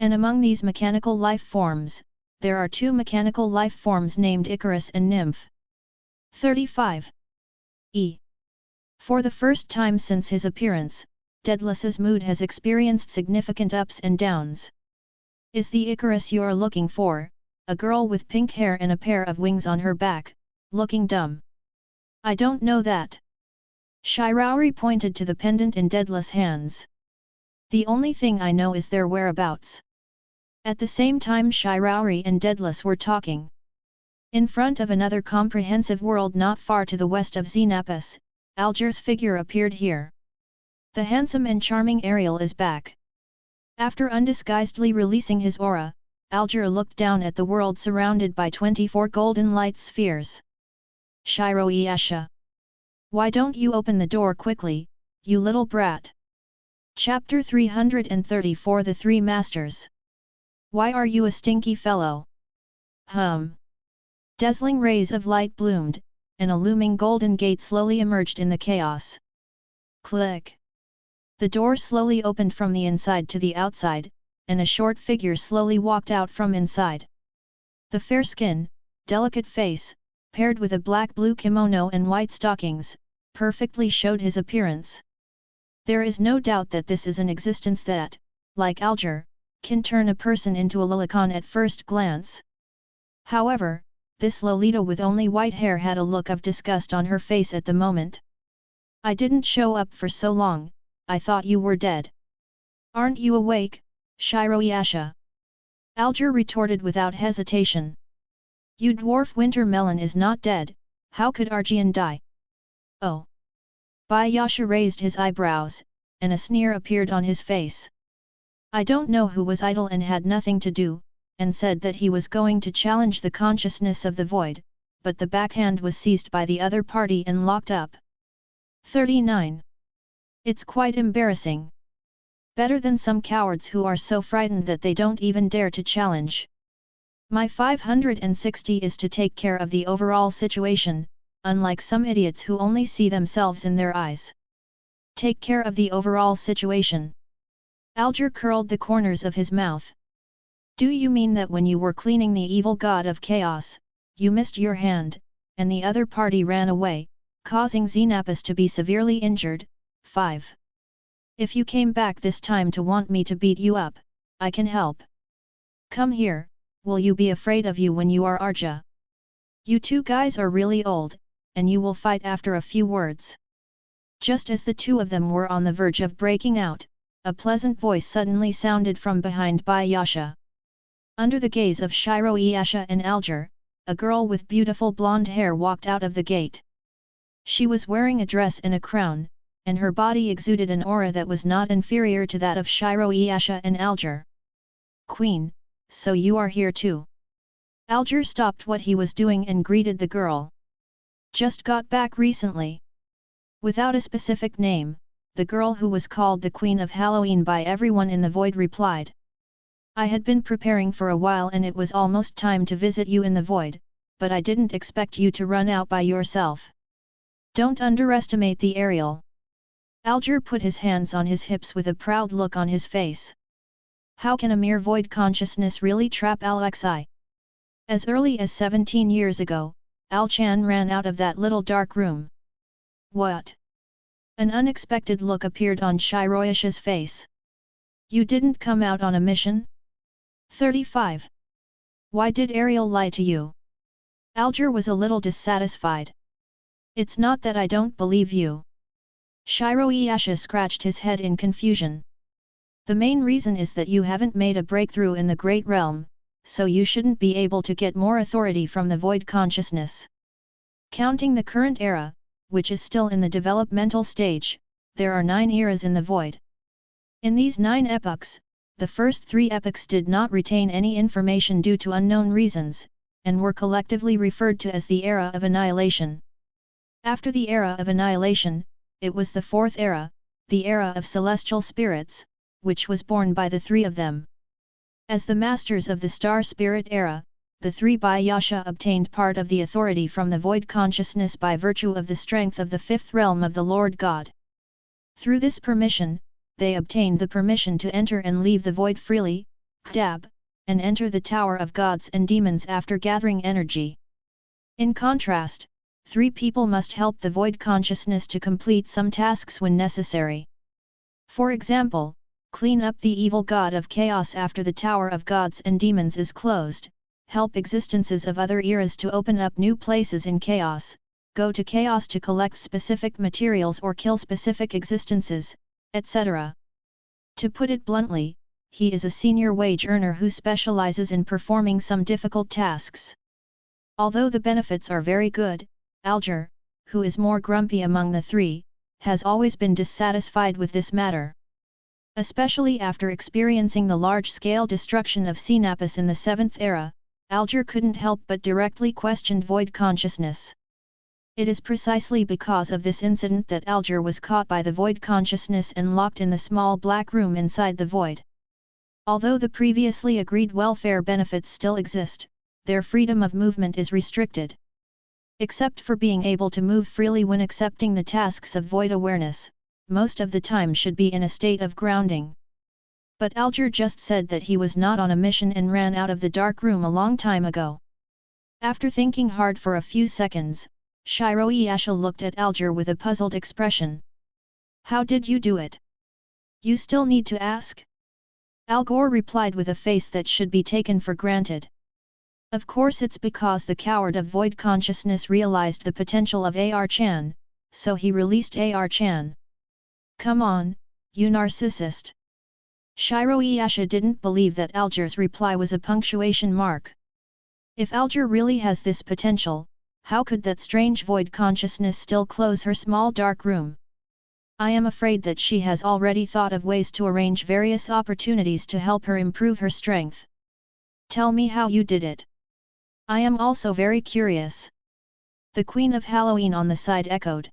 And among these mechanical life forms, there are 2 mechanical life forms named Icarus and Nymph. 35. For the first time since his appearance, Daedalus's mood has experienced significant ups and downs. Is the Icarus you're looking for, a girl with pink hair and a pair of wings on her back, looking dumb? I don't know that. Shirauri pointed to the pendant in Daedalus' hands. The only thing I know is their whereabouts. At the same time Shirauri and Daedalus were talking. In front of another comprehensive world not far to the west of Synopsis, Alger's figure appeared here. The handsome and charming Ariel is back. After undisguisedly releasing his aura, Alger looked down at the world surrounded by 24 golden light spheres. Shiro-Iasha. Why don't you open the door quickly, you little brat? Chapter 334 The Three Masters. Why are you a stinky fellow? Dazzling rays of light bloomed, and a looming golden gate slowly emerged in the chaos. Click. The door slowly opened from the inside to the outside, and a short figure slowly walked out from inside. The fair skin, delicate face, paired with a black-blue kimono and white stockings, perfectly showed his appearance. There is no doubt that this is an existence that, like Alger, can turn a person into a lolicon at first glance. However, this Lolita with only white hair had a look of disgust on her face at the moment. I didn't show up for so long, I thought you were dead. Aren't you awake, Shiro-Iasha? Alger retorted without hesitation. You dwarf winter melon is not dead, how could Argian die? Oh! Yasha raised his eyebrows, and a sneer appeared on his face. I don't know who was idle and had nothing to do, and said that he was going to challenge the consciousness of the void, but the backhand was seized by the other party and locked up. 39. It's quite embarrassing. Better than some cowards who are so frightened that they don't even dare to challenge. My 560 is to take care of the overall situation, unlike some idiots who only see themselves in their eyes. Take care of the overall situation. Alger curled the corners of his mouth. Do you mean that when you were cleaning the evil god of chaos, you missed your hand, and the other party ran away, causing Synopsis to be severely injured? 5. If you came back this time to want me to beat you up, I can help. Come here, will you be afraid of you when you are Arja? You two guys are really old, and you will fight after a few words. Just as the two of them were on the verge of breaking out, a pleasant voice suddenly sounded from behind Bayasha. Under the gaze of Shiro Iyasha and Alger, a girl with beautiful blonde hair walked out of the gate. She was wearing a dress and a crown, and her body exuded an aura that was not inferior to that of Shiro Iyasha and Alger. Queen, so you are here too. Alger stopped what he was doing and greeted the girl. Just got back recently. Without a specific name, the girl who was called the Queen of Halloween by everyone in the void replied. I had been preparing for a while and it was almost time to visit you in the void, but I didn't expect you to run out by yourself. Don't underestimate the Ariel. Alger put his hands on his hips with a proud look on his face. How can a mere void consciousness really trap Alexei? As early as 17 years ago, Al-Chan ran out of that little dark room. What? An unexpected look appeared on Shiroyasha's face. You didn't come out on a mission? 35. Why did Ariel lie to you? Alger was a little dissatisfied. It's not that I don't believe you. Shiro Iyasha scratched his head in confusion. The main reason is that you haven't made a breakthrough in the Great Realm, so you shouldn't be able to get more authority from the void consciousness. Counting the current era, which is still in the developmental stage, there are 9 eras in the void. In these 9 epochs, the first 3 epochs did not retain any information due to unknown reasons, and were collectively referred to as the Era of Annihilation. After the Era of Annihilation, it was the 4th era, the Era of Celestial Spirits, which was born by the 3 of them. As the masters of the Star Spirit Era, the 3 Bayasha obtained part of the authority from the void consciousness by virtue of the strength of the 5th realm of the Lord God. Through this permission, they obtained the permission to enter and leave the void freely, dab, and enter the Tower of Gods and Demons after gathering energy. In contrast, 3 people must help the void consciousness to complete some tasks when necessary. For example, clean up the evil god of chaos after the Tower of Gods and Demons is closed, help existences of other eras to open up new places in chaos, go to chaos to collect specific materials or kill specific existences, etc. To put it bluntly, he is a senior wage earner who specializes in performing some difficult tasks. Although the benefits are very good, Alger, who is more grumpy among the 3, has always been dissatisfied with this matter. Especially after experiencing the large-scale destruction of Synopsis in the 7th era, Alger couldn't help but directly question void consciousness. It is precisely because of this incident that Alger was caught by the void consciousness and locked in the small black room inside the void. Although the previously agreed welfare benefits still exist, their freedom of movement is restricted. Except for being able to move freely when accepting the tasks of void awareness, most of the time should be in a state of grounding. But Alger just said that he was not on a mission and ran out of the dark room a long time ago. After thinking hard for a few seconds, Shiro Iyasha looked at Alger with a puzzled expression. How did you do it? You still need to ask? Algor replied with a face that should be taken for granted. Of course it's because the coward of void consciousness realized the potential of AR-chan, so he released AR-chan. Come on, you narcissist. Shiro Iyasha didn't believe that Alger's reply was a punctuation mark. If Alger really has this potential, how could that strange void consciousness still close her small dark room? I am afraid that she has already thought of ways to arrange various opportunities to help her improve her strength. Tell me how you did it. I am also very curious. The Queen of Halloween on the side echoed.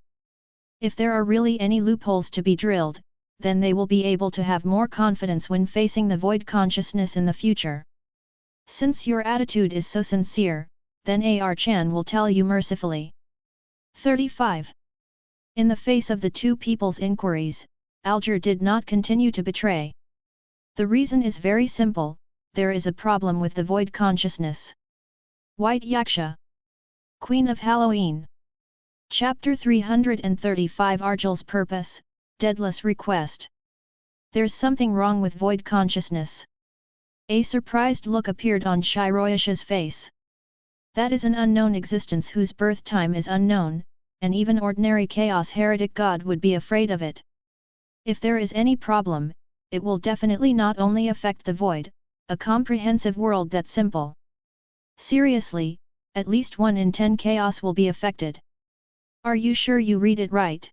If there are really any loopholes to be drilled, then they will be able to have more confidence when facing the void consciousness in the future. Since your attitude is so sincere, then AR-chan will tell you mercifully. 35. In the face of the two people's inquiries, Alger did not continue to betray. The reason is very simple, there is a problem with the void consciousness. White Yaksha. Queen of Halloween. Chapter 335 Argel's Purpose, Deadless Request. There's something wrong with void consciousness. A surprised look appeared on Shiroyasha's face. That is an unknown existence whose birth time is unknown, and even ordinary chaos heretic god would be afraid of it. If there is any problem, it will definitely not only affect the void, a comprehensive world that's simple. Seriously, at least 1 in 10 chaos will be affected. Are you sure you read it right?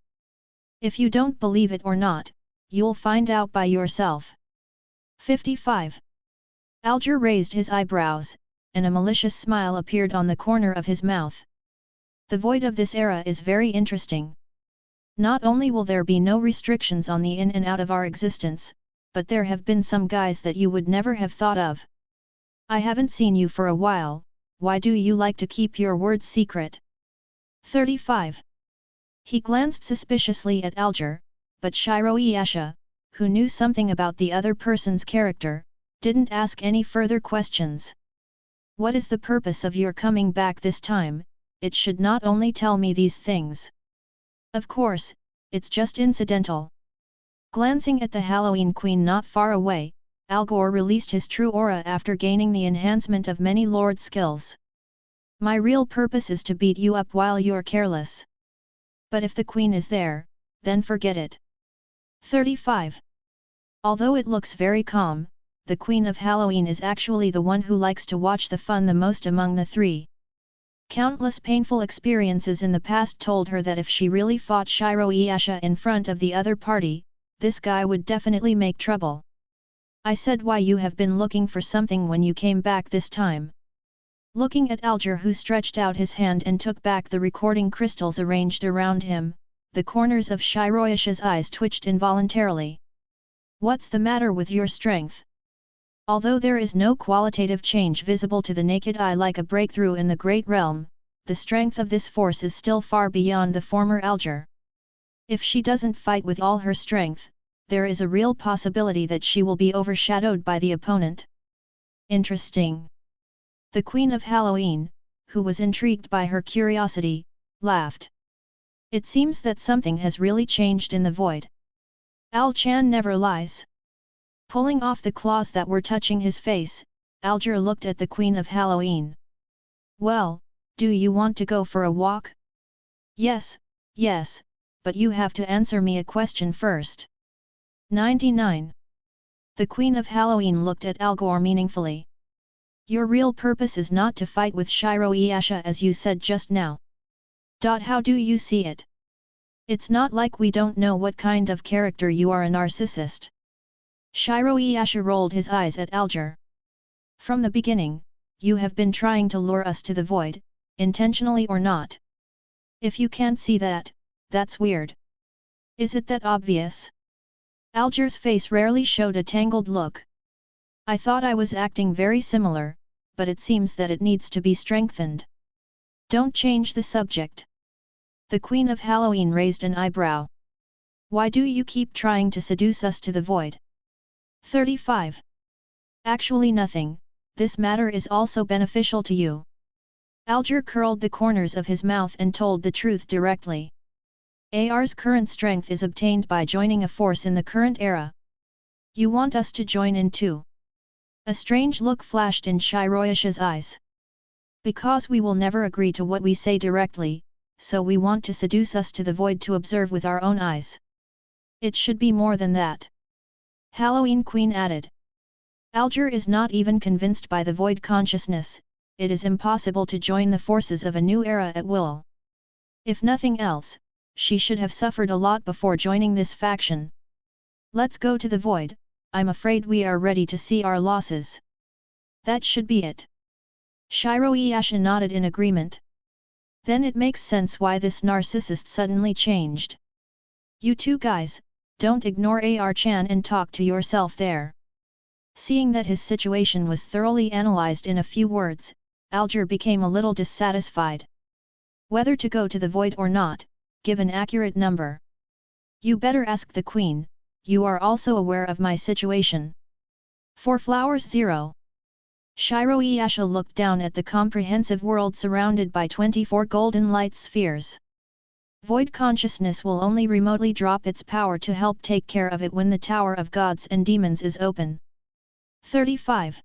If you don't believe it or not, you'll find out by yourself. 55. Alger raised his eyebrows, and a malicious smile appeared on the corner of his mouth. The void of this era is very interesting. Not only will there be no restrictions on the in and out of our existence, but there have been some guys that you would never have thought of. I haven't seen you for a while, why do you like to keep your words secret? 35. He glanced suspiciously at Alger, but Shiroyasha, who knew something about the other person's character, didn't ask any further questions. What is the purpose of your coming back this time? It should not only tell me these things. Of course, it's just incidental. Glancing at the Halloween Queen not far away, Algor released his true aura after gaining the enhancement of many Lord skills. My real purpose is to beat you up while you're careless. But if the Queen is there, then forget it. 35. Although it looks very calm, the Queen of Halloween is actually the one who likes to watch the fun the most among the three. Countless painful experiences in the past told her that if she really fought Shiroyasha in front of the other party, this guy would definitely make trouble. I said why you have been looking for something when you came back this time. Looking at Alger, who stretched out his hand and took back the recording crystals arranged around him, the corners of Shiroyasha's eyes twitched involuntarily. What's the matter with your strength? Although there is no qualitative change visible to the naked eye like a breakthrough in the Great Realm, the strength of this force is still far beyond the former Alger. If she doesn't fight with all her strength, there is a real possibility that she will be overshadowed by the opponent. Interesting. The Queen of Halloween, who was intrigued by her curiosity, laughed. It seems that something has really changed in the void. Al-chan never lies. Pulling off the claws that were touching his face, Alger looked at the Queen of Halloween. Well, do you want to go for a walk? Yes, yes, but you have to answer me a question first. 99. The Queen of Halloween looked at Algor meaningfully. Your real purpose is not to fight with Shiroyasha as you said just now. How do you see it? It's not like we don't know what kind of character you are, a narcissist. Shiroyasha rolled his eyes at Alger. From the beginning, you have been trying to lure us to the void, intentionally or not. If you can't see that, that's weird. Is it that obvious? Alger's face rarely showed a tangled look. I thought I was acting very similar, but it seems that it needs to be strengthened. Don't change the subject. The Queen of Halloween raised an eyebrow. Why do you keep trying to seduce us to the void? 35. Actually nothing, this matter is also beneficial to you. Alger curled the corners of his mouth and told the truth directly. AR's current strength is obtained by joining a force in the current era. You want us to join in too? A strange look flashed in Shiroyasha's eyes. Because we will never agree to what we say directly, so we want to seduce us to the void to observe with our own eyes. It should be more than that. Halloween Queen added. Alger is not even convinced by the void consciousness, it is impossible to join the forces of a new era at will. If nothing else, she should have suffered a lot before joining this faction. Let's go to the void, I'm afraid we are ready to see our losses. That should be it. Shiroyasha nodded in agreement. Then it makes sense why this narcissist suddenly changed. You two guys, Don't ignore Ar-chan and talk to yourself there. Seeing that his situation was thoroughly analyzed in a few words, Alger became a little dissatisfied. Whether to go to the void or not, give an accurate number. You better ask the queen, you are also aware of my situation. 4 flowers 0. Shiro Iyasha looked down at the comprehensive world surrounded by 24 golden light spheres. Void consciousness will only remotely drop its power to help take care of it when the Tower of Gods and Demons is open. 35.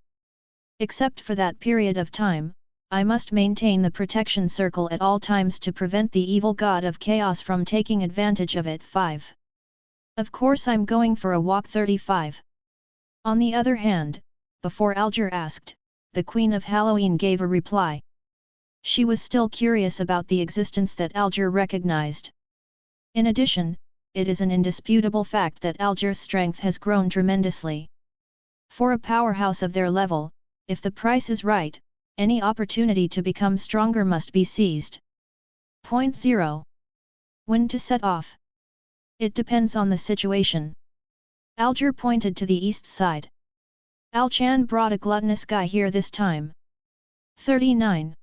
Except for that period of time, I must maintain the protection circle at all times to prevent the evil god of chaos from taking advantage of it. 5. Of course I'm going for a walk. 35. On the other hand, before Alger asked, the Queen of Halloween gave a reply. She was still curious about the existence that Alger recognized. In addition, it is an indisputable fact that Alger's strength has grown tremendously. For a powerhouse of their level, if the price is right, any opportunity to become stronger must be seized. Point 0. When to set off? It depends on the situation. Alger pointed to the east side. Al-chan brought a gluttonous guy here this time. 39.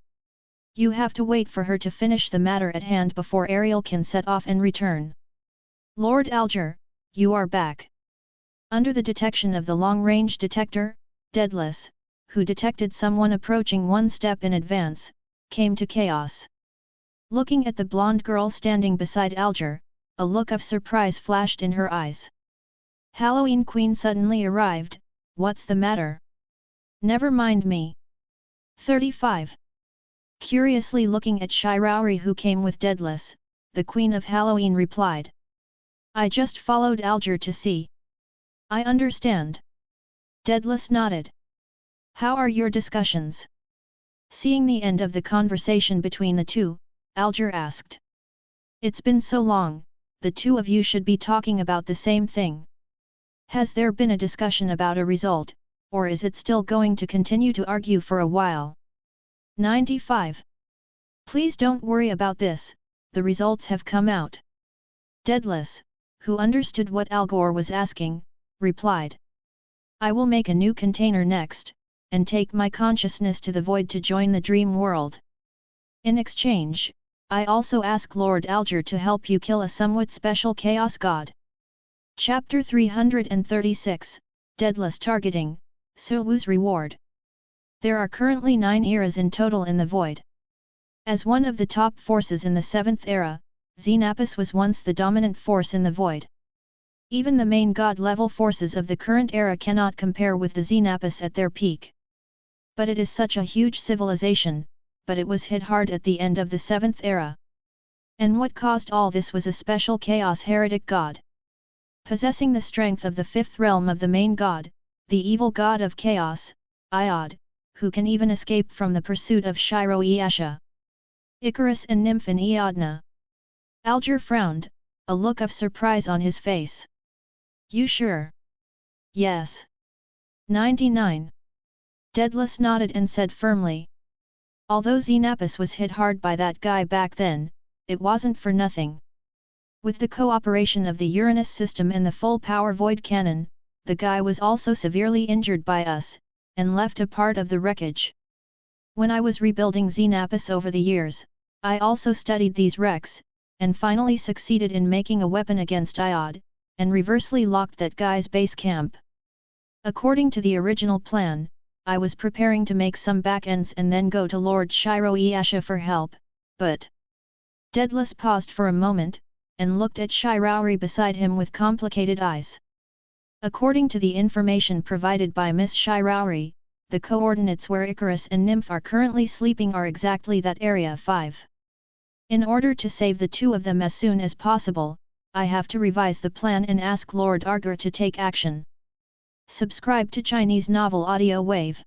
You have to wait for her to finish the matter at hand before Ariel can set off and return. Lord Alger, you are back. Under the detection of the long-range detector, Daedalus, who detected someone approaching one step in advance, came to chaos. Looking at the blonde girl standing beside Alger, a look of surprise flashed in her eyes. Halloween Queen suddenly arrived, what's the matter? Never mind me. 35. Curiously looking at Shiraori who came with Daedalus, the Queen of Halloween replied. I just followed Alger to see. I understand. Daedalus nodded. How are your discussions? Seeing the end of the conversation between the two, Alger asked. It's been so long, the two of you should be talking about the same thing. Has there been a discussion about a result, or is it still going to continue to argue for a while? 95. Please don't worry about this, the results have come out. Daedalus, who understood what Algor was asking, replied. I will make a new container next, and take my consciousness to the void to join the dream world. In exchange, I also ask Lord Alger to help you kill a somewhat special chaos god. Chapter 336, Daedalus Targeting, Suwu's Reward. There are currently 9 eras in total in the void. As one of the top forces in the 7th era, Xenopus was once the dominant force in the void. Even the main god-level forces of the current era cannot compare with the Xenopus at their peak. But it is such a huge civilization, but it was hit hard at the end of the 7th era. And what caused all this was a special chaos heretic god. Possessing the strength of the 5th realm of the main god, the evil god of chaos, Iod, who can even escape from the pursuit of Shiro Iyasha. Icarus and Nymph in Iodna. Alger frowned, a look of surprise on his face. You sure? Yes. 99. Daedalus nodded and said firmly. Although Xenopus was hit hard by that guy back then, it wasn't for nothing. With the cooperation of the Uranus system and the full-power void cannon, the guy was also severely injured by us, and left a part of the wreckage. When I was rebuilding Xenopus over the years, I also studied these wrecks, and finally succeeded in making a weapon against Iod, and reversely locked that guy's base camp. According to the original plan, I was preparing to make some back-ends and then go to Lord Shiro Iyasha for help, but... Daedalus paused for a moment, and looked at Shiraori beside him with complicated eyes. According to the information provided by Miss Shiraori, the coordinates where Icarus and Nymph are currently sleeping are exactly that area 5. In order to save the two of them as soon as possible, I have to revise the plan and ask Lord Arger to take action. Subscribe to Chinese Novel Audio Wave.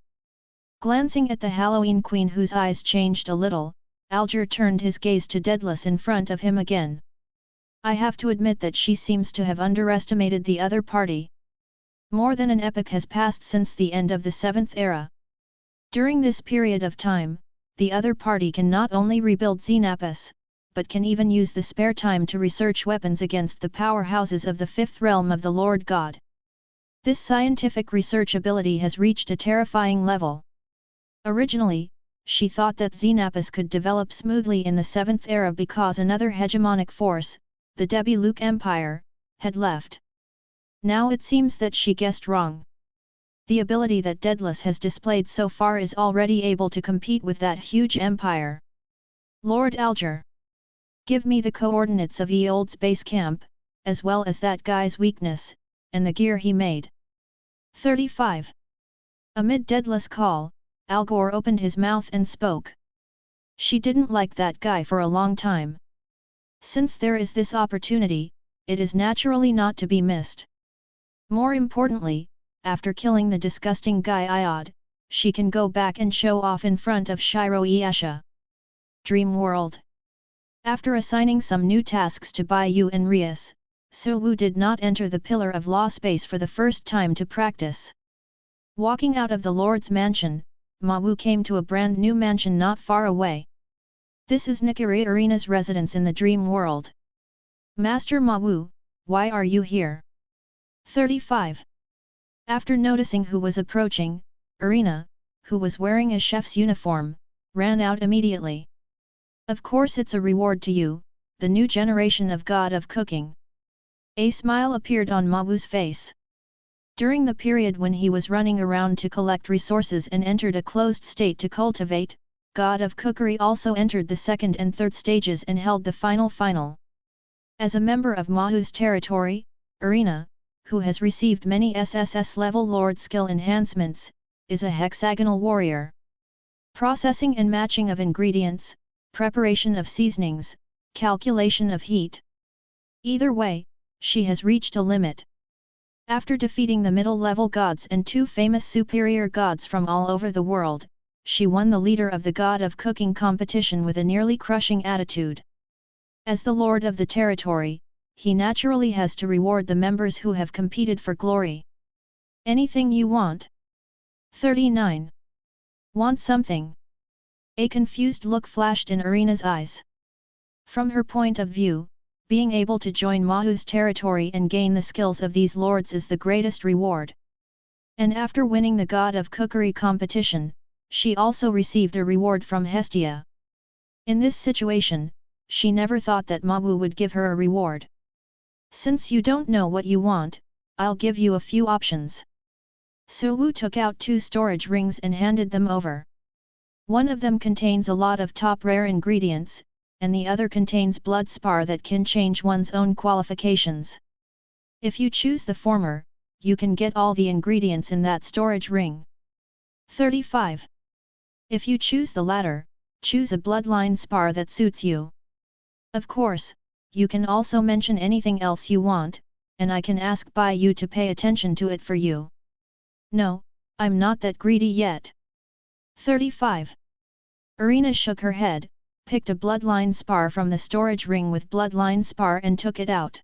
Glancing at the Halloween Queen whose eyes changed a little, Alger turned his gaze to Daedalus in front of him again. I have to admit that she seems to have underestimated the other party. More than an epoch has passed since the end of the 7th era. During this period of time, the other party can not only rebuild Xenopus, but can even use the spare time to research weapons against the powerhouses of the fifth realm of the Lord God. This scientific research ability has reached a terrifying level. Originally, she thought that Synopsis could develop smoothly in the 7th era because another hegemonic force, the Debi-Luke Empire, had left. Now it seems that she guessed wrong. The ability that Daedalus has displayed so far is already able to compete with that huge empire. Lord Alger, give me the coordinates of Eold's base camp, as well as that guy's weakness, and the gear he made. 35. Amid Daedalus' call, Algor opened his mouth and spoke. She didn't like that guy for a long time. Since there is this opportunity, it is naturally not to be missed. More importantly, after killing the disgusting guy Iod, she can go back and show off in front of Shiro Iasha. Dream World. After assigning some new tasks to Bai Yu and Rias, Su Wu did not enter the Pillar of Law space for the first time to practice. Walking out of the Lord's mansion, Ma Wu came to a brand new mansion not far away. This is Nikiri Arena's residence in the Dream World. Master Ma Wu, why are you here? 35. After noticing who was approaching, Arena, who was wearing a chef's uniform, ran out immediately. Of course it's a reward to you, the new generation of God of Cooking. A smile appeared on Ma Wu's face. During the period when he was running around to collect resources and entered a closed state to cultivate, God of Cookery also entered the second and third stages and held the final. As a member of Ma Wu's territory, Arena, who has received many sss-level Lord skill enhancements, is a hexagonal warrior. Processing and matching of ingredients, preparation of seasonings, calculation of heat. Either way, she has reached a limit. After defeating the middle-level gods and 2 famous superior gods from all over the world, she won the leader of the God of Cooking competition with a nearly crushing attitude. As the lord of the territory, he naturally has to reward the members who have competed for glory. Anything you want? 39. Want something? A confused look flashed in Arena's eyes. From her point of view, being able to join Ma Wu's territory and gain the skills of these lords is the greatest reward. And after winning the God of Cookery competition, she also received a reward from Hestia. In this situation, she never thought that Ma Wu would give her a reward. Since you don't know what you want, I'll give you a few options. Su Wu took out 2 storage rings and handed them over. One of them contains a lot of top rare ingredients, and the other contains blood spar that can change one's own qualifications. If you choose the former, you can get all the ingredients in that storage ring. 35. If you choose the latter, choose a bloodline spar that suits you. Of course, you can also mention anything else you want, and I can ask Bai Yu to pay attention to it for you. No, I'm not that greedy yet. 35. Arena shook her head, picked a bloodline spar from the storage ring with bloodline spar and took it out.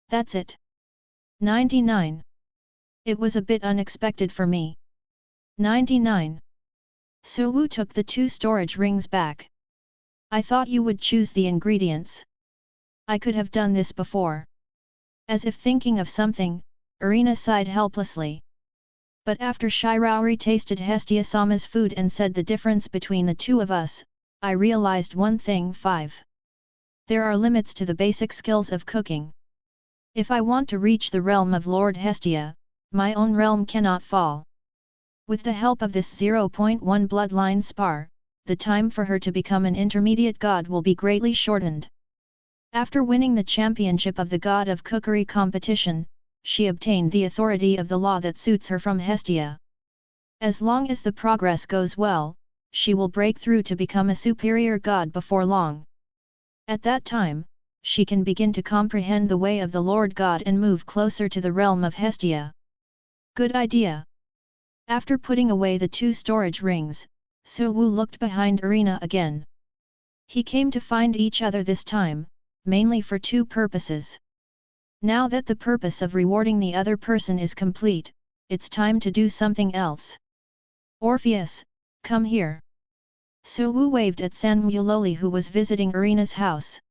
That's it. 99. It was a bit unexpected for me. 99. Su Wu took the 2 storage rings back. I thought you would choose the ingredients. I could have done this before. As if thinking of something, Arena sighed helplessly. But after Shiraori tasted Hestia-sama's food and said the difference between the two of us, I realized one thing. 5. There are limits to the basic skills of cooking. If I want to reach the realm of Lord Hestia, my own realm cannot fall. With the help of this 0.1 bloodline spar, the time for her to become an intermediate god will be greatly shortened. After winning the championship of the God of Cookery competition, she obtained the authority of the law that suits her from Hestia. As long as the progress goes well, she will break through to become a superior god before long. At that time, she can begin to comprehend the way of the Lord God and move closer to the realm of Hestia. Good idea. After putting away the 2 storage rings, Su Wu looked behind Arena again. He came to find each other this time, mainly for 2 purposes. Now that the purpose of rewarding the other person is complete, it's time to do something else. Orpheus, come here. Suwu waved at Sanmuloli who was visiting Irina's house.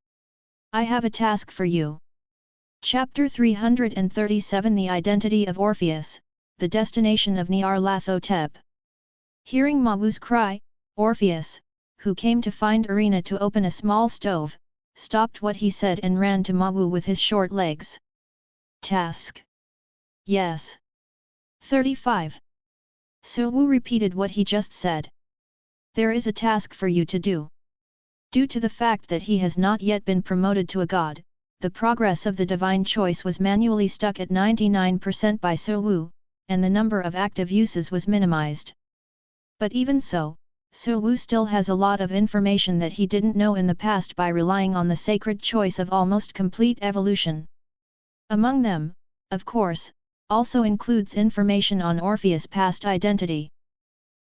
I have a task for you. Chapter 337 The Identity of Orpheus, the Destination of Nyarlathotep. Hearing Mawu's cry, Orpheus, who came to find Irina to open a small stove, stopped what he said and ran to Mawu with his short legs. Task. Yes. 35. Suwu repeated what he just said. There is a task for you to do. Due to the fact that he has not yet been promoted to a god, the progress of the divine choice was manually stuck at 99% by Suwu, and the number of active uses was minimized. But even so, Suwu still has a lot of information that he didn't know in the past by relying on the sacred choice of almost complete evolution. Among them, of course, also includes information on Orpheus' past identity.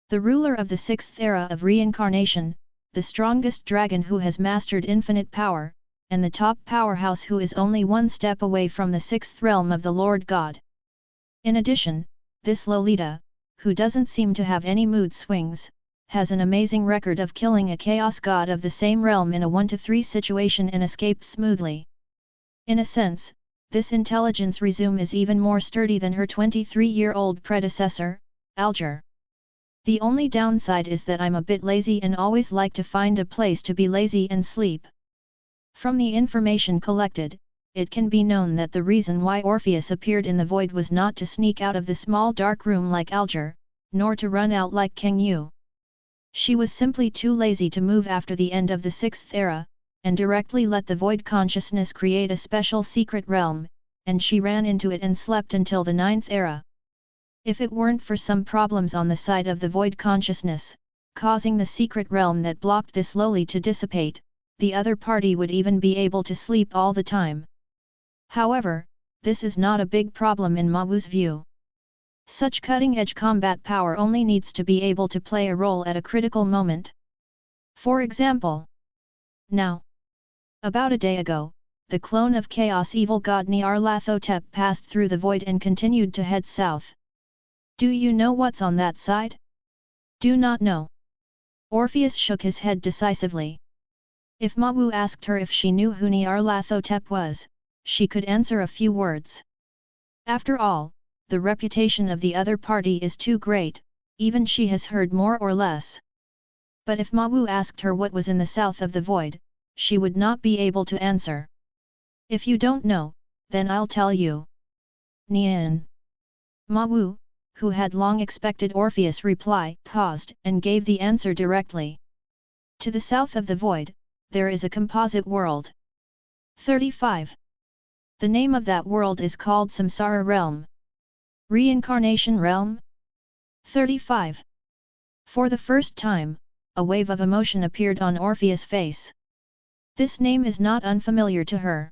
The ruler of the sixth era of reincarnation, the strongest dragon who has mastered infinite power, and the top powerhouse who is only one step away from the sixth realm of the Lord God. In addition, this Lolita, who doesn't seem to have any mood swings, has an amazing record of killing a chaos god of the same realm in a 1-3 situation and escaped smoothly. In a sense, this intelligence resume is even more sturdy than her 23-year-old predecessor, Alger. The only downside is that I'm a bit lazy and always like to find a place to be lazy and sleep. From the information collected, it can be known that the reason why Orpheus appeared in the void was not to sneak out of the small dark room like Alger, nor to run out like Kang Yu. She was simply too lazy to move after the end of the sixth era, and directly let the void consciousness create a special secret realm, and she ran into it and slept until the ninth era. If it weren't for some problems on the side of the void consciousness, causing the secret realm that blocked this slowly to dissipate, the other party would even be able to sleep all the time. However, this is not a big problem in Mawu's view. Such cutting-edge combat power only needs to be able to play a role at a critical moment. For example, now, about a day ago, the clone of Chaos Evil God Nyarlathotep passed through the void and continued to head south. Do you know what's on that side? Do not know. Orpheus shook his head decisively. If Mawu asked her if she knew who Nyarlathotep was, she could answer a few words. After all, the reputation of the other party is too great, even she has heard more or less. But if Mawu asked her what was in the south of the void, she would not be able to answer. If you don't know, then I'll tell you. Nian. Mawu, who had long expected Orpheus' reply, paused and gave the answer directly. To the south of the void, there is a composite world. 35. The name of that world is called Samsara Realm. Reincarnation Realm? 35. For the first time, a wave of emotion appeared on Orpheus' face. This name is not unfamiliar to her.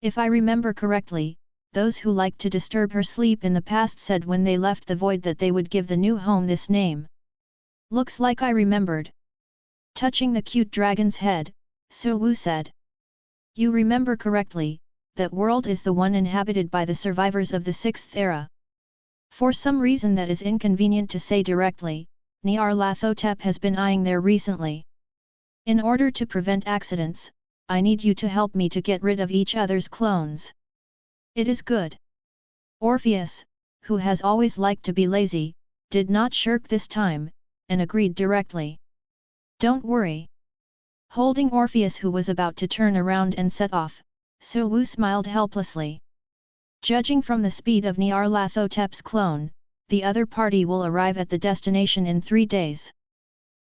If I remember correctly, those who liked to disturb her sleep in the past said when they left the void that they would give the new home this name. Looks like I remembered. Touching the cute dragon's head, Suwu said. You remember correctly, that world is the one inhabited by the survivors of the sixth era. For some reason that is inconvenient to say directly, Nyarlathotep has been eyeing there recently. In order to prevent accidents, I need you to help me to get rid of each other's clones. It is good. Orpheus, who has always liked to be lazy, did not shirk this time, and agreed directly. Don't worry. Holding Orpheus who was about to turn around and set off, Suwu smiled helplessly. Judging from the speed of Nyarlathotep's clone, the other party will arrive at the destination in 3 days.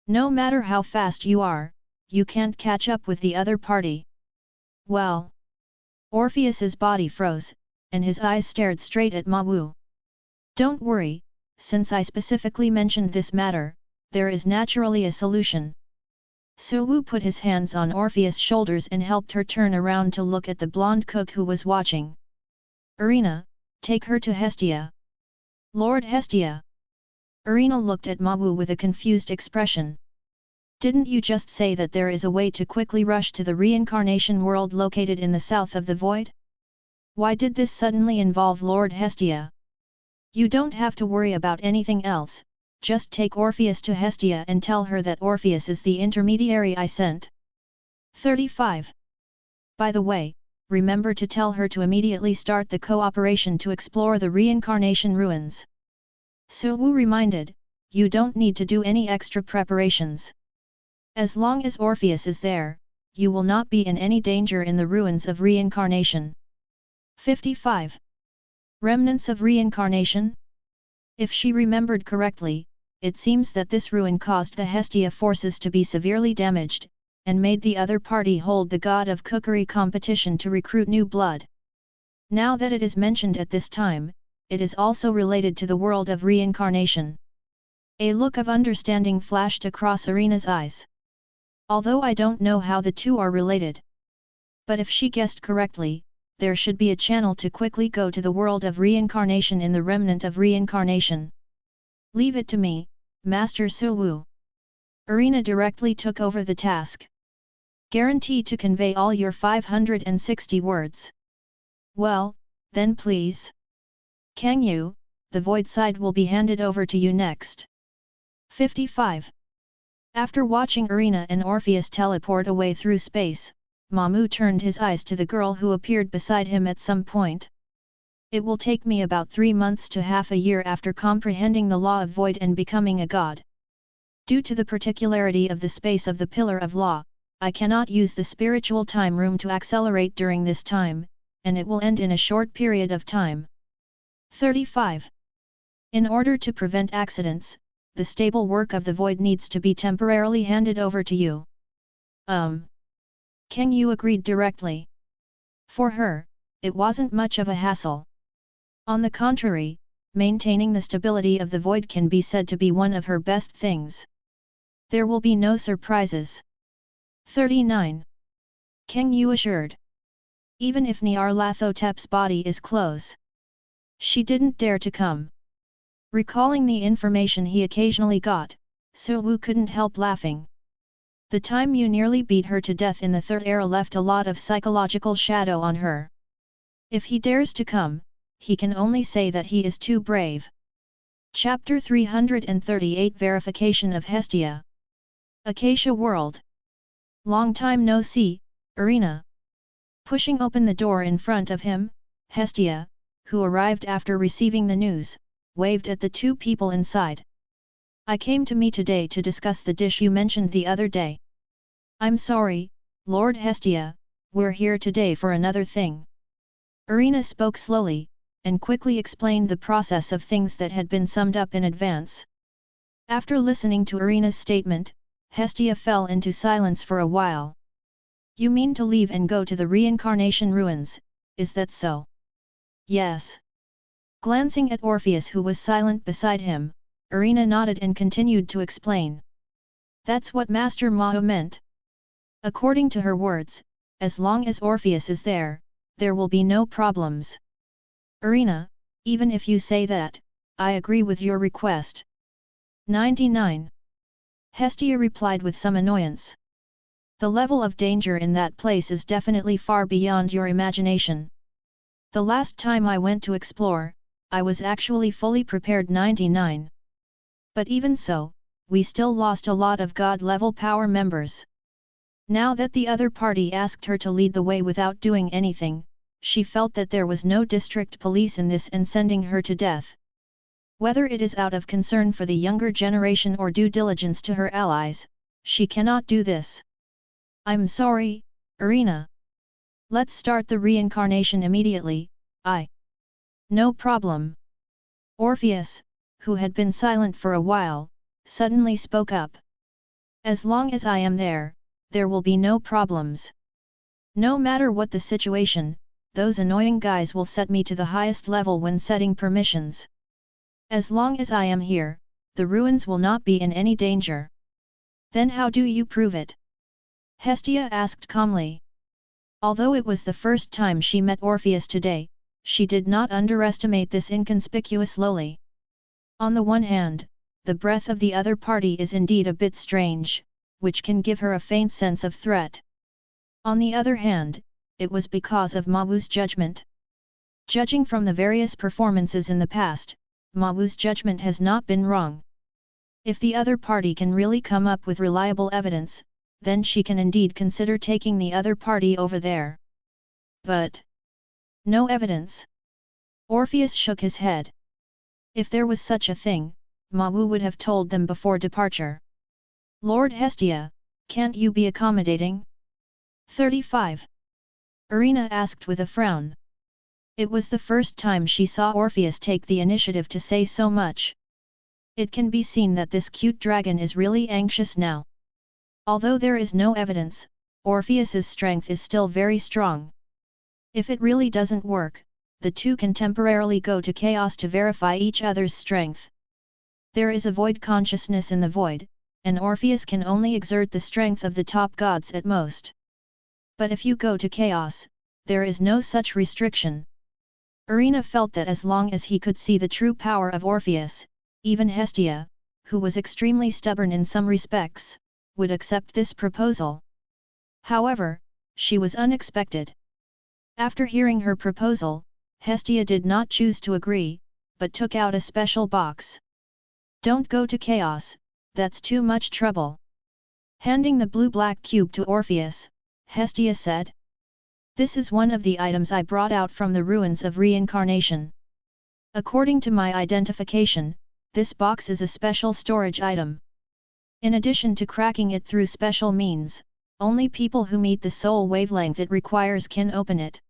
No matter how fast you are, you can't catch up with the other party. Well. Orpheus's body froze, and his eyes stared straight at Mawu. Don't worry, since I specifically mentioned this matter, there is naturally a solution. Suwu put his hands on Orpheus' shoulders and helped her turn around to look at the blonde cook who was watching. Irina, take her to Hestia. Lord Hestia. Irina looked at Mawu with a confused expression. Didn't you just say that there is a way to quickly rush to the reincarnation world located in the south of the void? Why did this suddenly involve Lord Hestia? You don't have to worry about anything else, just take Orpheus to Hestia and tell her that Orpheus is the intermediary I sent. 35. By the way, remember to tell her to immediately start the cooperation to explore the reincarnation ruins. Suwu reminded, you don't need to do any extra preparations. As long as Orpheus is there, you will not be in any danger in the ruins of reincarnation. 55. Remnants of reincarnation? If she remembered correctly, it seems that this ruin caused the Hestia forces to be severely damaged, and made the other party hold the god of cookery competition to recruit new blood. Now that it is mentioned at this time, it is also related to the world of reincarnation. A look of understanding flashed across Irina's eyes. Although I don't know how the two are related. But if she guessed correctly, there should be a channel to quickly go to the world of reincarnation in the remnant of reincarnation. Leave it to me, Master Suwu. Irina directly took over the task. Guarantee to convey all your 560 words. Well, then please. Kang Yu, the void side will be handed over to you next. 55. After watching Irina and Orpheus teleport away through space, Mamu turned his eyes to the girl who appeared beside him at some point. It will take me about 3 months to half a year after comprehending the law of void and becoming a god. Due to the particularity of the space of the Pillar of Law, I cannot use the spiritual time room to accelerate during this time, and it will end in a short period of time. 35. In order to prevent accidents, the stable work of the void needs to be temporarily handed over to you. Kang Yu agreed directly. For her, it wasn't much of a hassle. On the contrary, maintaining the stability of the void can be said to be one of her best things. There will be no surprises. 39. Kang Yu assured. Even if Nyarlathotep's body is close, she didn't dare to come. Recalling the information he occasionally got, Suwu couldn't help laughing. The time you nearly beat her to death in the third era left a lot of psychological shadow on her. If he dares to come, he can only say that he is too brave. Chapter 338 Verification of Hestia. Acacia World. Long time no see, Irina. Pushing open the door in front of him, Hestia, who arrived after receiving the news, waved at the two people inside. I came to me today to discuss the dish you mentioned the other day. I'm sorry, Lord Hestia, we're here today for another thing. Irina spoke slowly, and quickly explained the process of things that had been summed up in advance. After listening to Irina's statement, Hestia fell into silence for a while. You mean to leave and go to the reincarnation ruins, is that so? Yes. Glancing at Orpheus who was silent beside him, Irina nodded and continued to explain. That's what Master Mahu meant. According to her words, as long as Orpheus is there, there will be no problems. Irina, even if you say that, I agree with your request. 99. Hestia replied with some annoyance. The level of danger in that place is definitely far beyond your imagination. The last time I went to explore, I was actually fully prepared. 99. But even so, we still lost a lot of god-level power members. Now that the other party asked her to lead the way without doing anything, she felt that there was no district police in this and sending her to death. Whether it is out of concern for the younger generation or due diligence to her allies, she cannot do this. I'm sorry, Irina. Let's start the reincarnation immediately. No problem. Orpheus, who had been silent for a while, suddenly spoke up. As long as I am there, there will be no problems. No matter what the situation, those annoying guys will set me to the highest level when setting permissions. As long as I am here, the ruins will not be in any danger. Then how do you prove it? Hestia asked calmly. Although it was the first time she met Orpheus today, she did not underestimate this inconspicuous lowly. On the one hand, the breath of the other party is indeed a bit strange, which can give her a faint sense of threat. On the other hand, it was because of Mawu's judgment. Judging from the various performances in the past, Mawu's judgment has not been wrong. If the other party can really come up with reliable evidence, then she can indeed consider taking the other party over there. But no evidence. Orpheus shook his head. If there was such a thing, Ma Wu would have told them before departure. Lord Hestia, can't you be accommodating? 35. Irina asked with a frown. It was the first time she saw Orpheus take the initiative to say so much. It can be seen that this cute dragon is really anxious now. Although there is no evidence, Orpheus's strength is still very strong. If it really doesn't work, the two can temporarily go to chaos to verify each other's strength. There is a void consciousness in the void, and Orpheus can only exert the strength of the top gods at most. But if you go to chaos, there is no such restriction. Irina felt that as long as he could see the true power of Orpheus, even Hestia, who was extremely stubborn in some respects, would accept this proposal. However, she was unexpected. After hearing her proposal, Hestia did not choose to agree, but took out a special box. Don't go to chaos, that's too much trouble. Handing the blue-black cube to Orpheus, Hestia said. This is one of the items I brought out from the ruins of reincarnation. According to my identification, this box is a special storage item. In addition to cracking it through special means, only people who meet the soul wavelength it requires can open it.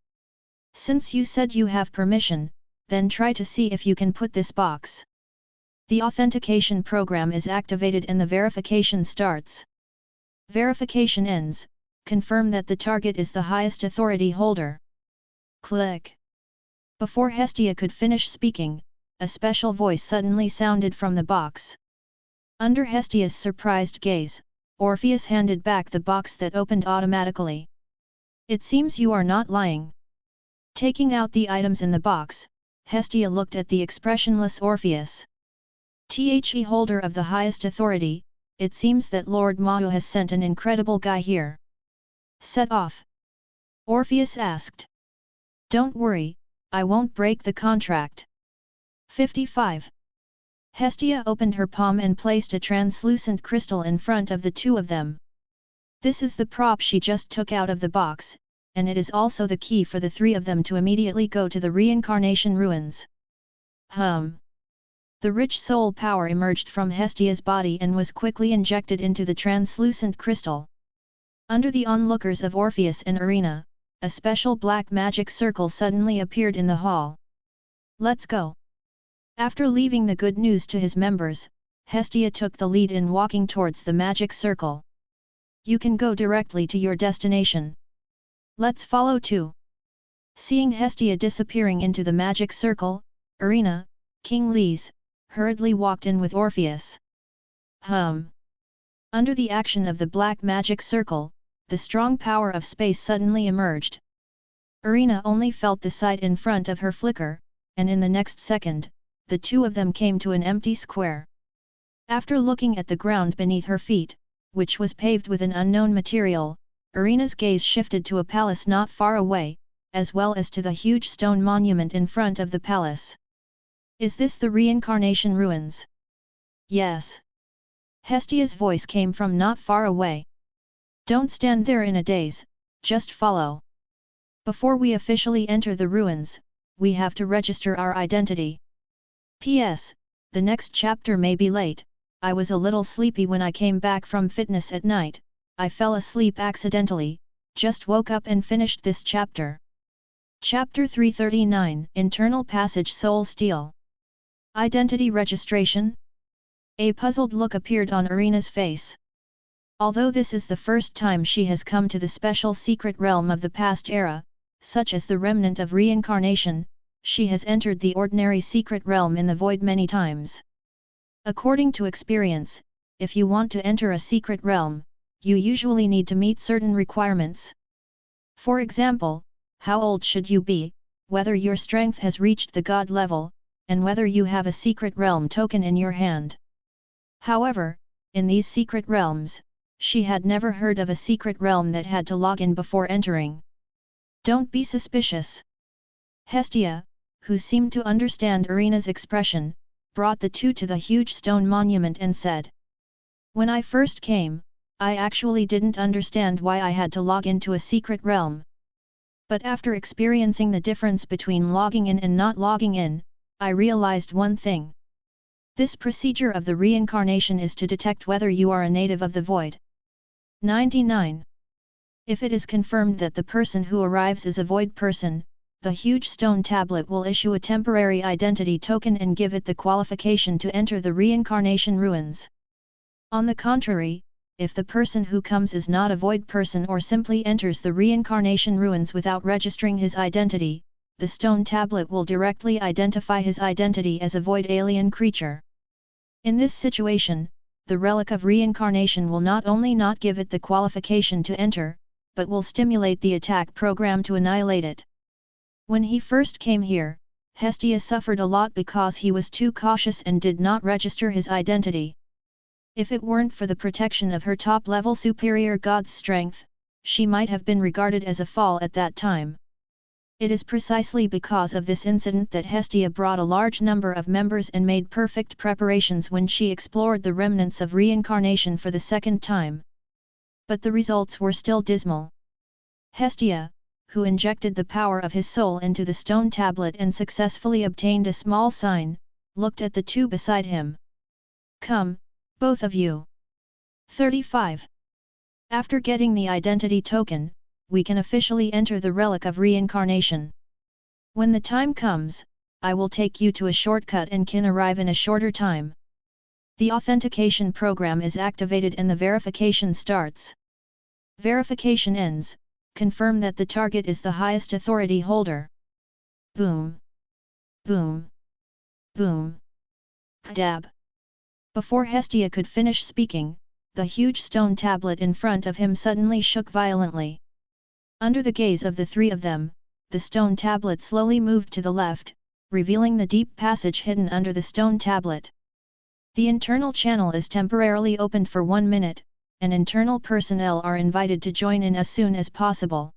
Since you said you have permission, then try to see if you can put this box. The authentication program is activated and the verification starts. Verification ends. Confirm that the target is the highest authority holder. Click. Before Hestia could finish speaking, a special voice suddenly sounded from the box. Under Hestia's surprised gaze, Orpheus handed back the box that opened automatically. It seems you are not lying. Taking out the items in the box, Hestia looked at the expressionless Orpheus. The holder of the highest authority, it seems that Lord Mahu has sent an incredible guy here. Set off? Orpheus asked. Don't worry, I won't break the contract. 55. Hestia opened her palm and placed a translucent crystal in front of the two of them. This is the prop she just took out of the box, and it is also the key for the three of them to immediately go to the reincarnation ruins. The rich soul power emerged from Hestia's body and was quickly injected into the translucent crystal. Under the onlookers of Orpheus and Irina, a special black magic circle suddenly appeared in the hall. Let's go. After leaving the good news to his members, Hestia took the lead in walking towards the magic circle. You can go directly to your destination. Let's follow too. Seeing Hestia disappearing into the magic circle, Irina, King Lise, hurriedly walked in with Orpheus. Under the action of the black magic circle, the strong power of space suddenly emerged. Irina only felt the sight in front of her flicker, and in the next second, the two of them came to an empty square. After looking at the ground beneath her feet, which was paved with an unknown material, Irina's gaze shifted to a palace not far away, as well as to the huge stone monument in front of the palace. Is this the reincarnation ruins? Yes. Hestia's voice came from not far away. Don't stand there in a daze, just follow. Before we officially enter the ruins, we have to register our identity. P.S. The next chapter may be late. I was a little sleepy when I came back from fitness at night. I fell asleep accidentally, just woke up and finished this chapter. Chapter 339 Internal Passage Soul Steel. Identity Registration? A puzzled look appeared on Irina's face. Although this is the first time she has come to the special secret realm of the past era, such as the remnant of reincarnation, she has entered the ordinary secret realm in the void many times. According to experience, if you want to enter a secret realm, you usually need to meet certain requirements. For example, how old should you be, whether your strength has reached the god level, and whether you have a secret realm token in your hand. However, in these secret realms, she had never heard of a secret realm that had to log in before entering. Don't be suspicious. Hestia, who seemed to understand Irina's expression, brought the two to the huge stone monument and said, "When I first came, I actually didn't understand why I had to log into a secret realm. But after experiencing the difference between logging in and not logging in, I realized one thing. This procedure of the reincarnation is to detect whether you are a native of the void." 99. If it is confirmed that the person who arrives is a void person, the huge stone tablet will issue a temporary identity token and give it the qualification to enter the reincarnation ruins. On the contrary, if the person who comes is not a void person or simply enters the reincarnation ruins without registering his identity, the stone tablet will directly identify his identity as a void alien creature. In this situation, the relic of reincarnation will not only not give it the qualification to enter, but will stimulate the attack program to annihilate it. When he first came here, Hestia suffered a lot because he was too cautious and did not register his identity. If it weren't for the protection of her top-level superior god's strength, she might have been regarded as a fall at that time. It is precisely because of this incident that Hestia brought a large number of members and made perfect preparations when she explored the remnants of reincarnation for the second time. But the results were still dismal. Hestia, who injected the power of his soul into the stone tablet and successfully obtained a small sign, looked at the two beside him. "Come, both of you." 35. After getting the identity token, we can officially enter the relic of reincarnation. When the time comes, I will take you to a shortcut and can arrive in a shorter time. The authentication program is activated and the verification starts. Verification ends. Confirm that the target is the highest authority holder. Boom. Boom. Boom. Dab. Before Hestia could finish speaking, the huge stone tablet in front of him suddenly shook violently. Under the gaze of the three of them, the stone tablet slowly moved to the left, revealing the deep passage hidden under the stone tablet. The internal channel is temporarily opened for 1 minute, and internal personnel are invited to join in as soon as possible.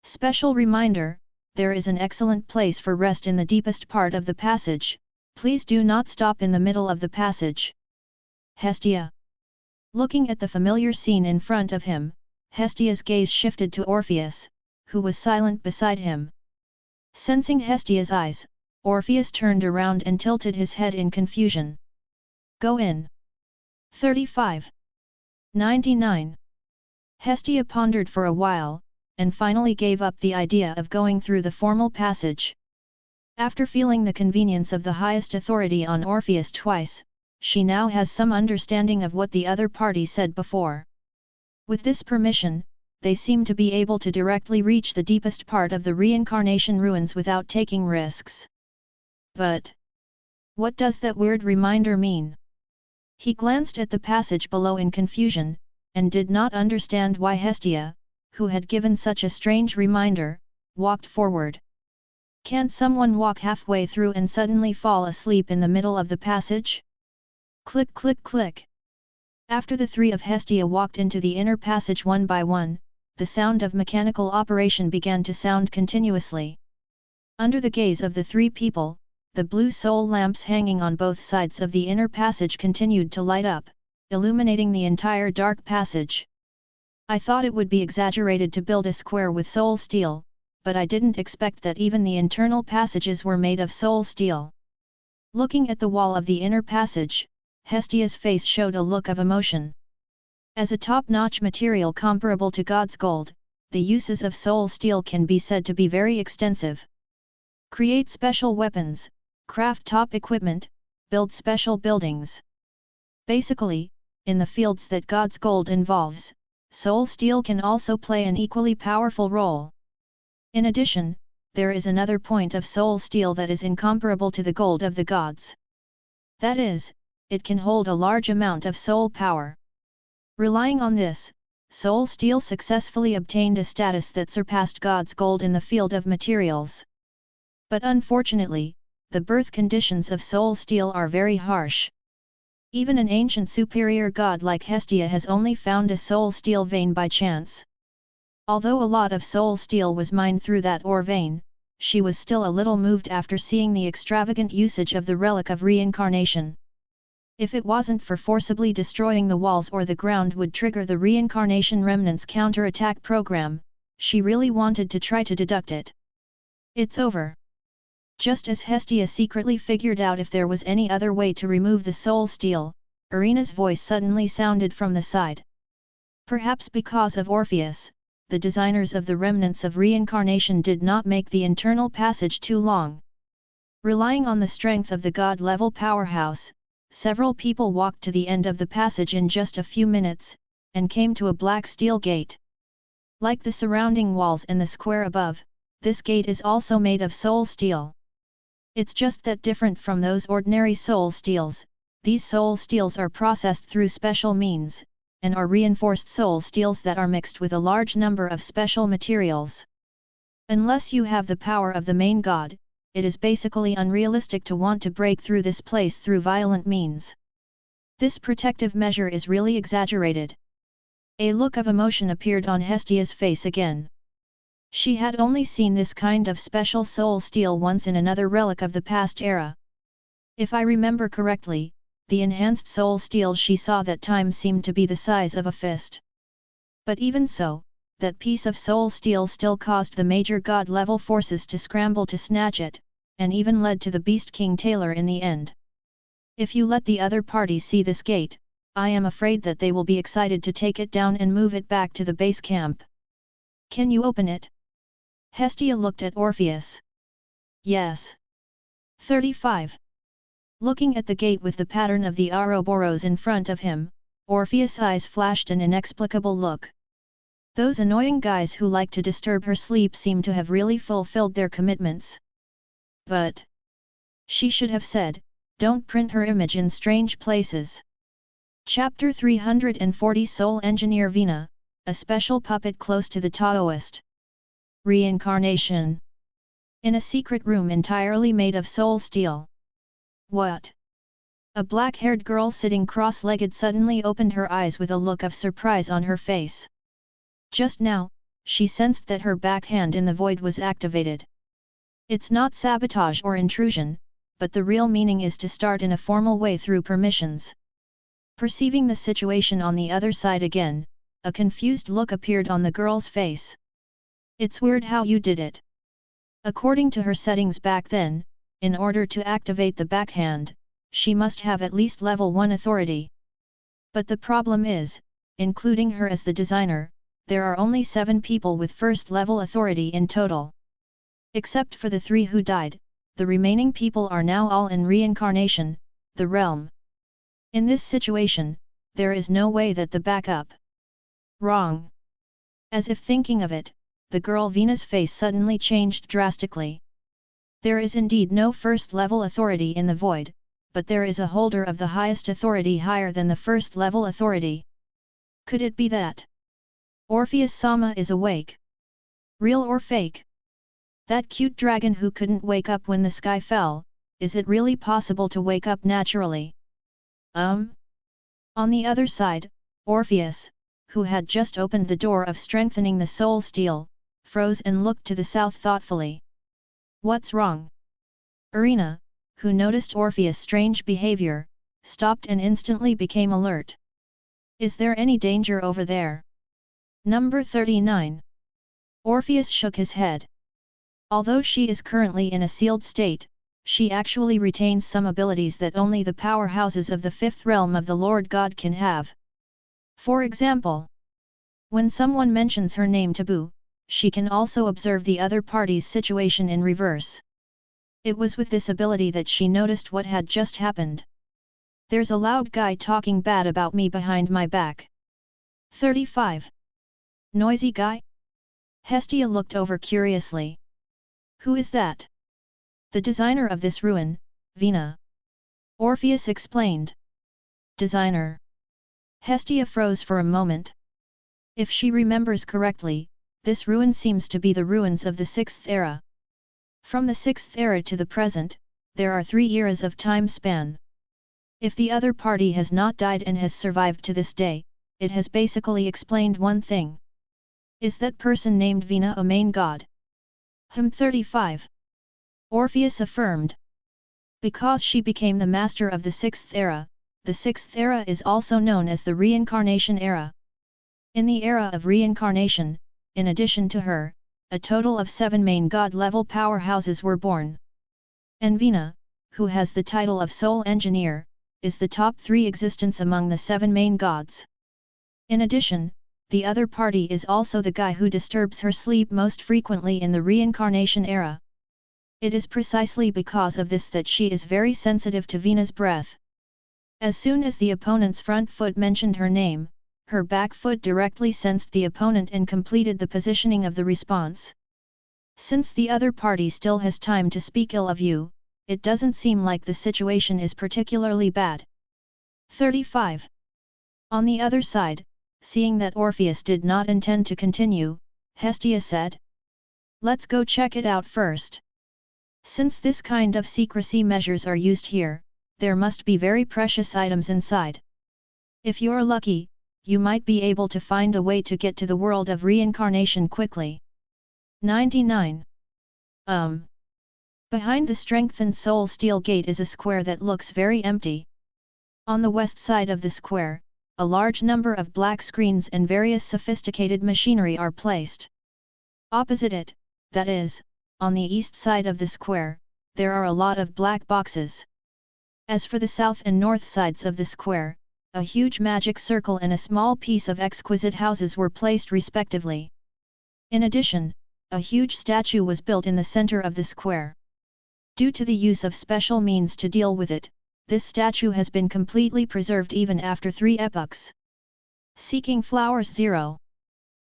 Special reminder, there is an excellent place for rest in the deepest part of the passage, please do not stop in the middle of the passage. Hestia. Looking at the familiar scene in front of him, Hestia's gaze shifted to Orpheus, who was silent beside him. Sensing Hestia's eyes, Orpheus turned around and tilted his head in confusion. "Go in." 35. 99. Hestia pondered for a while, and finally gave up the idea of going through the formal passage. After feeling the convenience of the highest authority on Orpheus twice, she now has some understanding of what the other party said before. With this permission, they seem to be able to directly reach the deepest part of the reincarnation ruins without taking risks. But what does that weird reminder mean? He glanced at the passage below in confusion, and did not understand why Hestia, who had given such a strange reminder, walked forward. Can't someone walk halfway through and suddenly fall asleep in the middle of the passage? Click click click. After the three of Hestia walked into the inner passage one by one, the sound of mechanical operation began to sound continuously. Under the gaze of the three people, the blue soul lamps hanging on both sides of the inner passage continued to light up, illuminating the entire dark passage. I thought it would be exaggerated to build a square with soul steel, but I didn't expect that even the internal passages were made of soul steel. Looking at the wall of the inner passage, Hestia's face showed a look of emotion. As a top-notch material comparable to God's gold, the uses of soul steel can be said to be very extensive. Create special weapons, craft top equipment, build special buildings. Basically, in the fields that God's gold involves, soul steel can also play an equally powerful role. In addition, there is another point of soul steel that is incomparable to the gold of the gods. That is, it can hold a large amount of soul power. Relying on this, soul steel successfully obtained a status that surpassed God's gold in the field of materials. But unfortunately, the birth conditions of soul steel are very harsh. Even an ancient superior god like Hestia has only found a soul steel vein by chance. Although a lot of soul steel was mined through that ore vein, she was still a little moved after seeing the extravagant usage of the relic of reincarnation. If it wasn't for forcibly destroying the walls or the ground would trigger the reincarnation remnants counter-attack program, she really wanted to try to deduct it. It's over. Just as Hestia secretly figured out if there was any other way to remove the soul steel, Irina's voice suddenly sounded from the side. Perhaps because of Orpheus, the designers of the remnants of reincarnation did not make the internal passage too long. Relying on the strength of the god-level powerhouse, several people walked to the end of the passage in just a few minutes, and came to a black steel gate. Like the surrounding walls and the square above, this gate is also made of soul steel. It's just that different from those ordinary soul steels, these soul steels are processed through special means, and are reinforced soul steels that are mixed with a large number of special materials. Unless you have the power of the main god, it is basically unrealistic to want to break through this place through violent means. This protective measure is really exaggerated. A look of emotion appeared on Hestia's face again. She had only seen this kind of special soul steel once in another relic of the past era. If I remember correctly, the enhanced soul steel she saw that time seemed to be the size of a fist. But even so, that piece of soul steel still caused the major god-level forces to scramble to snatch it, and even led to the Beast King Taylor in the end. If you let the other parties see this gate, I am afraid that they will be excited to take it down and move it back to the base camp. Can you open it? Hestia looked at Orpheus. Yes. 35. Looking at the gate with the pattern of the Ouroboros in front of him, Orpheus' eyes flashed an inexplicable look. Those annoying guys who like to disturb her sleep seem to have really fulfilled their commitments. But she should have said, don't print her image in strange places. Chapter 340 Soul Engineer Vina, a special puppet close to the Taoist. Reincarnation. In a secret room entirely made of soul steel. What? A black-haired girl sitting cross-legged suddenly opened her eyes with a look of surprise on her face. Just now, she sensed that her backhand in the void was activated. It's not sabotage or intrusion, but the real meaning is to start in a formal way through permissions. Perceiving the situation on the other side again, a confused look appeared on the girl's face. It's weird how you did it. According to her settings back then, in order to activate the backhand, she must have at least level 1 authority. But the problem is, including her as the designer, there are only 7 people with first level authority in total. Except for the 3 who died, the remaining people are now all in reincarnation, the realm. In this situation, there is no way that the backup. Wrong. As if thinking of it, the girl Vina's face suddenly changed drastically. There is indeed no first-level authority in the void, but there is a holder of the highest authority higher than the first-level authority. Could it be that Orpheus-sama is awake? Real or fake? That cute dragon who couldn't wake up when the sky fell, is it really possible to wake up naturally? On the other side, Orpheus, who had just opened the door of strengthening the soul steel, froze and looked to the south thoughtfully. What's wrong? Irina, who noticed Orpheus' strange behavior, stopped and instantly became alert. Is there any danger over there? Number 39. Orpheus shook his head. Although she is currently in a sealed state, she actually retains some abilities that only the powerhouses of the 5th realm of the Lord God can have. For example, when someone mentions her name taboo, she can also observe the other party's situation in reverse. It was with this ability that she noticed what had just happened. There's a loud guy talking bad about me behind my back. 35. Noisy guy? Hestia looked over curiously. Who is that? The designer of this ruin, Vina. Orpheus explained. Designer. Hestia froze for a moment. If she remembers correctly, this ruin seems to be the ruins of the 6th era. From the 6th era to the present, there are 3 eras of time span. If the other party has not died and has survived to this day, it has basically explained one thing. Is that person named Vina a main god? 35. Orpheus affirmed. Because she became the master of the sixth era, the sixth era is also known as the reincarnation era. In the era of reincarnation, in addition to her, a total of 7 main god-level powerhouses were born. Nirvana, who has the title of Soul Engineer, is the top 3 existence among the 7 main gods. In addition, the other party is also the guy who disturbs her sleep most frequently in the reincarnation era. It is precisely because of this that she is very sensitive to Vena's breath. As soon as the opponent's front foot mentioned her name, her back foot directly sensed the opponent and completed the positioning of the response. Since the other party still has time to speak ill of you, it doesn't seem like the situation is particularly bad. 35. On the other side, seeing that Orpheus did not intend to continue, Hestia said, "Let's go check it out first. Since this kind of secrecy measures are used here, there must be very precious items inside. If you're lucky, you might be able to find a way to get to the world of reincarnation quickly." 99. Behind the strengthened soul steel gate is a square that looks very empty. On the west side of the square, a large number of black screens and various sophisticated machinery are placed. Opposite it, that is, on the east side of the square, there are a lot of black boxes. As for the south and north sides of the square, a huge magic circle and a small piece of exquisite houses were placed respectively. In addition, a huge statue was built in the center of the square. Due to the use of special means to deal with it, this statue has been completely preserved even after 3 epochs. Seeking flowers 0.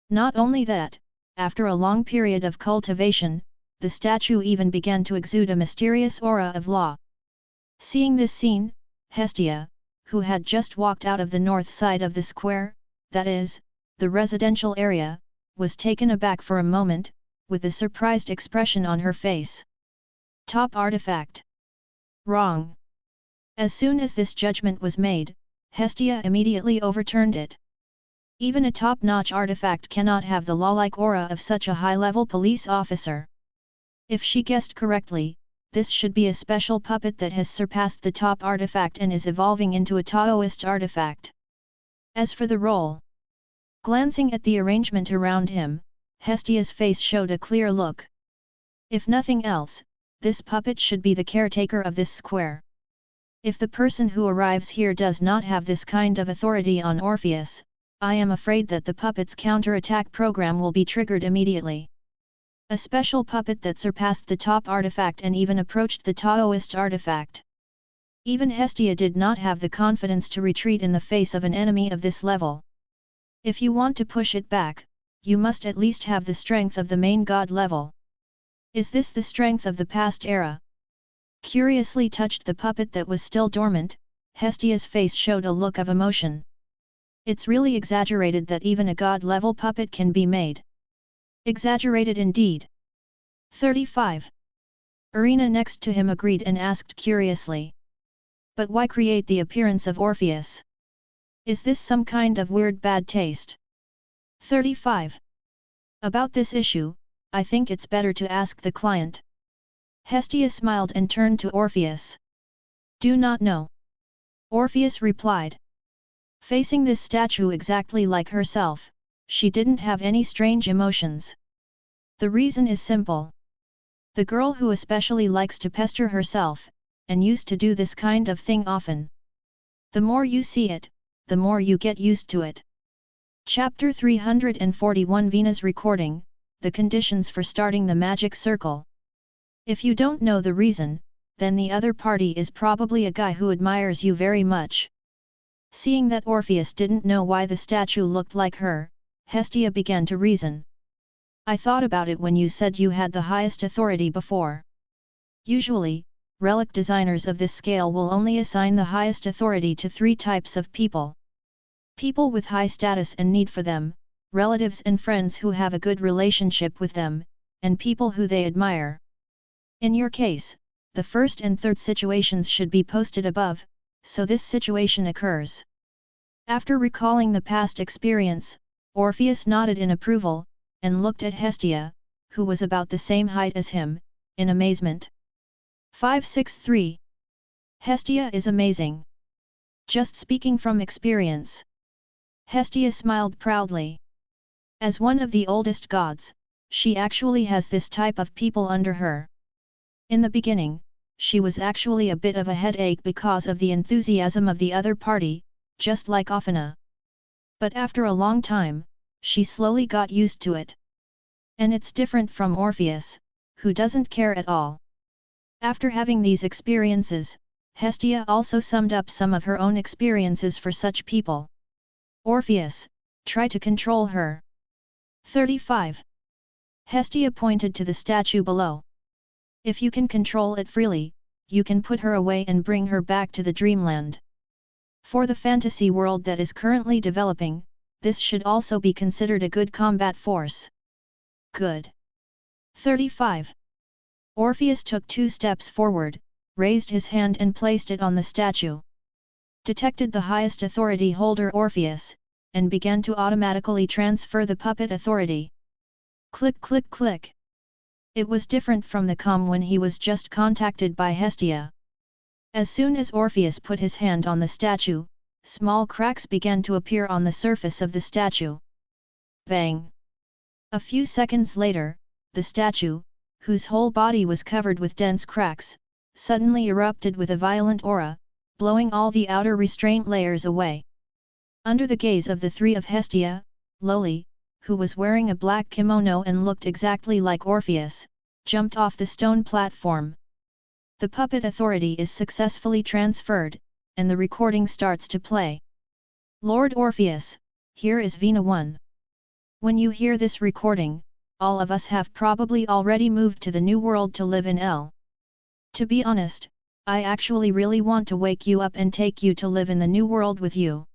Not only that, after a long period of cultivation, the statue even began to exude a mysterious aura of law. Seeing this scene, Hestia, who had just walked out of the north side of the square, that is, the residential area, was taken aback for a moment, with a surprised expression on her face. Top artifact. Wrong. As soon as this judgment was made, Hestia immediately overturned it. Even a top-notch artifact cannot have the law-like aura of such a high-level police officer. If she guessed correctly, this should be a special puppet that has surpassed the top artifact and is evolving into a Taoist artifact. As for the role, glancing at the arrangement around him, Hestia's face showed a clear look. If nothing else, this puppet should be the caretaker of this square. If the person who arrives here does not have this kind of authority on Orpheus, I am afraid that the puppet's counter-attack program will be triggered immediately. A special puppet that surpassed the top artifact and even approached the Taoist artifact. Even Hestia did not have the confidence to retreat in the face of an enemy of this level. If you want to push it back, you must at least have the strength of the main god level. Is this the strength of the past era? Curiously touched the puppet that was still dormant, Hestia's face showed a look of emotion. It's really exaggerated that even a god-level puppet can be made. Exaggerated indeed. 35. Arena next to him agreed and asked curiously. But why create the appearance of Orpheus? Is this some kind of weird bad taste? 35. About this issue, I think it's better to ask the client. Hestia smiled and turned to Orpheus. Do not know. Orpheus replied. Facing this statue exactly like herself, she didn't have any strange emotions. The reason is simple. The girl who especially likes to pester herself, and used to do this kind of thing often. The more you see it, the more you get used to it. Chapter 341 Vena's recording, the conditions for starting the magic circle. If you don't know the reason, then the other party is probably a guy who admires you very much. Seeing that Orpheus didn't know why the statue looked like her, Hestia began to reason. I thought about it when you said you had the highest authority before. Usually, relic designers of this scale will only assign the highest authority to 3 types of people. People with high status and need for them, relatives and friends who have a good relationship with them, and people who they admire. In your case, the first and third situations should be posted above, so this situation occurs. After recalling the past experience, Orpheus nodded in approval, and looked at Hestia, who was about the same height as him, in amazement. 563. Hestia is amazing. Just speaking from experience. Hestia smiled proudly. As one of the oldest gods, she actually has this type of people under her. In the beginning, she was actually a bit of a headache because of the enthusiasm of the other party, just like Athena. But after a long time, she slowly got used to it. And it's different from Orpheus, who doesn't care at all. After having these experiences, Hestia also summed up some of her own experiences for such people. Orpheus, try to control her. 35. Hestia pointed to the statue below. If you can control it freely, you can put her away and bring her back to the dreamland. For the fantasy world that is currently developing, this should also be considered a good combat force. Good. 35. Orpheus took 2 steps forward, raised his hand and placed it on the statue. Detected the highest authority holder Orpheus, and began to automatically transfer the puppet authority. Click click click. It was different from the calm when he was just contacted by Hestia. As soon as Orpheus put his hand on the statue, small cracks began to appear on the surface of the statue. Bang! A few seconds later, the statue, whose whole body was covered with dense cracks, suddenly erupted with a violent aura, blowing all the outer restraint layers away. Under the gaze of the 3 of Hestia, Loli, who was wearing a black kimono and looked exactly like Orpheus, jumped off the stone platform. The puppet authority is successfully transferred, and the recording starts to play. Lord Orpheus, here is Vina 1. When you hear this recording, all of us have probably already moved to the new world to live in L. To be honest, I actually really want to wake you up and take you to live in the new world with you.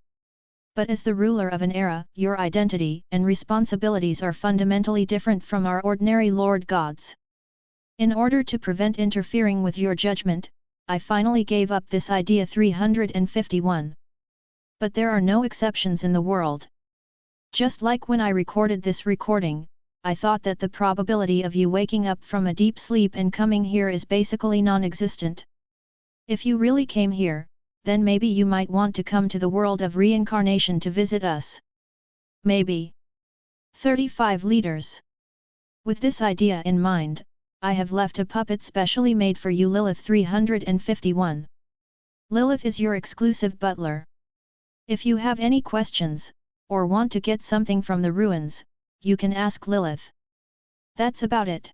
But as the ruler of an era, your identity and responsibilities are fundamentally different from our ordinary Lord Gods. In order to prevent interfering with your judgment, I finally gave up this idea 351. But there are no exceptions in the world. Just like when I recorded this recording, I thought that the probability of you waking up from a deep sleep and coming here is basically non-existent. If you really came here, then maybe you might want to come to the world of reincarnation to visit us. Maybe. 35 leaders. With this idea in mind, I have left a puppet specially made for you, Lilith 351. Lilith is your exclusive butler. If you have any questions, or want to get something from the ruins, you can ask Lilith. That's about it.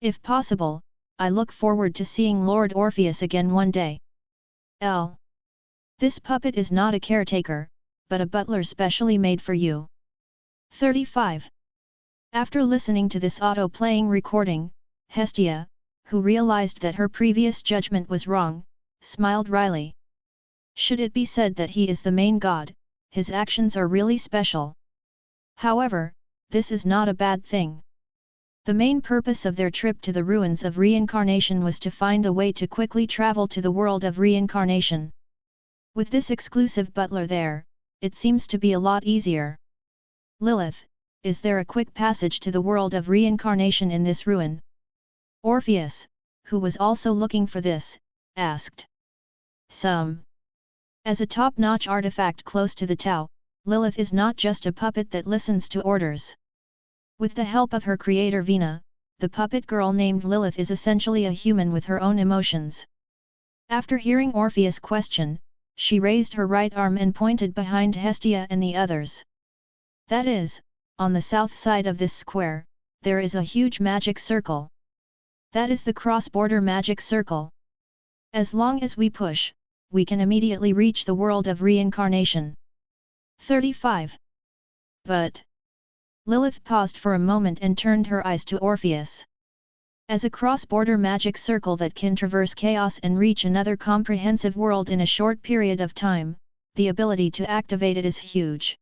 If possible, I look forward to seeing Lord Orpheus again one day. L. This puppet is not a caretaker, but a butler specially made for you. 35. After listening to this auto-playing recording, Hestia, who realized that her previous judgment was wrong, smiled wryly. Should it be said that he is the main god, his actions are really special. However, this is not a bad thing. The main purpose of their trip to the ruins of reincarnation was to find a way to quickly travel to the world of reincarnation. With this exclusive butler there, it seems to be a lot easier. Lilith, is there a quick passage to the world of reincarnation in this ruin? Orpheus, who was also looking for this, asked. Some. As a top-notch artifact close to the Tao, Lilith is not just a puppet that listens to orders. With the help of her creator Vina, the puppet girl named Lilith is essentially a human with her own emotions. After hearing Orpheus' question, she raised her right arm and pointed behind Hestia and the others. That is, on the south side of this square, there is a huge magic circle. That is the cross-border magic circle. As long as we push, we can immediately reach the world of reincarnation. 35. But Lilith paused for a moment and turned her eyes to Orpheus. As a cross-border magic circle that can traverse chaos and reach another comprehensive world in a short period of time, the ability to activate it is huge.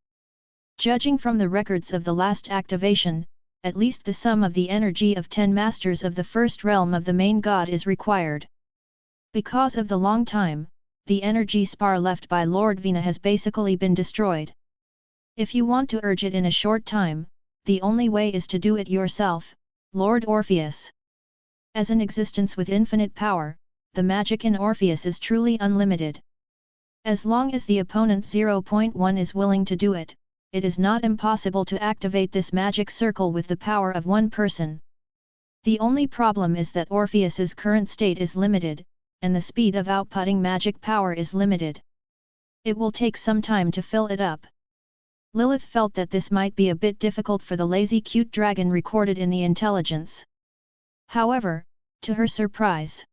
Judging from the records of the last activation, at least the sum of the energy of 10 masters of the first realm of the main god is required. Because of the long time, the energy spar left by Lord Vina has basically been destroyed. If you want to urge it in a short time, the only way is to do it yourself, Lord Orpheus. As an existence with infinite power, the magic in Orpheus is truly unlimited. As long as the opponent 0.1 is willing to do it, it is not impossible to activate this magic circle with the power of one person. The only problem is that Orpheus's current state is limited, and the speed of outputting magic power is limited. It will take some time to fill it up. Lilith felt that this might be a bit difficult for the lazy cute dragon recorded in the intelligence. However, to her surprise,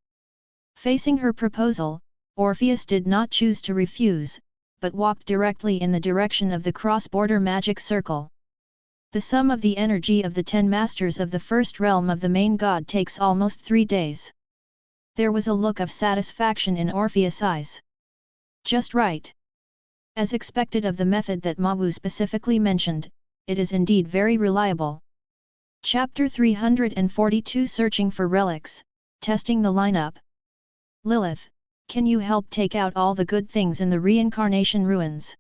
facing her proposal, Orpheus did not choose to refuse, but walked directly in the direction of the cross-border magic circle. The sum of the energy of the 10 masters of the first realm of the main god takes almost 3 days. There was a look of satisfaction in Orpheus' eyes. Just right. As expected of the method that Mawu specifically mentioned, it is indeed very reliable. Chapter 342 Searching for Relics, Testing the Lineup. Lilith, can you help take out all the good things in the reincarnation ruins?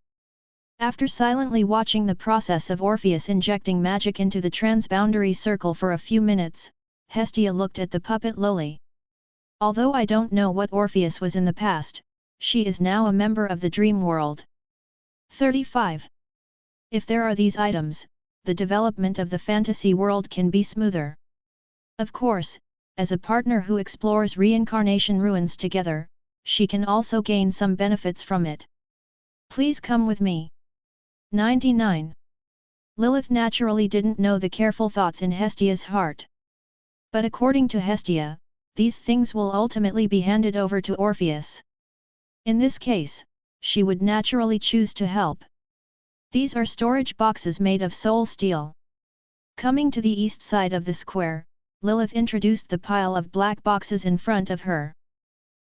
After silently watching the process of Orpheus injecting magic into the transboundary circle for a few minutes, Hestia looked at the puppet lowly. Although I don't know what Orpheus was in the past, she is now a member of the dream world. 35. If there are these items, the development of the fantasy world can be smoother. Of course, as a partner who explores reincarnation ruins together, she can also gain some benefits from it. Please come with me. 99. Lilith naturally didn't know the careful thoughts in Hestia's heart. But according to Hestia, these things will ultimately be handed over to Orpheus. In this case, she would naturally choose to help. These are storage boxes made of soul steel. Coming to the east side of the square, Lilith introduced the pile of black boxes in front of her.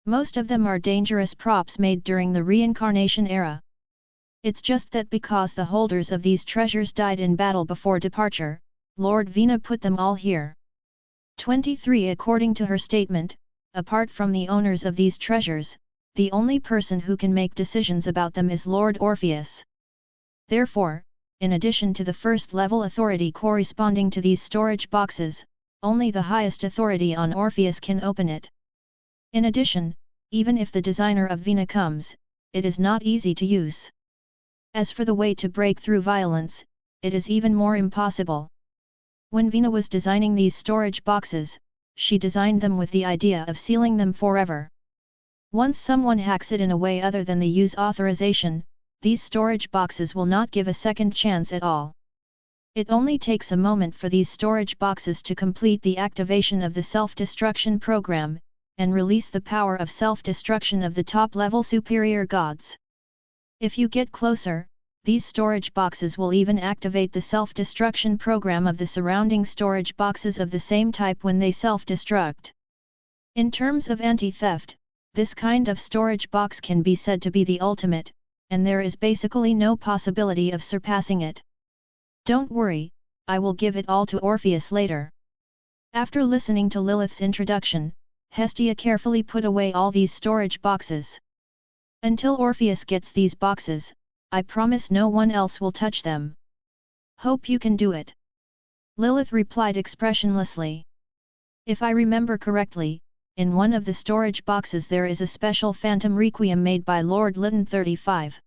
Most of them are dangerous props made during the reincarnation era. It's just that because the holders of these treasures died in battle before departure, Lord Vina put them all here. 23 According to her statement, apart from the owners of these treasures, the only person who can make decisions about them is Lord Orpheus. Therefore, in addition to the first-level authority corresponding to these storage boxes, only the highest authority on Orpheus can open it. In addition, even if the designer of Vina comes, it is not easy to use. As for the way to break through violence, it is even more impossible. When Vina was designing these storage boxes, she designed them with the idea of sealing them forever. Once someone hacks it in a way other than the use authorization, these storage boxes will not give a second chance at all. It only takes a moment for these storage boxes to complete the activation of the self-destruction program, and release the power of self-destruction of the top-level superior gods. If you get closer, these storage boxes will even activate the self-destruction program of the surrounding storage boxes of the same type when they self-destruct. In terms of anti-theft, this kind of storage box can be said to be the ultimate, and there is basically no possibility of surpassing it. Don't worry, I will give it all to Orpheus later. After listening to Lilith's introduction, Hestia carefully put away all these storage boxes. Until Orpheus gets these boxes, I promise no one else will touch them. Hope you can do it. Lilith replied expressionlessly. If I remember correctly, in one of the storage boxes there is a special phantom requiem made by Lord Lytton 35.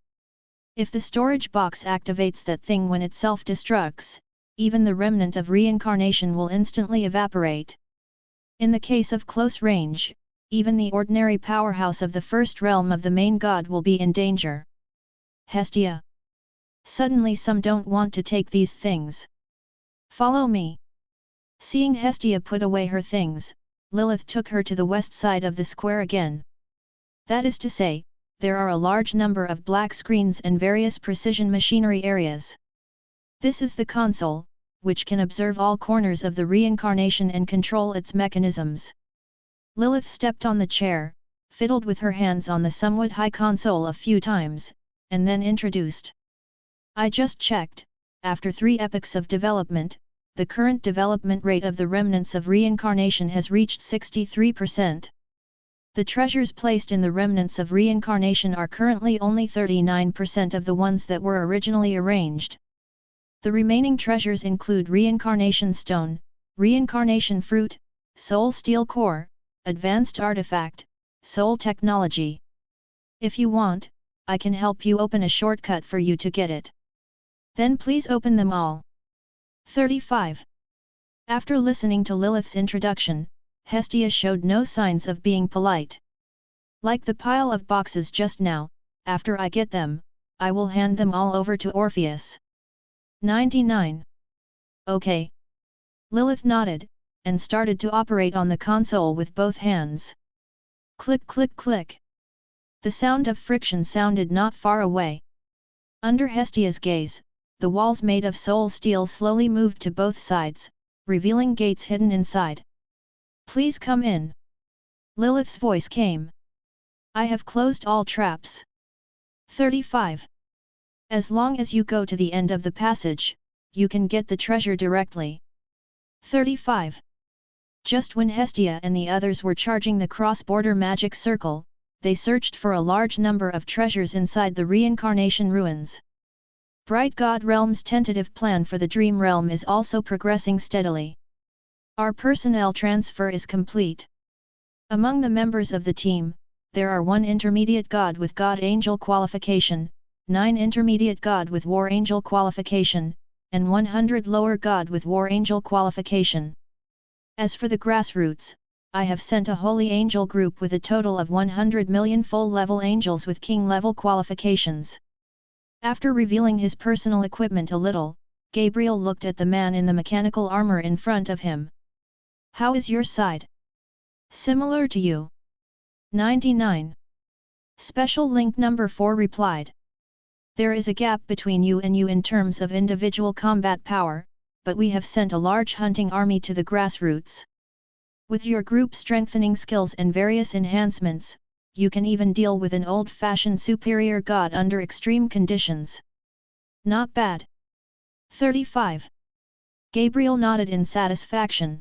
If the storage box activates that thing when it self-destructs, even the remnant of reincarnation will instantly evaporate. In the case of close range, even the ordinary powerhouse of the first realm of the main god will be in danger. Hestia. Suddenly some don't want to take these things. Follow me. Seeing Hestia put away her things, Lilith took her to the west side of the square again. That is to say, there are a large number of black screens and various precision machinery areas. This is the console, which can observe all corners of the reincarnation and control its mechanisms. Lilith stepped on the chair, fiddled with her hands on the somewhat high console a few times, and then introduced. I just checked, after 3 epochs of development, the current development rate of the remnants of reincarnation has reached 63%. The treasures placed in the remnants of reincarnation are currently only 39% of the ones that were originally arranged. The remaining treasures include reincarnation stone, Reincarnation Fruit, Soul Steel Core, Advanced Artifact, Soul Technology. If you want, I can help you open a shortcut for you to get it. Then please open them all. 35. After listening to Lilith's introduction, Hestia showed no signs of being polite. Like the pile of boxes just now, after I get them, I will hand them all over to Orpheus. 99. Okay. Lilith nodded, and started to operate on the console with both hands. Click click click. The sound of friction sounded not far away. Under Hestia's gaze, the walls made of soul steel slowly moved to both sides, revealing gates hidden inside. Please come in. Lilith's voice came. I have closed all traps. 35. As long as you go to the end of the passage, you can get the treasure directly. 35. Just when Hestia and the others were charging the cross-border magic circle, they searched for a large number of treasures inside the reincarnation ruins. Bright God Realm's tentative plan for the Dream Realm is also progressing steadily. Our personnel transfer is complete. Among the members of the team, there are 1 intermediate god with God Angel qualification, 9 intermediate god with War Angel qualification, and 100 lower god with War Angel qualification. As for the grassroots, I have sent a Holy Angel group with a total of 100 million full-level angels with King-level qualifications. After revealing his personal equipment a little, Gabriel looked at the man in the mechanical armor in front of him. How is your side? Similar to you. 99. Special link number 4 replied. There is a gap between you and you in terms of individual combat power, but we have sent a large hunting army to the grassroots. With your group strengthening skills and various enhancements, you can even deal with an old-fashioned superior god under extreme conditions. Not bad. 35. Gabriel nodded in satisfaction.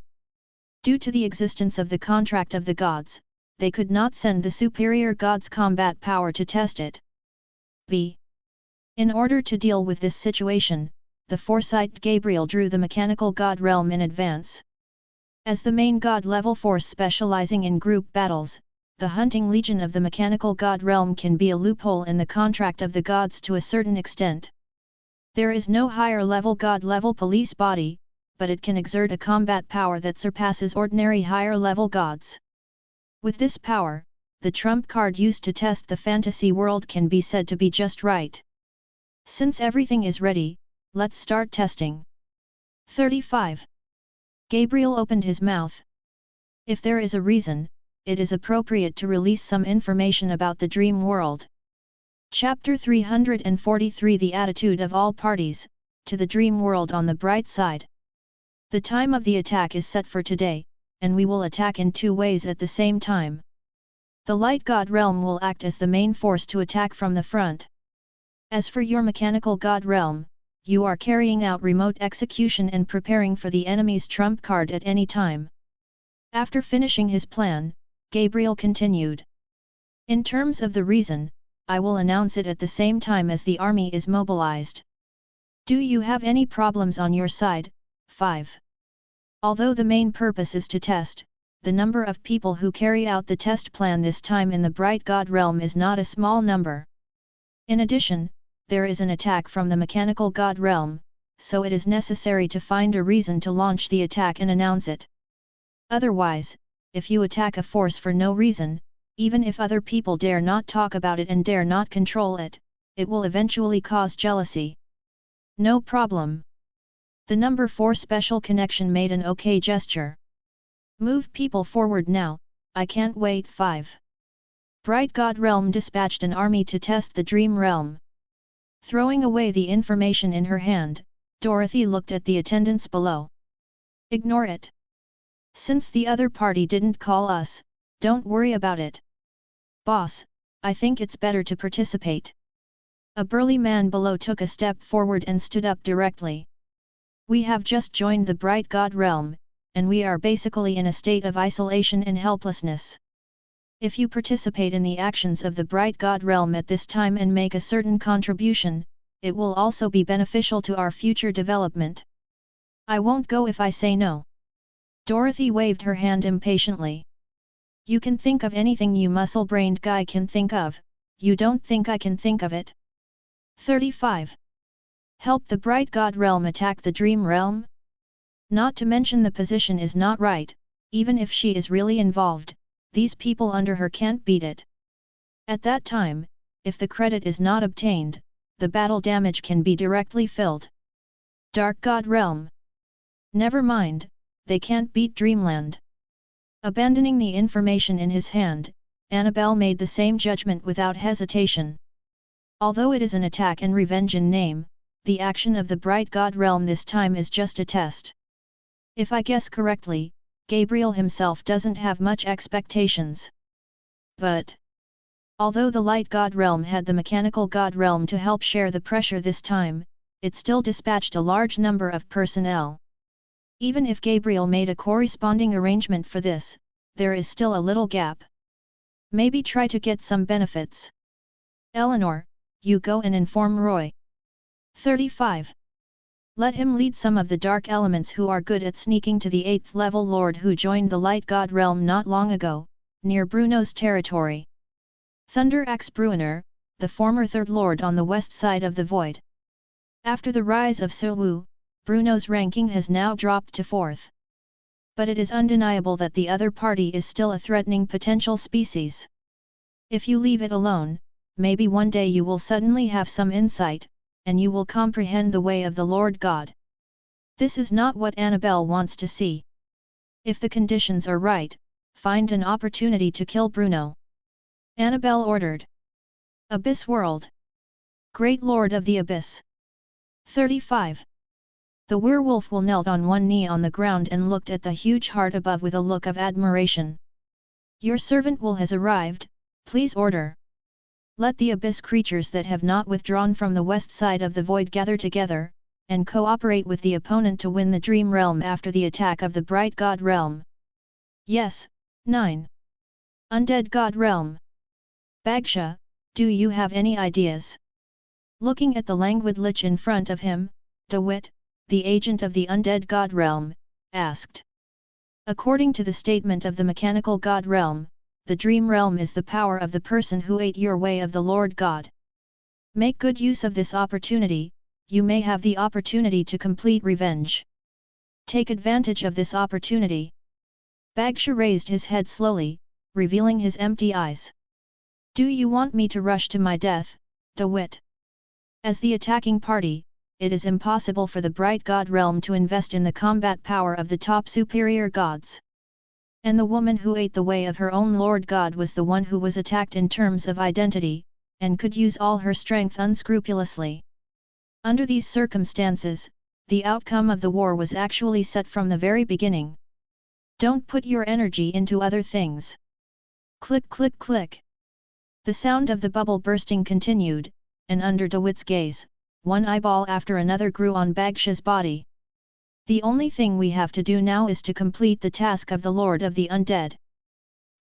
Due to the existence of the contract of the gods, they could not send the superior god's combat power to test it. B. In order to deal with this situation, the foresight Gabriel drew the mechanical god realm in advance. As the main god-level force specializing in group battles, the hunting legion of the mechanical god realm can be a loophole in the contract of the gods to a certain extent. There is no higher-level god-level police body, but it can exert a combat power that surpasses ordinary higher-level gods. With this power, the trump card used to test the fantasy world can be said to be just right. Since everything is ready, let's start testing. 35. Gabriel opened his mouth. If there is a reason, it is appropriate to release some information about the dream world. Chapter 343 The Attitude of All Parties, to the Dream World on the Bright Side. The time of the attack is set for today, and we will attack in 2 ways at the same time. The Light God Realm will act as the main force to attack from the front. As for your Mechanical God Realm, you are carrying out remote execution and preparing for the enemy's trump card at any time. After finishing his plan, Gabriel continued. In terms of the reason, I will announce it at the same time as the army is mobilized. Do you have any problems on your side? 5. Although the main purpose is to test, the number of people who carry out the test plan this time in the Bright God Realm is not a small number. In addition, there is an attack from the Mechanical God Realm, so it is necessary to find a reason to launch the attack and announce it. Otherwise, if you attack a force for no reason, even if other people dare not talk about it and dare not control it, it will eventually cause jealousy. No problem. The number 4 special connection made an OK gesture. Move people forward now, I can't wait. 5. Bright God Realm dispatched an army to test the Dream Realm. Throwing away the information in her hand, Dorothy looked at the attendants below. Ignore it. Since the other party didn't call us, don't worry about it. Boss, I think it's better to participate. A burly man below took a step forward and stood up directly. We have just joined the Bright God Realm, and we are basically in a state of isolation and helplessness. If you participate in the actions of the Bright God Realm at this time and make a certain contribution, it will also be beneficial to our future development. I won't go if I say no. Dorothy waved her hand impatiently. You can think of anything you muscle-brained guy can think of, you don't think I can think of it? 35. Help the bright god realm attack the dream realm? Not to mention the position is not right, even if she is really involved, these people under her can't beat it. At that time, if the credit is not obtained, the battle damage can be directly filled. Dark god realm. Never mind, they can't beat Dreamland. Abandoning the information in his hand, Annabelle made the same judgment without hesitation. Although it is an attack and revenge in name, the action of the bright god realm this time is just a test. If I guess correctly, Gabriel himself doesn't have much expectations. But although the light god realm had the mechanical god realm to help share the pressure this time, it still dispatched a large number of personnel. Even if Gabriel made a corresponding arrangement for this, there is still a little gap. Maybe try to get some benefits. Eleanor, you go and inform Roy. 35. Let him lead some of the dark elements who are good at sneaking to the 8th level lord who joined the light god realm not long ago, near Bruno's territory. Thunder Axe Bruiner, the former third lord on the west side of the void. After the rise of Suwu, Bruno's ranking has now dropped to 4th. But it is undeniable that the other party is still a threatening potential species. If you leave it alone, maybe one day you will suddenly have some insight, and you will comprehend the way of the Lord God. This is not what Annabelle wants to see. If the conditions are right, find an opportunity to kill Bruno. Annabelle ordered. Abyss World. Great Lord of the Abyss. 35. The werewolf will knelt on one knee on the ground and looked at the huge heart above with a look of admiration. Your servant will has arrived, please order. Let the abyss creatures that have not withdrawn from the west side of the void gather together, and cooperate with the opponent to win the dream realm after the attack of the bright god realm. Yes, 9. Undead god realm. Bagsha, do you have any ideas? Looking at the languid lich in front of him, DeWitt, the agent of the undead god realm, asked. According to the statement of the mechanical god realm, the dream realm is the power of the person who ate your way of the Lord God. Make good use of this opportunity, you may have the opportunity to complete revenge. Take advantage of this opportunity. Bagsha raised his head slowly, revealing his empty eyes. Do you want me to rush to my death, DeWitt? As the attacking party, it is impossible for the bright god realm to invest in the combat power of the top superior gods. And the woman who ate the way of her own Lord God was the one who was attacked in terms of identity, and could use all her strength unscrupulously. Under these circumstances, the outcome of the war was actually set from the very beginning. Don't put your energy into other things. Click click click. The sound of the bubble bursting continued, and under DeWitt's gaze, one eyeball after another grew on Bagsha's body. The only thing we have to do now is to complete the task of the Lord of the Undead.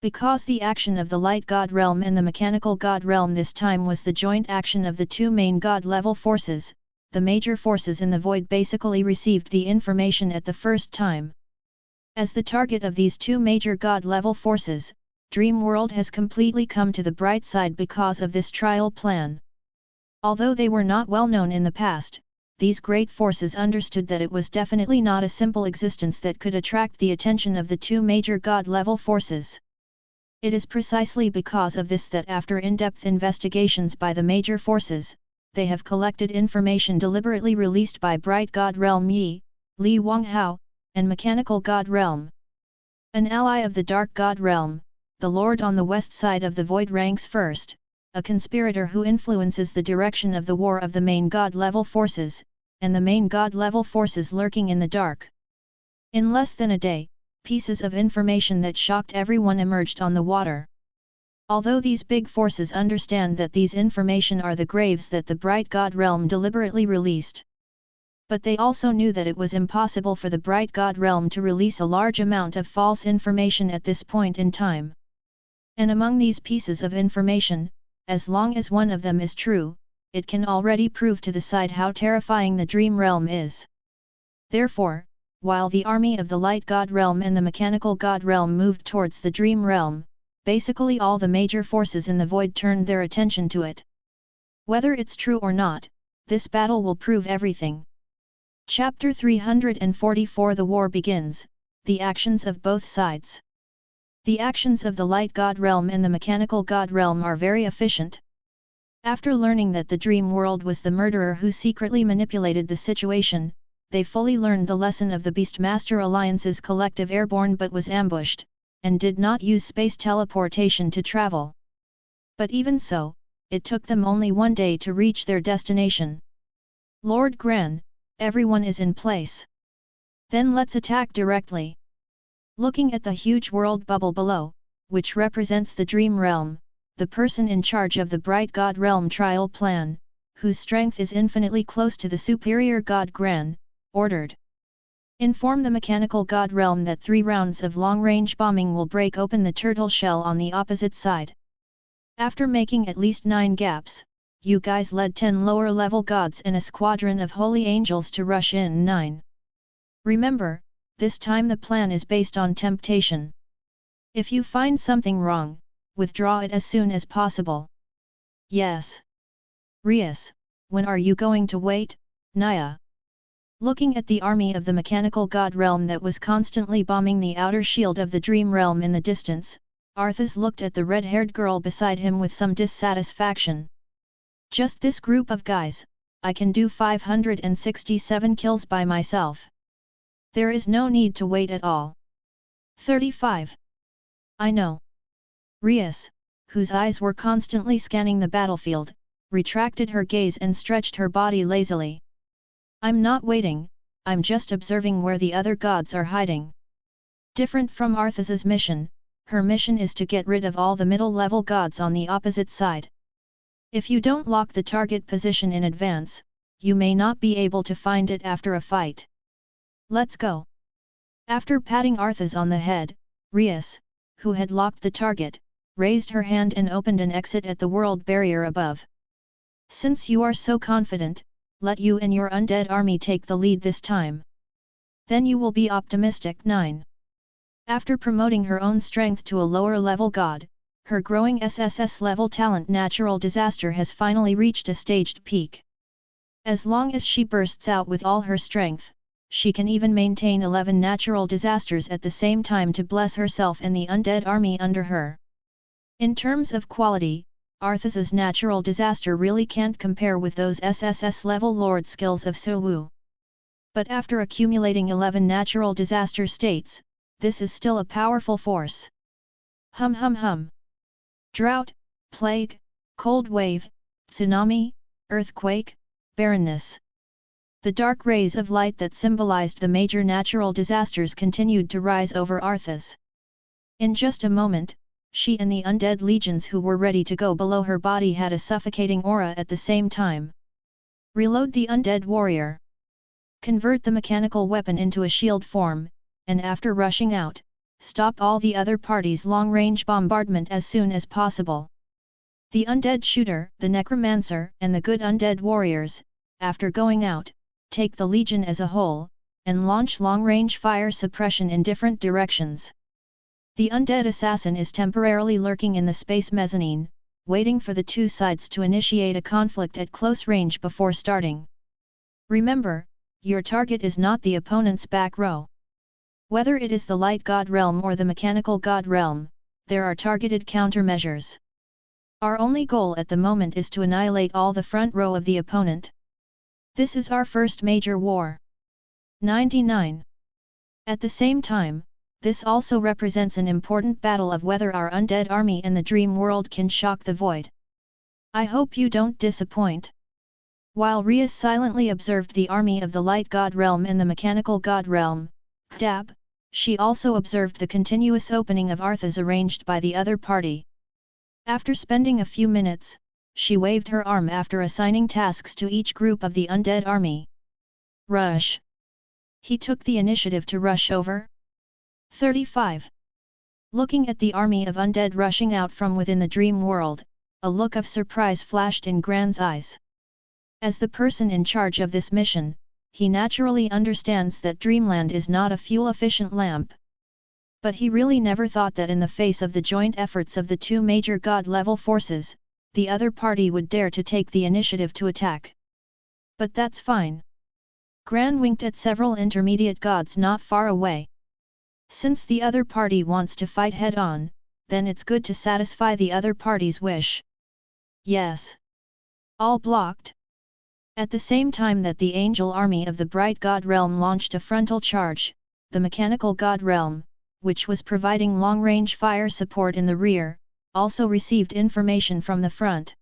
Because the action of the Light God Realm and the Mechanical God Realm this time was the joint action of the two main God-level forces, the major forces in the Void basically received the information at the first time. As the target of these two major God-level forces, Dream World has completely come to the bright side because of this trial plan. Although they were not well known in the past, these great forces understood that it was definitely not a simple existence that could attract the attention of the two major God-level forces. It is precisely because of this that after in-depth investigations by the major forces, they have collected information deliberately released by Bright God Realm Yi, Li Wanghao, and Mechanical God Realm. An ally of the Dark God Realm, the Lord on the west side of the Void ranks first, a conspirator who influences the direction of the war of the main God-level forces, and the main God-level forces lurking in the dark. In less than a day, pieces of information that shocked everyone emerged on the water. Although these big forces understand that these information are the graves that the Bright God Realm deliberately released. But they also knew that it was impossible for the Bright God Realm to release a large amount of false information at this point in time. And among these pieces of information, as long as one of them is true, it can already prove to the side how terrifying the Dream Realm is. Therefore, while the army of the light god realm and the mechanical god realm moved towards the dream realm. Basically all the major forces in the void turned their attention to it. Whether it's true or not, this battle will prove everything. Chapter 344 The war begins, the actions of both sides. The actions of the light god realm and the mechanical god realm are very efficient. After learning that the dream world was the murderer who secretly manipulated the situation, they fully learned the lesson of the Beastmaster Alliance's collective airborne but was ambushed, and did not use space teleportation to travel. But even so, it took them only 1 day to reach their destination. Lord Gran, everyone is in place. Then let's attack directly. Looking at the huge world bubble below, which represents the dream realm, the person in charge of the bright god realm trial plan, whose strength is infinitely close to the superior god Gran, ordered. Inform the mechanical god realm that 3 rounds of long-range bombing will break open the turtle shell on the opposite side. After making at least 9 gaps, you guys led 10 lower-level gods and a squadron of holy angels to rush in 9. Remember, this time the plan is based on temptation. If you find something wrong, withdraw it as soon as possible. Yes. Rias, when are you going to wait, Naya? Looking at the army of the mechanical god realm that was constantly bombing the outer shield of the dream realm in the distance, Arthas looked at the red-haired girl beside him with some dissatisfaction. Just this group of guys, I can do 567 kills by myself. There is no need to wait at all. 35. I know. Rias, whose eyes were constantly scanning the battlefield, retracted her gaze and stretched her body lazily. I'm not waiting, I'm just observing where the other gods are hiding. Different from Arthas's mission, her mission is to get rid of all the middle-level gods on the opposite side. If you don't lock the target position in advance, you may not be able to find it after a fight. Let's go. After patting Arthas on the head, Rias, who had locked the target, raised her hand and opened an exit at the world barrier above. Since you are so confident, let you and your undead army take the lead this time. Then you will be optimistic. 9. After promoting her own strength to a lower-level god, her growing sss-level talent natural disaster has finally reached a staged peak. As long as she bursts out with all her strength, she can even maintain 11 natural disasters at the same time to bless herself and the undead army under her. In terms of quality, Arthas's natural disaster really can't compare with those sss-level lord skills of Suwu. But after accumulating 11 natural disaster states, this is still a powerful force. Hum. Drought, plague, cold wave, tsunami, earthquake, barrenness. The dark rays of light that symbolized the major natural disasters continued to rise over Arthas. In just a moment, she and the undead legions who were ready to go below her body had a suffocating aura at the same time. Reload the undead warrior. Convert the mechanical weapon into a shield form, and after rushing out, stop all the other party's long-range bombardment as soon as possible. The undead shooter, the necromancer, and the good undead warriors, after going out, take the legion as a whole, and launch long-range fire suppression in different directions. The undead assassin is temporarily lurking in the space mezzanine, waiting for the two sides to initiate a conflict at close range before starting. Remember, your target is not the opponent's back row. Whether it is the light god realm or the mechanical god realm, there are targeted countermeasures. Our only goal at the moment is to annihilate all the front row of the opponent. This is our first major war. 99. At the same time, this also represents an important battle of whether our undead army and the dream world can shock the void. I hope you don't disappoint. While Rias silently observed the army of the light god realm and the mechanical god realm, Dab, she also observed the continuous opening of Arthas arranged by the other party. After spending a few minutes, she waved her arm after assigning tasks to each group of the undead army. Rush. He took the initiative to rush over. 35. Looking at the army of undead rushing out from within the dream world, a look of surprise flashed in Gran's eyes. As the person in charge of this mission, he naturally understands that Dreamland is not a fuel-efficient lamp. But he really never thought that in the face of the joint efforts of the two major god-level forces, the other party would dare to take the initiative to attack. But that's fine. Gran winked at several intermediate gods not far away. Since the other party wants to fight head-on, then it's good to satisfy the other party's wish. Yes. All blocked. At the same time that the angel army of the bright god realm launched a frontal charge, the mechanical god realm, which was providing long-range fire support in the rear, also received information from the front.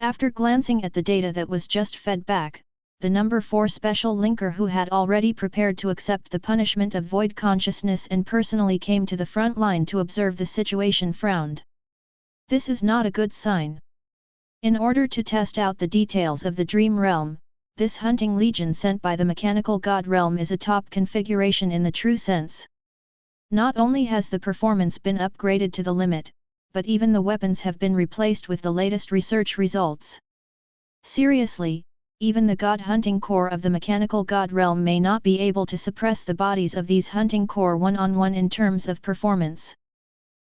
After glancing at the data that was just fed back, the number 4 special linker, who had already prepared to accept the punishment of void consciousness and personally came to the front line to observe the situation, frowned. This is not a good sign. In order to test out the details of the Dream Realm, this hunting legion sent by the mechanical god realm is a top configuration in the true sense. Not only has the performance been upgraded to the limit, but even the weapons have been replaced with the latest research results. Seriously, even the god hunting core of the mechanical god realm may not be able to suppress the bodies of these hunting core one-on-one in terms of performance.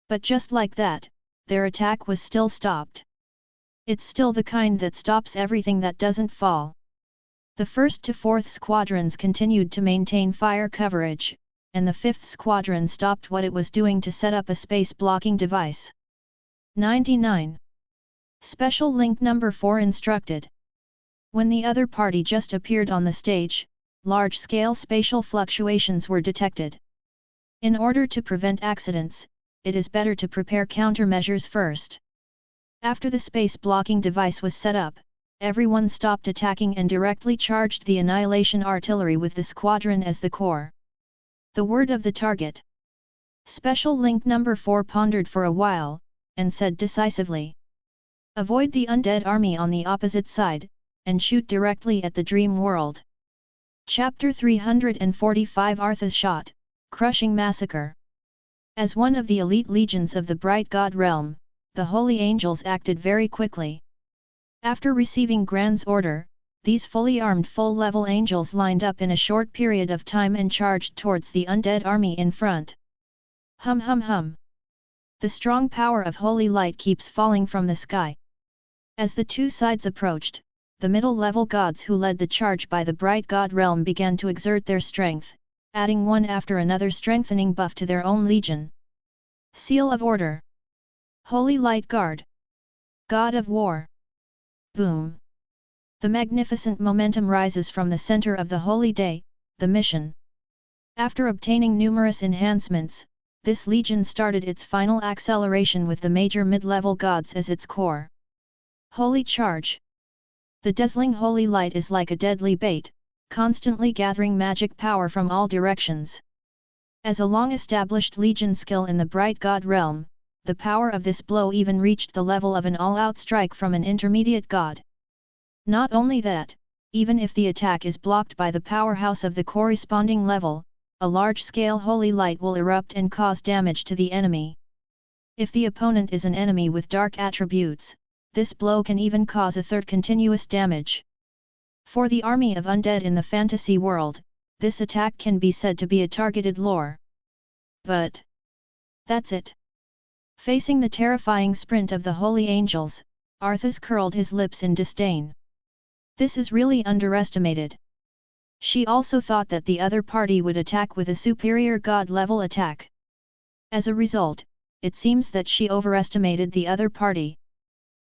But just like that, their attack was still stopped. It's still the kind that stops everything that doesn't fall. The 1st to 4th squadrons continued to maintain fire coverage, and the 5th squadron stopped what it was doing to set up a space blocking device. 99. Special Link Number 4 instructed. When the other party just appeared on the stage, large-scale spatial fluctuations were detected. In order to prevent accidents, it is better to prepare countermeasures first. After the space blocking device was set up, everyone stopped attacking and directly charged the annihilation artillery with the squadron as the core. The word of the target. Special Link Number 4 pondered for a while, and said decisively. Avoid the undead army on the opposite side, and shoot directly at the dream world. Chapter 345 Artha's Shot, Crushing Massacre. As one of the elite legions of the Bright God Realm, the Holy Angels acted very quickly. After receiving Gran's order, these fully armed full-level angels lined up in a short period of time and charged towards the undead army in front. Hum hum hum. The strong power of holy light keeps falling from the sky. As the two sides approached, the middle-level gods who led the charge by the Bright God Realm began to exert their strength, adding one after another strengthening buff to their own legion. Seal of Order. Holy Light Guard. God of War. Boom. The magnificent momentum rises from the center of the holy day, the mission. After obtaining numerous enhancements, this legion started its final acceleration with the major mid-level gods as its core. Holy Charge. The dazzling holy light is like a deadly bait, constantly gathering magic power from all directions. As a long-established legion skill in the Bright God Realm, the power of this blow even reached the level of an all-out strike from an intermediate god. Not only that, even if the attack is blocked by the powerhouse of the corresponding level, a large-scale holy light will erupt and cause damage to the enemy. If the opponent is an enemy with dark attributes, this blow can even cause a third continuous damage. For the army of undead in the fantasy world, this attack can be said to be a targeted lore. But that's it. Facing the terrifying sprint of the holy angels, Arthas curled his lips in disdain. This is really underestimated. She also thought that the other party would attack with a superior god-level attack. As a result, it seems that she overestimated the other party.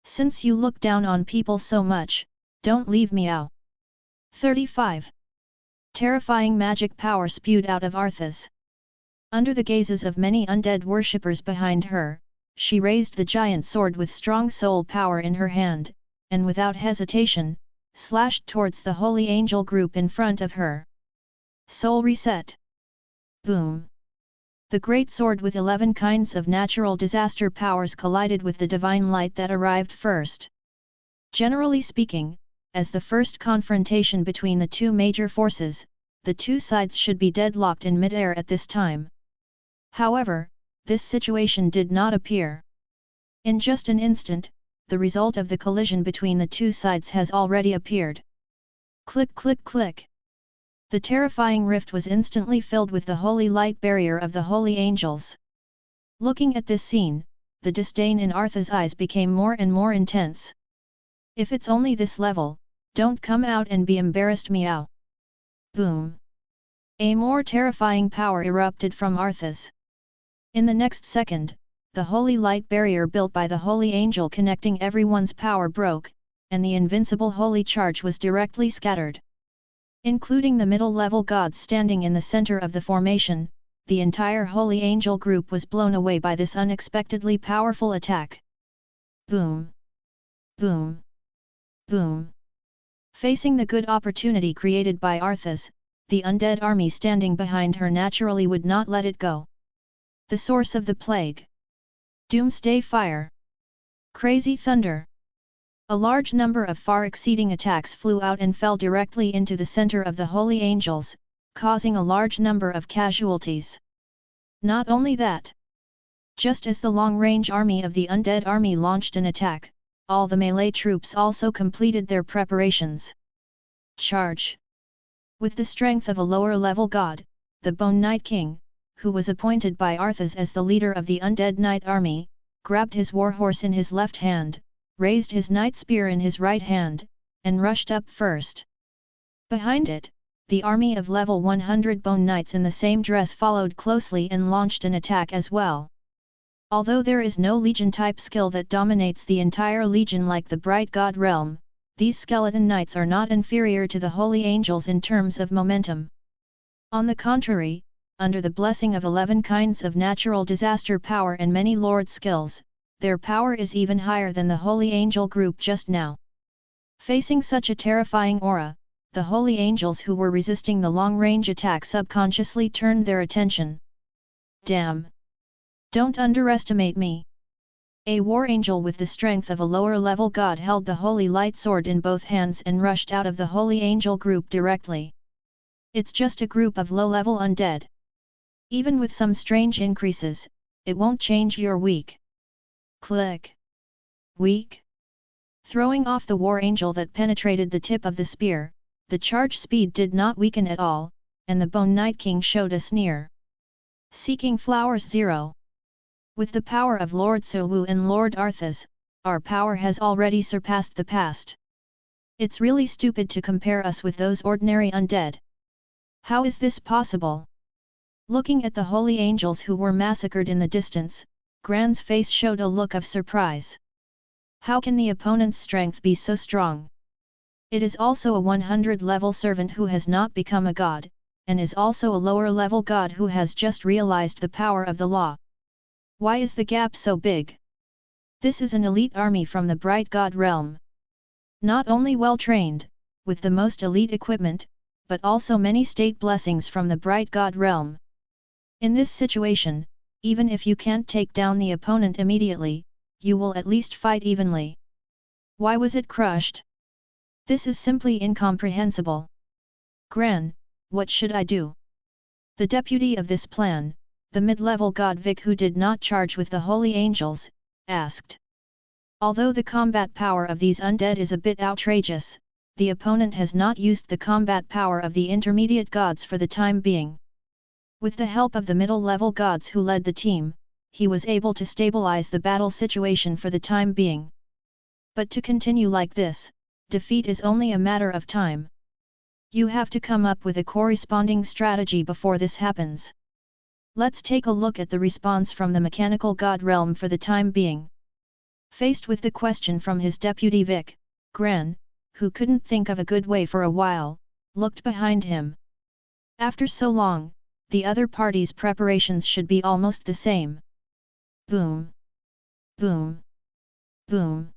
Since you look down on people so much, don't leave me out. 35. Terrifying magic power spewed out of Arthas. Under the gazes of many undead worshippers behind her, she raised the giant sword with strong soul power in her hand, and without hesitation, slashed towards the holy angel group in front of her. Soul Reset. Boom. The great sword with 11 kinds of natural disaster powers collided with the divine light that arrived first. Generally speaking, as the first confrontation between the two major forces, the two sides should be deadlocked in mid-air at this time. However, this situation did not appear. In just an instant, the result of the collision between the two sides has already appeared. Click click click. The terrifying rift was instantly filled with the holy light barrier of the holy angels. Looking at this scene, the disdain in Artha's eyes became more and more intense. If it's only this level, don't come out and be embarrassed, meow. Boom! A more terrifying power erupted from Artha's. In the next second, the holy light barrier built by the holy angel connecting everyone's power broke, and the invincible holy charge was directly scattered. Including the middle-level gods standing in the center of the formation, the entire holy angel group was blown away by this unexpectedly powerful attack. Boom! Boom! Boom! Facing the good opportunity created by Arthas, the undead army standing behind her naturally would not let it go. The source of the plague. Doomsday fire. Crazy thunder. A large number of far-exceeding attacks flew out and fell directly into the center of the holy angels, causing a large number of casualties. Not only that. Just as the long-range army of the undead army launched an attack, all the melee troops also completed their preparations. Charge! With the strength of a lower-level god, the Bone Knight King, who was appointed by Arthas as the leader of the undead knight army, grabbed his warhorse in his left hand, raised his knight spear in his right hand, and rushed up first. Behind it, the army of level 100 Bone Knights in the same dress followed closely and launched an attack as well. Although there is no legion-type skill that dominates the entire legion like the Bright God Realm, these skeleton knights are not inferior to the holy angels in terms of momentum. On the contrary, under the blessing of 11 kinds of natural disaster power and many lord skills, their power is even higher than the holy angel group just now. Facing such a terrifying aura, the holy angels who were resisting the long-range attack subconsciously turned their attention. Damn! Don't underestimate me! A war angel with the strength of a lower-level god held the holy light sword in both hands and rushed out of the holy angel group directly. It's just a group of low-level undead. Even with some strange increases, it won't change your weak. Click. Weak? Throwing off the war angel that penetrated the tip of the spear, the charge speed did not weaken at all, and the Bone Knight King showed a sneer. Seeking Flowers 0. With the power of Lord Suwu and Lord Arthas, our power has already surpassed the past. It's really stupid to compare us with those ordinary undead. How is this possible? Looking at the holy angels who were massacred in the distance, Gran's face showed a look of surprise. How can the opponent's strength be so strong? It is also a 100-level servant who has not become a god, and is also a lower-level god who has just realized the power of the law. Why is the gap so big? This is an elite army from the Bright God Realm. Not only well-trained, with the most elite equipment, but also many state blessings from the Bright God Realm. In this situation, even if you can't take down the opponent immediately, you will at least fight evenly. Why was it crushed? This is simply incomprehensible. Gran, what should I do? The deputy of this plan, the mid-level god Vic who did not charge with the holy angels, asked. Although the combat power of these undead is a bit outrageous, the opponent has not used the combat power of the intermediate gods for the time being. With the help of the middle-level gods who led the team, he was able to stabilize the battle situation for the time being. But to continue like this, defeat is only a matter of time. You have to come up with a corresponding strategy before this happens. Let's take a look at the response from the mechanical god realm for the time being. Faced with the question from his deputy Vic, Gran, who couldn't think of a good way for a while, looked behind him. After so long, the other party's preparations should be almost the same. Boom! Boom! Boom!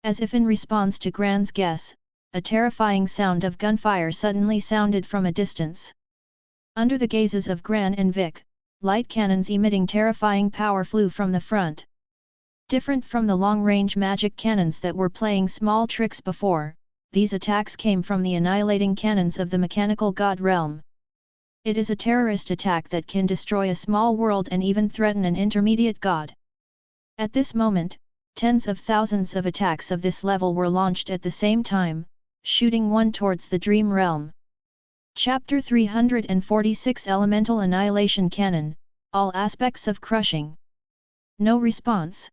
As if in response to Gran's guess, a terrifying sound of gunfire suddenly sounded from a distance. Under the gazes of Gran and Vic, light cannons emitting terrifying power flew from the front. Different from the long-range magic cannons that were playing small tricks before, these attacks came from the annihilating cannons of the mechanical god realm. It is a terrorist attack that can destroy a small world and even threaten an intermediate god. At this moment, tens of thousands of attacks of this level were launched at the same time, shooting one towards the dream realm. Chapter 346 Elemental Annihilation Cannon, All Aspects of Crushing. No response.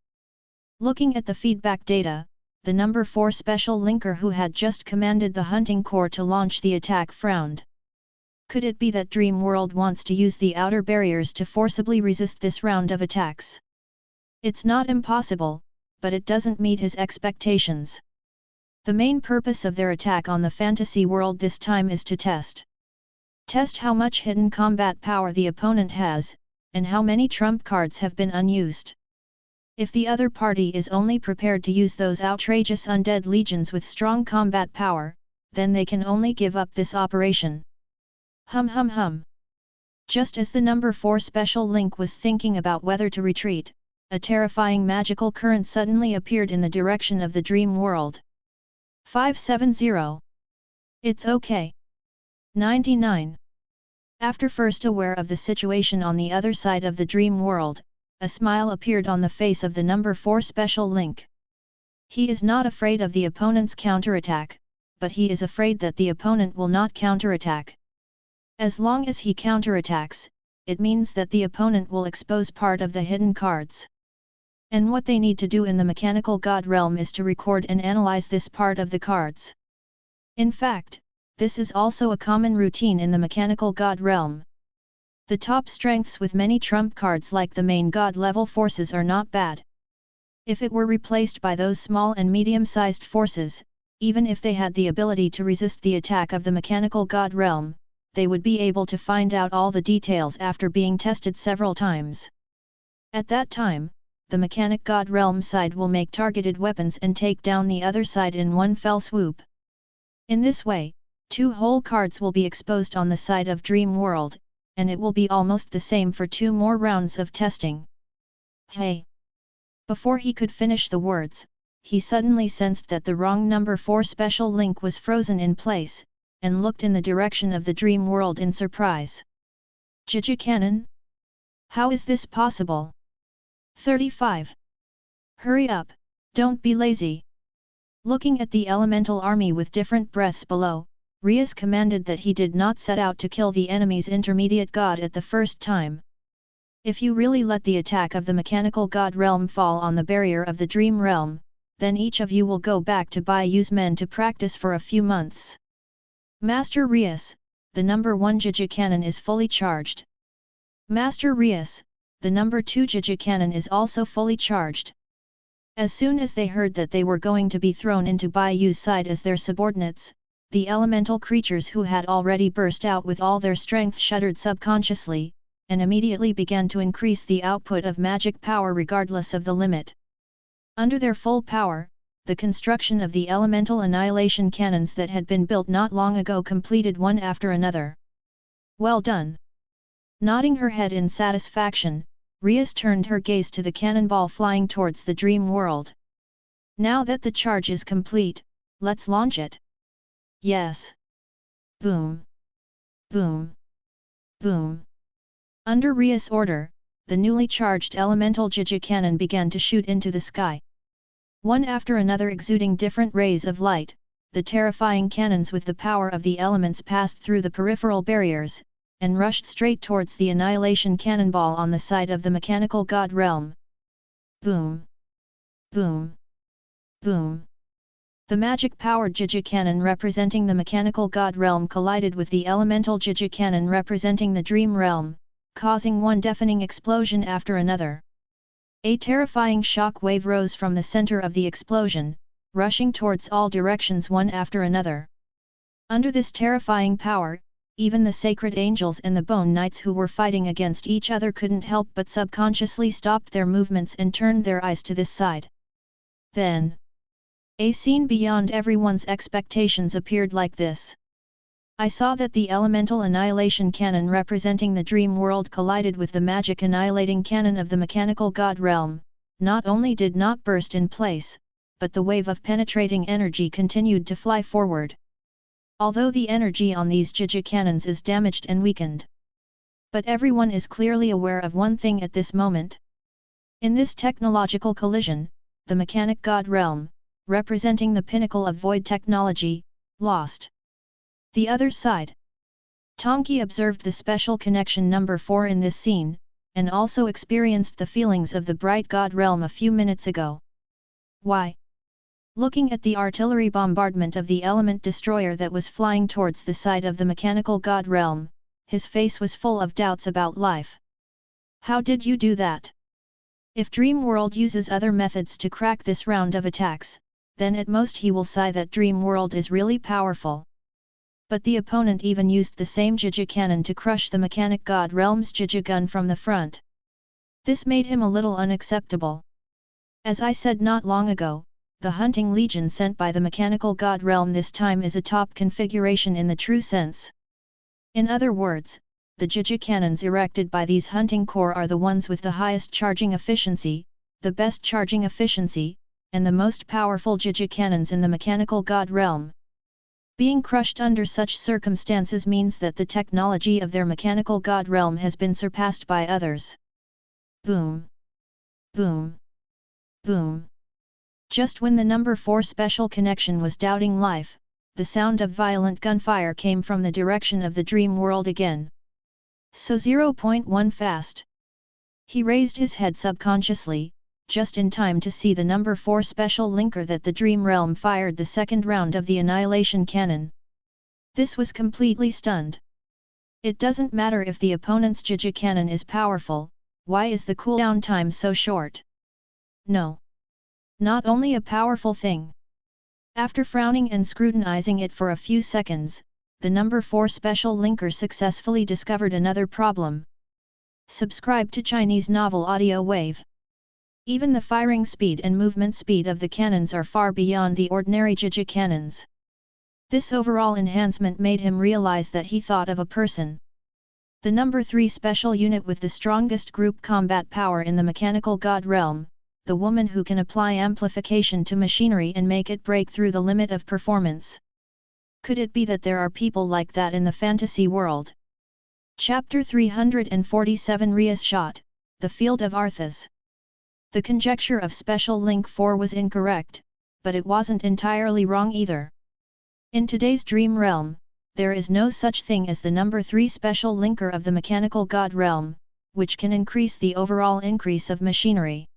Looking at the feedback data, the number 4 special linker who had just commanded the hunting corps to launch the attack frowned. Could it be that Dream World wants to use the outer barriers to forcibly resist this round of attacks? It's not impossible, but it doesn't meet his expectations. The main purpose of their attack on the fantasy world this time is to test how much hidden combat power the opponent has, and how many trump cards have been unused. If the other party is only prepared to use those outrageous undead legions with strong combat power, then they can only give up this operation. Hum. Just as the number 4 special link was thinking about whether to retreat, a terrifying magical current suddenly appeared in the direction of the dream world. 570. It's okay. 99. After first aware of the situation on the other side of the dream world, a smile appeared on the face of the number 4 special link. He is not afraid of the opponent's counterattack, but he is afraid that the opponent will not counterattack. As long as he counterattacks, it means that the opponent will expose part of the hidden cards. And what they need to do in the mechanical god realm is to record and analyze this part of the cards. In fact, this is also a common routine in the mechanical god realm. The top strengths with many trump cards like the main god level forces are not bad. If it were replaced by those small and medium-sized forces, even if they had the ability to resist the attack of the mechanical god realm, they would be able to find out all the details after being tested several times. At that time, the mechanic god realm side will make targeted weapons and take down the other side in one fell swoop. In this way, 2 whole cards will be exposed on the side of Dream World, and it will be almost the same for 2 more rounds of testing. Hey! Before he could finish the words, he suddenly sensed that the wrong number 4 special link was frozen in place, and looked in the direction of the dream world in surprise. Jiji Cannon? How is this possible? 35. Hurry up, don't be lazy. Looking at the elemental army with different breaths below, Rias commanded that he did not set out to kill the enemy's intermediate god at the first time. If you really let the attack of the mechanical god realm fall on the barrier of the dream realm, then each of you will go back to Bayu's men to practice for a few months. Master Rias, the number 1 Jiji Cannon is fully charged. Master Rias, the number 2 Jiji Cannon is also fully charged. As soon as they heard that they were going to be thrown into Bayu's side as their subordinates, the elemental creatures who had already burst out with all their strength shuddered subconsciously, and immediately began to increase the output of magic power regardless of the limit. Under their full power, the construction of the elemental annihilation cannons that had been built not long ago completed one after another. Well done! Nodding her head in satisfaction, Rias turned her gaze to the cannonball flying towards the dream world. Now that the charge is complete, let's launch it. Yes. Boom. Boom. Boom. Under Rias' order, the newly charged elemental Jiji cannon began to shoot into the sky. One after another exuding different rays of light, the terrifying cannons with the power of the elements passed through the peripheral barriers, and rushed straight towards the annihilation cannonball on the side of the mechanical god realm. Boom. Boom. Boom. The magic-powered Jiji cannon representing the mechanical god realm collided with the elemental Jiji cannon representing the dream realm, causing one deafening explosion after another. A terrifying shock wave rose from the center of the explosion, rushing towards all directions one after another. Under this terrifying power, even the sacred angels and the bone knights who were fighting against each other couldn't help but subconsciously stopped their movements and turned their eyes to this side. Then, a scene beyond everyone's expectations appeared like this. I saw that the elemental annihilation cannon representing the dream world collided with the magic annihilating cannon of the mechanical god realm, not only did not burst in place, but the wave of penetrating energy continued to fly forward. Although the energy on these Jiji cannons is damaged and weakened. But everyone is clearly aware of one thing at this moment. In this technological collision, the mechanic god realm, representing the pinnacle of void technology, lost. The other side. Tongki observed the special connection number 4 in this scene, and also experienced the feelings of the bright god realm a few minutes ago. Why? Looking at the artillery bombardment of the element destroyer that was flying towards the side of the mechanical god realm, his face was full of doubts about life. How did you do that? If Dream World uses other methods to crack this round of attacks, then at most he will sigh that Dream World is really powerful. But the opponent even used the same Jija cannon to crush the mechanic god realm's Jija gun from the front. This made him a little unacceptable. As I said not long ago, the hunting legion sent by the mechanical god realm this time is a top configuration in the true sense. In other words, the Jija cannons erected by these hunting corps are the ones with the highest charging efficiency, the best charging efficiency, and the most powerful Jija cannons in the mechanical god realm. Being crushed under such circumstances means that the technology of their mechanical god realm has been surpassed by others. Boom! Boom! Boom! Just when the number 4 special connection was doubting life, the sound of violent gunfire came from the direction of the dream world again. So 0.1 fast. He raised his head subconsciously, just in time to see the number 4 special linker that the dream realm fired the second round of the annihilation cannon. This was completely stunned. It doesn't matter if the opponent's Jija cannon is powerful, why is the cooldown time so short? No. Not only a powerful thing. After frowning and scrutinizing it for a few seconds, the number 4 special linker successfully discovered another problem. Subscribe to Chinese Novel Audio Wave. Even the firing speed and movement speed of the cannons are far beyond the ordinary Jija cannons. This overall enhancement made him realize that he thought of a person. The number 3 special unit with the strongest group combat power in the mechanical god realm, the woman who can apply amplification to machinery and make it break through the limit of performance. Could it be that there are people like that in the fantasy world? Chapter 347 Rias Shot, The Field of Arthas. The conjecture of Special Link 4 was incorrect, but it wasn't entirely wrong either. In today's dream realm, there is no such thing as the number 3 special linker of the mechanical god realm, which can increase the overall increase of machinery.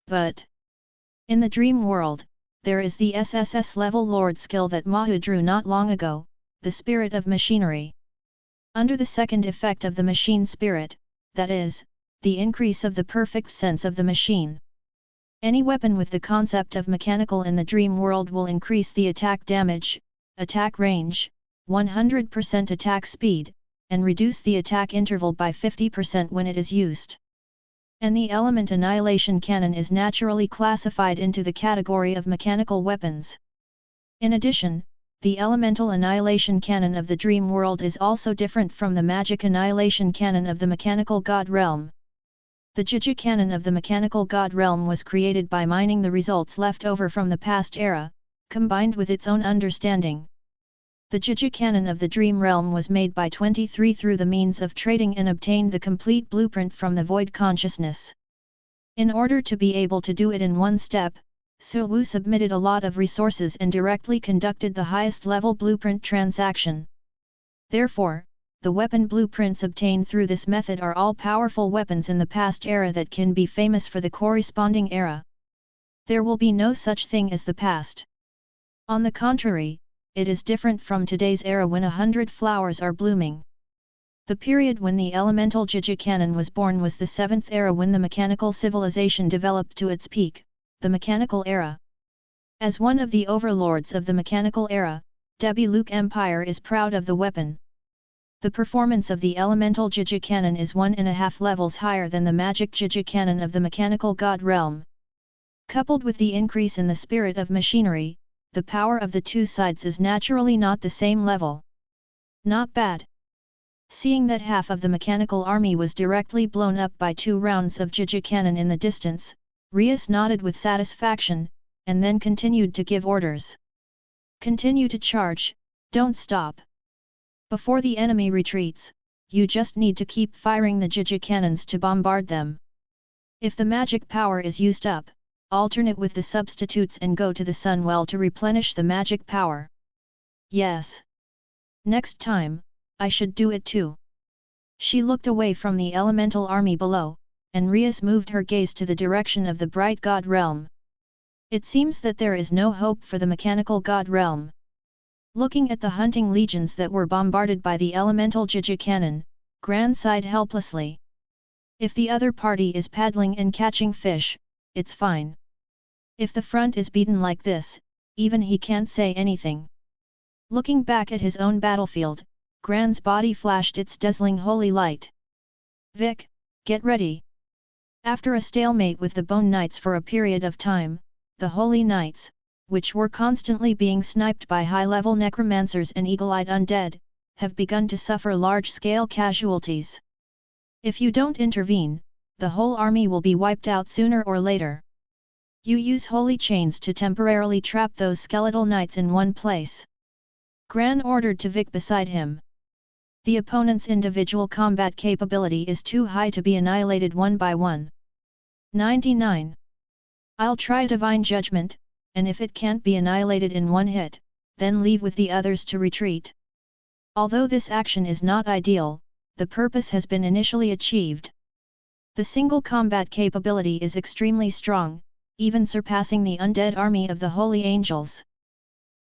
But in the dream world, there is the sss-level lord skill that Mahu drew not long ago, the spirit of machinery. Under the second effect of the machine spirit, that is, the increase of the perfect sense of the machine. Any weapon with the concept of mechanical in the dream world will increase the attack damage, attack range, 100% attack speed, and reduce the attack interval by 50% when it is used. And the element annihilation cannon is naturally classified into the category of mechanical weapons. In addition, the elemental annihilation cannon of the dream world is also different from the magic annihilation cannon of the mechanical god realm. The Jija cannon of the mechanical god realm was created by mining the results left over from the past era, combined with its own understanding. The Jija cannon of the dream realm was made by 23 through the means of trading and obtained the complete blueprint from the void consciousness. In order to be able to do it in one step, Su Wu submitted a lot of resources and directly conducted the highest level blueprint transaction. Therefore, the weapon blueprints obtained through this method are all powerful weapons in the past era that can be famous for the corresponding era. There will be no such thing as the past. On the contrary, it is different from today's era when 100 flowers are blooming. The period when the elemental Jija cannon was born was the 7th era when the mechanical civilization developed to its peak, the mechanical era. As one of the overlords of the mechanical era, Debbie Luke Empire is proud of the weapon. The performance of the elemental Jija cannon is 1.5 levels higher than the magic Jija cannon of the mechanical god realm. Coupled with the increase in the spirit of machinery, the power of the two sides is naturally not the same level. Not bad. Seeing that half of the mechanical army was directly blown up by 2 rounds of Jija cannon in the distance, Rias nodded with satisfaction, and then continued to give orders. Continue to charge, don't stop. Before the enemy retreats, you just need to keep firing the Jija cannons to bombard them. If the magic power is used up, alternate with the substitutes and go to the sun well to replenish the magic power. Yes. Next time, I should do it too. She looked away from the elemental army below, and Rias moved her gaze to the direction of the bright god realm. It seems that there is no hope for the mechanical god realm. Looking at the hunting legions that were bombarded by the elemental Jija cannon, Gran sighed helplessly. If the other party is paddling and catching fish, it's fine. If the front is beaten like this, even he can't say anything. Looking back at his own battlefield, Gran's body flashed its dazzling holy light. Vic, get ready. After a stalemate with the Bone Knights for a period of time, the Holy Knights, which were constantly being sniped by high-level necromancers and eagle-eyed undead, have begun to suffer large-scale casualties. If you don't intervene, the whole army will be wiped out sooner or later. You use holy chains to temporarily trap those skeletal knights in one place. Gran ordered to Vic beside him. The opponent's individual combat capability is too high to be annihilated one by one. 99. I'll try Divine Judgment, and if it can't be annihilated in one hit, then leave with the others to retreat. Although this action is not ideal, the purpose has been initially achieved. The single combat capability is extremely strong, even surpassing the undead army of the Holy Angels.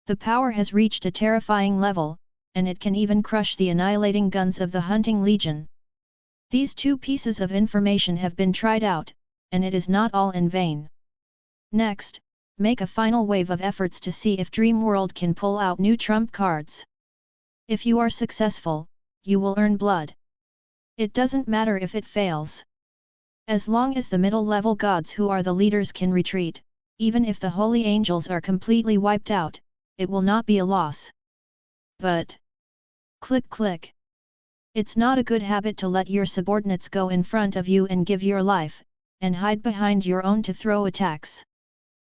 The power has reached a terrifying level, and it can even crush the annihilating guns of the Hunting Legion. These two pieces of information have been tried out, and it is not all in vain. Next, make a final wave of efforts to see if Dream World can pull out new trump cards. If you are successful, you will earn blood. It doesn't matter if it fails. As long as the middle-level gods who are the leaders can retreat, even if the Holy Angels are completely wiped out, it will not be a loss. But... click click. It's not a good habit to let your subordinates go in front of you and give your life, and hide behind your own to throw attacks.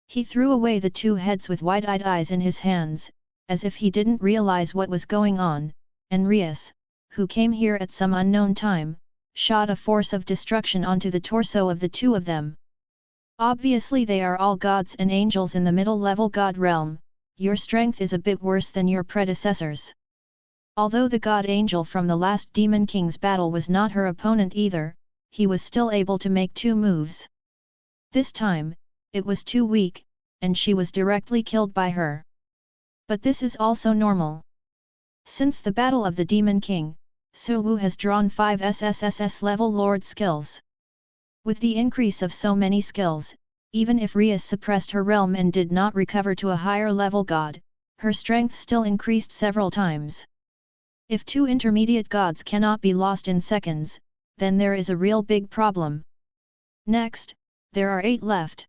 He threw away the two heads with wide-eyed eyes in his hands, as if he didn't realize what was going on, and Rias, who came here at some unknown time, shot a force of destruction onto the torso of the two of them. Obviously they are all gods and angels in the middle-level god realm. Your strength is a bit worse than your predecessors. Although the god angel from the last Demon King's battle was not her opponent either, he was still able to make two moves. This time, it was too weak, and she was directly killed by her. But this is also normal. Since the battle of the Demon King, Suwu has drawn 5 sss-level Lord skills. With the increase of so many skills, even if Rias suppressed her realm and did not recover to a higher level god, her strength still increased several times. If 2 intermediate gods cannot be lost in seconds, then there is a real big problem. Next, there are 8 left.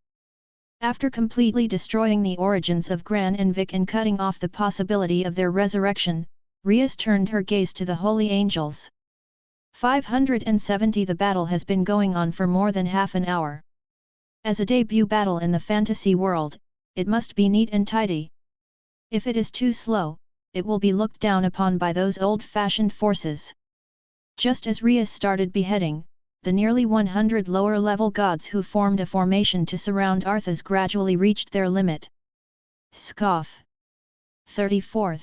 After completely destroying the origins of Gran and Vic and cutting off the possibility of their resurrection, Rias turned her gaze to the Holy Angels. 570. The battle has been going on for more than half an hour. As a debut battle in the fantasy world, it must be neat and tidy. If it is too slow, it will be looked down upon by those old-fashioned forces. Just as Rias started beheading, the nearly 100 lower-level gods who formed a formation to surround Arthas gradually reached their limit. Scoff. 34th.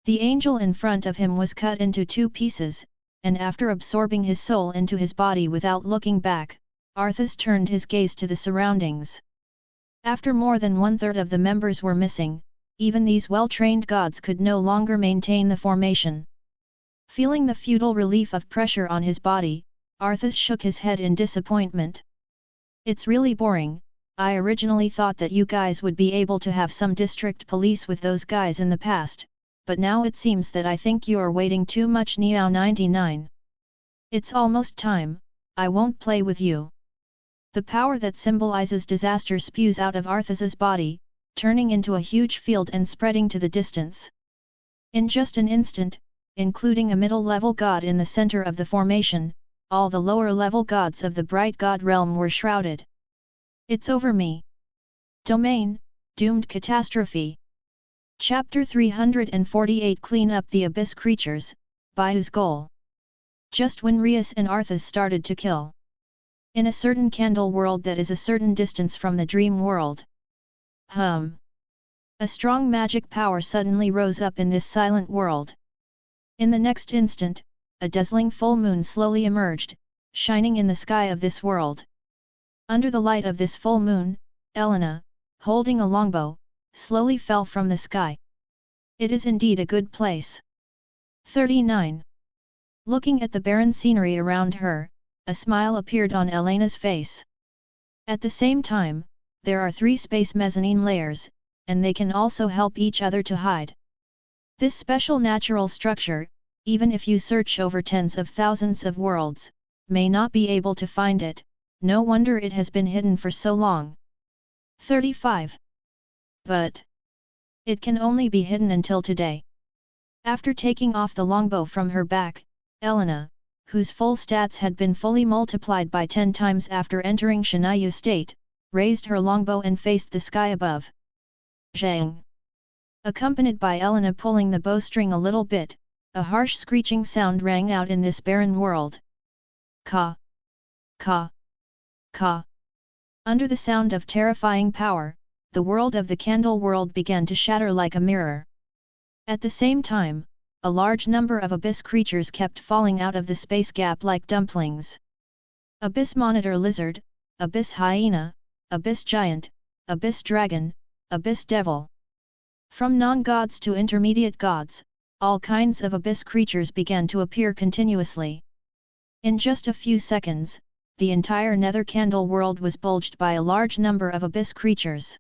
The angel in front of him was cut into 2 pieces, and after absorbing his soul into his body without looking back, Arthas turned his gaze to the surroundings. After more than 1/3 of the members were missing, even these well-trained gods could no longer maintain the formation. Feeling the futile relief of pressure on his body, Arthas shook his head in disappointment. It's really boring. I originally thought that you guys would be able to have some district police with those guys in the past, but now it seems that I think you're waiting too much. Niao 99. It's almost time, I won't play with you. The power that symbolizes disaster spews out of Arthas's body, turning into a huge field and spreading to the distance. In just an instant, including a middle-level god in the center of the formation, all the lower-level gods of the bright god realm were shrouded. It's over me. Domain, doomed catastrophe. Chapter 348. Clean up the abyss creatures, Bayu's goal. Just when Rias and Arthas started to kill. In a certain candle world that is a certain distance from the dream world. A strong magic power suddenly rose up in this silent world. In the next instant, a dazzling full moon slowly emerged, shining in the sky of this world. Under the light of this full moon, Elena, holding a longbow, slowly fell from the sky. It is indeed a good place. 39. Looking at the barren scenery around her, a smile appeared on Elena's face. At the same time, there are 3 space mezzanine layers, and they can also help each other to hide. This special natural structure, even if you search over tens of thousands of worlds, may not be able to find it, no wonder it has been hidden for so long. 35. But it can only be hidden until today. After taking off the longbow from her back, Elena, whose full stats had been fully multiplied by 10 times after entering Shinayu state, raised her longbow and faced the sky above. Zhang! Accompanied by Elena pulling the bowstring a little bit, a harsh screeching sound rang out in this barren world. Ka! Ka! Ka! Under the sound of terrifying power, the world of the candle world began to shatter like a mirror. At the same time, a large number of abyss creatures kept falling out of the space gap like dumplings. Abyss monitor lizard, abyss hyena, abyss giant, abyss dragon, abyss devil. From non-gods to intermediate gods, all kinds of abyss creatures began to appear continuously. In just a few seconds, the entire nether candle world was bulged by a large number of abyss creatures.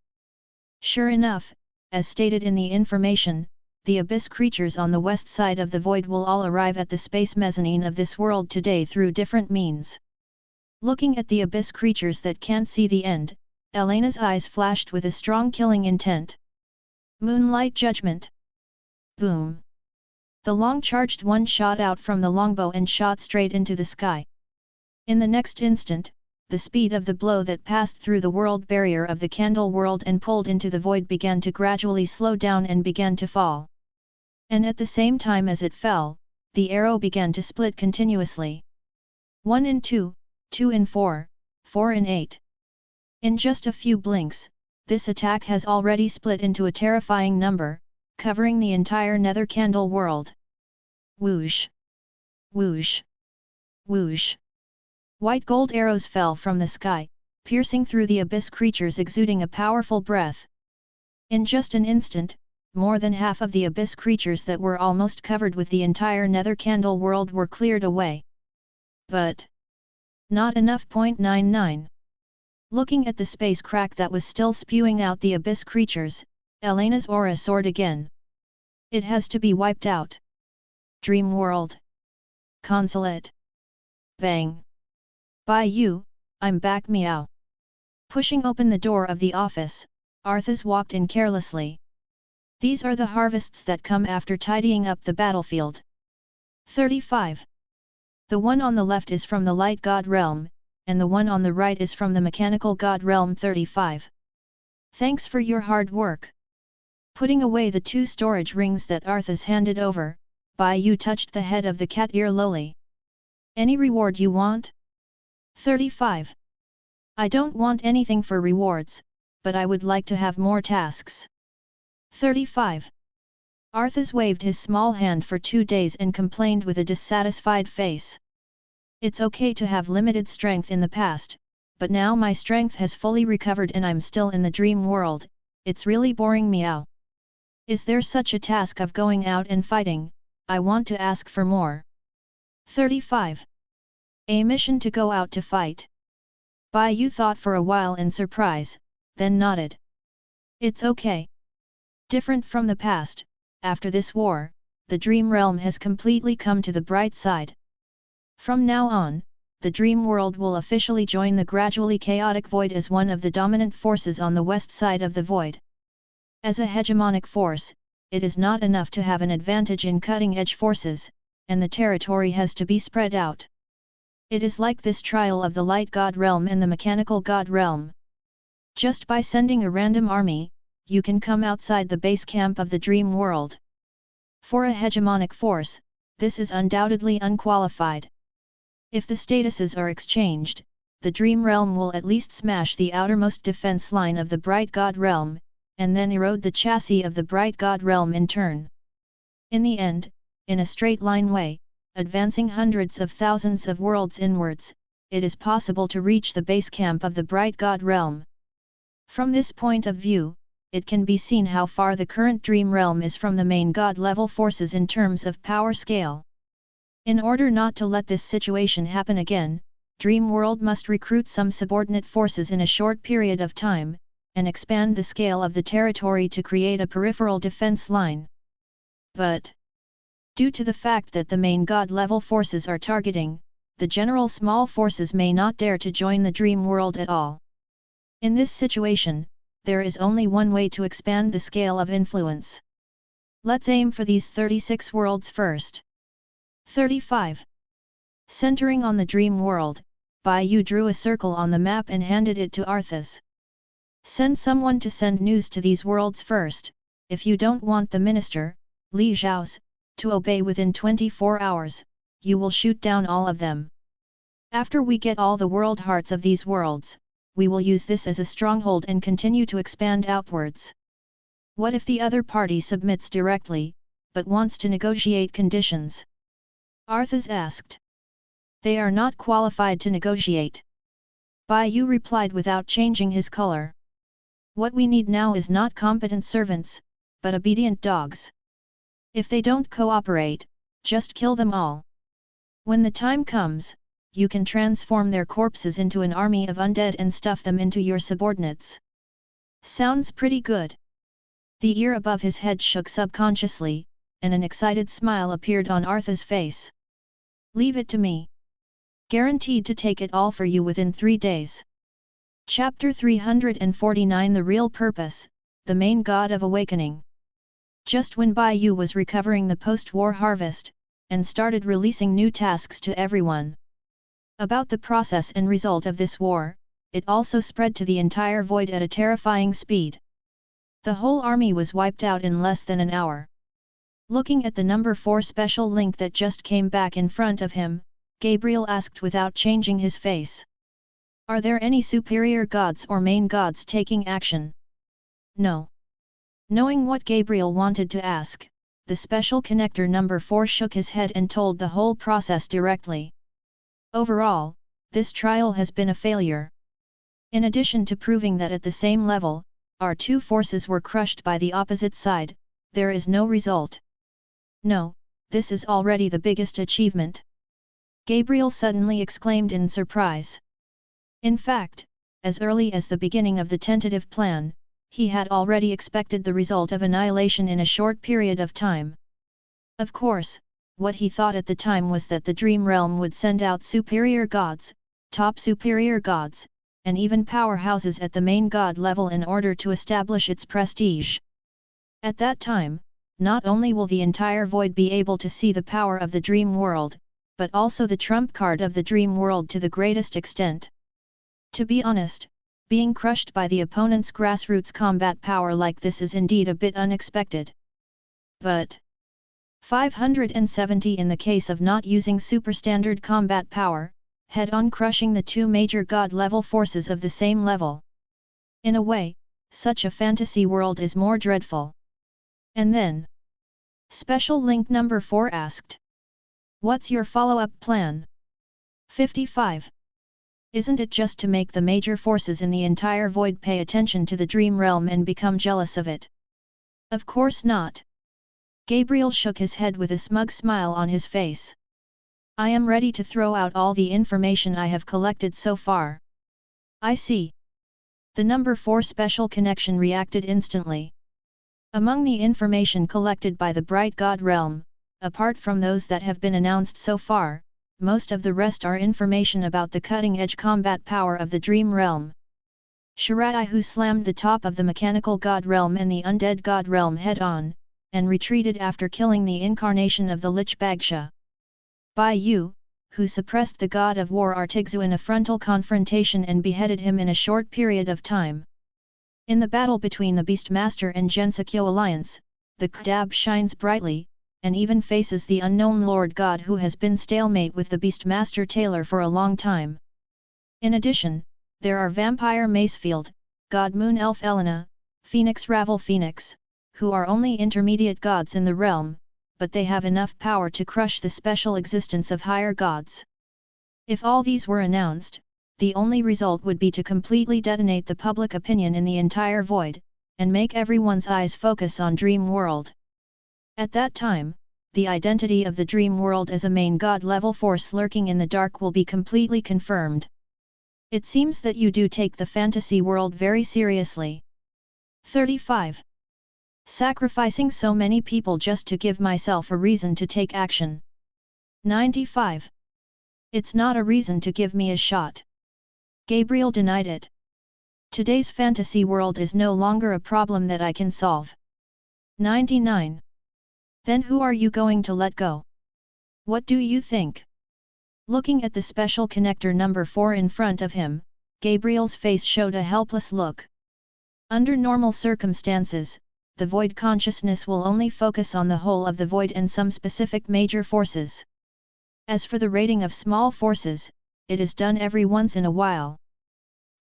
Sure enough, as stated in the information, the abyss creatures on the west side of the void will all arrive at the space mezzanine of this world today through different means. Looking at the abyss creatures that can't see the end, Elena's eyes flashed with a strong killing intent. Moonlight Judgment. Boom! The long-charged one shot out from the longbow and shot straight into the sky. In the next instant, the speed of the blow that passed through the world barrier of the candle world and pulled into the void began to gradually slow down and began to fall. And at the same time as it fell, the arrow began to split continuously. 1 in 2, 2 in 4, 4 in 8. In just a few blinks, this attack has already split into a terrifying number, covering the entire nether candle world. Whoosh! Whoosh! Whoosh! White gold arrows fell from the sky, piercing through the abyss creatures exuding a powerful breath. In just an instant, more than half of the abyss creatures that were almost covered with the entire nether candle world were cleared away. But not enough. 99. Looking at the space crack that was still spewing out the abyss creatures, Elena's aura soared again. It has to be wiped out. Dream world. Consulate. Bang! By you, I'm back. Meow. Pushing open the door of the office, Arthas walked in carelessly. These are the harvests that come after tidying up the battlefield. 35. The one on the left is from the light god realm, and the one on the right is from the mechanical god realm. 35. Thanks for your hard work. Putting away the 2 storage rings that Arthas handed over, Bai Yu touched the head of the cat ear lowly. Any reward you want? 35. I don't want anything for rewards, but I would like to have more tasks. 35. Arthas waved his small hand for 2 days and complained with a dissatisfied face. It's okay to have limited strength in the past, but now my strength has fully recovered and I'm still in the dream world, it's really boring. Meow. Is there such a task of going out and fighting? I want to ask for more. 35. A mission to go out to fight. Bai Yu thought for a while in surprise, then nodded. It's okay. Different from the past, after this war, the dream realm has completely come to the bright side. From now on, the dream world will officially join the gradually chaotic void as one of the dominant forces on the west side of the void. As a hegemonic force, it is not enough to have an advantage in cutting-edge forces, and the territory has to be spread out. It is like this trial of the light god realm and the mechanical god realm. Just by sending a random army, you can come outside the base camp of the dream world. For a hegemonic force, this is undoubtedly unqualified. If the statuses are exchanged, the dream realm will at least smash the outermost defense line of the bright god realm, and then erode the chassis of the bright god realm in turn. In the end, in a straight line way, advancing hundreds of thousands of worlds inwards, it is possible to reach the base camp of the bright God realm. From this point of view, it can be seen how far the current dream realm is from the main God level forces in terms of power scale. In order not to let this situation happen again, Dream World must recruit some subordinate forces in a short period of time, and expand the scale of the territory to create a peripheral defense line. But due to the fact that the main God level forces are targeting, the general small forces may not dare to join the Dream World at all. In this situation, there is only one way to expand the scale of influence. Let's aim for these 36 worlds first. 35. Centering on the Dream World, Bai Yu drew a circle on the map and handed it to Arthas. Send someone to send news to these worlds first, if you don't want the minister, Li Zhao's, to obey within 24 hours, you will shoot down all of them. After we get all the world hearts of these worlds, we will use this as a stronghold and continue to expand outwards. What if the other party submits directly, but wants to negotiate conditions? Arthas asked. They are not qualified to negotiate. Bai Yu replied without changing his color. What we need now is not competent servants, but obedient dogs. If they don't cooperate, just kill them all. When the time comes, you can transform their corpses into an army of undead and stuff them into your subordinates. Sounds pretty good. The ear above his head shook subconsciously, and an excited smile appeared on Arthas' face. Leave it to me. Guaranteed to take it all for you within 3 days. Chapter 349 The Real Purpose, the Main God of Awakening. Just when Bai Yu was recovering the post-war harvest, and started releasing new tasks to everyone about the process and result of this war, it also spread to the entire void at a terrifying speed. The whole army was wiped out in less than an hour. Looking at the number 4 special link that just came back in front of him, Gabriel asked without changing his face. Are there any superior gods or main gods taking action? No. Knowing what Gabriel wanted to ask, the special connector number 4 shook his head and told the whole process directly. Overall, this trial has been a failure. In addition to proving that at the same level, our two forces were crushed by the opposite side, there is no result. No, this is already the biggest achievement. Gabriel suddenly exclaimed in surprise. In fact, as early as the beginning of the tentative plan, he had already expected the result of annihilation in a short period of time. Of course, what he thought at the time was that the Dream Realm would send out superior gods, top superior gods, and even powerhouses at the main god level in order to establish its prestige. At that time, not only will the entire void be able to see the power of the Dream World, but also the trump card of the Dream World to the greatest extent. To be honest, being crushed by the opponent's grassroots combat power like this is indeed a bit unexpected. But 570 in the case of not using superstandard combat power, head-on crushing the two major god-level forces of the same level. In a way, such a fantasy world is more dreadful. And then, Special Link number 4 asked. What's your follow-up plan? 55. Isn't it just to make the major forces in the entire void pay attention to the Dream Realm and become jealous of it? Of course not. Gabriel shook his head with a smug smile on his face. I am ready to throw out all the information I have collected so far. I see. The number 4 special connection reacted instantly. Among the information collected by the Bright God Realm, apart from those that have been announced so far, most of the rest are information about the cutting-edge combat power of the Dream Realm. Shirai, who slammed the top of the Mechanical God Realm and the Undead God Realm head-on, and retreated after killing the incarnation of the Lich Bagsha. Bai Yu, who suppressed the God of War Artigzu in a frontal confrontation and beheaded him in a short period of time. In the battle between the Beastmaster and Gensokyo Alliance, the Kdab shines brightly, and even faces the unknown Lord God who has been stalemate with the Beastmaster Taylor for a long time. In addition, there are Vampire Macefield, God Moon Elf Elena, Phoenix Ravel Phoenix, who are only intermediate gods in the realm, but they have enough power to crush the special existence of higher gods. If all these were announced, the only result would be to completely detonate the public opinion in the entire void, and make everyone's eyes focus on Dream World. At that time, the identity of the Dream World as a main god-level force lurking in the dark will be completely confirmed. It seems that you do take the fantasy world very seriously. 35. Sacrificing so many people just to give myself a reason to take action. 95. It's not a reason to give me a shot. Gabriel denied it. Today's fantasy world is no longer a problem that I can solve. 99. Then who are you going to let go? What do you think? Looking at the special connector number 4 in front of him, Gabriel's face showed a helpless look. Under normal circumstances, the void consciousness will only focus on the whole of the void and some specific major forces. As for the rating of small forces, it is done every once in a while.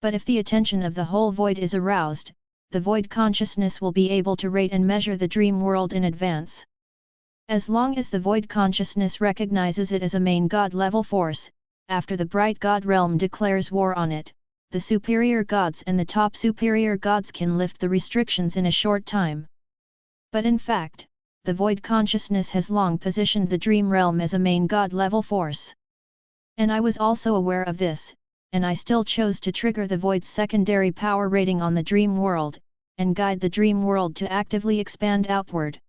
But if the attention of the whole void is aroused, the void consciousness will be able to rate and measure the dream world in advance. As long as the void consciousness recognizes it as a main god-level force, after the bright god realm declares war on it, the superior gods and the top superior gods can lift the restrictions in a short time. But in fact, the void consciousness has long positioned the dream realm as a main god-level force. And I was also aware of this, and I still chose to trigger the void's secondary power rating on the dream world, and guide the dream world to actively expand outward.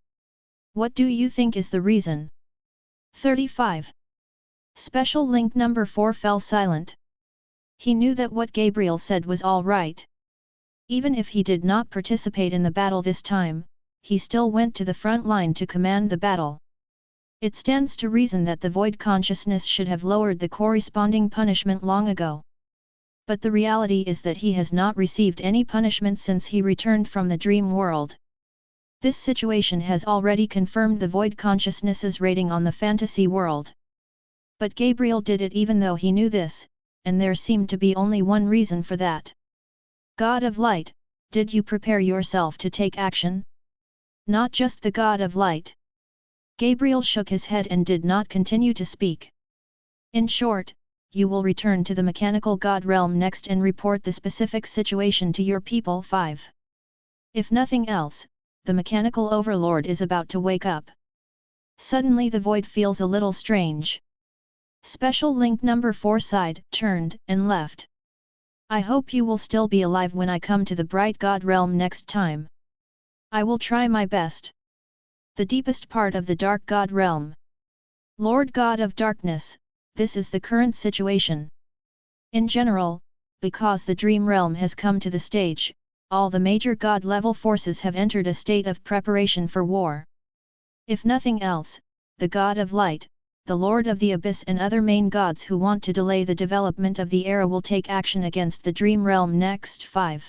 What do you think is the reason? 35. Special link number 4 fell silent. He knew that what Gabriel said was all right. Even if he did not participate in the battle this time, he still went to the front line to command the battle. It stands to reason that the void consciousness should have lowered the corresponding punishment long ago. But the reality is that he has not received any punishment since he returned from the dream world. This situation has already confirmed the void consciousness's rating on the fantasy world. But Gabriel did it even though he knew this, and there seemed to be only one reason for that. God of Light, did you prepare yourself to take action? Not just the God of Light. Gabriel shook his head and did not continue to speak. In short, you will return to the mechanical god realm next and report the specific situation to your people. 5. If nothing else, the mechanical overlord is about to wake up. Suddenly the void feels a little strange. Special link number 4 sighed, turned, and left. I hope you will still be alive when I come to the bright god realm next time. I will try my best. The deepest part of the dark god realm. Lord God of Darkness, this is the current situation. In general, because the dream realm has come to the stage, all the major god-level forces have entered a state of preparation for war. If nothing else, the God of Light, the Lord of the Abyss and other main gods who want to delay the development of the era will take action against the dream realm next. 5.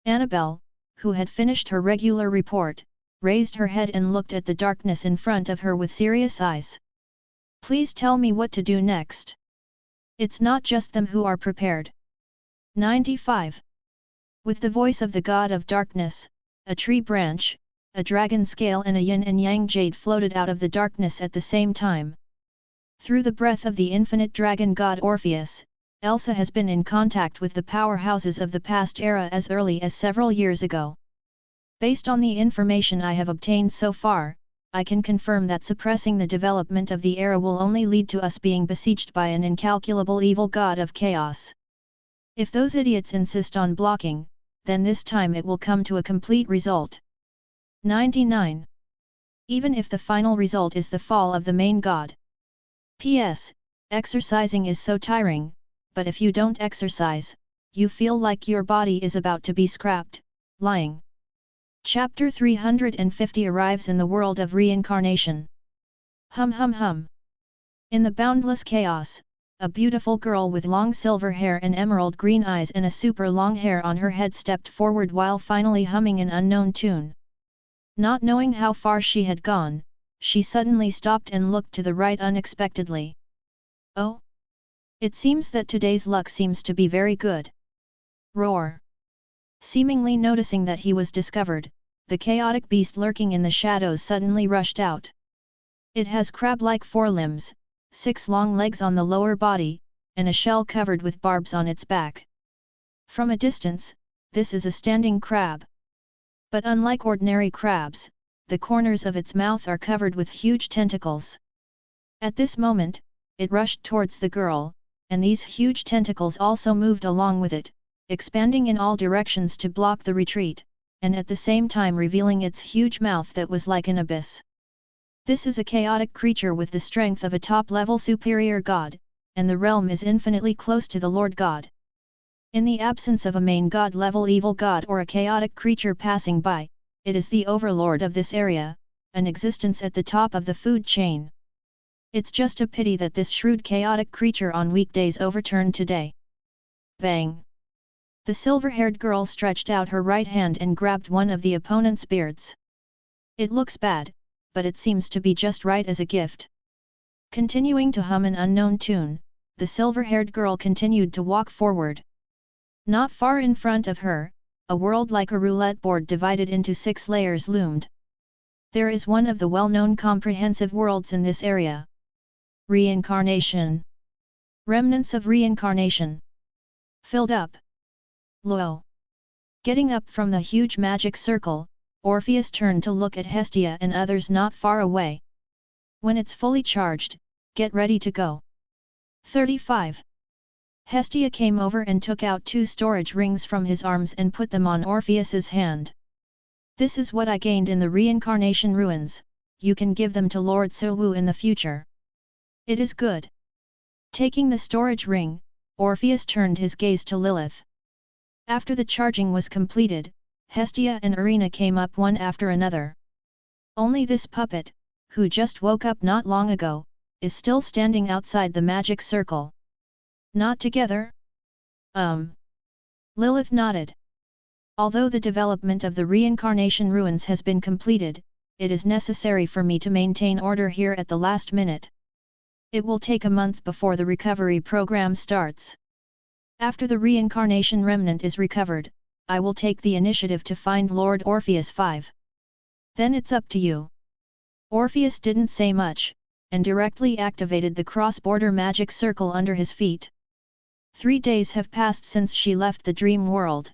Annabelle, who had finished her regular report, raised her head and looked at the darkness in front of her with serious eyes. Please tell me what to do next. It's not just them who are prepared. 95. With the voice of the God of Darkness, a tree branch, a dragon scale and a yin and yang jade floated out of the darkness at the same time. Through the breath of the infinite dragon god Orpheus, Elsa has been in contact with the powerhouses of the past era as early as several years ago. Based on the information I have obtained so far, I can confirm that suppressing the development of the era will only lead to us being besieged by an incalculable evil god of chaos. If those idiots insist on blocking, then this time it will come to a complete result. 99. Even if the final result is the fall of the main god. P.S. Exercising is so tiring, but if you don't exercise, you feel like your body is about to be scrapped. Lying. Chapter 350 arrives in the world of reincarnation. Hum hum hum. In the boundless chaos, a beautiful girl with long silver hair and emerald green eyes and a super long hair on her head stepped forward while finally humming an unknown tune. Not knowing how far she had gone, she suddenly stopped and looked to the right unexpectedly. Oh! It seems that today's luck seems to be very good. Roar! Seemingly noticing that he was discovered, the chaotic beast lurking in the shadows suddenly rushed out. It has crab-like forelimbs, 6 long legs on the lower body, and a shell covered with barbs on its back. From a distance, this is a standing crab. But unlike ordinary crabs, the corners of its mouth are covered with huge tentacles. At this moment, it rushed towards the girl, and these huge tentacles also moved along with it, expanding in all directions to block the retreat, and at the same time revealing its huge mouth that was like an abyss. This is a chaotic creature with the strength of a top-level superior god, and the realm is infinitely close to the Lord God. In the absence of a main god-level evil god or a chaotic creature passing by, it is the overlord of this area, an existence at the top of the food chain. It's just a pity that this shrewd chaotic creature on weekdays overturned today. Bang! The silver-haired girl stretched out her right hand and grabbed one of the opponent's beards. It looks bad, but it seems to be just right as a gift. Continuing to hum an unknown tune, the silver-haired girl continued to walk forward. Not far in front of her, a world like a roulette board divided into 6 layers loomed. There is one of the well-known comprehensive worlds in this area. Reincarnation. Remnants of reincarnation. Filled up. Low. Getting up from the huge magic circle, Orpheus turned to look at Hestia and others not far away. When it's fully charged, get ready to go. 35. Hestia came over and took out 2 storage rings from his arms and put them on Orpheus's hand. This is what I gained in the reincarnation ruins, you can give them to Lord Suwu in the future. It is good. Taking the storage ring, Orpheus turned his gaze to Lilith. After the charging was completed, Hestia and Irina came up one after another. Only this puppet, who just woke up not long ago, is still standing outside the magic circle. Not together? Lilith nodded. Although the development of the reincarnation ruins has been completed, it is necessary for me to maintain order here at the last minute. It will take a month before the recovery program starts. After the reincarnation remnant is recovered, I will take the initiative to find Lord Orpheus 5. Then it's up to you. Orpheus didn't say much, and directly activated the cross-border magic circle under his feet. 3 days have passed since she left the dream world.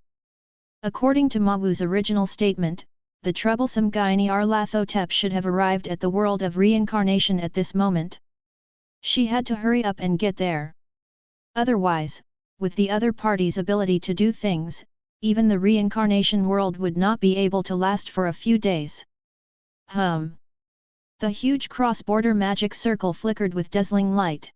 According to Mawu's original statement, the troublesome Gyani Arlathotep should have arrived at the world of reincarnation at this moment. She had to hurry up and get there. Otherwise, with the other party's ability to do things, even the reincarnation world would not be able to last for a few days. The huge cross-border magic circle flickered with dazzling light.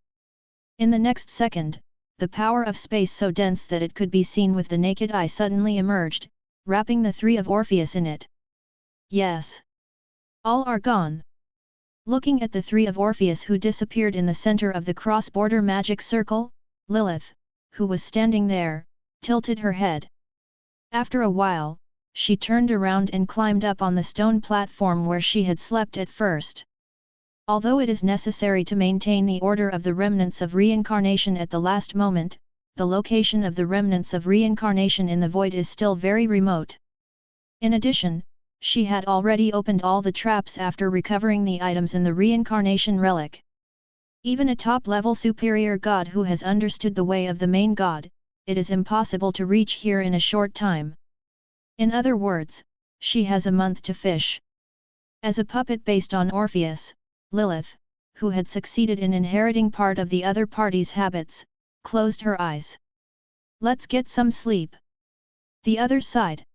In the next second, the power of space so dense that it could be seen with the naked eye suddenly emerged, wrapping the 3 of Orpheus in it. Yes. All are gone. Looking at the 3 of Orpheus who disappeared in the center of the cross-border magic circle, Lilith, who was standing there, tilted her head. After a while, she turned around and climbed up on the stone platform where she had slept at first. Although it is necessary to maintain the order of the remnants of reincarnation at the last moment, the location of the remnants of reincarnation in the void is still very remote. In addition, she had already opened all the traps after recovering the items in the reincarnation relic. Even a top-level superior god who has understood the way of the main god, it is impossible to reach here in a short time. In other words, she has a month to fish. As a puppet based on Orpheus, Lilith, who had succeeded in inheriting part of the other party's habits, closed her eyes. Let's get some sleep. The other side.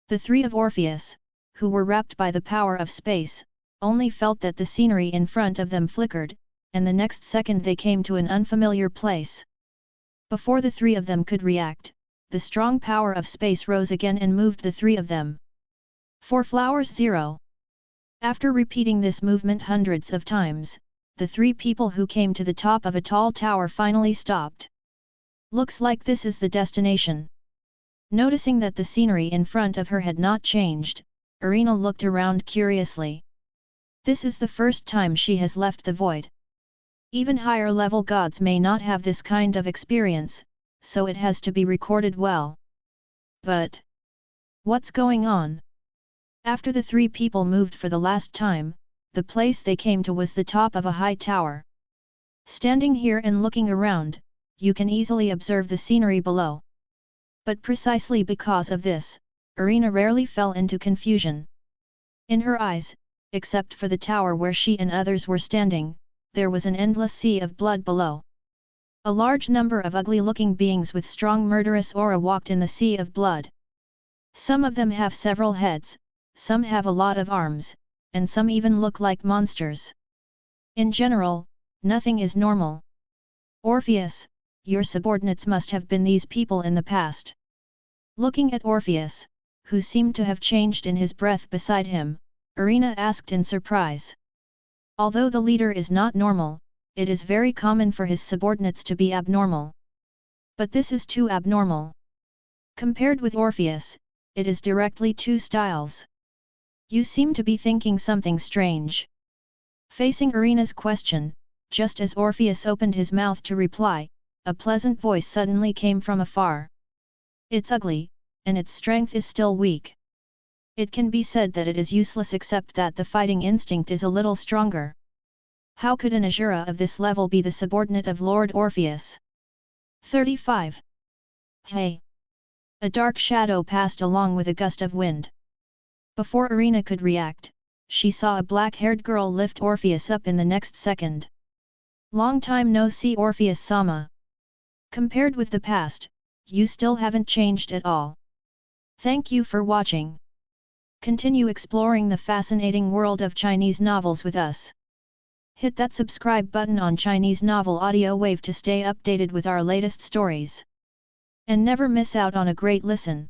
The 3 of Orpheus, who were wrapped by the power of space, only felt that the scenery in front of them flickered, and the next second they came to an unfamiliar place. Before the 3 of them could react, the strong power of space rose again and moved the 3 of them. 4 flowers 0. After repeating this movement hundreds of times, the 3 people who came to the top of a tall tower finally stopped. Looks like this is the destination. Noticing that the scenery in front of her had not changed, Irina looked around curiously. This is the first time she has left the void. Even higher-level gods may not have this kind of experience, so it has to be recorded well. But what's going on? After the 3 people moved for the last time, the place they came to was the top of a high tower. Standing here and looking around, you can easily observe the scenery below. But precisely because of this, Irina rarely fell into confusion. In her eyes, except for the tower where she and others were standing, there was an endless sea of blood below. A large number of ugly-looking beings with strong murderous aura walked in the sea of blood. Some of them have several heads, some have a lot of arms, and some even look like monsters. In general, nothing is normal. Orpheus, your subordinates must have been these people in the past. Looking at Orpheus, who seemed to have changed in his breath beside him, Irina asked in surprise. Although the leader is not normal, it is very common for his subordinates to be abnormal. But this is too abnormal. Compared with Orpheus, it is directly two styles. You seem to be thinking something strange. Facing Irina's question, just as Orpheus opened his mouth to reply, a pleasant voice suddenly came from afar. It's ugly, and its strength is still weak. It can be said that it is useless except that the fighting instinct is a little stronger. How could an Asura of this level be the subordinate of Lord Orpheus? 35. Hey! A dark shadow passed along with a gust of wind. Before Irina could react, she saw a black-haired girl lift Orpheus up in the next second. Long time no see, Orpheus-sama. Compared with the past, you still haven't changed at all. Thank you for watching. Continue exploring the fascinating world of Chinese novels with us. Hit that subscribe button on Chinese Novel Audio Wave to stay updated with our latest stories. And never miss out on a great listen.